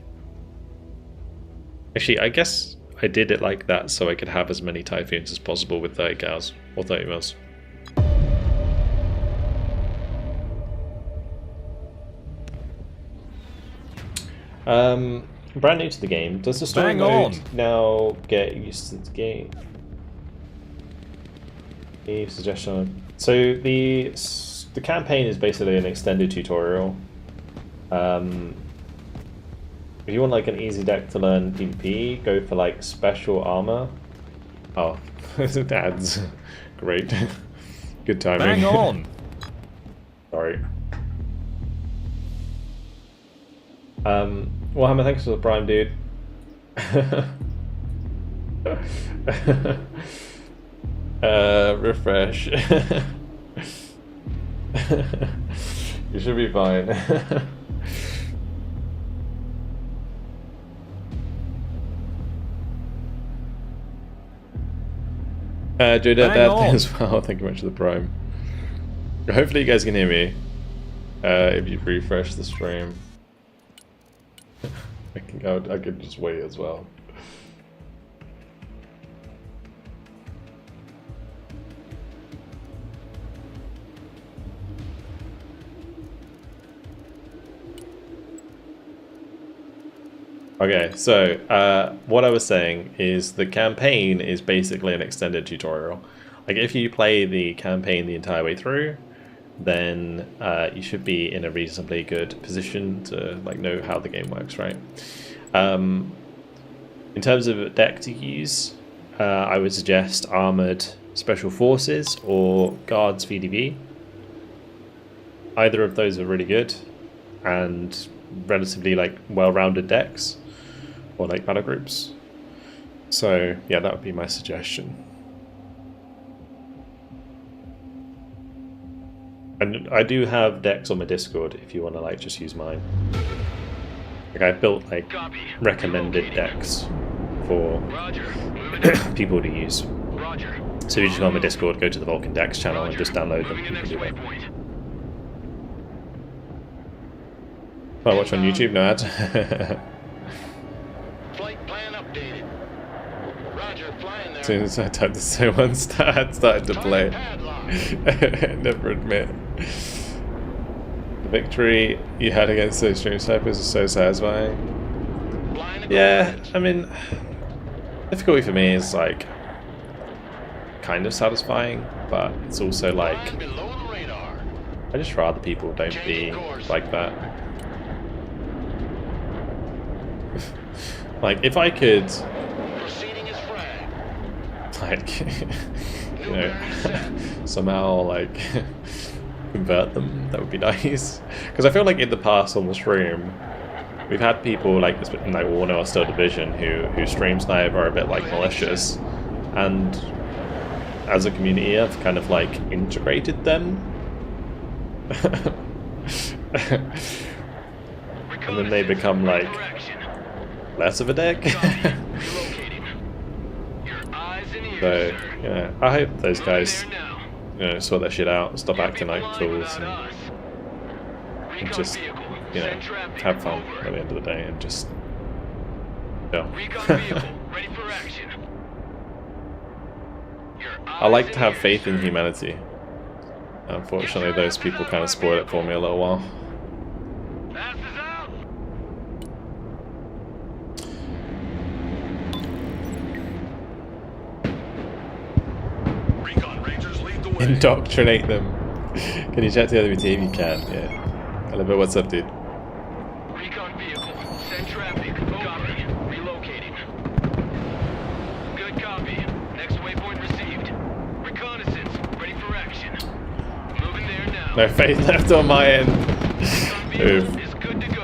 Actually, I guess I did it like that so I could have as many Typhoons as possible with 30 cows or 30 mils. Brand new to the game. Does the story mode now get used to the game? Suggestion. So the campaign is basically an extended tutorial. If you want like an easy deck to learn PvP, go for like special armor. Oh, ads. Great. Good timing. Bang on. Sorry. Warhammer, thanks for the prime, dude. Refresh. You should be fine. Joe Dad Hang thing on. as well. Thank you much for the prime. Hopefully you guys can hear me. If you refresh the stream. I could just wait as well. Okay, so what I was saying is the campaign is basically an extended tutorial. Like if you play the campaign the entire way through, then you should be in a reasonably good position to like know how the game works, right? In terms of deck to use, I would suggest Armored Special Forces or Guards VDV. Either of those are really good and relatively like well-rounded decks or like battle groups. So yeah, that would be my suggestion. And I do have decks on my Discord if you want to like just use mine. Like I built like recommended decks for people to use. So you just go on my Discord, go to the Vulcan Decks channel and just download them. You can do that. Oh, watch on YouTube? No ads. Flight plan updated. Roger, flying there. As soon as I typed the same one, started to play. Never admit. The victory you had against those stream snipers is so satisfying. Yeah, I mean, difficulty for me is like kind of satisfying, but it's also like Below the radar. I just rather people don't be like that. Like if I could Proceeding as frag. like you know somehow like convert them, that would be nice, because I feel like in the past on the stream we've had people like Warner or Still Division who stream snipe are a bit like malicious, and as a community I've kind of like integrated them and then they become like less of a deck. So yeah, I hope those guys sort that shit out, stop acting like fools, and just have fun at the end of the day and just I like to have faith in humanity. Unfortunately, those people kind of spoiled it for me a little while. Indoctrinate them. Can you chat to the other team? You can, yeah. Hello, but what's up, dude? Recon vehicle. Send traffic. Copy. Relocating. Good copy. Next waypoint received. Reconnaissance. Ready for action. Moving there now. No faith left on my end. Oof. Is good to go.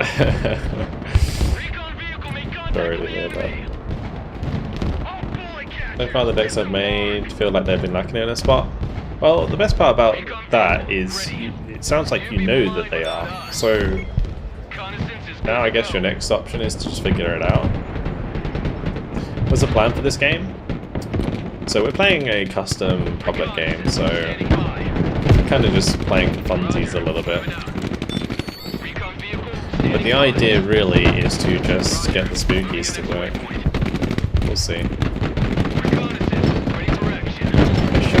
Recon vehicle made contact Sorry to with hear the that. enemy. Oh boy, catch So far the decks I've made feel like they've been lacking in a spot. Well, the best part about that is it sounds like you know that they are. So now I guess your next option is to just figure it out. What's the plan for this game? So we're playing a custom public game, so kind of just playing for funsies a little bit. But the idea really is to just get the spookies to work. We'll see.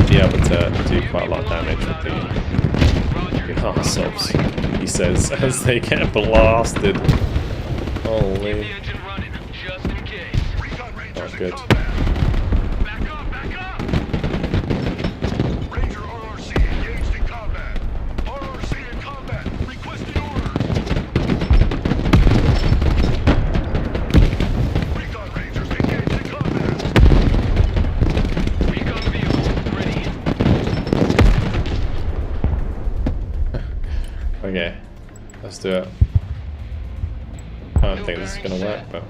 Be able to do quite a lot of damage with the arseholes, he says, as they get blasted. Holy. Oh, good. Back up! Ranger RRC engaged in combat. RRC in combat. Requesting orders. Recon Rangers engaged in combat. Recon vehicle ready. Okay, let's do it. I don't think this is going to work, but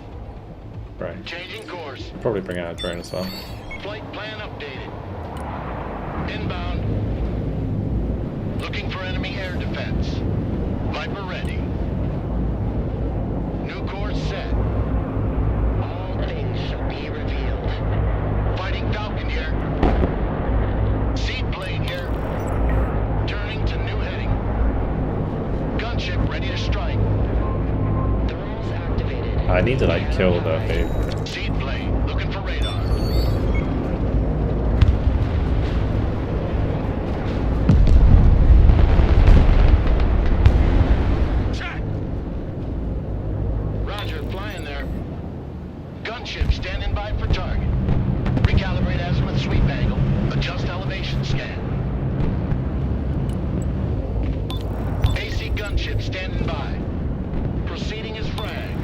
right. Changing course. Probably bring out a drone as well. Flight plan updated. Inbound. Looking for enemy air defense. Viper ready. New course set. All things shall be revealed. Fighting Falcon here. I need to like kill the thing. Seat plane, looking for radar. Check. Roger, flying there. Gunship standing by for target. Recalibrate azimuth sweep angle. Adjust elevation scan. AC gunship standing by. Proceeding as frag.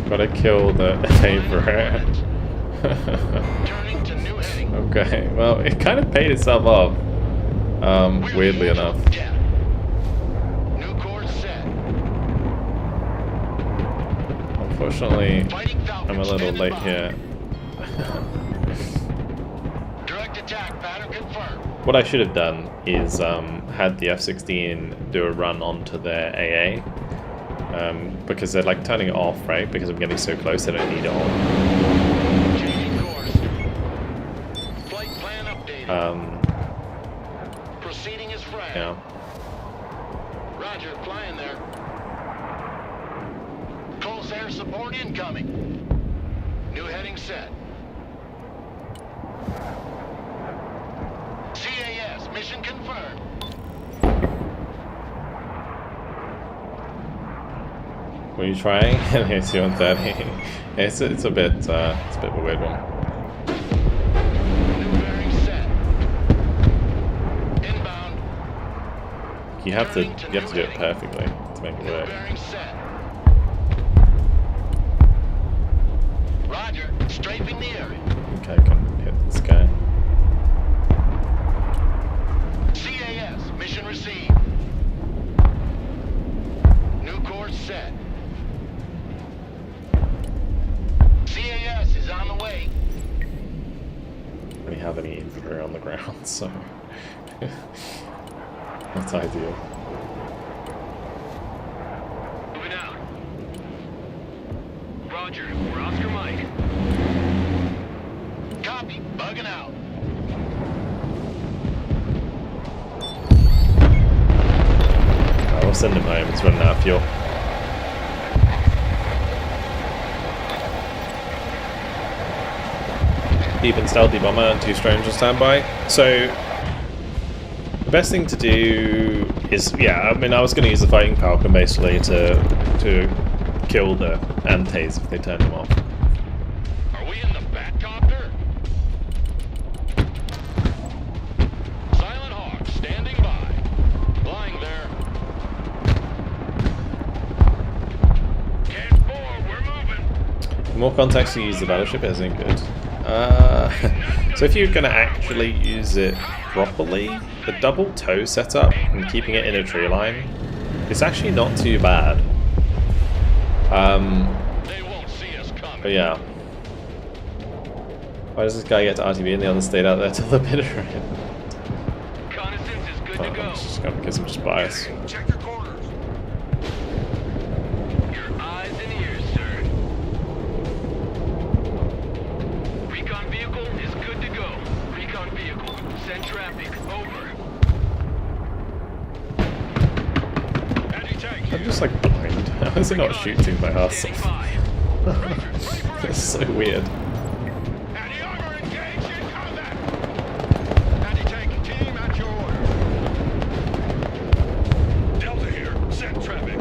Gotta kill the favorite. Turning to new heading. Okay, well, it kind of paid itself off. Weirdly enough. Yeah. New course set. Unfortunately, Fighting Falcon I'm a little standing late by. here. Direct attack pattern confirmed. What I should have done is had the F-16 do a run onto their AA. Because they're like turning it off, right? Because I'm getting so close, they don't need it on. Changing course. Flight plan updated. Proceeding as frag. Yeah. Roger, flying there. Close air support incoming. New heading set. CAS, mission confirmed. Were you trying? It's 130. It's a bit of a weird one. New bearing set. Inbound. You have to do it perfectly to make it New work. bearing set. Roger, strafing the area. Okay, I can hit this guy. CAS, mission received. New course set. CAS is on the way. I don't have any infantry on the ground, so that's ideal. Moving out. Roger, we're Oscar Mike. Copy, bugging out. I'll send him home. It's running out of fuel. Deep and stealthy bomber and 2 strange on standby. So the best thing to do is, yeah, I mean, I was going to use the fighting falcon basically to kill the antes if they turn them off. Are we in the Batcopter? Silent Hawk, standing by. Flying there. Can 4, we're moving. The more contacts you use the battleship isn't good. So if you're going to actually use it properly, the double tow setup and keeping it in a tree line is actually not too bad. They won't see us coming. But yeah. Why does this guy get to RTB and the others stayed out there till the bitter end? Reconnaissance is good to go. It's just because I'm just biased. Check your corners. Your eyes and ears, sir. Recon vehicle is good to go. Recon vehicle, send traffic, over. Anti-tank I'm here. just like blind. How is it not shooting by us? Standing by. It's so weird. Anti-armor engaged in combat. Anti-tank team at your order. Delta here. Send traffic.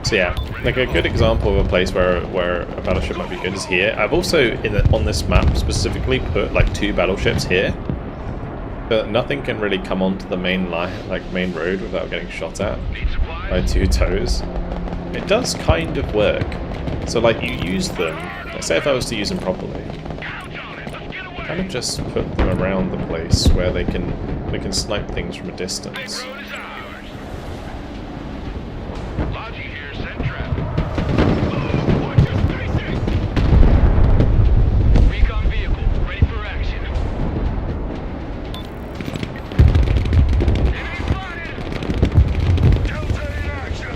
So yeah, like a good example of a place where a battleship might be good is here. I've also on this map specifically put like 2 battleships here, but nothing can really come onto the main line, like main road, without getting shot at Need supplies? by 2 tows. It does kind of work. So like you use them. Say if I was to use them properly, kind of just put them around the place where they can snipe things from a distance. Road is ours. Logi here. Send traffic. Watch your spacing. Recon vehicle, ready for action. Enemy spotted. Delta in action.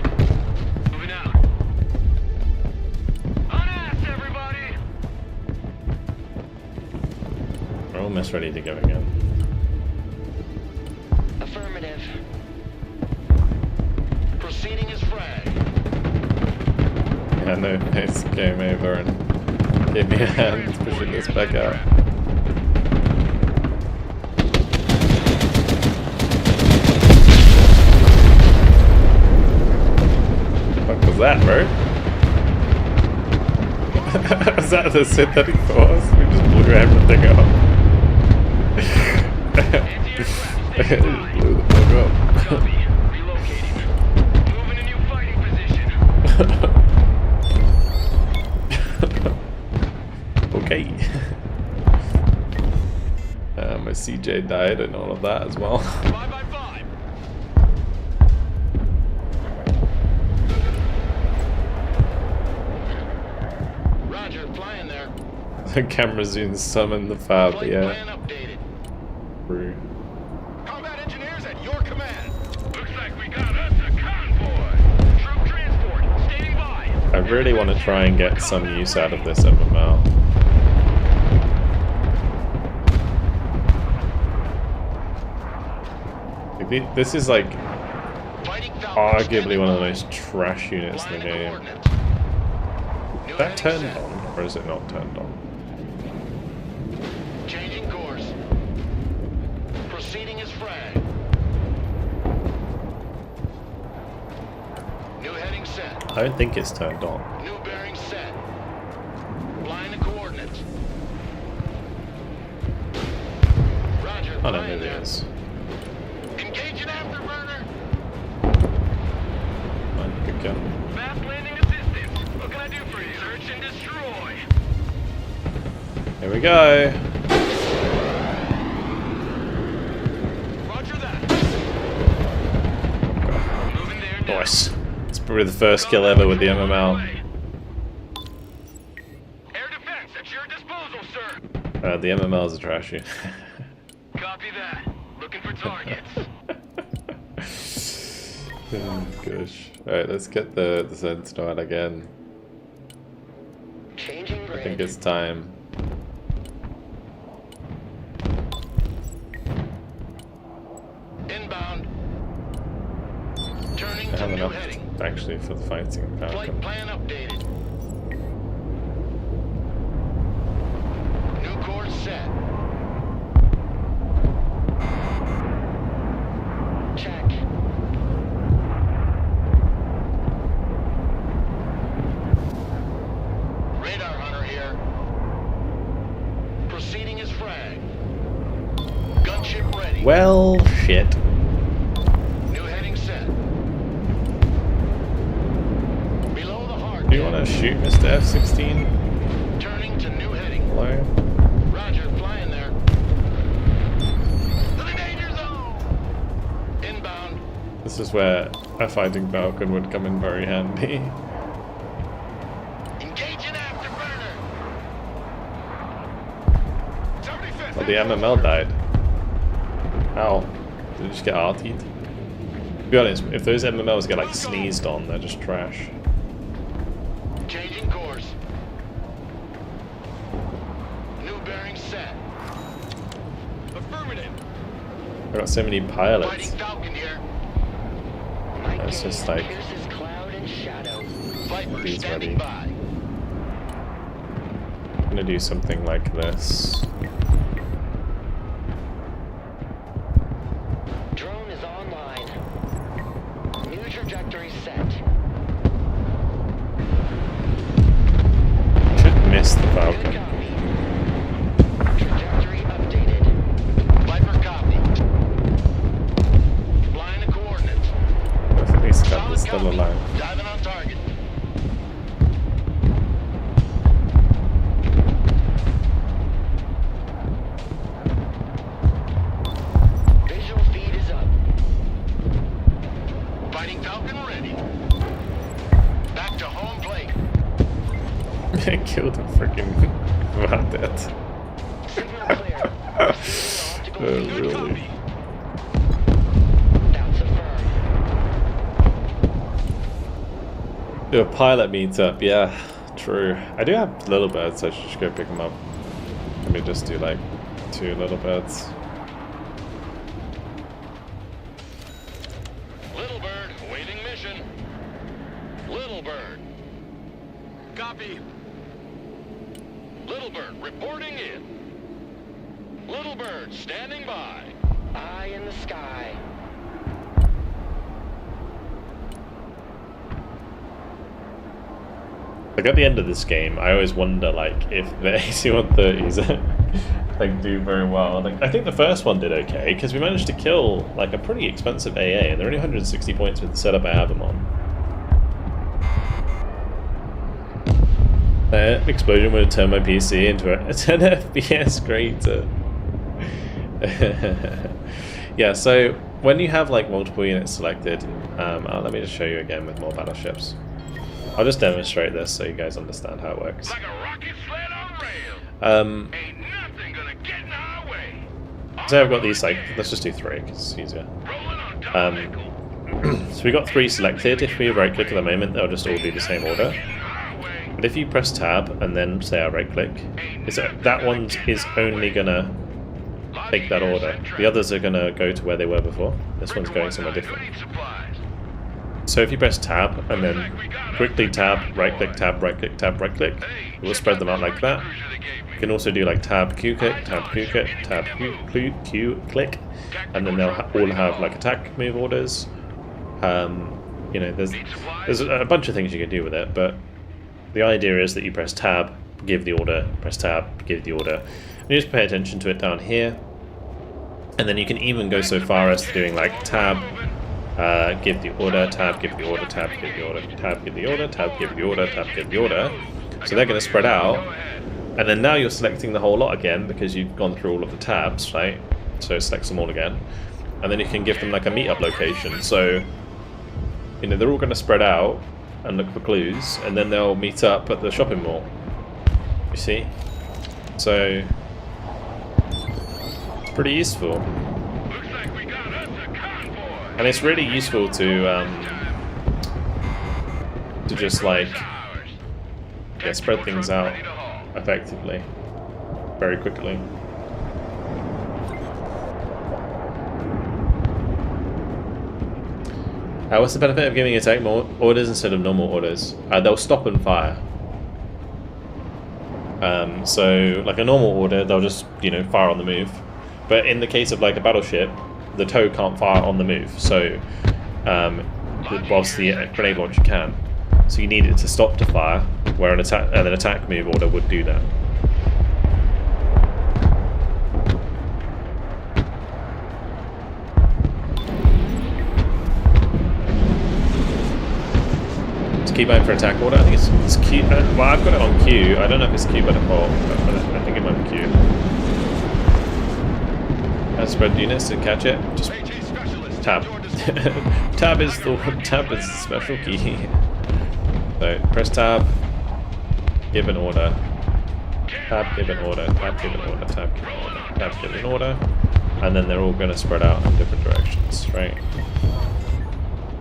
almost ready to go again. Affirmative. Proceeding as frag. Yeah, no, it's game over and give me a hand pushing this back out. What was that, bro? Is that the synthetic force? We just blew everything up. Blew the fuck up. Copy. Relocating. Moving a new fighting position. Okay. My CJ died and all of that as well. 5x5. Roger, flying there. The camera zooms summon the fab, Flight yeah. plan updated. True. Combat engineers at your command. Looks like we got us a convoy. Troop transport, standing by. I really want to try and get some use out of this MML. This is like Fighting Falcon arguably one of the standing most trash units by. in the Line of game. coordinates. New Is that heading turned set. on, or is it not turned on? Changing course. Proceeding as frag. New heading set. I don't think it's turned on. New bearing set. Line of coordinates. Roger. Oh no, flying maybe there. it is. Engaging afterburner. Fine, good gun. Fast landing assistance. What can I do for you? Search and destroy. Here we go. Roger that. Moving there now. Nice. It's probably the first kill ever with the MML. Air defense at your disposal, sir. The MMLs are trashy. Copy that. Looking for targets. Oh gosh. Alright, let's get the Sentinel out again. Changing I grade. think it's time. Inbound. Turning I to have new enough heading. actually for the fighting Flight Falcon. plan updated. New course set. Check. Radar hunter here. Proceeding as frag. Gunship ready. Well, shit. New heading set. Below the heart. Do you want to shoot Mr. F-16? Turning to new heading. Hello? Roger, flying there. To the danger zone. Inbound. This is where a fighting Falcon would come in very handy. Engaging afterburner. 75th. Well, the MML died. How? Did it just get RT'd? To be honest, if those MMLs get like sneezed on, they're just trash. Changing course. New bearing set. Affirmative. I've got so many Fighting pilots. Falcon here. It's just like Cloud and shadow. Viper He's standing ready. by. I'm gonna do something like this. Drone is online. New trajectory set. Should miss the Good Falcon. copy. Trajectory updated. Viper copy. Line of coordinates. At least that Solid is still copy. alive. Diving on target. Visual feed is up. Fighting Falcon ready. Back to home plate. Killed a freaking Vandet. Signal clear. Optical feed. Really? Doubts affirmed. Do a pilot meetup, yeah, true. I do have little birds, so I should just go pick them up. Let me just do like 2 little birds. Little Bird, awaiting mission. Little Bird. Copy. Little Bird, reporting in. Little Bird, standing by. Eye in the sky. Like at the end of this game, I always wonder like if the AC-130s like do very well. Like I think the first one did okay because we managed to kill like a pretty expensive AA, and they're only 160 points with the setup I have them on. That explosion would have turned my PC into a 10 FPS greater. Yeah, so when you have like multiple units selected, let me just show you again with more battleships. I'll just demonstrate this so you guys understand how it works. Like a rocket sled on rails. Ain't nothing gonna get in our way. So I've got these like, let's just do 3 because it's easier. Rolling on top of nickel. So we got 3 selected. If we right click at the moment, they'll just all do the same order. Getting in our way. But if you press tab and then say I right click, that one is only gonna take that order. The others are gonna go to where they were before. This one's going somewhere different. Need supplies. So if you press tab and then quickly tab, right click, tab, right click, tab, right click, it will spread them out like that. You can also do like tab, Q click, tab, Q click, tab, Q click, and then they'll all have like attack move orders. You know, there's a bunch of things you can do with it, but the idea is that you press tab, give the order, press tab, give the order. And you just pay attention to it down here, and then you can even go so far as to doing like tab, give the order, tab, give the order, tab, give the order, tab, give the order, tab, give the order, tab, give the order. So they're going to spread out, and then now you're selecting the whole lot again because you've gone through all of the tabs, right? So select them all again, and then you can give them like a meetup location. So you know they're all going to spread out and look for clues, and then they'll meet up at the shopping mall. You see? So it's pretty useful. Looks like we got us a convoy. And it's really useful to just like spread things out effectively, very quickly. What's the benefit of giving attack more orders instead of normal orders? They'll stop and fire. So like a normal order, they'll just fire on the move. But in the case of like a battleship, the tow can't fire on the move, so whilst the grenade launcher can. So you need it to stop to fire, where an attack move order would do that. To keep going for attack order, I think it's Q. Well, I've got it on Q. I don't know if it's Q by default, but I think it might be Q. Spread units to catch it. Just tab. tab is the special key. So press tab, give an order, tab, give an order, tab, give an order, tab, give an order, tab, give an order, and then they're all going to spread out in different directions, right?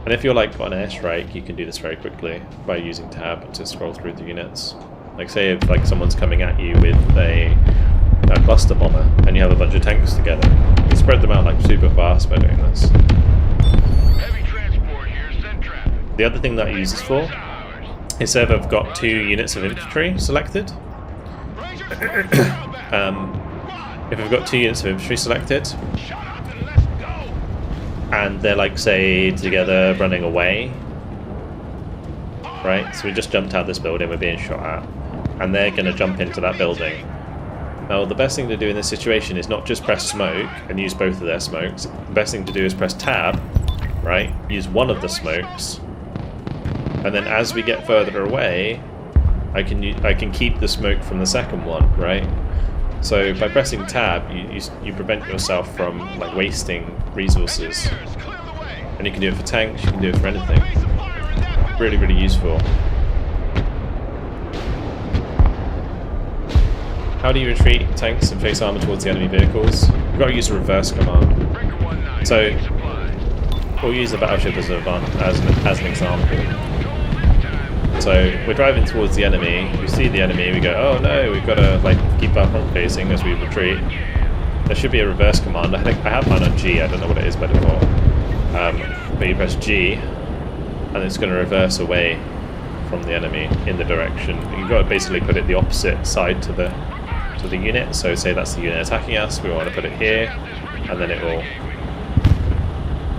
And if you're like on an airstrike, you can do this very quickly by using tab to scroll through the units. Like say if like someone's coming at you with a cluster bomber and you have a bunch of tanks together, you spread them out like super fast by doing this. Heavy transport here, send traffic. The other thing that I use this for is if I've got 2 units of infantry selected. If I've got 2 units of infantry selected, and they're like say together running away, right? So we just jumped out this building, we're being shot at, and they're going to jump into that building. Now the best thing to do in this situation is not just press smoke and use both of their smokes. The best thing to do is press tab, right? Use one of the smokes, and then as we get further away, I can keep the smoke from the second one, right? So by pressing tab, you prevent yourself from like wasting resources, and you can do it for tanks, you can do it for anything. Really, really useful. How do you retreat tanks and face armor towards the enemy vehicles? You've got to use a reverse command. So we'll use the battleship as an example. So we're driving towards the enemy, we see the enemy, we go, oh no, we've got to like keep our front facing as we retreat. there should be a reverse command. I think I have mine on G. I don't know what it is by default. But you press G, and it's going to reverse away from the enemy in the direction. You've got to basically put it the opposite side to the unit. So say that's the unit attacking us. We want to put it here, and then it will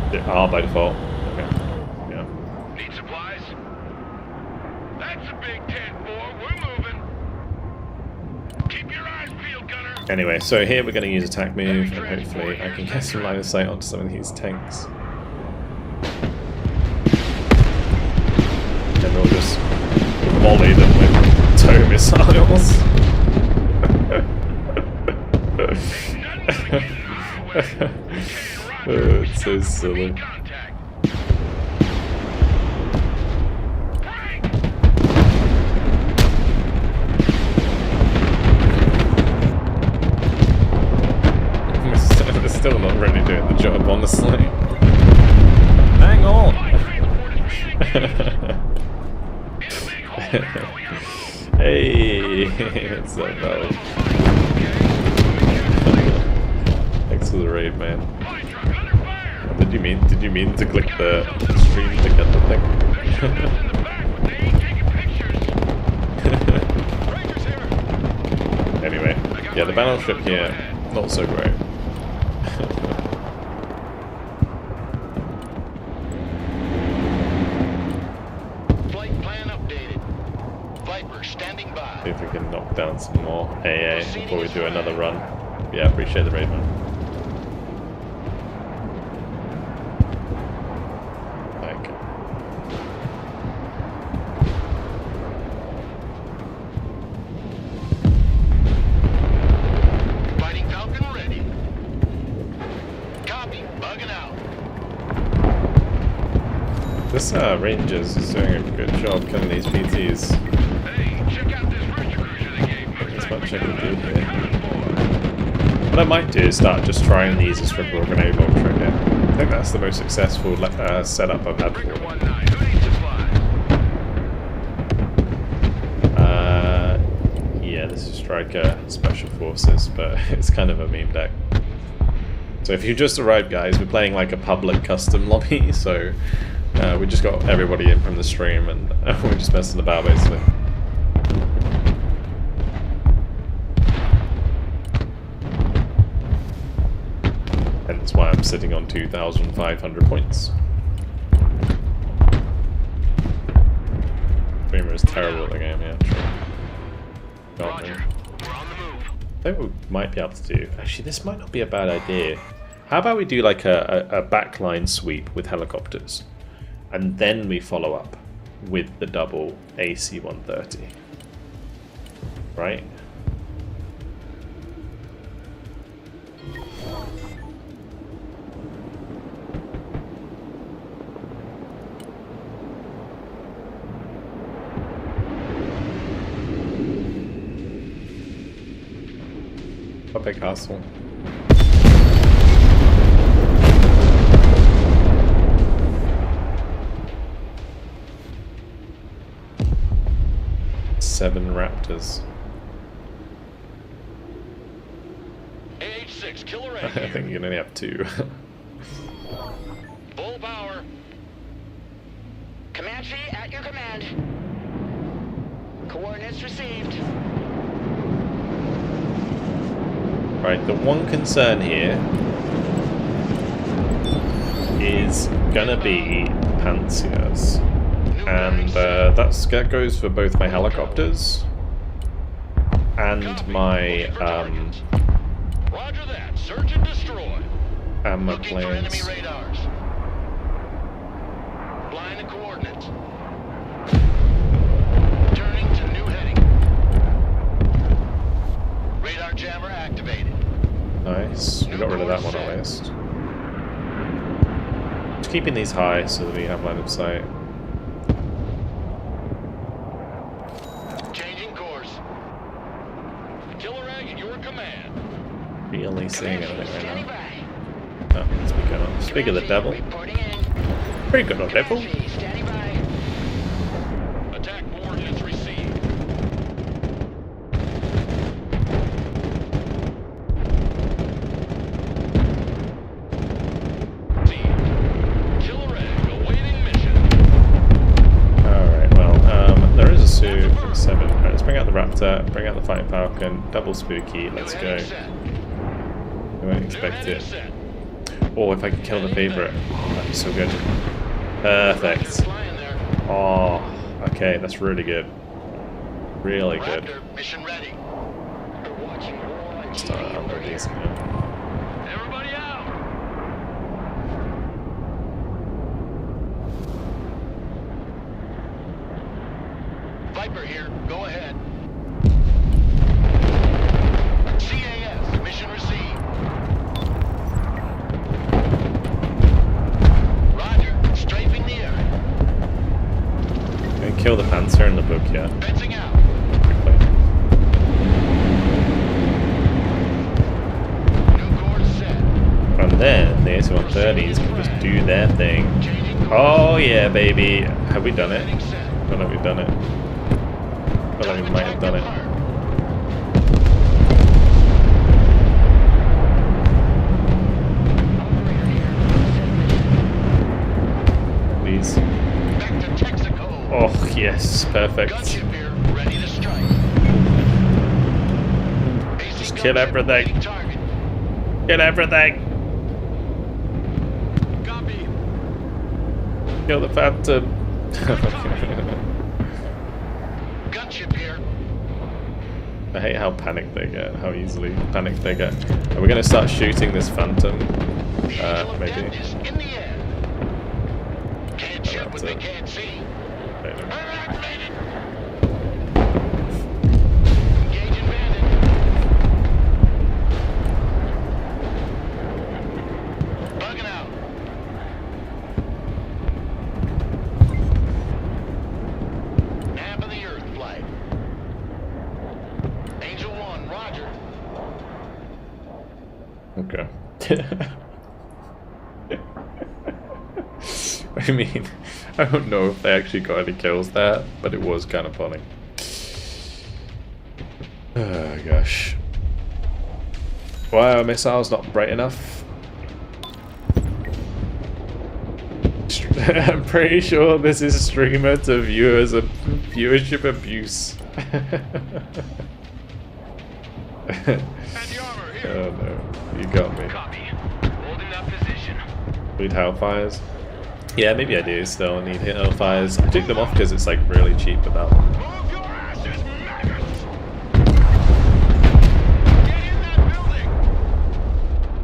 do R by default. Okay. Yeah. Need supplies? That's a big 10-4. We're moving. Keep your eyes peeled, gunner. Anyway, so here we're going to use attack move, and hopefully I can get some line of sight onto some of these tanks. And we'll just volley them with tow missiles. Oh, it's so silly. They're still not really doing the job, honestly. Hang on! Hey! What's up, Valley? Thanks for the raid, man. Did you mean to click the stream to get the thing? Anyway, yeah, the battleship here, not so great. Flight plan updated. Viper standing by. See if we can knock down some more AA before we do another run. Yeah, appreciate the raid, man. Fighting Falcon ready. Copy. Bugging out. This Rangers is doing a good job killing these PTs. Hey, check out this rooster cruiser they gave me. There's much I can do here. What I might do is start just trying these as triple grenade launcher again. I think that's the most successful setup I've had for it. 19. Who needs supplies? Yeah, this is Striker Special Forces, but it's kind of a meme deck. So if you just arrived, guys, we're playing like a public custom lobby, so we just got everybody in from the stream and we're just messing about basically. Hence why I'm sitting on 2,500 points. Dreamer is terrible at the game, yeah, true. Roger. We're on the move. I think we might be able to do... Actually, this might not be a bad idea. How about we do like a backline sweep with helicopters, and then we follow up with the double AC-130, right? Big castle. Seven Raptors. AH-6, killer I think you can only have two. Full power. Comanche at your command. Coordinates received. Right, the one concern here is gonna be Pansias, and that goes for both my helicopters and my Roger that. Search and destroy. and my Looking for enemy planes. radars. Flying the coordinates. Turning to new heading. Radar jammer activated. Nice, we got rid of that one at least. Just keeping these high so that we have line of sight. Changing course. Killer egg at your command. Really seeing anything Standing right by. now. Oh, let's speak on. Speak of the devil. Reporting in. Pretty good on devil. Comanche, standing by. Attack coordinates received. helicopter, bring out the fighting falcon, double spooky, let's go. I won't expect it. Oh, if I could kill the favorite, that'd be so good. Perfect. Oh, okay, that's really good. Really good. Mission ready. Start unload these now. Everybody out! Viper here. Go ahead. CAS. Mission received. Roger. Strafing the area. Don't kill the Panther in the book yet. Fencing out. Quickly. New course set. And then the AC-130s can just do their thing. Oh yeah, baby. Have we done it? Heading set. I don't know if we've done it. I feel like we might have done it. Please. Back to Texaco. Oh yes, perfect. Gunship here. Ready to strike. Just AC kill gunship everything. awaiting target. Kill everything. Copy. Kill the Phantom. Gunship here. I hate how panicked they get, how easily panicked they get. Are we going to start shooting this Phantom? The angel of Maybe. death is in the air. Can't shoot what they it. can't see. Maybe. Burner activated. Engaging bandit. Bugging out. Half of the Earth flight. Angel 1, roger. Okay. I mean, I don't know if they actually got any kills there, but it was kind of funny. Oh gosh. Why are missiles not bright enough? I'm pretty sure this is streamer to viewers of viewership abuse. Anti-armor here. Oh no, you got me. Copy. Holding that position. Need Hellfires? Yeah, maybe I do still need Hellfires. I took them off because it's like really cheap without them. Move your asses, maggots! Get in that building!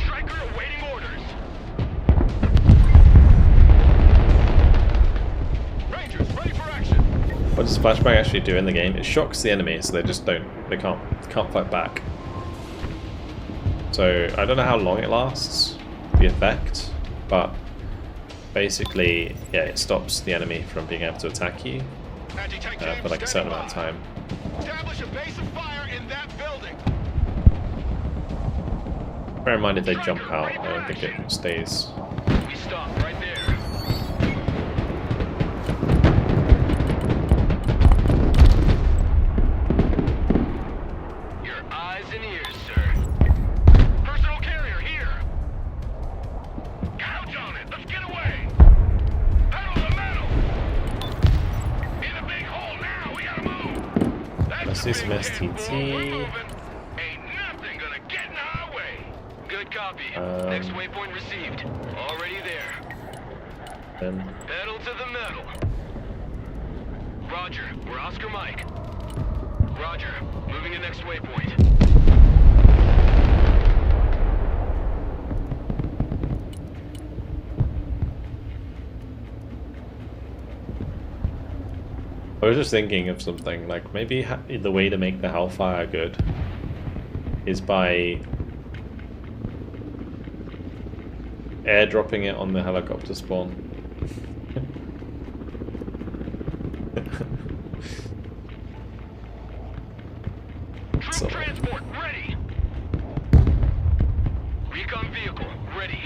Striker awaiting orders. Rangers, ready for action. What does flashbang actually do in the game? It shocks the enemy, so they just they can't fight back. So I don't know how long it lasts, the effect, but basically, yeah, it stops the enemy from being able to attack you Anti-tank for like a certain amount of time. Establish a base of fire in that building. Bear in mind if they jump out, I don't think it stays. We stop right there. Your eyes and ears, sir. Personal carrier here. Gouge on it. Let's get away. Pedal to the metal. In the big hole now. We gotta move. That's Let's the do some big hit. STT. We're moving. Ain't nothing gonna get in our way. Good copy. Next waypoint received. Already there. Then Pedal to the metal. Roger. We're Oscar Mike. Roger. Moving to next waypoint. I was just thinking of something, like maybe the way to make the Hellfire good is by airdropping it on the helicopter spawn. Troop transport ready. Recon vehicle ready.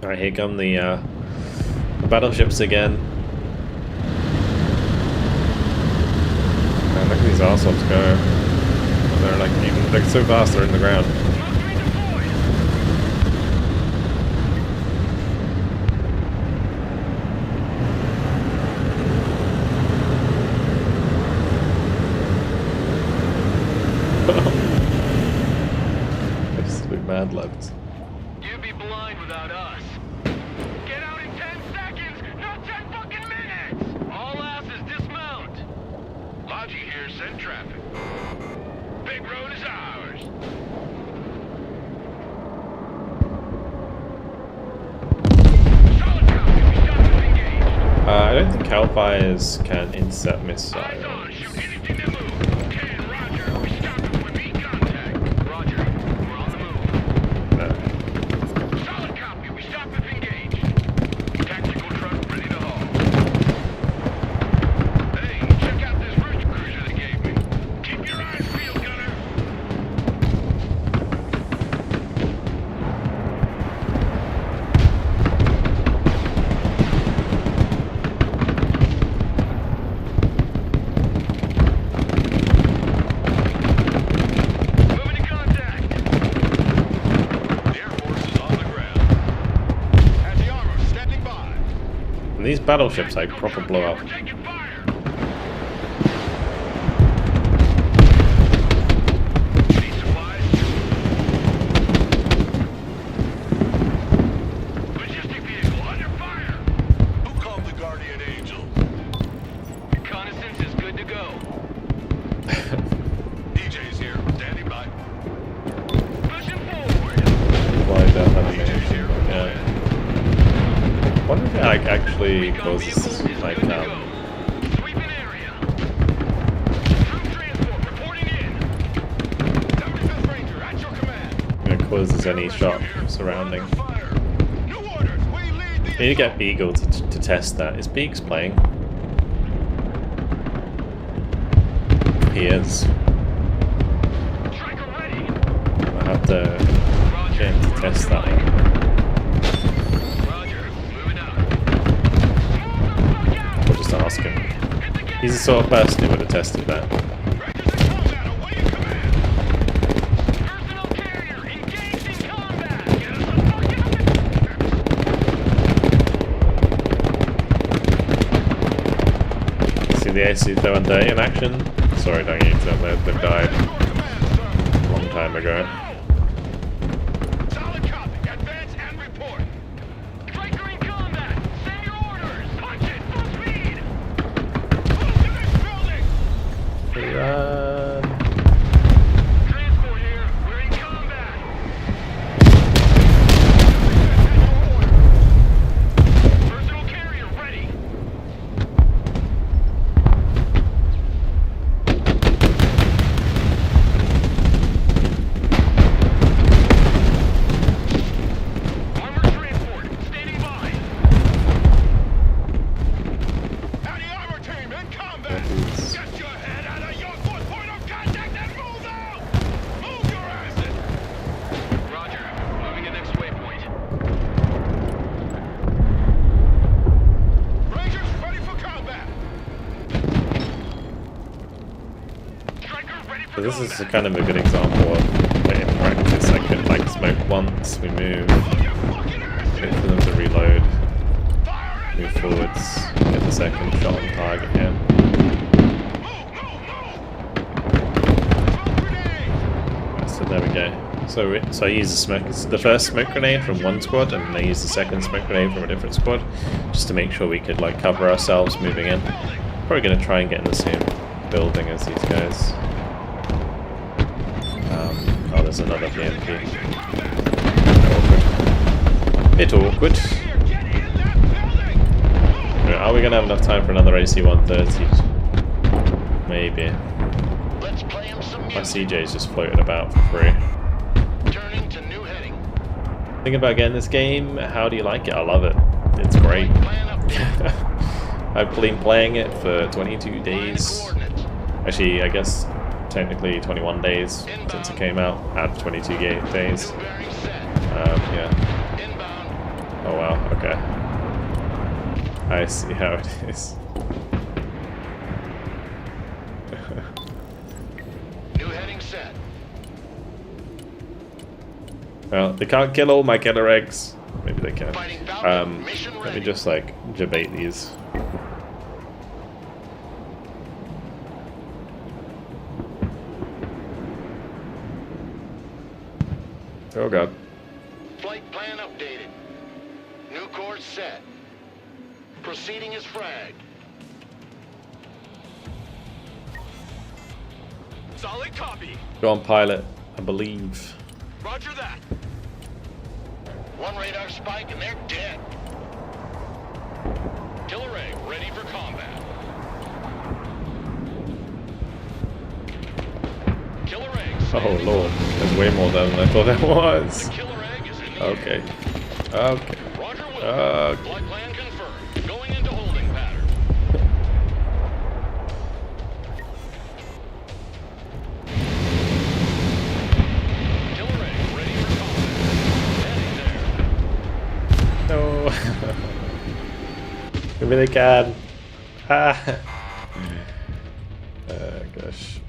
Alright, here come the battleships again. Man, look at these assholes go. They're like they're so fast they're in the ground. Mercury deployed. Absolute mad lads. You'd be blind without us. Get out in 10 seconds, not 10 fucking minutes! All asses dismount. Logi here, send traffic. Big road is ours. Solid copy, we stop if engaged. I don't think Hellfires can intercept missiles. Eyes on, shoot anything that moves. Ken, Roger, we stop if we meet contact. Roger, we're on the move. No. Solid copy, we stop if engaged. Tactical truck ready to haul. Hey, check out this first cruiser they gave me. Keep your eyes peeled, gunner. Moving to contact. The Air Force is on the ground. Anti-armor standing by. And these battleships like proper blow up. We're taking fire. Need supplies? Logistic vehicle under fire. Who called the Guardian Angel? Reconnaissance is good to go. DJ's here, standing by. Pushing forward. Fly down that DJ's animation. here, Yeah. Wonder if it like actually causes like Sweeping area. Troop transport reporting in. 75th Ranger, at your command. it causes any shock surrounding. Under fire. New orders, we lead the I need to get Beagle to test that. Is Beaks playing? He is. Striker ready. I have to get him to test that one. Roger, moving out. Or just ask him. He's the sort of person who would have tested that. Rangers in combat, away in command. Personal carrier engaged in combat. Get us the fucking See the AC-130 in action? Sorry, don't need to. They've died Your command, sir. a long time ago. Solid copy, advance and report. Striker in combat. Send your orders. Punch it, full speed. Move to this building. Run. Transport here. We're in combat. Personal carrier ready. Armored transport standing by. Anti-armor team in combat. Get your head out of your point of contact and move out. Move your asses. Roger. Moving to next waypoint. Rangers ready for combat. Striker ready for So this is combat. kind of a good example of like, in practice I could like smoke once, we move, Move your fucking asses. wait for them to reload, Fire and move forwards, get the second shot on target here. Move, move, move. Smoke grenade. So there we go. So I use the first smoke grenade from one squad, and then I use the second smoke grenade from a different squad, just to make sure we could like cover ourselves moving in. Probably gonna try and get in the same building as these guys. Oh, there's another BMP. Bit awkward. Get in that building. Are we gonna have enough time for another AC-130? Maybe. Let's play him some My music. CJ's just floated about for free. Turning to new heading. Thinking about getting this game, how do you like it? I love it. It's great. Plan update. I've been playing it for 22 Find days. coordinates. Actually, I guess technically 21 days since it came out. Out of 22 days. New bearing set. Yeah. Inbound. Oh wow. Okay. I see how it is. New heading set. Well, they can't kill all my killer eggs. Maybe they can. Fighting Falcon. Mission Let me ready. just like debate these. Oh god. Flight plan updated. New course set. Proceeding as fragged. Solid copy. Go on, pilot. I believe. Roger that. One radar spike and they're dead. Killer egg ready for combat. Killer egg. Oh lord, there's way more than I thought there was. The killer egg is in the Okay. air. Okay. Roger will. Okay. Flight plan confirmed. Going into holding pattern. Killer egg ready for combat. Heading there. No. Give me the can. Ah. Gosh.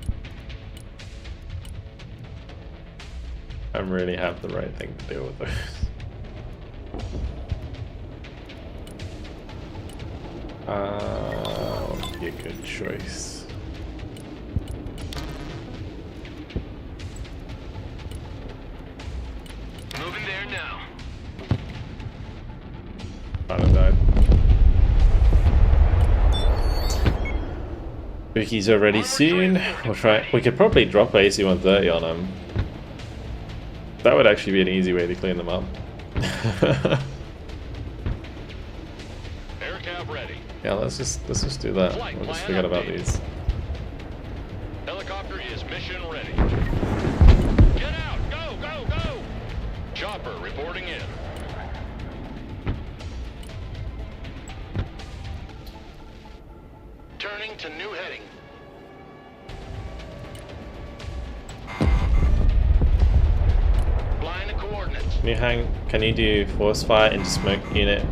I really have the right thing to deal with this. Would be a good choice. Moving there now. Pilot died. Spooky's already soon. We'll try. We could probably drop AC-130 on him. That would actually be an easy way to clean them up. Air cab ready. Yeah, let's just do that. We'll just forget about these. Helicopter is mission ready. Get out! Go! Go! Go! Chopper reporting in. Turning to new heading. Blind coordinates. Can you do force fire into smoke unit?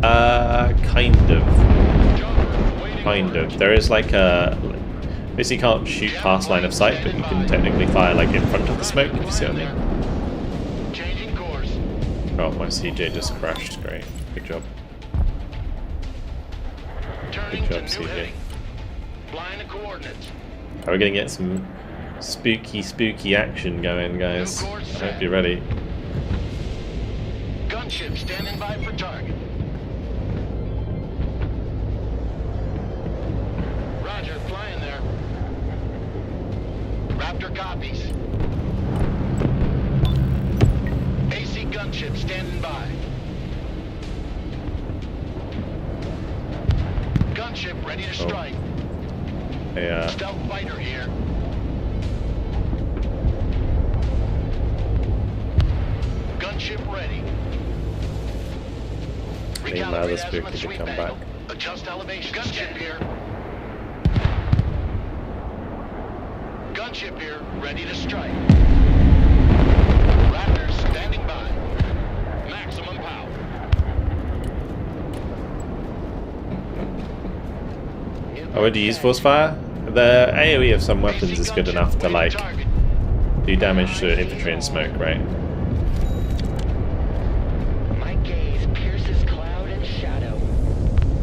Kind of. Chopper waiting. Kind of. There is like a... Basically you can't shoot past line of sight, but you can technically fire like in front of the smoke, if you see what I mean. Changing course. Oh, my CJ just crashed. Great. Good job. Turning Good job, to new CJ. heading. Blind coordinates. Are we gonna get some spooky action going, guys? I hope you're ready. Gunship standing by for target. Roger, flying there. Raptor copies. AC gunship standing by. Gunship ready to strike. Yeah. Stealth fighter here. Gunship ready. Need my other spooky to come back. Adjust elevation. Gunship here. Gunship here, ready to strike. Raptors standing by. Maximum power. Oh, would you use force fire? The AoE of some weapons is good enough to like do damage to infantry and smoke, right? My gaze pierces cloud and shadow.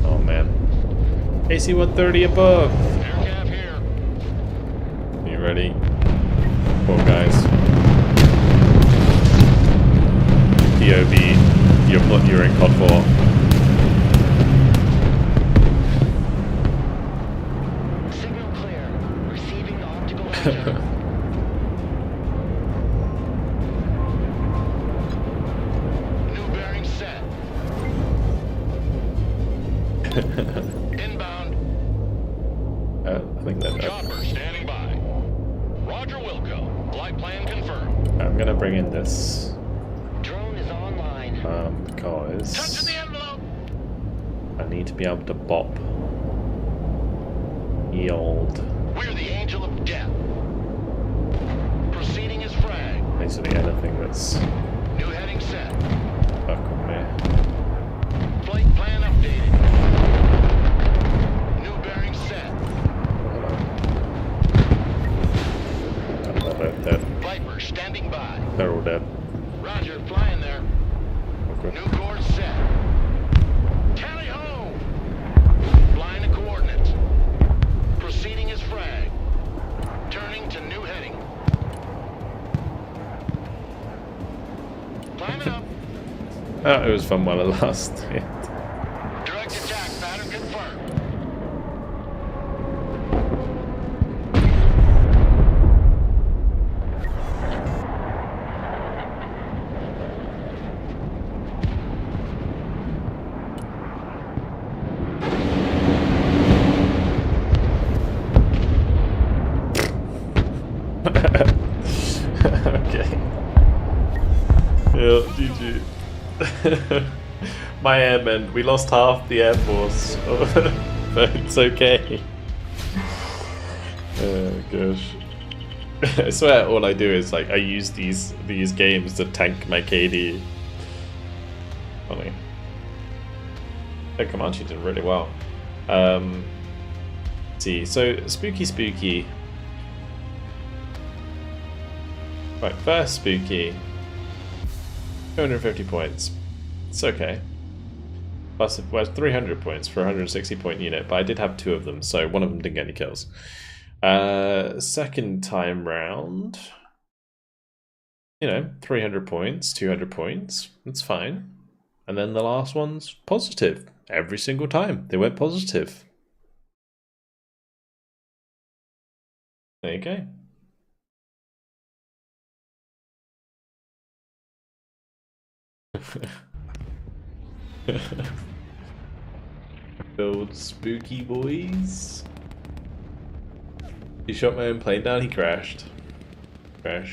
Oh man. AC-130 above! Air cab here. You ready? Poor guys. POV, you're in COD 4. Signal clear. Receiving optical engine. New bearing set. Inbound. I think that. Chopper standing by. Roger Wilco. Flight plan confirmed. I'm gonna bring in this Drone is online. because Touching the envelope. I need to be able to bop. Yield. We're the angel of death. Proceeding as frag. Basically anything that's New heading set. stuck on me. Flight plan updated. New bearing set. Hold on. They're both dead. Viper standing by. They're all dead. Roger, flying there. Okay. New course set. Tally ho! Blind coordinates. Proceeding as frag. Turning to new heading. It was fun while it lasted. Direct attack pattern confirmed. Okay. Yeah, GG. My airmen, we lost half the air force, but it's okay. Oh gosh. I swear all I do is like I use these games to tank my KD. Funny. The Comanche did really well. Let's see, so spooky. Right, first spooky. 250 points. It's okay. Plus, well, 300 points for a 160 point unit, but I did have 2 of them, so one of them didn't get any kills. Second time round, 300 points, 200 points. That's fine. And then the last one's positive. Every single time they went positive. There you go. Build spooky boys. He shot my own plane down, he crashed. Wait,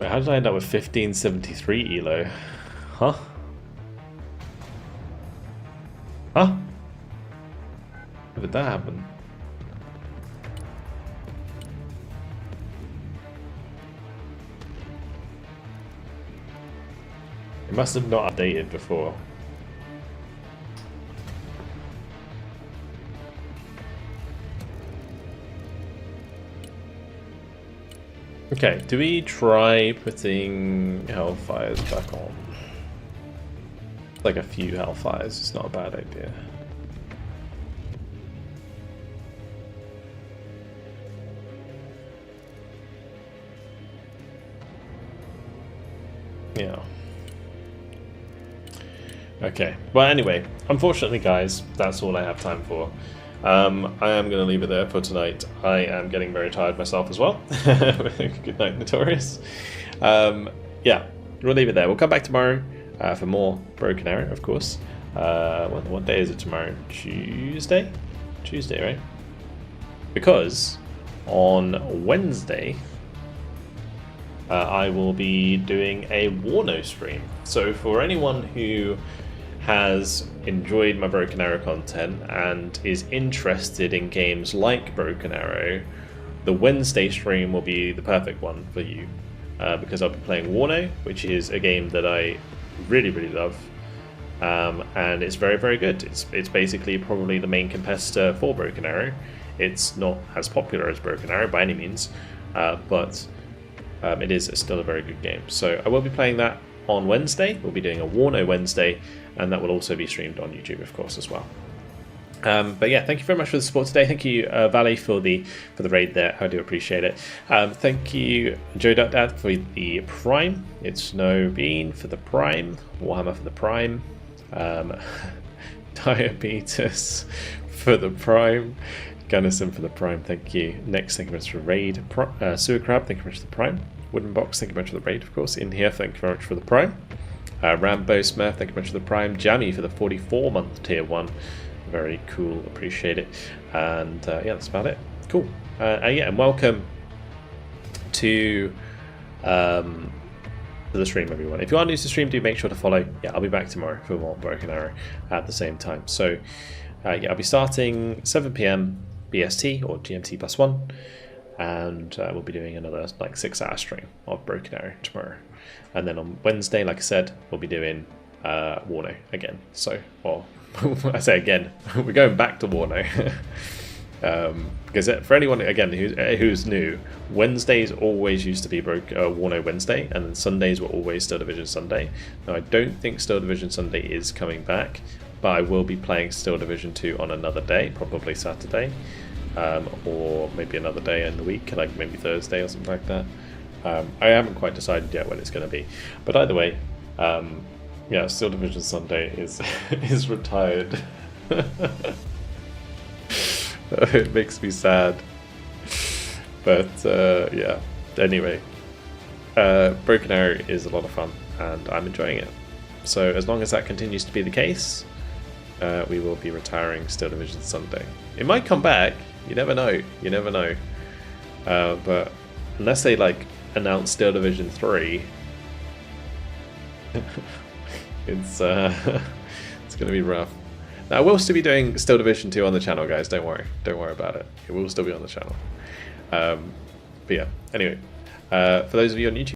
how did I end up with 1573 elo? Huh? How did that happen? It must have not updated before. Okay, do we try putting Hellfires back on? Like a few Hellfires, it's not a bad idea. Yeah. Okay, well anyway, unfortunately guys, that's all I have time for. I am going to leave it there for tonight. I am getting very tired myself as well. Good night, Notorious. Yeah, we'll leave it there. We'll come back tomorrow for more Broken Arrow, of course. What day is it tomorrow? Tuesday? Tuesday, right? Because on Wednesday, I will be doing a Warno stream. So for anyone who has enjoyed my Broken Arrow content and is interested in games like Broken Arrow, the Wednesday stream will be the perfect one for you, because I'll be playing Warno, which is a game that I really love, and it's very good. It's basically probably the main competitor for Broken Arrow. It's not as popular as Broken Arrow by any means, but it is still a very good game. So I will be playing that on Wednesday. We'll be doing a Warno Wednesday, and that will also be streamed on YouTube, of course, as well. But yeah, thank you very much for the support today. Thank you, Valley, for the raid there. I do appreciate it. Thank you, Joe Dad, for the Prime. It's No Bean for the Prime. Warhammer for the Prime. Diabetes for the Prime. Gunnison for the Prime. Thank you. Next, thank you very much for the raid. Sewer Crab, thank you very much for the Prime. Wooden Box, thank you very much for the raid, of course. In here, thank you very much for the Prime. Rambo Smurf, thank you very much for the Prime. Jammy for the 44-month tier 1. Very cool, appreciate it. And yeah, that's about it. Cool. Yeah, and welcome to the stream, everyone. If you are new to the stream, do make sure to follow. Yeah, I'll be back tomorrow for more Broken Arrow at the same time. So yeah, I'll be starting 7 PM BST or GMT +1. And we'll be doing another like 6-hour stream of Broken Arrow tomorrow. And then on Wednesday, like I said, we'll be doing Warno again. So, well, I say again, we're going back to Warno. Because for anyone, again, who's new, Wednesdays always used to be Warno Wednesday, and then Sundays were always Steel Division Sunday. Now, I don't think Steel Division Sunday is coming back, but I will be playing Steel Division 2 on another day, probably Saturday. Or maybe another day in the week, like maybe Thursday or something like that. I haven't quite decided yet when it's going to be. But either way, yeah, Steel Division Sunday is is retired. It makes me sad. But yeah, anyway, Broken Arrow is a lot of fun and I'm enjoying it. So as long as that continues to be the case, we will be retiring Steel Division Sunday. It might come back, you never know, you never know. But unless they like announce Steel Division 3, it's it's gonna be rough. Now we'll still be doing Steel Division 2 on the channel, guys, don't worry about it. It will still be on the channel. But yeah, anyway, for those of you on YouTube,